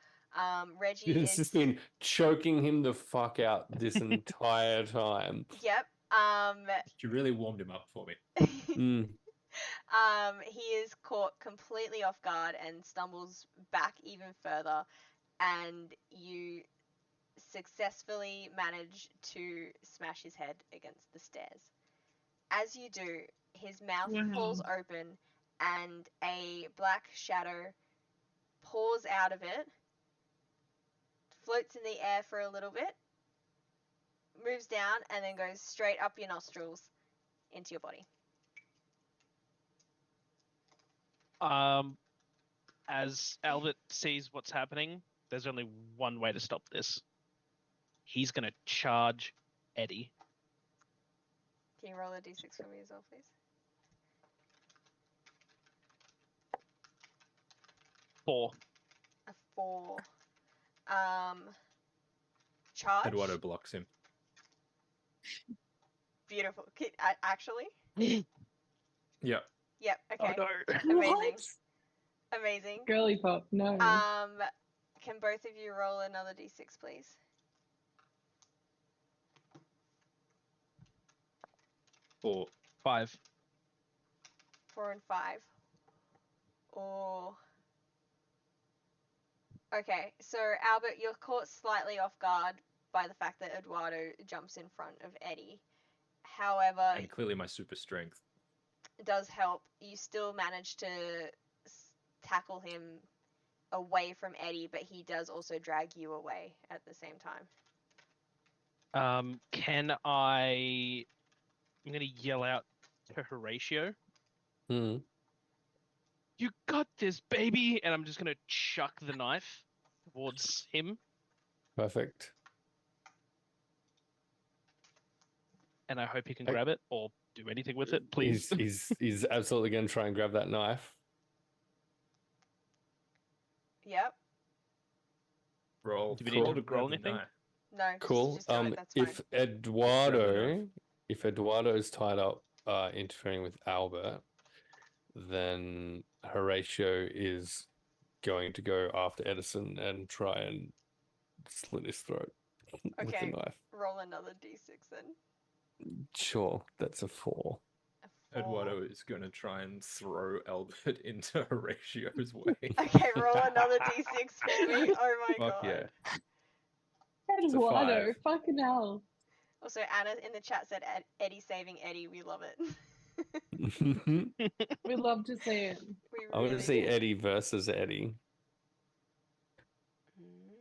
Reggie It's is. just been choking him the fuck out this entire time. Yep. She really warmed him up for me. Mm. He is caught completely off guard and stumbles back even further, and you successfully manage to smash his head against the stairs. As you do, his mouth falls open, and a black shadow pours out of it, floats in the air for a little bit, moves down, and then goes straight up your nostrils into your body. As Albert sees what's happening, there's only one way to stop this. He's gonna charge Eddie. Can you roll a d6 for me as well, please? 4. A 4. Charge. Eduardo blocks him. Beautiful. Actually? Yeah. Yep. Okay. Oh Amazing. What? Amazing. Girly pop, no. Can both of you roll another d6, please? 4. 5. 4 and 5. Oh. Okay, so Albert, you're caught slightly off guard by the fact that Eduardo jumps in front of Eddie. However, And clearly my super strength. it does help. You still manage to tackle him away from Eddie, but he does also drag you away at the same time. Can I? I'm gonna yell out to Horatio. Mm. You got this, baby! And I'm just gonna chuck the knife towards him, Perfect. and I hope he can grab it or do anything with it, please. He's absolutely going to try and grab that knife. Yep. Roll. Do we need roll to grab roll the anything? knife. No. Cool. Just do it. That's fine. If Eduardo is tied up interfering with Albert, then Horatio is going to go after Edison and try and slit his throat with the Okay. knife. Roll another d6 then. Sure, that's a 4. A 4. Eduardo is going to try and throw Albert into Horatio's way. Okay, roll another d6 for me. Oh my Fuck god. yeah. It's a Eduardo, 5. fucking hell. Also, Anna in the chat said Eddie saving Eddie. We love it. We'd love to see it. We I want really to see do. Eddie versus Eddie.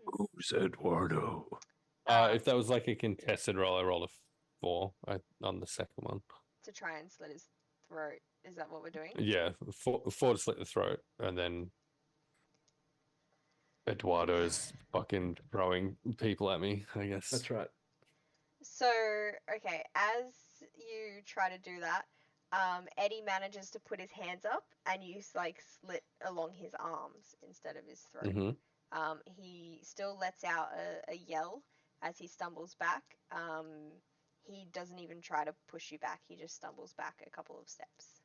Who's Eduardo? If that was like a contested roll, I rolled a 4 on the second one. To try and slit his throat. Is that what we're doing? Yeah, 4 to slit the throat, and then Eduardo's fucking throwing people at me, I guess. That's right. So, okay, as you try to do that, Eddie manages to put his hands up, and you like slit along his arms instead of his throat. Mm-hmm. He still lets out a yell as he stumbles back. He doesn't even try to push you back. He just stumbles back a couple of steps.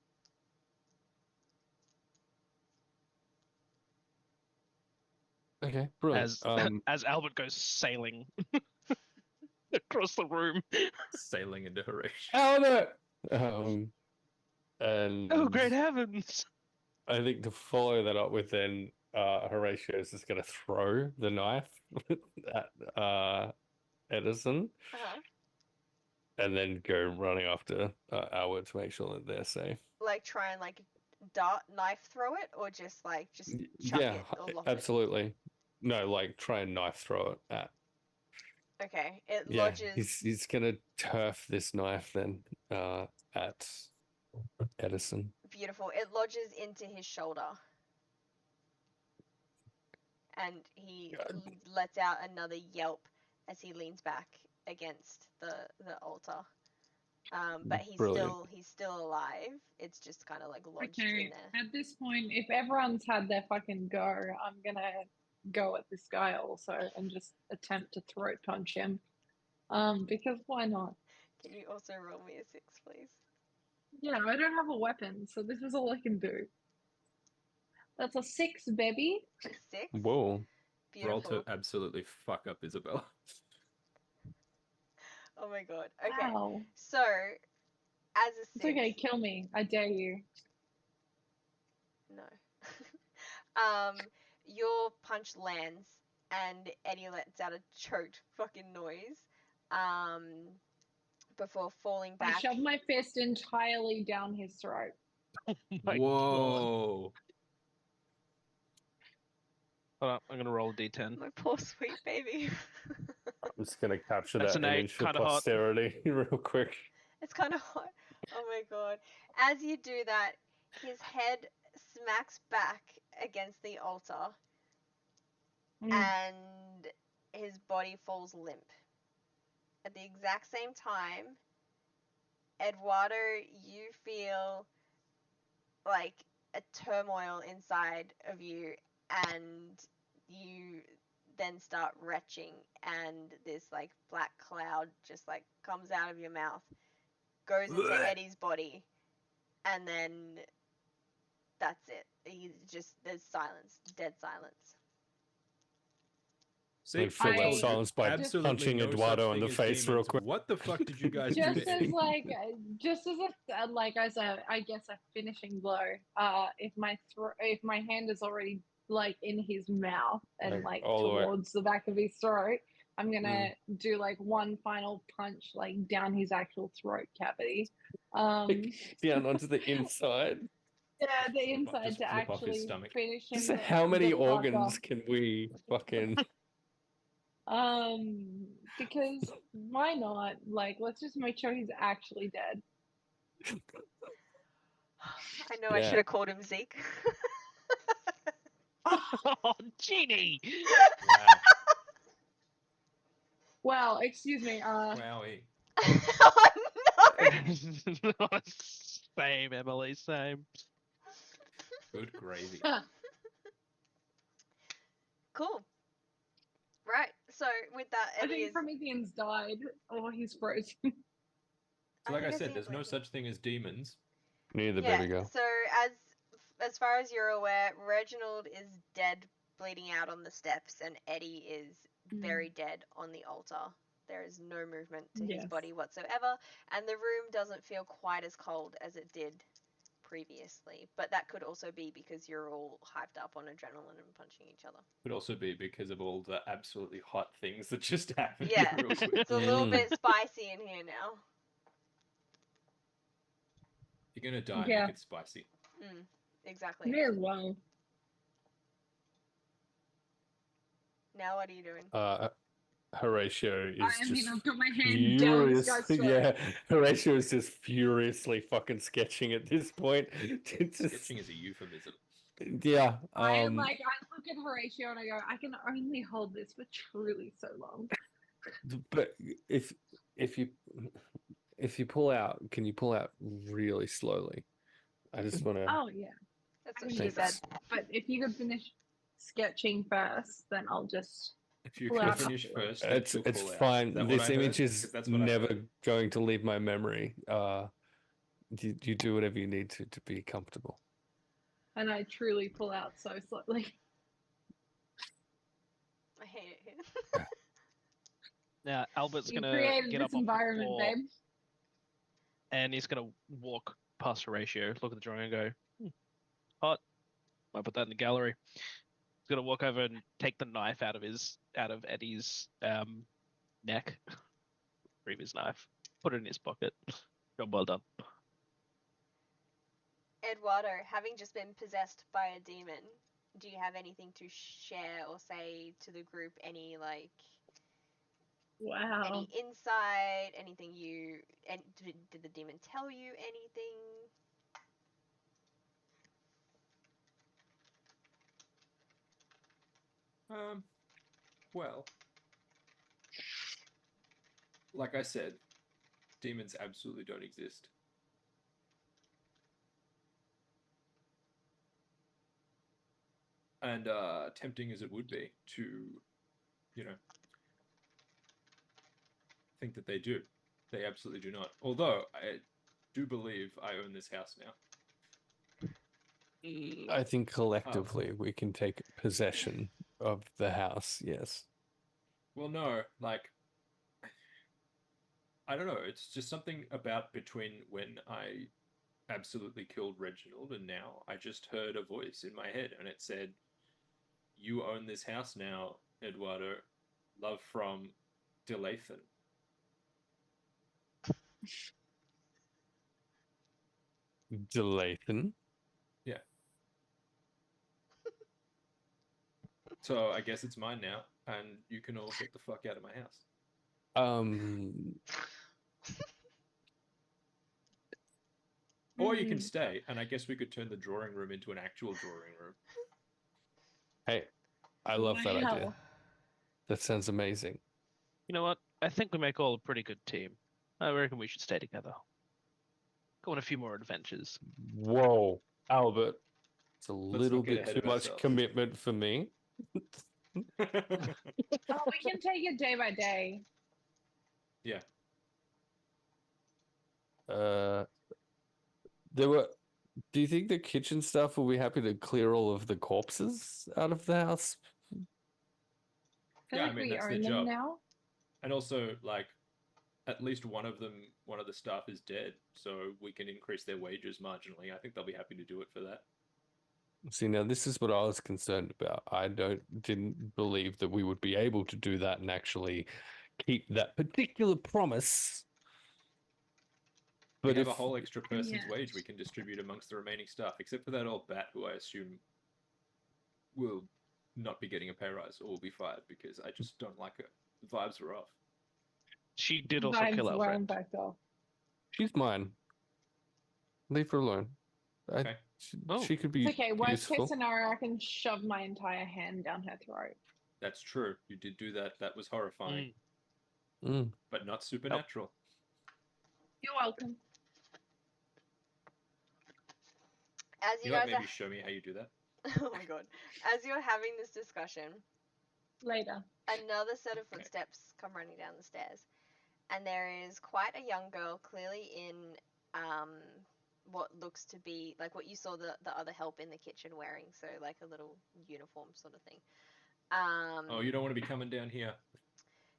Okay, brilliant. As Albert goes sailing across the room. Sailing into Horatio. Albert! And Oh, great heavens! I think to follow that up with then Horatio is just going to throw the knife at Edison. Uh-huh. and then go running after Albert to make sure that they're safe. Like try and like dart knife throw it, or just chuck Yeah, it or lock absolutely. No, like try and knife throw it at. it. Okay, it Yeah, lodges. he's gonna turf this knife then at Edison. Beautiful. It lodges into his shoulder, and he lets out another yelp as he leans back against the altar. But Brilliant. he's still alive. It's just kind of like lodged in Okay, there. at this point, if everyone's had their fucking go, I'm gonna go at this guy also and just attempt to throat punch him. Because why not? Can you also roll me a 6, please? Yeah, I don't have a weapon, so this is all I can do. That's a 6, baby. A 6. Whoa. Roll Beautiful. to absolutely fuck up Isabella. Oh my god. Okay. Wow. So, as a 6. It's okay, kill me. I dare you. No. Your punch lands, and Eddie lets out a choked fucking noise. Before falling I back. shove my fist entirely down his throat. Oh my god. Whoa. Hold on, I'm gonna roll a d10. My poor sweet baby. I'm just gonna capture That's that an 8, image for kinda hot. posterity real quick. It's kind of hot. Oh my god. As you do that, his head smacks back against the altar, and his body falls limp. At the exact same time, Eduardo, you feel like a turmoil inside of you, and you then start retching, and this like black cloud just like comes out of your mouth, goes into Eddie's body, and then that's it. There's silence, dead silence. See, full I told you, silence by absolutely punching no Eduardo such in the thing as face real demons. quick. What the fuck did you guys do? Just as like, just as a like as a, I guess a finishing blow. If my hand is already like in his mouth and Like, like all the way. towards the back of his throat, I'm gonna do like one final punch like down his actual throat cavity. Down onto the inside. Yeah, the Just inside to flip off his actually stomach. finish him. Just how many the fuck organs off. can we fucking? Because why not? Like, let's just make sure he's actually dead. I know I Yeah. should have called him Zeke. Oh, Genie! Wow, excuse me. Wowie. Oh no! Same, Emily, same. Good gravy. Cool. Right. So with that, I Eddie think is. Promethean's died, or he's frozen. So like I think said, seen there's no bleeding. such thing as demons. Neither, Yeah. baby girl. So as far as you're aware, Reginald is dead, bleeding out on the steps, and Eddie is very dead on the altar. There is no movement to his Yes. body whatsoever, and the room doesn't feel quite as cold as it did previously. But that could also be because you're all hyped up on adrenaline and punching each other. Could also be because of all the absolutely hot things that just happened. Yeah. Real quick. It's a little bit spicy in here now. If you're gonna die, Yeah. make it spicy. Exactly. May as well. Now what are you doing? Horatio is I mean, just I've got my hand down this furious. guy's throat. Yeah, Horatio is just furiously fucking sketching at this point. It's just- Sketching is a euphemism. yeah. I look at Horatio and I go, I can only hold this for truly so long. But if you pull out, can you pull out really slowly? I just want to. Oh yeah. That's I what can she do that. said. But if you could finish sketching first, then I'll just. If you Pull can out. finish first, then It's she'll it's pull out. fine. Is that what This I heard? image 'Cause is that's what I never heard. going to leave my memory. You do whatever you need to be comfortable. And I truly pull out so slowly. I hate it here. Now, Albert's You gonna created get this up off the environment, floor, babe. and he's gonna walk past Horatio, look at the drawing, and go, hot. Might put that in the gallery. He's gonna walk over and take the knife out of Eddie's neck. Retrieve his knife. Put it in his pocket. Job well done. Eduardo, having just been possessed by a demon, do you have anything to share or say to the group? Any Wow. any insight? Anything you? And did the demon tell you anything? Well, like I said, demons absolutely don't exist. And tempting as it would be to, think that they do, they absolutely do not. Although I do believe I own this house now. I think collectively we can take possession of the house. Yes. Well, no, I don't know. It's just something about between when I absolutely killed Reginald and now I just heard a voice in my head and it said, "You own this house now, Eduardo. Love from Delathan." Delathan. Yeah. So I guess it's mine now, and you can all get the fuck out of my house. Or you can stay, and I guess we could turn the drawing room into an actual drawing room. Hey, I love that idea. Wow. That sounds amazing. You know what? I think we make all a pretty good team. I reckon we should stay together. Go on a few more adventures. Whoa, Albert. It's a Let's little not get bit ahead too of much ourselves. commitment for me. Oh, we can take it day by day. Yeah. There were. Do you think the kitchen staff will be happy to clear all of the corpses out of the house? I feel Yeah, like I mean, we that's their own them job. now. And also, at least one of the staff is dead, so we can increase their wages marginally. I think they'll be happy to do it for that. See, now this is what I was concerned about. I didn't believe that we would be able to do that and actually keep that particular promise. We But have if a whole extra person's Yeah. wage we can distribute amongst the remaining staff, except for that old bat who I assume will not be getting a pay rise or will be fired because I just don't like her. The vibes were off. She did also kill Vibes our were friend. backed off. she's mine, leave her alone. Okay. She could be It's okay. Worst case useful. scenario, I can shove my entire hand down her throat. That's true. You did do that. That was horrifying, Mm. but not supernatural. You're welcome. As you You might guys are, maybe show me how you do that. oh my god, as you're having this discussion, Later. another set of footsteps come running down the stairs, and there is quite a young girl, clearly in what looks to be like what you saw the other help in the kitchen wearing, so like a little uniform sort of thing. Oh, you don't want to be coming down here.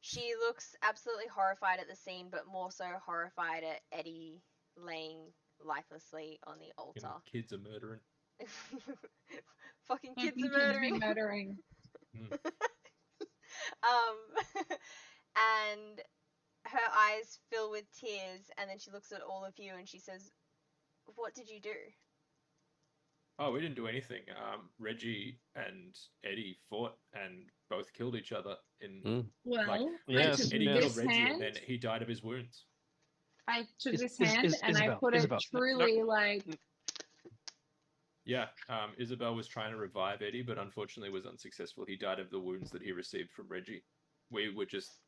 She looks absolutely horrified at the scene, but more so horrified at Eddie laying lifelessly on the altar. Kids are murdering. Fucking kids Fucking are murdering. Kids be murdering. And her eyes fill with tears, and then she looks at all of you and she says, "What did you do?" Oh, we didn't do anything. Reggie and Eddie fought and both killed each other in Well, like Yes, Eddie yes. killed this Reggie hand. and then he died of his wounds. I took Is- this is- hand is- and I Isabel, put Isabel, it no, truly like. Yeah, Isabel was trying to revive Eddie, but unfortunately was unsuccessful. He died of the wounds that he received from Reggie. We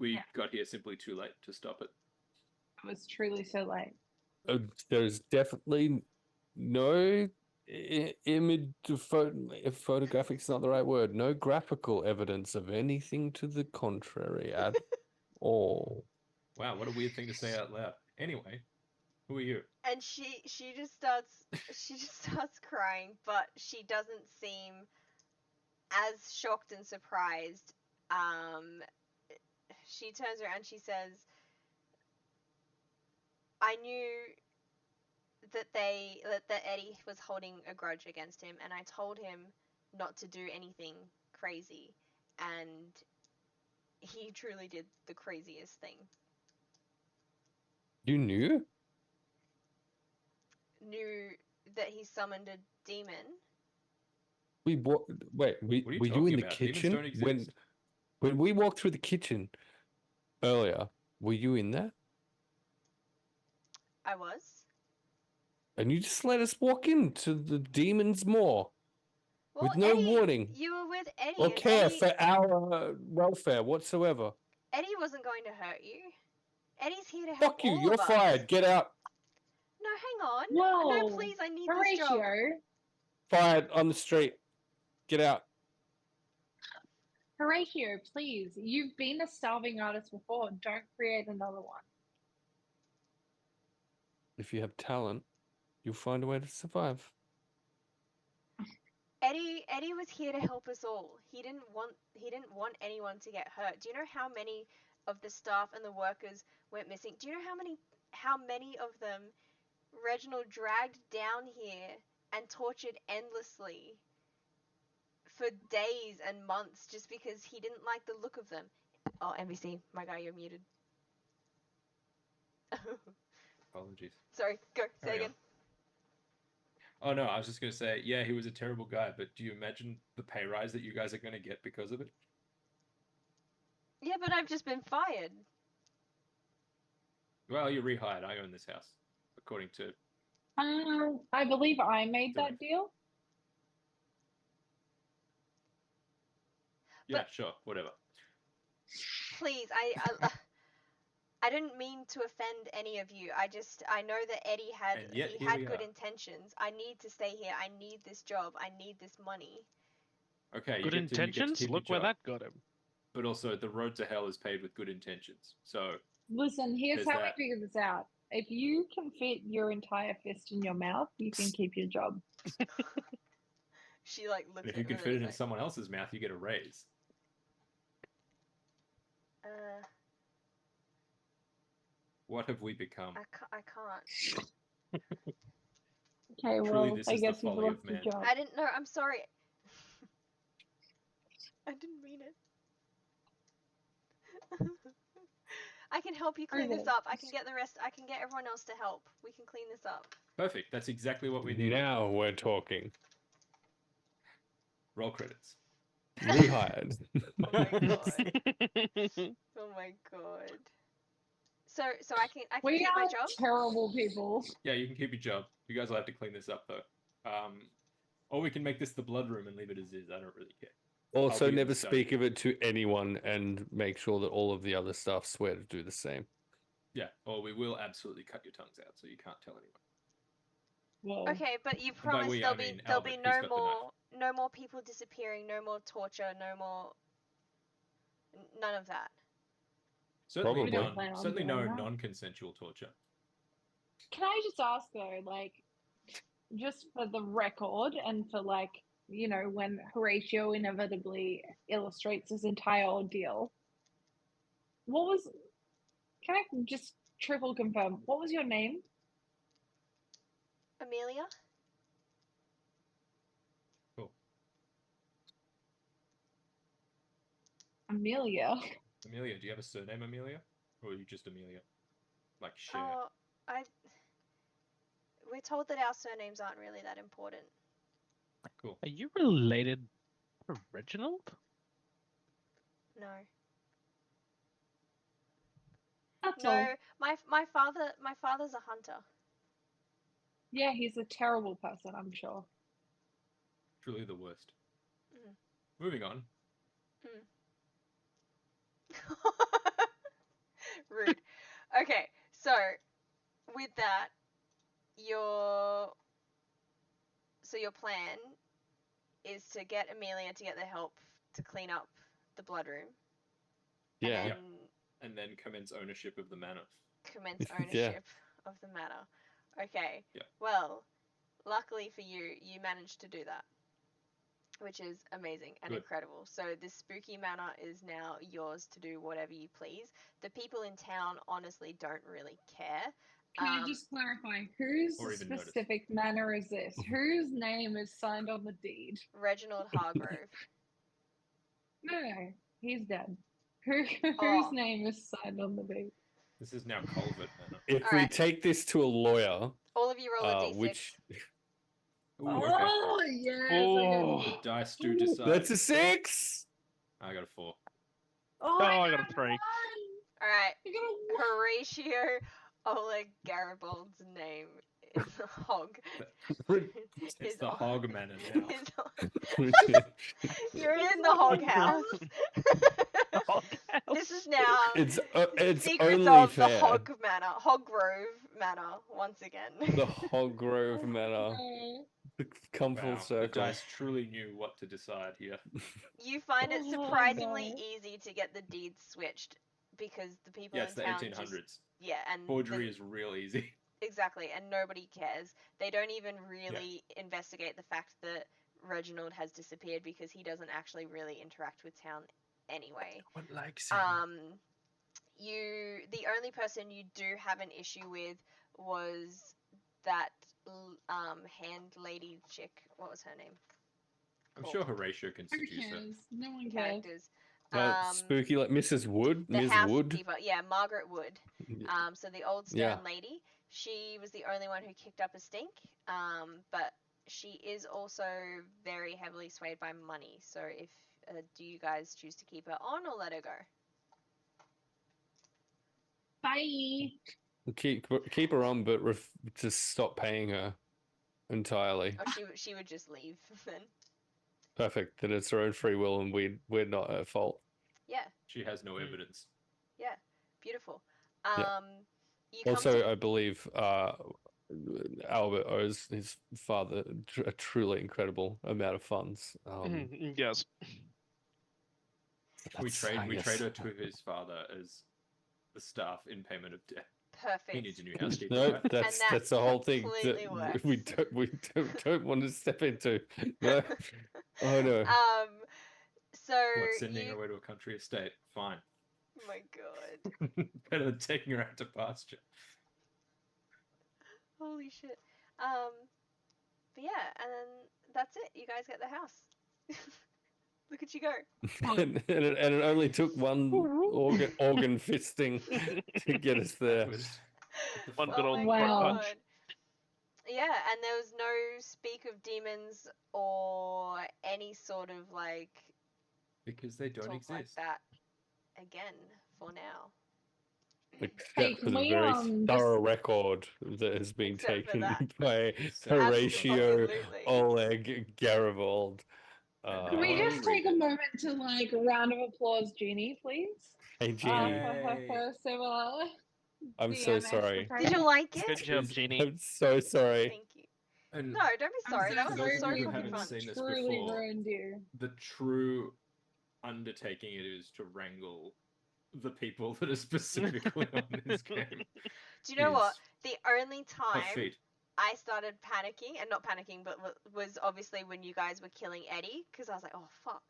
Yeah. got here simply too late to stop it. It was truly so late. There's definitely no image if photographic's not the right word, no graphical evidence of anything to the contrary at all. Wow, what a weird thing to say out loud. Anyway, who are you? And she just starts crying, but she doesn't seem as shocked and surprised. She turns around and she says, "I knew that Eddie was holding a grudge against him, and I told him not to do anything crazy, and he truly did the craziest thing." You knew? knew that he summoned a demon. Wait, What are you were you talking in the about? Demons kitchen don't exist. when we walked through the kitchen earlier? Were you in there? I was. And you just let us walk into the demon's maw Well, with no Eddie, warning you were with Eddie, or and care for our welfare whatsoever. Eddie wasn't going to hurt you. Eddie's here to help Fuck you! all You're of us. fired. Get out. No, hang on. Whoa. No, please, I need this job. Horatio. Fired on the street. Get out. Horatio, please. You've been a starving artist before. Don't create another one. If you have talent, you'll find a way to survive. Eddie was here to help us all. He didn't want anyone to get hurt. Do you know how many of the staff and the workers went missing? Do you know how many of them Reginald dragged down here and tortured endlessly for days and months just because he didn't like the look of them? Oh, NBC, my guy, you're muted. Apologies. Sorry, go, say Carry again. Oh no, I was just gonna say, yeah, he was a terrible guy, but do you imagine the pay rise that you guys are gonna get because of it? Yeah, but I've just been fired. Well, you're rehired. I own this house, according to. I believe I made Direct. that deal. Yeah, But- sure, whatever. Please, I didn't mean to offend any of you. I know that Eddie had And yet he here had we good are. intentions. I need to stay here. I need this job. I need this money. Okay, Good you get to intentions? keep Look your where job, that got him. but also the road to hell is paved with good intentions. So Listen, here's There's how that. we figure this out. If you can fit your entire fist in your mouth, you can keep your job. She like looks if at you him can and fit is it in like, someone else's mouth, you get a raise. What have we become? I can't. Okay, Truly, well, this I is the guess you've folly of lost your man. job. I didn't know. I'm sorry. I didn't mean it. I can help you clean Prove this it. up. I can get the rest. I can get everyone else to help. We can clean this up. Perfect. That's exactly what we need. Now we're talking. Roll credits. Rehired. Oh my god. Oh my god. So I can We keep my are job. terrible people. Yeah, you can keep your job. You guys will have to clean this up though. Or we can make this the blood room and leave it as is. I don't really care. Also, I'll be never the study. speak of it to anyone and make sure that all of the other staff swear to do the same. Yeah, or we will absolutely cut your tongues out so you can't tell anyone. Whoa. Okay, but you by promised we, there'll I be mean there'll be Albert. He's got the no more people disappearing, no more torture, no more none of that. Certainly, Probably. plan on certainly no doing that. non-consensual torture. Can I just ask though, like, just for the record and for like, you know, when Horatio inevitably illustrates this entire ordeal, can I just triple confirm, what was your name? Amelia? Cool. Amelia. Amelia, do you have a surname, Amelia, or are you just Amelia? Like Cher? Oh, we're told that our surnames aren't really that important. Cool. Are you related to Reginald? No. That's No, all. my father's a hunter. Yeah, he's a terrible person, I'm sure. Truly the worst. Mhm. Moving on. Rude. Okay, so with that, your plan is to get Amelia to get the help to clean up the blood room. Yeah. And Yeah. then And then commence ownership of the manor. commence Yeah. ownership of the manor. Okay. Yeah. Well, luckily for you, you managed to do that, which is amazing and Good. incredible. So this spooky manor is now yours to do whatever you please. The people in town honestly don't really care. Can I just clarify, whose Or even notice. specific manor is this? Whose name is signed on the deed? Reginald Hargrove. No, he's dead. Oh. Whose name is signed on the deed? This is now Culvert Manor. If All we right. take this to a lawyer, All of you roll a d6. which Ooh, okay. Oh, yes. Oh. The dice do decide. that's a 6. I got a 4. Oh, I got a 3. All right. I got a 1. Horatio Oleg Garibaldi's name is a hog. It's the Hog Manor now. You're in the hog house. This is now it's Secrets only of fair. the Hog Manor, Hogrove Manor, once again. The Hargrove Manor. Come full Wow, the circle. dice truly knew what to decide here. You find it Oh, surprisingly no. easy to get the deeds switched because the people Yeah, in it's the town 1800s. just and Forgery is real easy. exactly, and nobody cares. They don't even really investigate the fact that Reginald has disappeared because he doesn't actually really interact with town anyway. What likes The only person you do have an issue with was that hand lady chick. What was her name? I'm sure Horatio can Who seduce her. cares? No one cares. Characters. Spooky like Mrs. Wood. The Ms. Wood. housekeeper, yeah, Margaret Wood. So the old stern Yeah. lady. She was the only one who kicked up a stink. But she is also very heavily swayed by money. So if do you guys choose to keep her on or let her go? Bye. Keep her on, but just stop paying her entirely. Or she would just leave then. Perfect. Then it's her own free will, and we're not at fault. Yeah. She has no evidence. Yeah. Beautiful. Yeah. You come Also, to... I believe Albert owes his father a truly incredible amount of funds. Yes. We that's, trade I guess- her to his father as the staff in payment of debt. Perfect. He needs a new housekeeper. No, right? that's that the whole thing that completely works. we don't want to step into. No. Oh no. So What, sending you... her away to a country estate? Fine. Oh my god. Better than taking her out to pasture. Holy shit. But yeah, and then that's it. You guys get the house. Look at you go. and it only took one organ fisting to get us there. What the One fuck? good Oh old my Wow. god. Yeah, and there was no speak of demons or any sort of like Because they don't talk exist. like that again for now. Hey, Except for can the we, very just- thorough record that has been Except for taken that. by So- Horatio Absolutely. Oleg Garibaldi. Can we I'll just read take a it. moment to like round of applause, Jeannie, please? Hey, Jeannie, For her Yay. first ever I'm so DMS sorry. approach. Did you like it? Good job, Jeannie. I'm so sorry. Thank you. And No, don't be I'm sorry. so That was For those of so you who fucking haven't fun. seen this truly before, ruined you. the true undertaking it is to wrangle the people that are specifically on this game. Do you know what? is The only a time feat. I started panicking, and not panicking, but was obviously when you guys were killing Eddie, because I was like, oh fuck.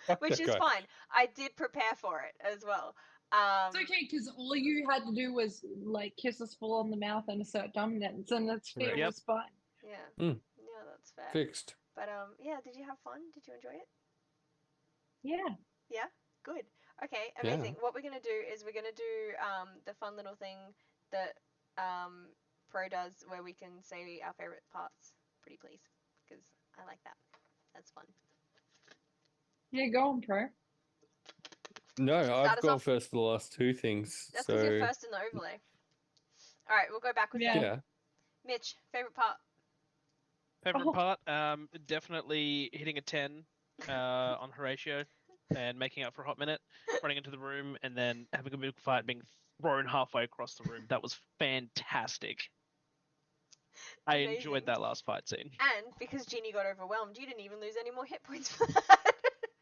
Fuck Which that is guy. fine. I did prepare for it as well. It's okay, because all you had to do was like kiss us full on the mouth and assert dominance, and it Correct. Yep. was fine. Yeah. Mm. Yeah, that's fair. Fixed. But yeah, did you have fun? Did you enjoy it? Yeah. Yeah? Good. Okay, Yeah. amazing. What we're gonna do is we're gonna do the fun little thing that Pro does where we can say our favorite parts. Pretty please. Because I like that. That's fun. Yeah, go on, pro. No, Start I've us gone off. first for the last two things. That's so because you're first in the overlay. Alright, we'll go backwards Yeah. then. yeah. Mitch, favorite part? Favorite Oh. part? Definitely hitting a 10 on Horatio and making up for a hot minute, running into the room, and then having a big fight, being thrown halfway across the room. That was fantastic. I Amazing. enjoyed that last fight scene. And because Jeannie got overwhelmed, you didn't even lose any more hit points for that.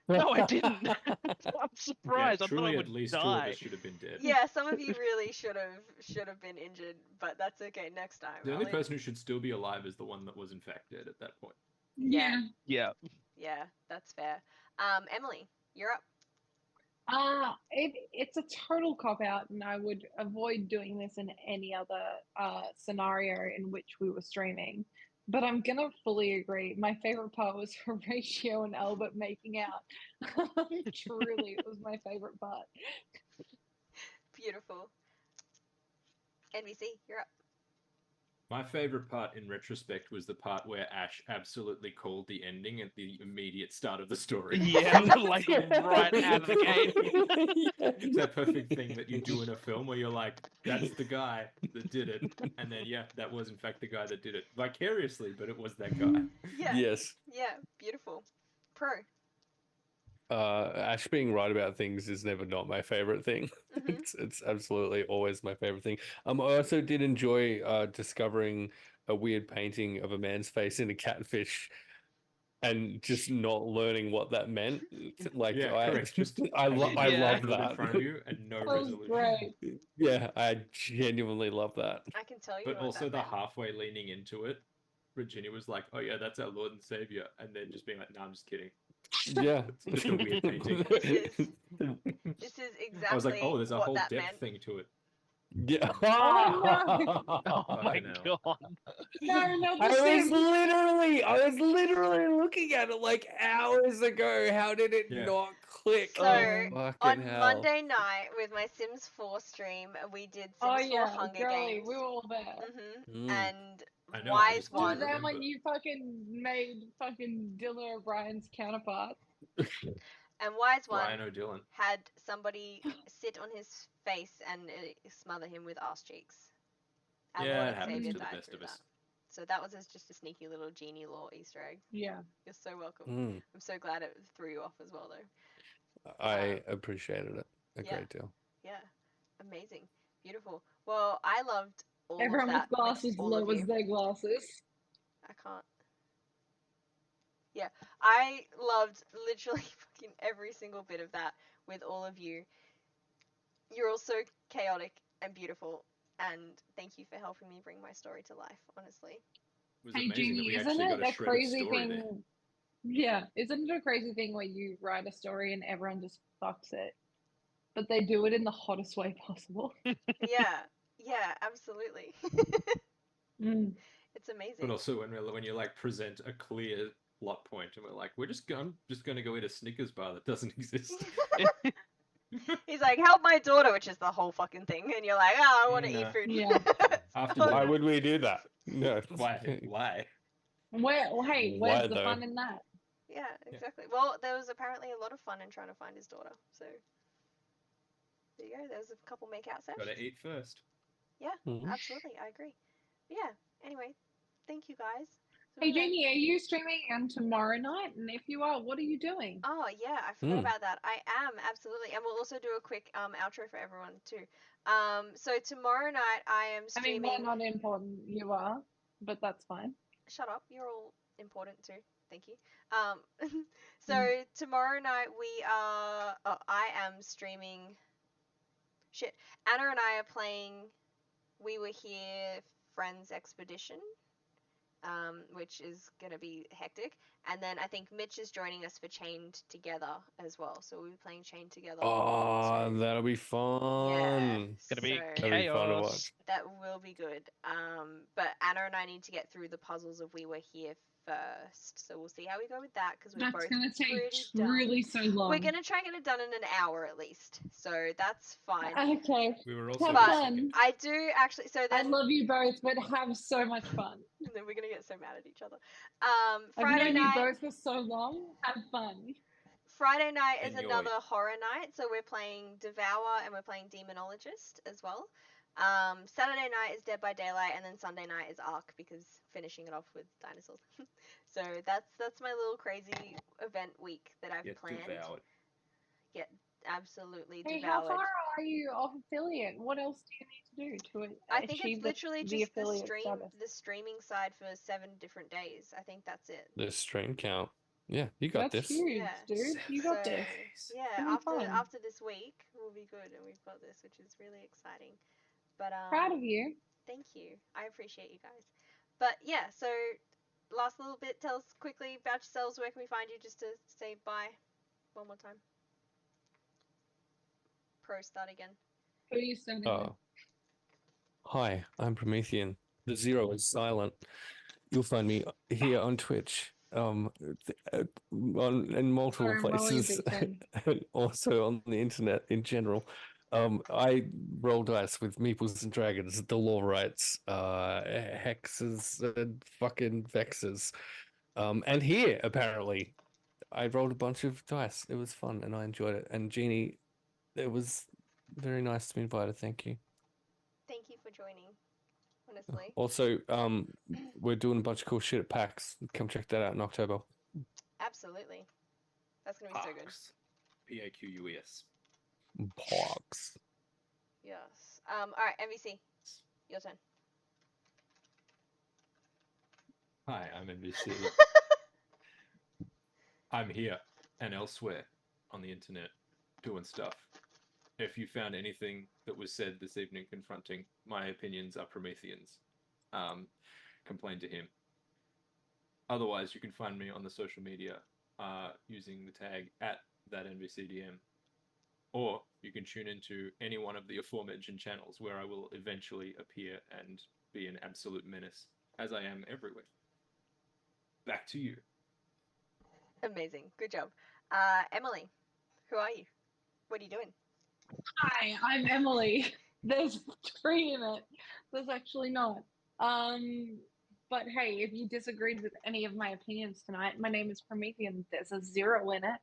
No, I didn't. I'm surprised. I thought truly, I would at least 2 of die. us should have been dead. Yeah, some of you really should have been injured, but that's okay. Next time. The only I'll person who should still be alive is the one that was infected at that point. Yeah. Yeah. Yeah, that's fair. Emily, you're up. It's a total cop out, and I would avoid doing this in any other scenario in which we were streaming. But I'm gonna fully agree. My favorite part was Horatio and Albert making out. Truly, it was my favorite part. Beautiful. NBC, you're up. My favorite part in retrospect was the part where Ash absolutely called the ending at the immediate start of the story. Yeah, like right out of the gate. It's that perfect thing that you do in a film where you're like, that's the guy that did it. And then, yeah, that was in fact the guy that did it vicariously, but it was that guy. Yeah. Yes. Yeah, beautiful. Pro. Ash being right about things is never not my favorite thing. Mhm. It's absolutely always my favorite thing. I also did enjoy discovering a weird painting of a man's face in a catfish and just not learning what that meant. Like Yeah, I correct. Just I having I Yeah. love it in that. front of you and no That was resolution. great. Yeah, I genuinely love that. I can tell you But what also that the meant. halfway leaning into it, Virginia was like, "Oh yeah, that's our Lord and Savior," and then just being like, "No, I'm just kidding." Yeah. It's just a weird painting. This is I was like, exactly "Oh, there's a what whole that depth meant. thing to it." Yeah. Oh my Fucking hell. god. No, not I the Sims. was literally looking at it like hours ago. How did it Yeah. not click? So, Fucking on hell. Monday night with my Sims 4 stream, we did Sims Oh 4 yeah, Hunger girly, Games. we were all there. And I know, I Wise just We were didn't one. there when remember. you fucking made fucking Dylan O'Brien's counterpart. And Wise one Ryan O'Dillon. had somebody sit on his face and smother him with arse cheeks. Our Yeah, Lord it and happens Savior to the died best through of us. that. So that was just a sneaky little genie lore Easter egg. Yeah. You're so welcome. Mm, I'm so glad it threw you off as well, though. I appreciated it a yeah. great deal. Yeah, amazing, beautiful. Well, I loved all Everyone of that with glasses all of lowers you. their glasses. I can't. Yeah, I loved literally fucking every single bit of that with all of you. You're all so chaotic and beautiful, and thank you for helping me bring my story to life, honestly. It was Hey, amazing that Jeannie, we isn't actually it got a a shred of crazy story there. thing? Yeah, isn't it a crazy thing where you write a story and everyone just fucks it? But they do it in the hottest way possible. Yeah, yeah, absolutely. Mm. It's amazing. But also when you like present a clear plot point and we're like, we're just going to go eat a Snickers bar that doesn't exist. He's like, help my daughter, which is the whole fucking thing, and you're like, oh, I want to eat No. food. Yeah. After So Why dinner. would we do that? No. Why? Hey, Why where's the though? fun in that? yeah, exactly. Well, there was apparently a lot of fun in trying to find his daughter. So there you go. There was a couple make-out sessions. Gotta eat first. Yeah, Mhm. absolutely. I agree. But yeah. Anyway, thank you guys. So Hey, we're gonna- Jeannie, are you streaming tomorrow night? And if you are, what are you doing? Oh yeah, I forgot Mm. about that. I am absolutely, and we'll also do a quick outro for everyone too. So tomorrow night I am I mean, streaming. we're not important. You are, but that's fine. Shut up. You're all important too. Thank you. So tomorrow night we are. Oh, I am streaming. Shit. Anna and I are playing. We Were Here Friends Expedition. Which is gonna be hectic, and then I think Mitch is joining us for Chained Together as well. So we'll be playing Chained Together. Oh, too. that'll be Yeah, fun. Gonna be so That'll be fun to chaos. watch. that will be good. But Anna and I need to get through the puzzles of We Were Here first, so we'll see how we go with that because we're That's both going to take pretty done. really so long. We're gonna try and get it done in an hour at least, so that's fine. Okay. We were also Have But fun. I do actually. So I then, love you both, but have so much fun. then we're gonna get so mad at each other. I've Friday known you night. both for so long. Have fun. Friday night is Enjoy. another horror night, so we're playing Devour and we're playing Demonologist as well. Saturday night is Dead by Daylight, and then Sunday night is Ark because finishing it off with dinosaurs. So that's my little crazy event week that I've Get planned. devoured. Get absolutely Hey, how devoured. far are you off affiliate? What else do you need to do to I think achieve it's literally the just affiliate status? the streaming side for 7 different days. I think that's it. The stream count. Yeah, you got That's this. huge, Yeah. dude. You got So this. yeah, It'll be fun. after this week we'll be good, and we've got this, which is really exciting. But Proud of you. thank you. I appreciate you guys. But yeah, so last little bit, tell us quickly about yourselves. Where can we find you, just to say bye one more time? Pro, start again. Who are you standing with? Hi, I'm Promethean. The zero is silent. You'll find me here on Twitch, in multiple Sorry, I'm rolling a places, big pen. and also on the internet in general. I roll dice with Meeples and Dragons, the Law Rights, Hexes, and fucking Vexes. And here, apparently, I rolled a bunch of dice. It was fun, and I enjoyed it. And Jeannie, it was very nice to be invited. Thank you. Thank you for joining. Honestly, Also, we're doing a bunch of cool shit at PAX. Come check that out in October. absolutely, that's gonna be so good. Parks. PAQUES. PAX. Yes. All right, MVC, your turn. Hi, I'm NBC. I'm here and elsewhere on the internet doing stuff. If you found anything that was said this evening confronting my opinions are Prometheans, complain to him. Otherwise, you can find me on the social media using the tag at that NBCDM. Or you can tune into any one of the aforementioned channels where I will eventually appear and be an absolute menace, as I am everywhere. Back to you. Amazing, good job. Emily, who are you? What are you doing? Hi, I'm Emily. There's 3 in it. There's actually not. But hey, if you disagreed with any of my opinions tonight, my name is Promethean. There's a 0 in it.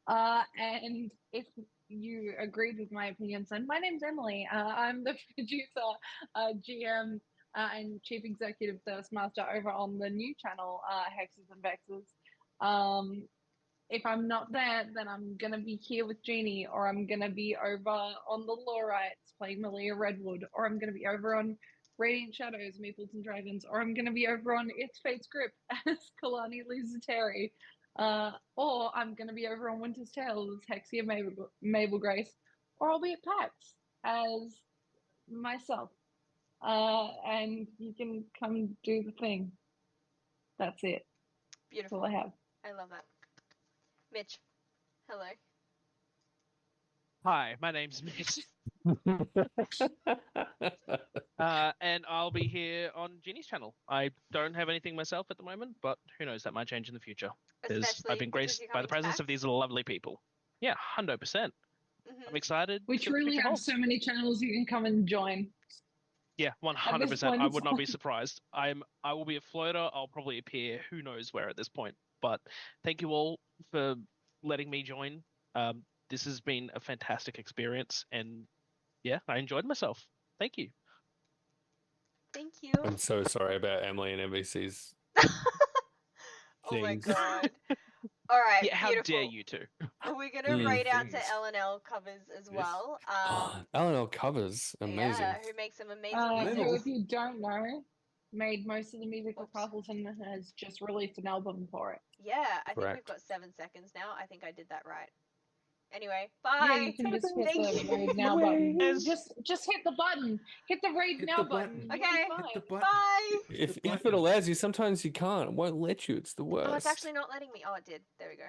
And if you agreed with my opinions, then my name's Emily. I'm the producer, GM, and Chief Executive Thirst Master over on the new channel, Hexes and Vexes. If I'm not there, then I'm gonna be here with Jeannie, or I'm gonna be over on the Law Rights playing Malia Redwood, or I'm gonna be over on Radiant Shadows, Meeples and Dragons, or I'm gonna be over on It's Fate's Grip as Kalani Luzateri, or I'm gonna be over on Winter's Tale as Hexia Mabel Grace, or I'll be at PAX as myself. And you can come do the thing. That's it. That's all Beautiful. I have. I love that. Mitch, hello. Hi, my name's Mitch, and I'll be here on Ginny's channel. I don't have anything myself at the moment, but who knows, that might change in the future. Especially I've been because graced you're by coming the to presence of PAX. these lovely people. Yeah, 100%. I'm excited. We to see what the truly future have holds. so many channels you can come and join. Yeah, At this 100%. point, I it's would not be like- surprised. I will be a floater. I'll probably appear who knows where at this point. But thank you all for letting me join. This has been a fantastic experience, and yeah, I enjoyed myself. Thank you. Thank you. I'm so sorry about Emily and MVC's Oh my things. god. All right, Yeah, how beautiful. dare you two? We're gonna Mm. raid out to Things. LNL covers as Yes. well. L&L covers, amazing. Yeah, who makes some amazing who, music. Little. if you don't know, made most of the music for Oops. Carpleton and has just released an album for it. Yeah, I think we've Correct. got 7 seconds now. I think I did that right. Anyway, Yeah, bye. you can just hit Thank the you. raid now button. As- Just hit the button. Hit the raid Hit now the button. button. You'll be Okay. fine. Hit the button. Bye. If it allows you, sometimes you can't. It won't let you. It's the worst. Oh, it's actually not letting me. Oh, it did. There we go.